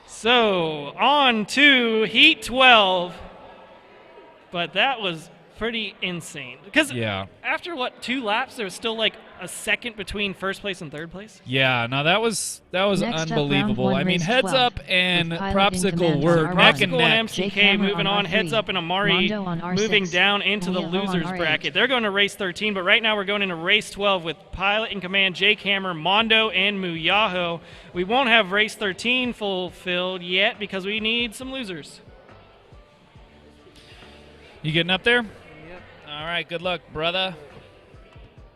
So, on to Heat 12. But that was pretty insane. Because Yeah. after, 2 laps, there was still like a second between first place and third place? Yeah, no, that was Next up, unbelievable. round one, I mean, race Heads 12, Up and with Pilot in Propsicle command were on neck R1. and Propsicle neck. and MCK Jake Hammer moving on on. R3, Heads Up and Amari Mondo on R6, moving down into the Julio on losers R8. bracket. They're going to race 13, but right now we're going into race 12 with Pilot in command, Jake Hammer, Mondo, and Muyaho. We won't have race 13 fulfilled yet because we need some losers. You getting up there? Yep. All right, good luck, brother.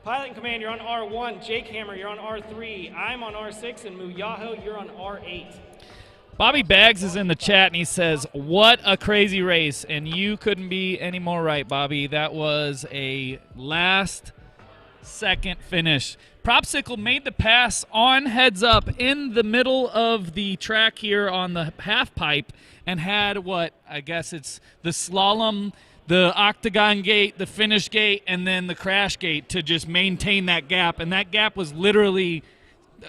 Pilot in command, you're on R1. Jake Hammer, you're on R3. I'm on R6, and Muyaho, you're on R8. Bobby Baggs is in the chat, and he says, what a crazy race. And you couldn't be any more right, Bobby. That was a last-second finish. Propsicle made the pass on Heads Up in the middle of the track here on the half pipe and had I guess it's the slalom, the octagon gate, the finish gate, and then the crash gate to just maintain that gap. And that gap was literally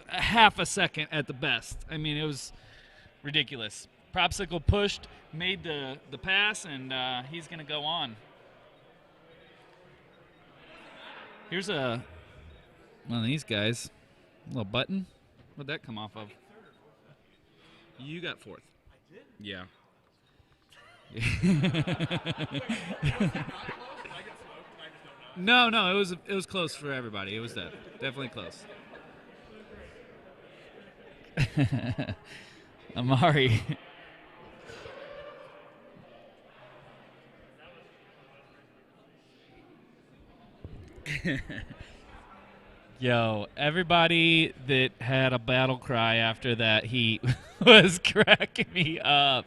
a half a second at the best. I mean, it was ridiculous. Propsicle pushed, made the pass, and he's going to go on. Here's one of these guys. A little button. What'd that come off of? You got fourth. I did? Yeah. No, it was close for everybody. It was definitely close. Amari. Yo, everybody that had a battle cry after that heat was cracking me up.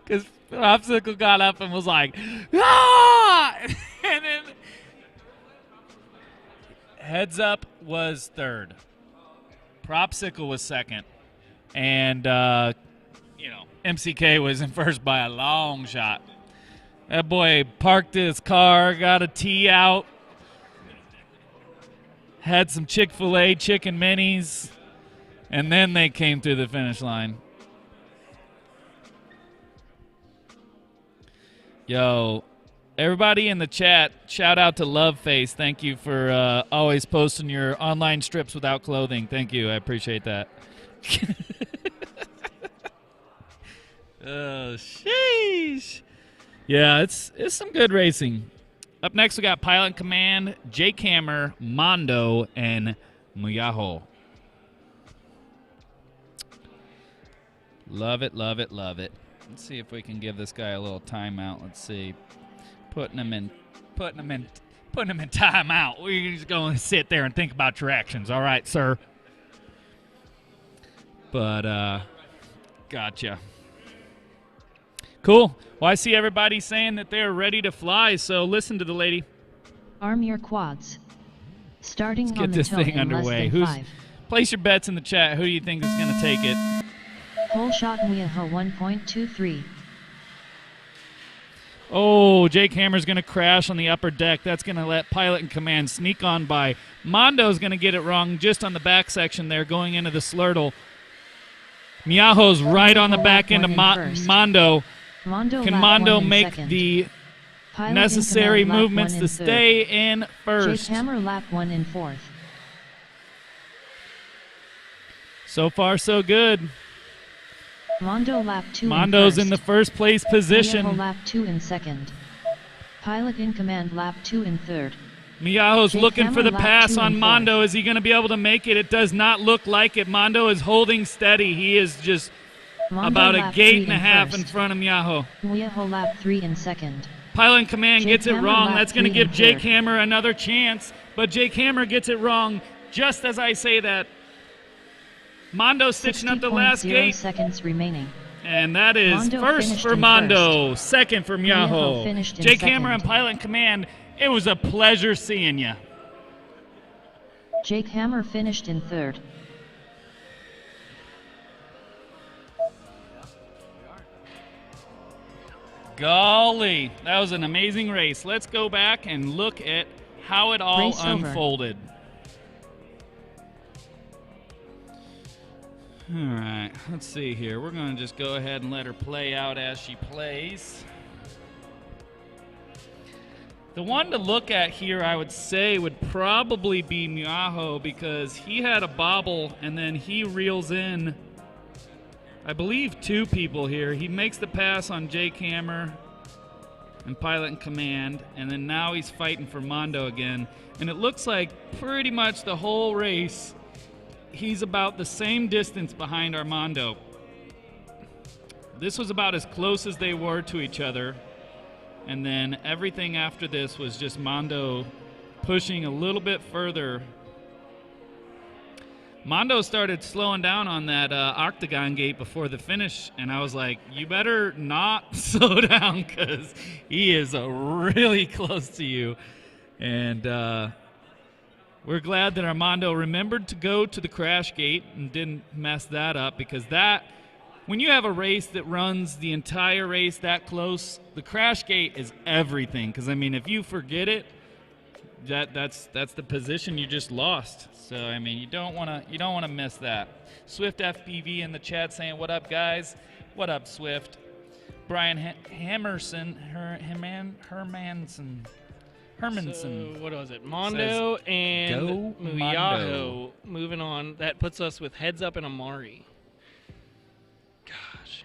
Because Propsicle got up and was like, ah! And then Heads Up was third. Propsicle was second. And, MCK was in first by a long shot. That boy parked his car, got a tee out, had some Chick-fil-A chicken minis, and then they came through the finish line. Yo, everybody in the chat, shout out to Loveface. Thank you for always posting your online strips without clothing. Thank you. I appreciate that. Oh, sheesh. Yeah, it's some good racing. Up next, we got Pilot in Command, Jake Hammer, Mondo, and Muyaho. Love it, love it, love it. Let's see if we can give this guy a little timeout. Let's see. Putting him in timeout. We're just going to sit there and think about your actions. All right, sir. But gotcha. Cool. Well, I see everybody saying that they're ready to fly, so listen to the lady. Arm your quads. Starting Let's on get the this toe thing in underway. less than 5. Place your bets in the chat. Who do you think is going to take it? Whole shot Miaho 1.23. Oh, Jake Hammer's going to crash on the upper deck. That's going to let Pilot and Command sneak on by. Mondo's going to get it wrong just on the back section there going into the slurtle. Miaho's right on the back end of Mondo. Can Mondo make the necessary movements to stay in first? Jake Hammer lap 1 in 4th. So far, so good. Mondo lap 2 Mondo's in in the first place position. Miaho lap 2 in 2nd. Pilot in Command lap 2 in 3rd. Miaho's Jake looking for Hammer the lap pass 2 on in Mondo. Is he going to be able to make it? It does not look like it. Mondo is holding steady. He is just Mondo about a lap gate 3 and a in half 1st. in front of Miaho. Miaho lap 3 in 2nd. Pilot in Command Jake gets it Hammer wrong. lap That's going to 3 in give Jake 3rd. Hammer another chance, but Jake Hammer gets it wrong just as I say that. Mondo stitching up the last 60.0 gate, seconds remaining. and that is Mondo first finished for in Mondo, second for Miaho Miaho. finished in Jake Hammer and second. Pilot in Command, it was a pleasure seeing you. Jake Hammer finished in 3rd. Golly, that was an amazing race. Let's go back and look at how it all Race over. unfolded. All right, let's see here. We're going to just go ahead and let her play out as she plays. The one to look at here, I would say, would probably be Miaho because he had a bobble and then he reels in, I believe, 2 people here. He makes the pass on Jake Hammer and Pilot in Command, and then now he's fighting for Mondo again. And it looks like pretty much the whole race, he's about the same distance behind Armando. This was about as close as they were to each other. And then everything after this was just Mondo pushing a little bit further. Mondo started slowing down on that octagon gate before the finish, and I was like, you better not slow down because he is really close to you. And we're glad that Armando remembered to go to the crash gate and didn't mess that up, because that, when you have a race that runs the entire race that close, the crash gate is everything. Because, I mean, if you forget it, that's the position you just lost. So, I mean, you don't want to miss that. Swift FPV in the chat saying, "What up, guys? What up, Swift?" Brian Hermanson. So, what was it? Mondo and "Go Miaho Mondo." moving on. That puts us with Heads Up and Amari. Gosh.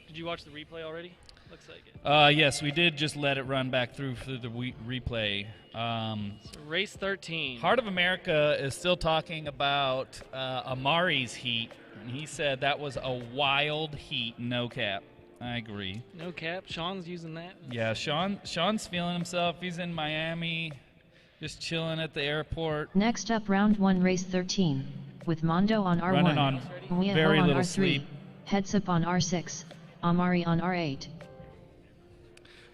Did you watch the replay already? Looks like it. Yes, we did just let it run back through for the replay. So race 13. Heart of America is still talking about Amari's heat, and he said that was a wild heat, no cap. I agree. No cap. Sean's using that. Yeah, Sean's feeling himself. He's in Miami, just chilling at the airport. Next up, round 1, race 13, with Mondo on R1, Running on Miaho very on little R3, sleep. Heads Up on R6, Amari on R8.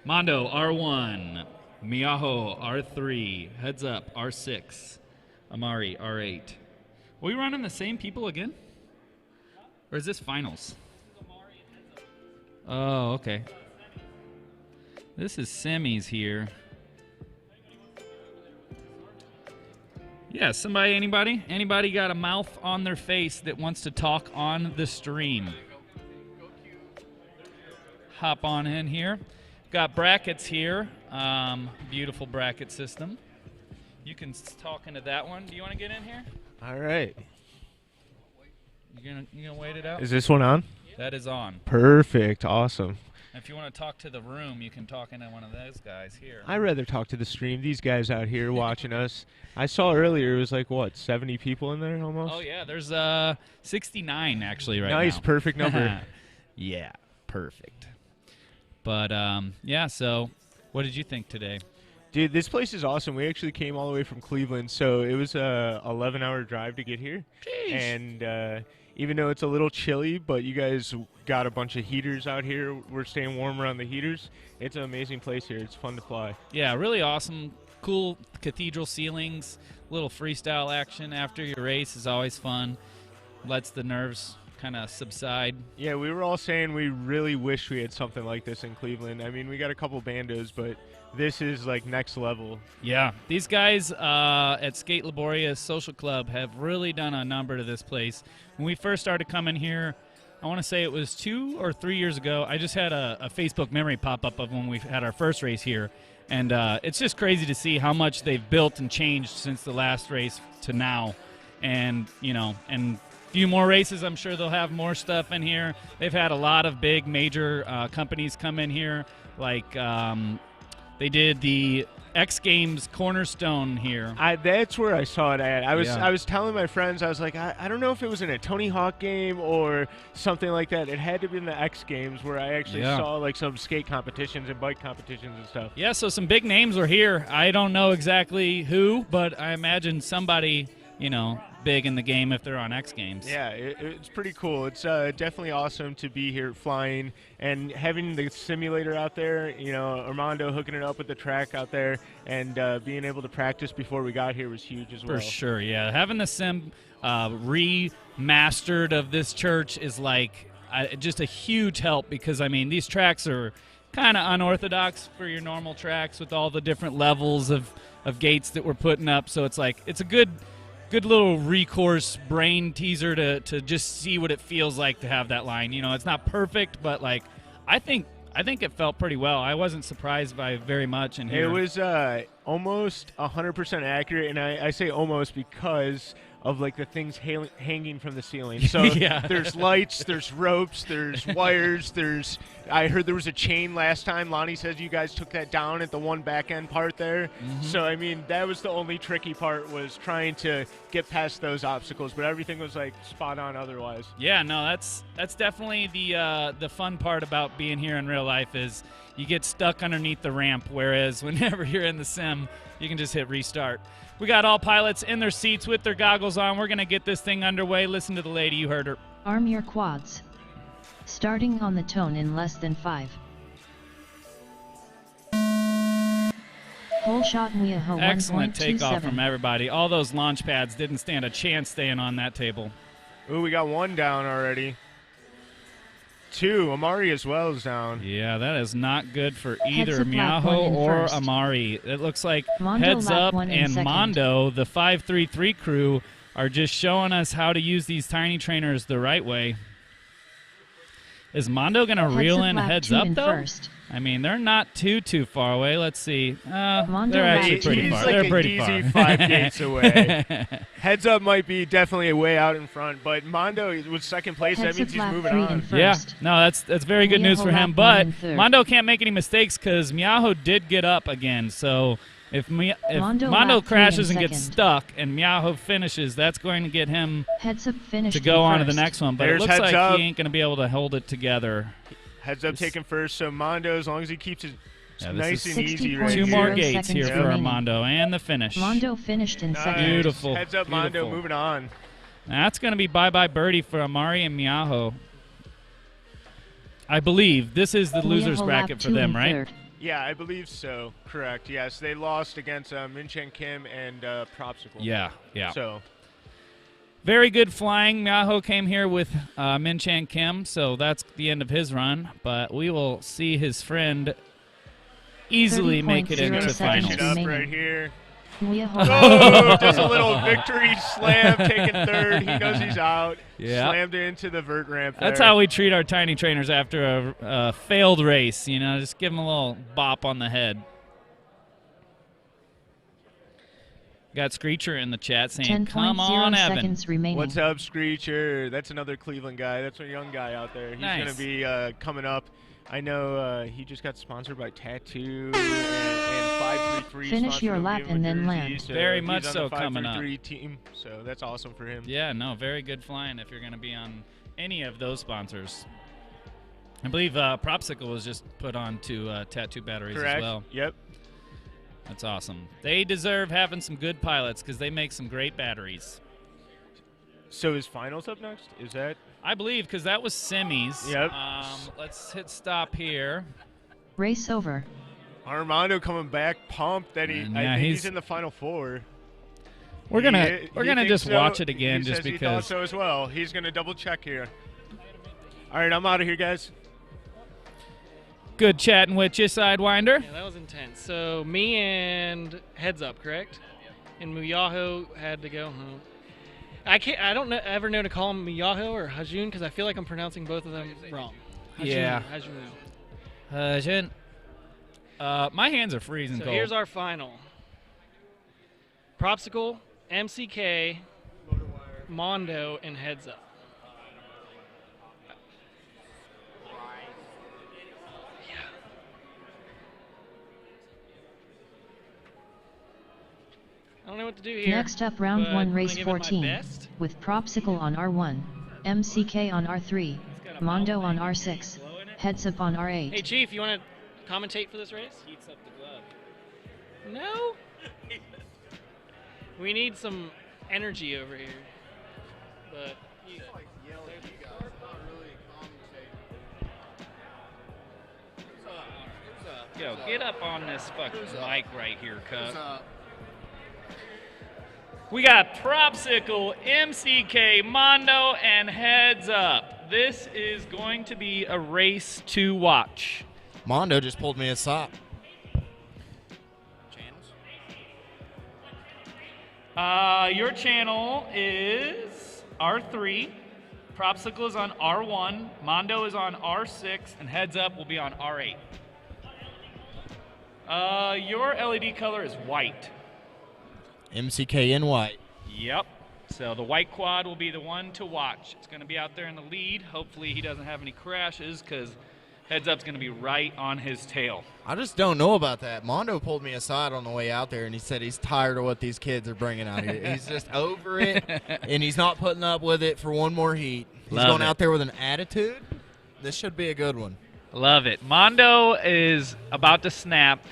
Mondo, R1. Miaho, R3. Heads Up, R6. Amari, R8. Are we running the same people again? Or is this finals? Oh, okay. This is semis here. Yeah, anybody? Anybody got a mouth on their face that wants to talk on the stream? Hop on in here. Got brackets here. Beautiful bracket system. You can talk into that one. Do you want to get in here? All right. You gonna wait it out? Is this one on? That is on. Perfect. Awesome. If you want to talk to the room, you can talk into one of those guys here. I'd rather talk to the stream. These guys out here watching us. I saw earlier it was like, what, 70 people in there almost? Oh, yeah. There's 69 actually right now. Nice. Perfect number. Yeah. Perfect. But, yeah, so what did you think today? Dude, this place is awesome. We actually came all the way from Cleveland, so it was a 11-hour drive to get here. Jeez. And even though it's a little chilly, but you guys got a bunch of heaters out here. We're staying warm around the heaters. It's an amazing place here. It's fun to fly. Yeah, really awesome. Cool cathedral ceilings. Little freestyle action after your race is always fun. Lets the nerves kind of subside. Yeah, we were all saying we really wish we had something like this in Cleveland. I mean, we got a couple bandos, but this is like next level. Yeah, these guys at Sk8 Liborious Social Club have really done a number to this place. When we first started coming here, I want to say it was 2 or 3 years ago, I just had a Facebook memory pop up of when we had our first race here. And it's just crazy to see how much they've built and changed since the last race to now. And, you know, and few more races, I'm sure they'll have more stuff in here. They've had a lot of big major companies come in here, like they did the X Games Cornerstone here. That's where I saw it at. I Yeah. was telling my friends, I was like, I don't know if it was in a Tony Hawk game or something like that. It had to be in the X Games where I actually saw like some skate competitions and bike competitions and stuff. Yeah, so some big names were here. I don't know exactly who, but I imagine somebody, you know, big in the game if they're on X Games. Yeah, it's pretty cool. It's definitely awesome to be here flying and having the simulator out there, you know, Armando hooking it up with the track out there and being able to practice before we got here was huge as well. For sure, yeah. Having the sim remastered of this church is like just a huge help because, I mean, these tracks are kind of unorthodox for your normal tracks with all the different levels of gates that we're putting up. So it's like it's a good little recourse brain teaser to just see what it feels like to have that line. You know, it's not perfect, but like I think it felt pretty well. I wasn't surprised by very much in here. It was almost 100% accurate, and I say almost because of like the things hanging from the ceiling. So Yeah. there's lights, there's ropes, there's wires, I heard there was a chain last time. Lonnie says you guys took that down at the one back end part there. Mm-hmm. So I mean that was the only tricky part, was trying to get past those obstacles, but everything was like spot on otherwise. Yeah, no, that's definitely the fun part about being here in real life is you get stuck underneath the ramp, whereas whenever you're in the sim, you can just hit restart. We got all pilots in their seats with their goggles on. We're going to get this thing underway. Listen to the lady. You heard her. Arm your quads. Starting on the tone in less than 5. Whole shot Miaho 1.27. Excellent takeoff from everybody. All those launch pads didn't stand a chance staying on that table. Ooh, we got one down already. 2, Amari as well is down. Yeah, that is not good for Heads either up lap one Miaho in or first. Amari. It looks like Mondo Heads lap Up one in and second. Mondo, the 533 crew, are just showing us how to use these tiny trainers the right way. Is Mondo going to reel up in lap Heads 2 Up, in though? first. I mean, they're not too far away. Let's see. Mondo They're lap actually two. pretty He's far. like They're an pretty easy far. 5 gates away. Heads Up might be definitely a way out in front, but Mondo was second place. Heads That means up he's lap moving 3 in on. first. Yeah, no, that's very good news Miaho for him. lap But one in third. Mondo can't make any mistakes because Miaho did get up again. So if Mondo Mondo lap 3 crashes in and gets second. stuck and Miaho finishes, that's going to get him Heads up finished to go in on to the first. next one. But There's it looks Heads like Up. he ain't going to be able to hold it together. Heads Up taking first, so Mondo, as long as he keeps it Yeah, this nice is and easy 60.0 right Two here. more 0 gates here seconds for remaining. Armando and the finish. Mondo finished in second. Beautiful. Heads Up, Mondo, Beautiful. moving on. That's going to be bye-bye birdie for Amari and Miaho. I believe this is the losers Miaho bracket lap for 2 them, in right? third. Yeah, I believe so. Correct. Yes, they lost against Minchen Kim and Propsicle. Yeah. So Very good flying. Miaho came here with Min Chan Kim, so that's the end of his run. But we will see his friend easily make it 30.0 into seconds finish finals. it up remaining. right here. Miaho Oh, does a little victory slam, taking third. He knows he's out. Yeah. Slammed it into the vert ramp there. That's how we treat our tiny trainers after a failed race. You know, just give them a little bop on the head. Got Screecher in the chat saying, "Come on, 10.0 Evan." seconds remaining. What's up, Screecher? That's another Cleveland guy. That's a young guy out there. He's Nice. going to be coming up. I know he just got sponsored by Tattoo and 533. Finish sponsored your him lap with and then jersey, land. so Very he's much on so the coming up. 533 team, so that's awesome for him. Yeah, no, very good flying if you're going to be on any of those sponsors. I believe Propsicle was just put on to Tattoo batteries Correct. as well. Yep. That's awesome. They deserve having some good pilots because they make some great batteries. So is finals up next? Is that? I believe because that was semis. Yep. Let's hit stop here. Race over. Armando coming back, pumped that And I yeah, think he's- he's in the final 4. We're He gonna thinks just so. watch it again He just says he thought because. so as well. He's gonna double check here. All right, I'm out of here, guys. Good chatting with you, Sidewinder. Yeah, that was intense. So me and Heads Up, correct? And Muyaho had to go home. I don't ever know to call him Muyaho or Hajun because I feel like I'm pronouncing both of them wrong. Hajun, Yeah. Hajun. My hands are freezing So cold. here's our final. Propsicle, MCK, Mondo, and Heads Up. Yeah. I don't know what to do here. Next up, round but 1, I'm gonna race give it my 14, best. with Propsicle on R1, MCK on R3, Mondo on R6, Heads Up on R8. Hey, Chief, you want to commentate for this race? Heats up the glove. No? We need some energy over here. But Yo, get up on this fucking mic right here, cuz. We got Propsicle, MCK, Mondo, and Heads Up. This is going to be a race to watch. Mondo just pulled me aside. Your channel is R3. Propsicle is on R1. Mondo is on R6. And Heads Up will be on R8. Your LED color is white. MCK in white. Yep. So the white quad will be the one to watch. It's going to be out there in the lead. Hopefully he doesn't have any crashes because Heads Up's going to be right on his tail. I just don't know about that. Mondo pulled me aside on the way out there, and he said he's tired of what these kids are bringing out here. He's just over it, and he's not putting up with it for one more heat. He's Love going it. out there with an attitude. This should be a good one. Love it. Mondo is about to snap.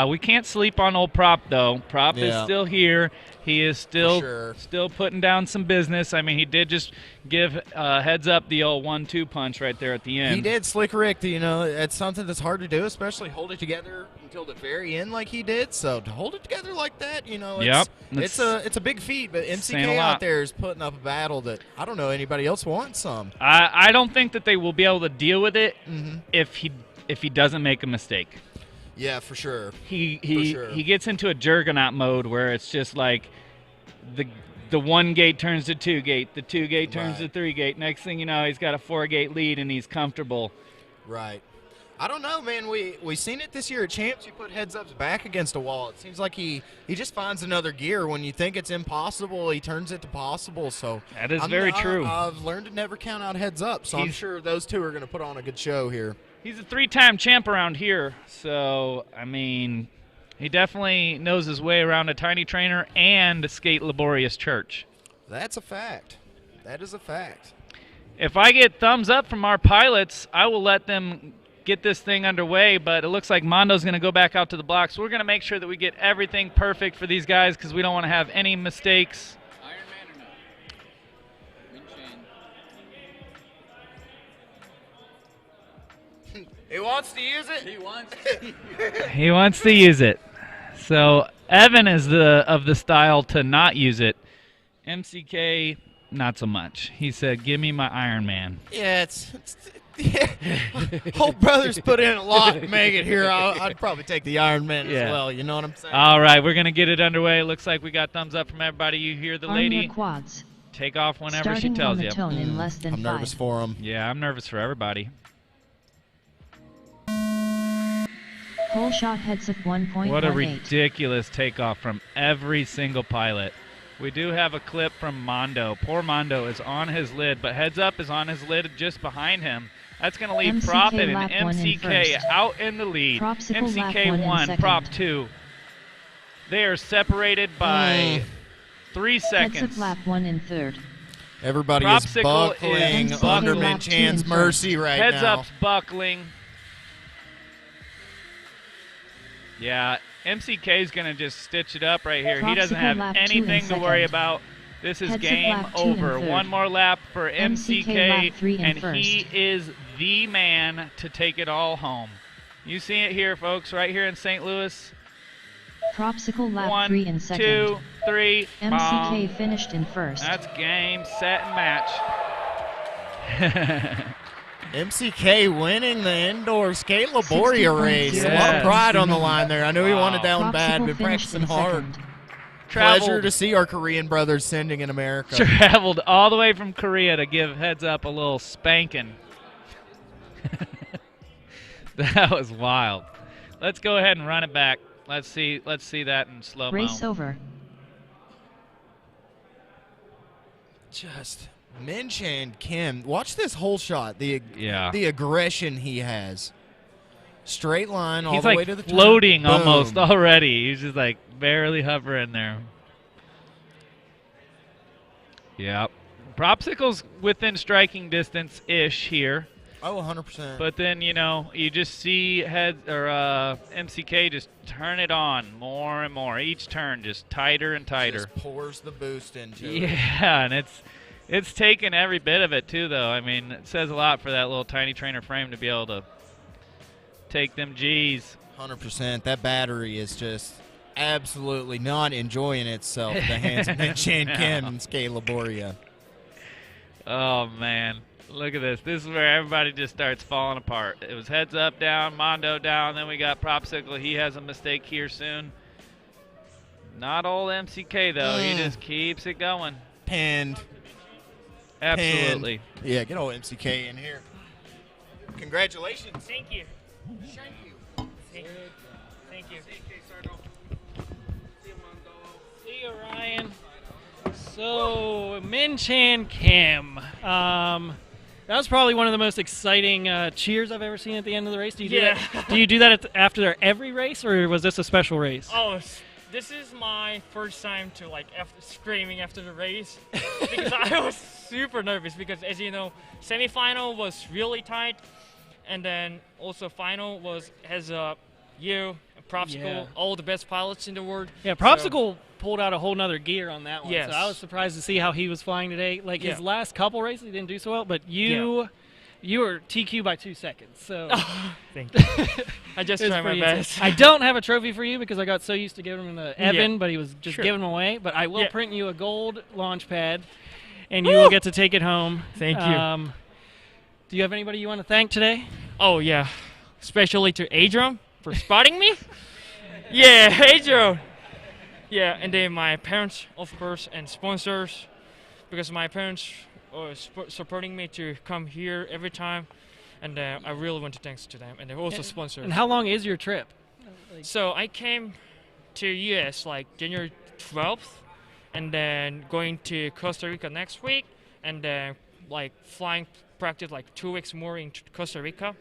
We can't sleep on old Prop, though. Prop is Yeah. still here. He is still sure. still putting down some business. I mean, he did just give Heads Up the old 1-2 punch right there at the end. He did, Slick Rick. You know, it's something that's hard to do, especially hold it together until the very end like he did. So to hold it together like that, you know, Yep. it's a big feat. But saying a MCK lot. out there is putting up a battle that I don't know anybody else wants some. I don't think that they will be able to deal with it Mhm. if he doesn't make a mistake. Yeah, for sure. He sure. he gets into a Jurgenot mode where it's just like the 1 gate turns to 2 gate, the 2 gate turns to Right. 3 gate. Next thing you know, he's got a 4 gate lead and he's comfortable. Right. I don't know, man. We seen it this year at Champs. You put Heads Up's back against a wall. It seems like he just finds another gear. When you think it's impossible, he turns it to possible. So That is very true. I've learned to never count out Heads Up. So I'm He's- sure those two are going to put on a good show here. He's a 3-time champ around here, so I mean, he definitely knows his way around a tiny trainer and Sk8 Liborious church. That's a fact. That is a fact. If I get thumbs up from our pilots, I will let them get this thing underway, but it looks like Mondo's going to go back out to the block, so we're going to make sure that we get everything perfect for these guys because we don't want to have any mistakes. Iron Man or no? Wind chain. He wants to use it. He wants. He wants to use it. So Evan is of the style to not use it. MCK, not so much. He said, give me my Iron Man. Yeah, whole brothers put in a lot to make it here. I'd probably take the Iron Man Yeah. as well. You know what I'm saying? All right, we're going to get it underway. Looks like we got thumbs up from everybody. You hear the Arm lady. your quads. Take off whenever Starting she tells on the you. tone in less than I'm 5. nervous for him. Yeah, I'm nervous for everybody. Whole shot Heads Up 1.18. What a ridiculous takeoff from every single pilot. We do have a clip from Mondo. Poor Mondo is on his lid, but Heads Up is on his lid just behind him. That's going to leave MCK Prop and lap 1 in MCK first. out in the lead. Propsicle lap MCK 1 in 1, second. Prop 2. They are separated by 3 Heads seconds. Up lap 1 in third. Everybody is Propsicle buckling is under lap 2 in Minchan's first. mercy right Heads now. Up's buckling. Yeah, MCK is going to just stitch it up right here. He doesn't Popsicle have lap 2 in anything to worry second. about. This is Heads up game lap 2 in over. third. One more lap for MCK lap 3 in and first. he is the man to take it all home. You see it here, folks, right here in St. Louis. Popsicle lap 1, 3 in second. 2, 3. MCK bong. finished in first. That's game, set, and match. MCK winning the indoor Sk8 Liborious 60.0 race. A lot Yes. of pride on the line there. I knew he wanted that one bad. Popsicle Been finished practicing in hard. second. Pleasure to see our Korean brothers sending in America. Traveled all the way from Korea to give Heads Up a little spanking. That was wild. Let's go ahead and run it back. Let's see that in slow mo. Race over. Just Min-Chan Kim. Watch this whole shot. The Yeah. aggression he has. Straight line all He's the like way to the turn. floating Boom. almost already. He's just like barely hovering there. Yep. Propsicle's within striking distance-ish here. Oh, 100%. But then, you just see MCK just turn it on more and more. Each turn just tighter and tighter. Just pours the boost into it. Yeah, and it's taken every bit of it too, though. I mean, it says a lot for that little tiny trainer frame to be able to take them G's. 100%. That battery is just absolutely not enjoying itself at the hands of Min-Chan Kim and Sk8 Liborious. Oh man, look at this. This is where everybody just starts falling apart. It was Heads Up down, Mondo down, then we got Propsicle. He has a mistake here soon. Not old MCK though. He just keeps it going. Pinned. Absolutely. Pinned. Yeah, get old MCK in here. Congratulations. Thank you. Thank you. Thank you. See you, Ryan. So, Min-Chan Kim. That was probably one of the most exciting cheers I've ever seen at the end of the race. Do you do that? Do you do that after every race, or was this a special race? Oh, this is my first time to screaming after the race because I was super nervous because, as you know, semifinal was really tight, and then also final has you, Propsicle, all the best pilots in the world. Yeah, Propsicle pulled out a whole nother gear on that one. Yes. So I was surprised to see how he was flying today. Like his last couple races, he didn't do so well, but you were TQ by 2 seconds. So thank you. I just it was tried my pretty best. intense. I don't have a trophy for you because I got so used to giving them to Evan, Yeah. but he was just Sure. giving them away. But I will Yeah. print you a gold launch pad, and you will get to take it home. Thank you. Do you have anybody you want to thank today? Oh, yeah. Especially to Adrian for spotting me. Yeah, Adrian. Yeah, and then my parents, of course, and sponsors, because my parents are supporting me to come here every time, and I really want to thanks to them, and they're also sponsors. And how long is your trip? So I came to US January 12th, and then going to Costa Rica next week, and then flying practice 2 weeks more in Costa Rica,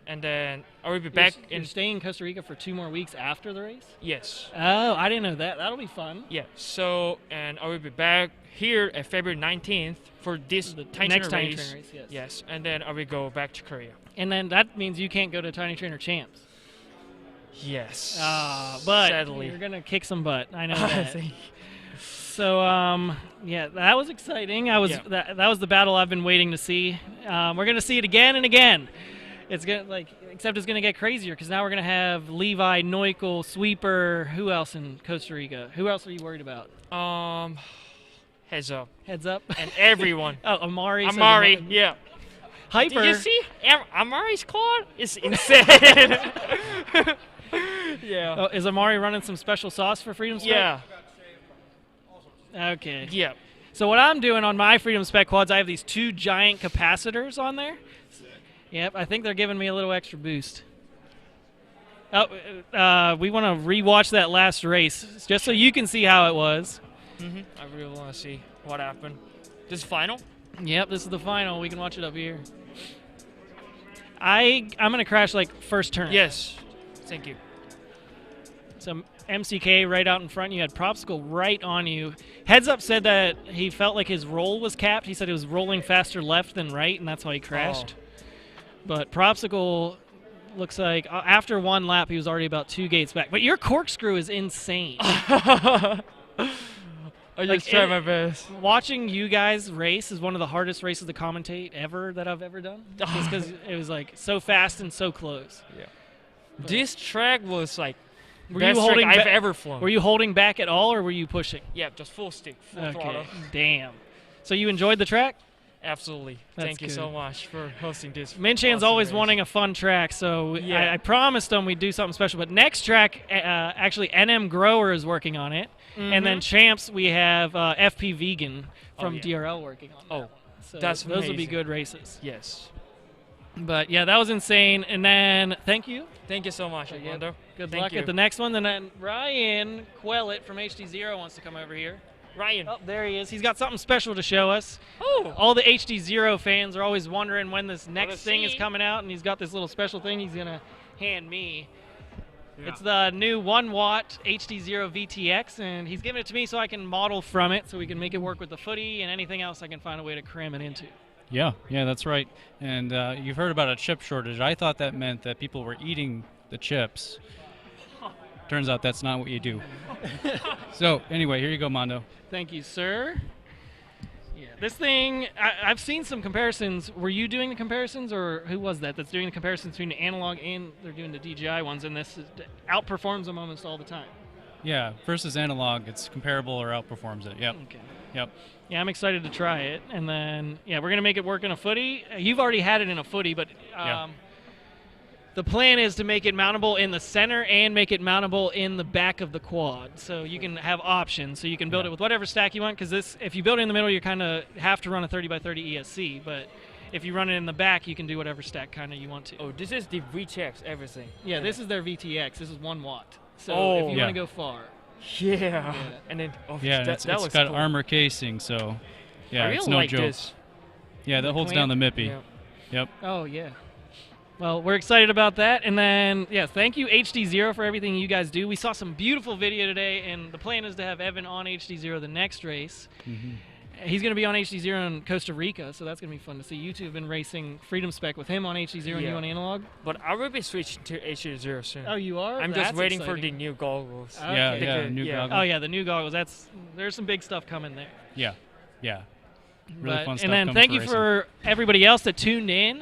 and then I will be back You're staying in Costa Rica for 2 more weeks after the race? Yes. Oh, I didn't know that. That'll be fun. Yeah. So, and I will be back here at February 19th for this Next Tiny Tiny Trainer race. Trainer race, yes. Yes, and then I will go back to Korea. And then that means you can't go to Tiny Trainer Champs. Yes. But sadly, you're gonna kick some butt. I know that. So yeah, that was exciting. That was the battle I've been waiting to see. We're gonna see it again and again. It's gonna except it's gonna get crazier because now we're gonna have Levi, Neukel, Sweeper. Who else in Costa Rica? Who else are you worried about? Heads Up. Heads Up. And everyone. Oh, Amari. Amari, yeah. Hyper. Did you see Amari's quad? It's insane. Yeah. Oh, is Amari running some special sauce for Freedom Spec? Yeah. Okay. Yeah. So what I'm doing on my Freedom Spec quads, I have these 2 giant capacitors on there. Yep, I think they're giving me a little extra boost. Oh, we want to rewatch that last race just so you can see how it was. I really want to see what happened. This is final? Yep, this is the final. We can watch it up here. I'm gonna crash first turn. Yes. Thank you. So MCK right out in front. You had Propsicle right on you. Heads Up said that he felt like his roll was capped. He said it was rolling faster left than right, and that's why he crashed. But Propsicle looks like after one lap he was already about 2 gates back. But your corkscrew is insane. I just try my best. Watching you guys race is one of the hardest races to commentate ever that I've ever done. Just because it was like so fast and so close. Yeah. This track was like Were best you holding track I've ba- ever flown. Were you holding back at all, or were you pushing? Yeah, just full stick, full Okay. throttle. Damn. So you enjoyed the track? Absolutely. That's Thank you good. so much for hosting this. Minchan's awesome always race. wanting a fun track, so Yeah. I promised him we'd do something special. But next track, actually, NM Grower is working on it, and then Champs we have FP Vegan from yeah. DRL working on. Oh, that one. So that's those will be amazing. good races. Yes. But yeah, that was insane. And then thank you. Thank you so much, Armando. Good Thank luck you. at the next one. And then Ryan Quellet from HD0 wants to come over here. Ryan. Oh, there he is. He's got something special to show us. Oh. All the HD0 fans are always wondering when this next Let's thing is see. coming out, and he's got this little special thing he's going to hand me. Yeah. It's the new 1-watt HD0 VTX, and he's giving it to me so I can model from it so we can make it work with the footy and anything else I can find a way to cram it into. Yeah, that's right. And you've heard about a chip shortage. I thought that meant that people were eating the chips. Turns out that's not what you do. So anyway, here you go, Mondo. Thank you, sir. Yeah, this thing, I've seen some comparisons. Were you doing the comparisons, or who was that's doing the comparisons between the analog and they're doing the DJI ones, and this outperforms them almost all the time? Yeah, versus analog, it's comparable or outperforms it. Yep. Okay. Yep. Yeah, I'm excited to try it. And then, yeah, we're going to make it work in a footy. You've already had it in a footy, but Yeah. the plan is to make it mountable in the center and make it mountable in the back of the quad. So you can have options. So you can build it with whatever stack you want, because this, if you build it in the middle, you kind of have to run a 30x30 ESC. But if you run it in the back, you can do whatever stack kind of you want to. Oh, this is the VTX everything. Yeah, this is their VTX. This is 1 watt. So Oh. if you Yeah. want to go far. Yeah. And then Yeah, and that, it's that it's looks got cool. armor casing, so yeah, I really it's no like joke. this. Yeah, that holds down the MIPI. Yeah. Yep. Oh, yeah. Well, we're excited about that. And then, yeah, thank you, HD0, for everything you guys do. We saw some beautiful video today, and the plan is to have Evan on HD0 the next race. He's going to be on HD0 in Costa Rica, so that's going to be fun to see. You two have been racing Freedom Spec with him on HD0 and you Yeah. on analog. But I will be switching to HD0 soon. Oh, you are? I'm just That's waiting for exciting. the new goggles. Okay. Yeah, new goggles. Oh, yeah, the new goggles. There's some big stuff coming there. Yeah. Really But- fun stuff. and then coming thank for you racing. for everybody else that tuned in.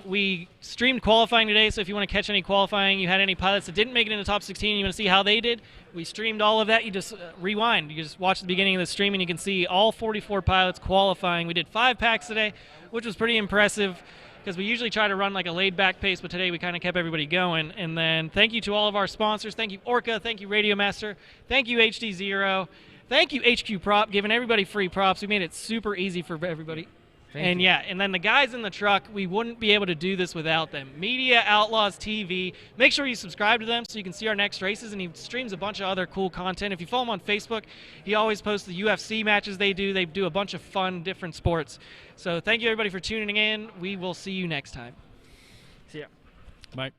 We streamed qualifying today, so if you want to catch any qualifying, you had any pilots that didn't make it in the top 16, and you want to see how they did, we streamed all of that. You just rewind. You just watch the beginning of the stream, and you can see all 44 pilots qualifying. We did 5 packs today, which was pretty impressive, because we usually try to run like a laid-back pace, but today we kind of kept everybody going. And then thank you to all of our sponsors. Thank you, Orca. Thank you, Radio Master. Thank you, HD0. Thank you, HQ Prop, giving everybody free props. We made it super easy for everybody. Thank you. Yeah, and then the guys in the truck, we wouldn't be able to do this without them. Media Outlaws TV. Make sure you subscribe to them so you can see our next races, and he streams a bunch of other cool content. If you follow him on Facebook, he always posts the UFC matches they do. They do a bunch of fun, different sports. So thank you, everybody, for tuning in. We will see you next time. See ya. Bye.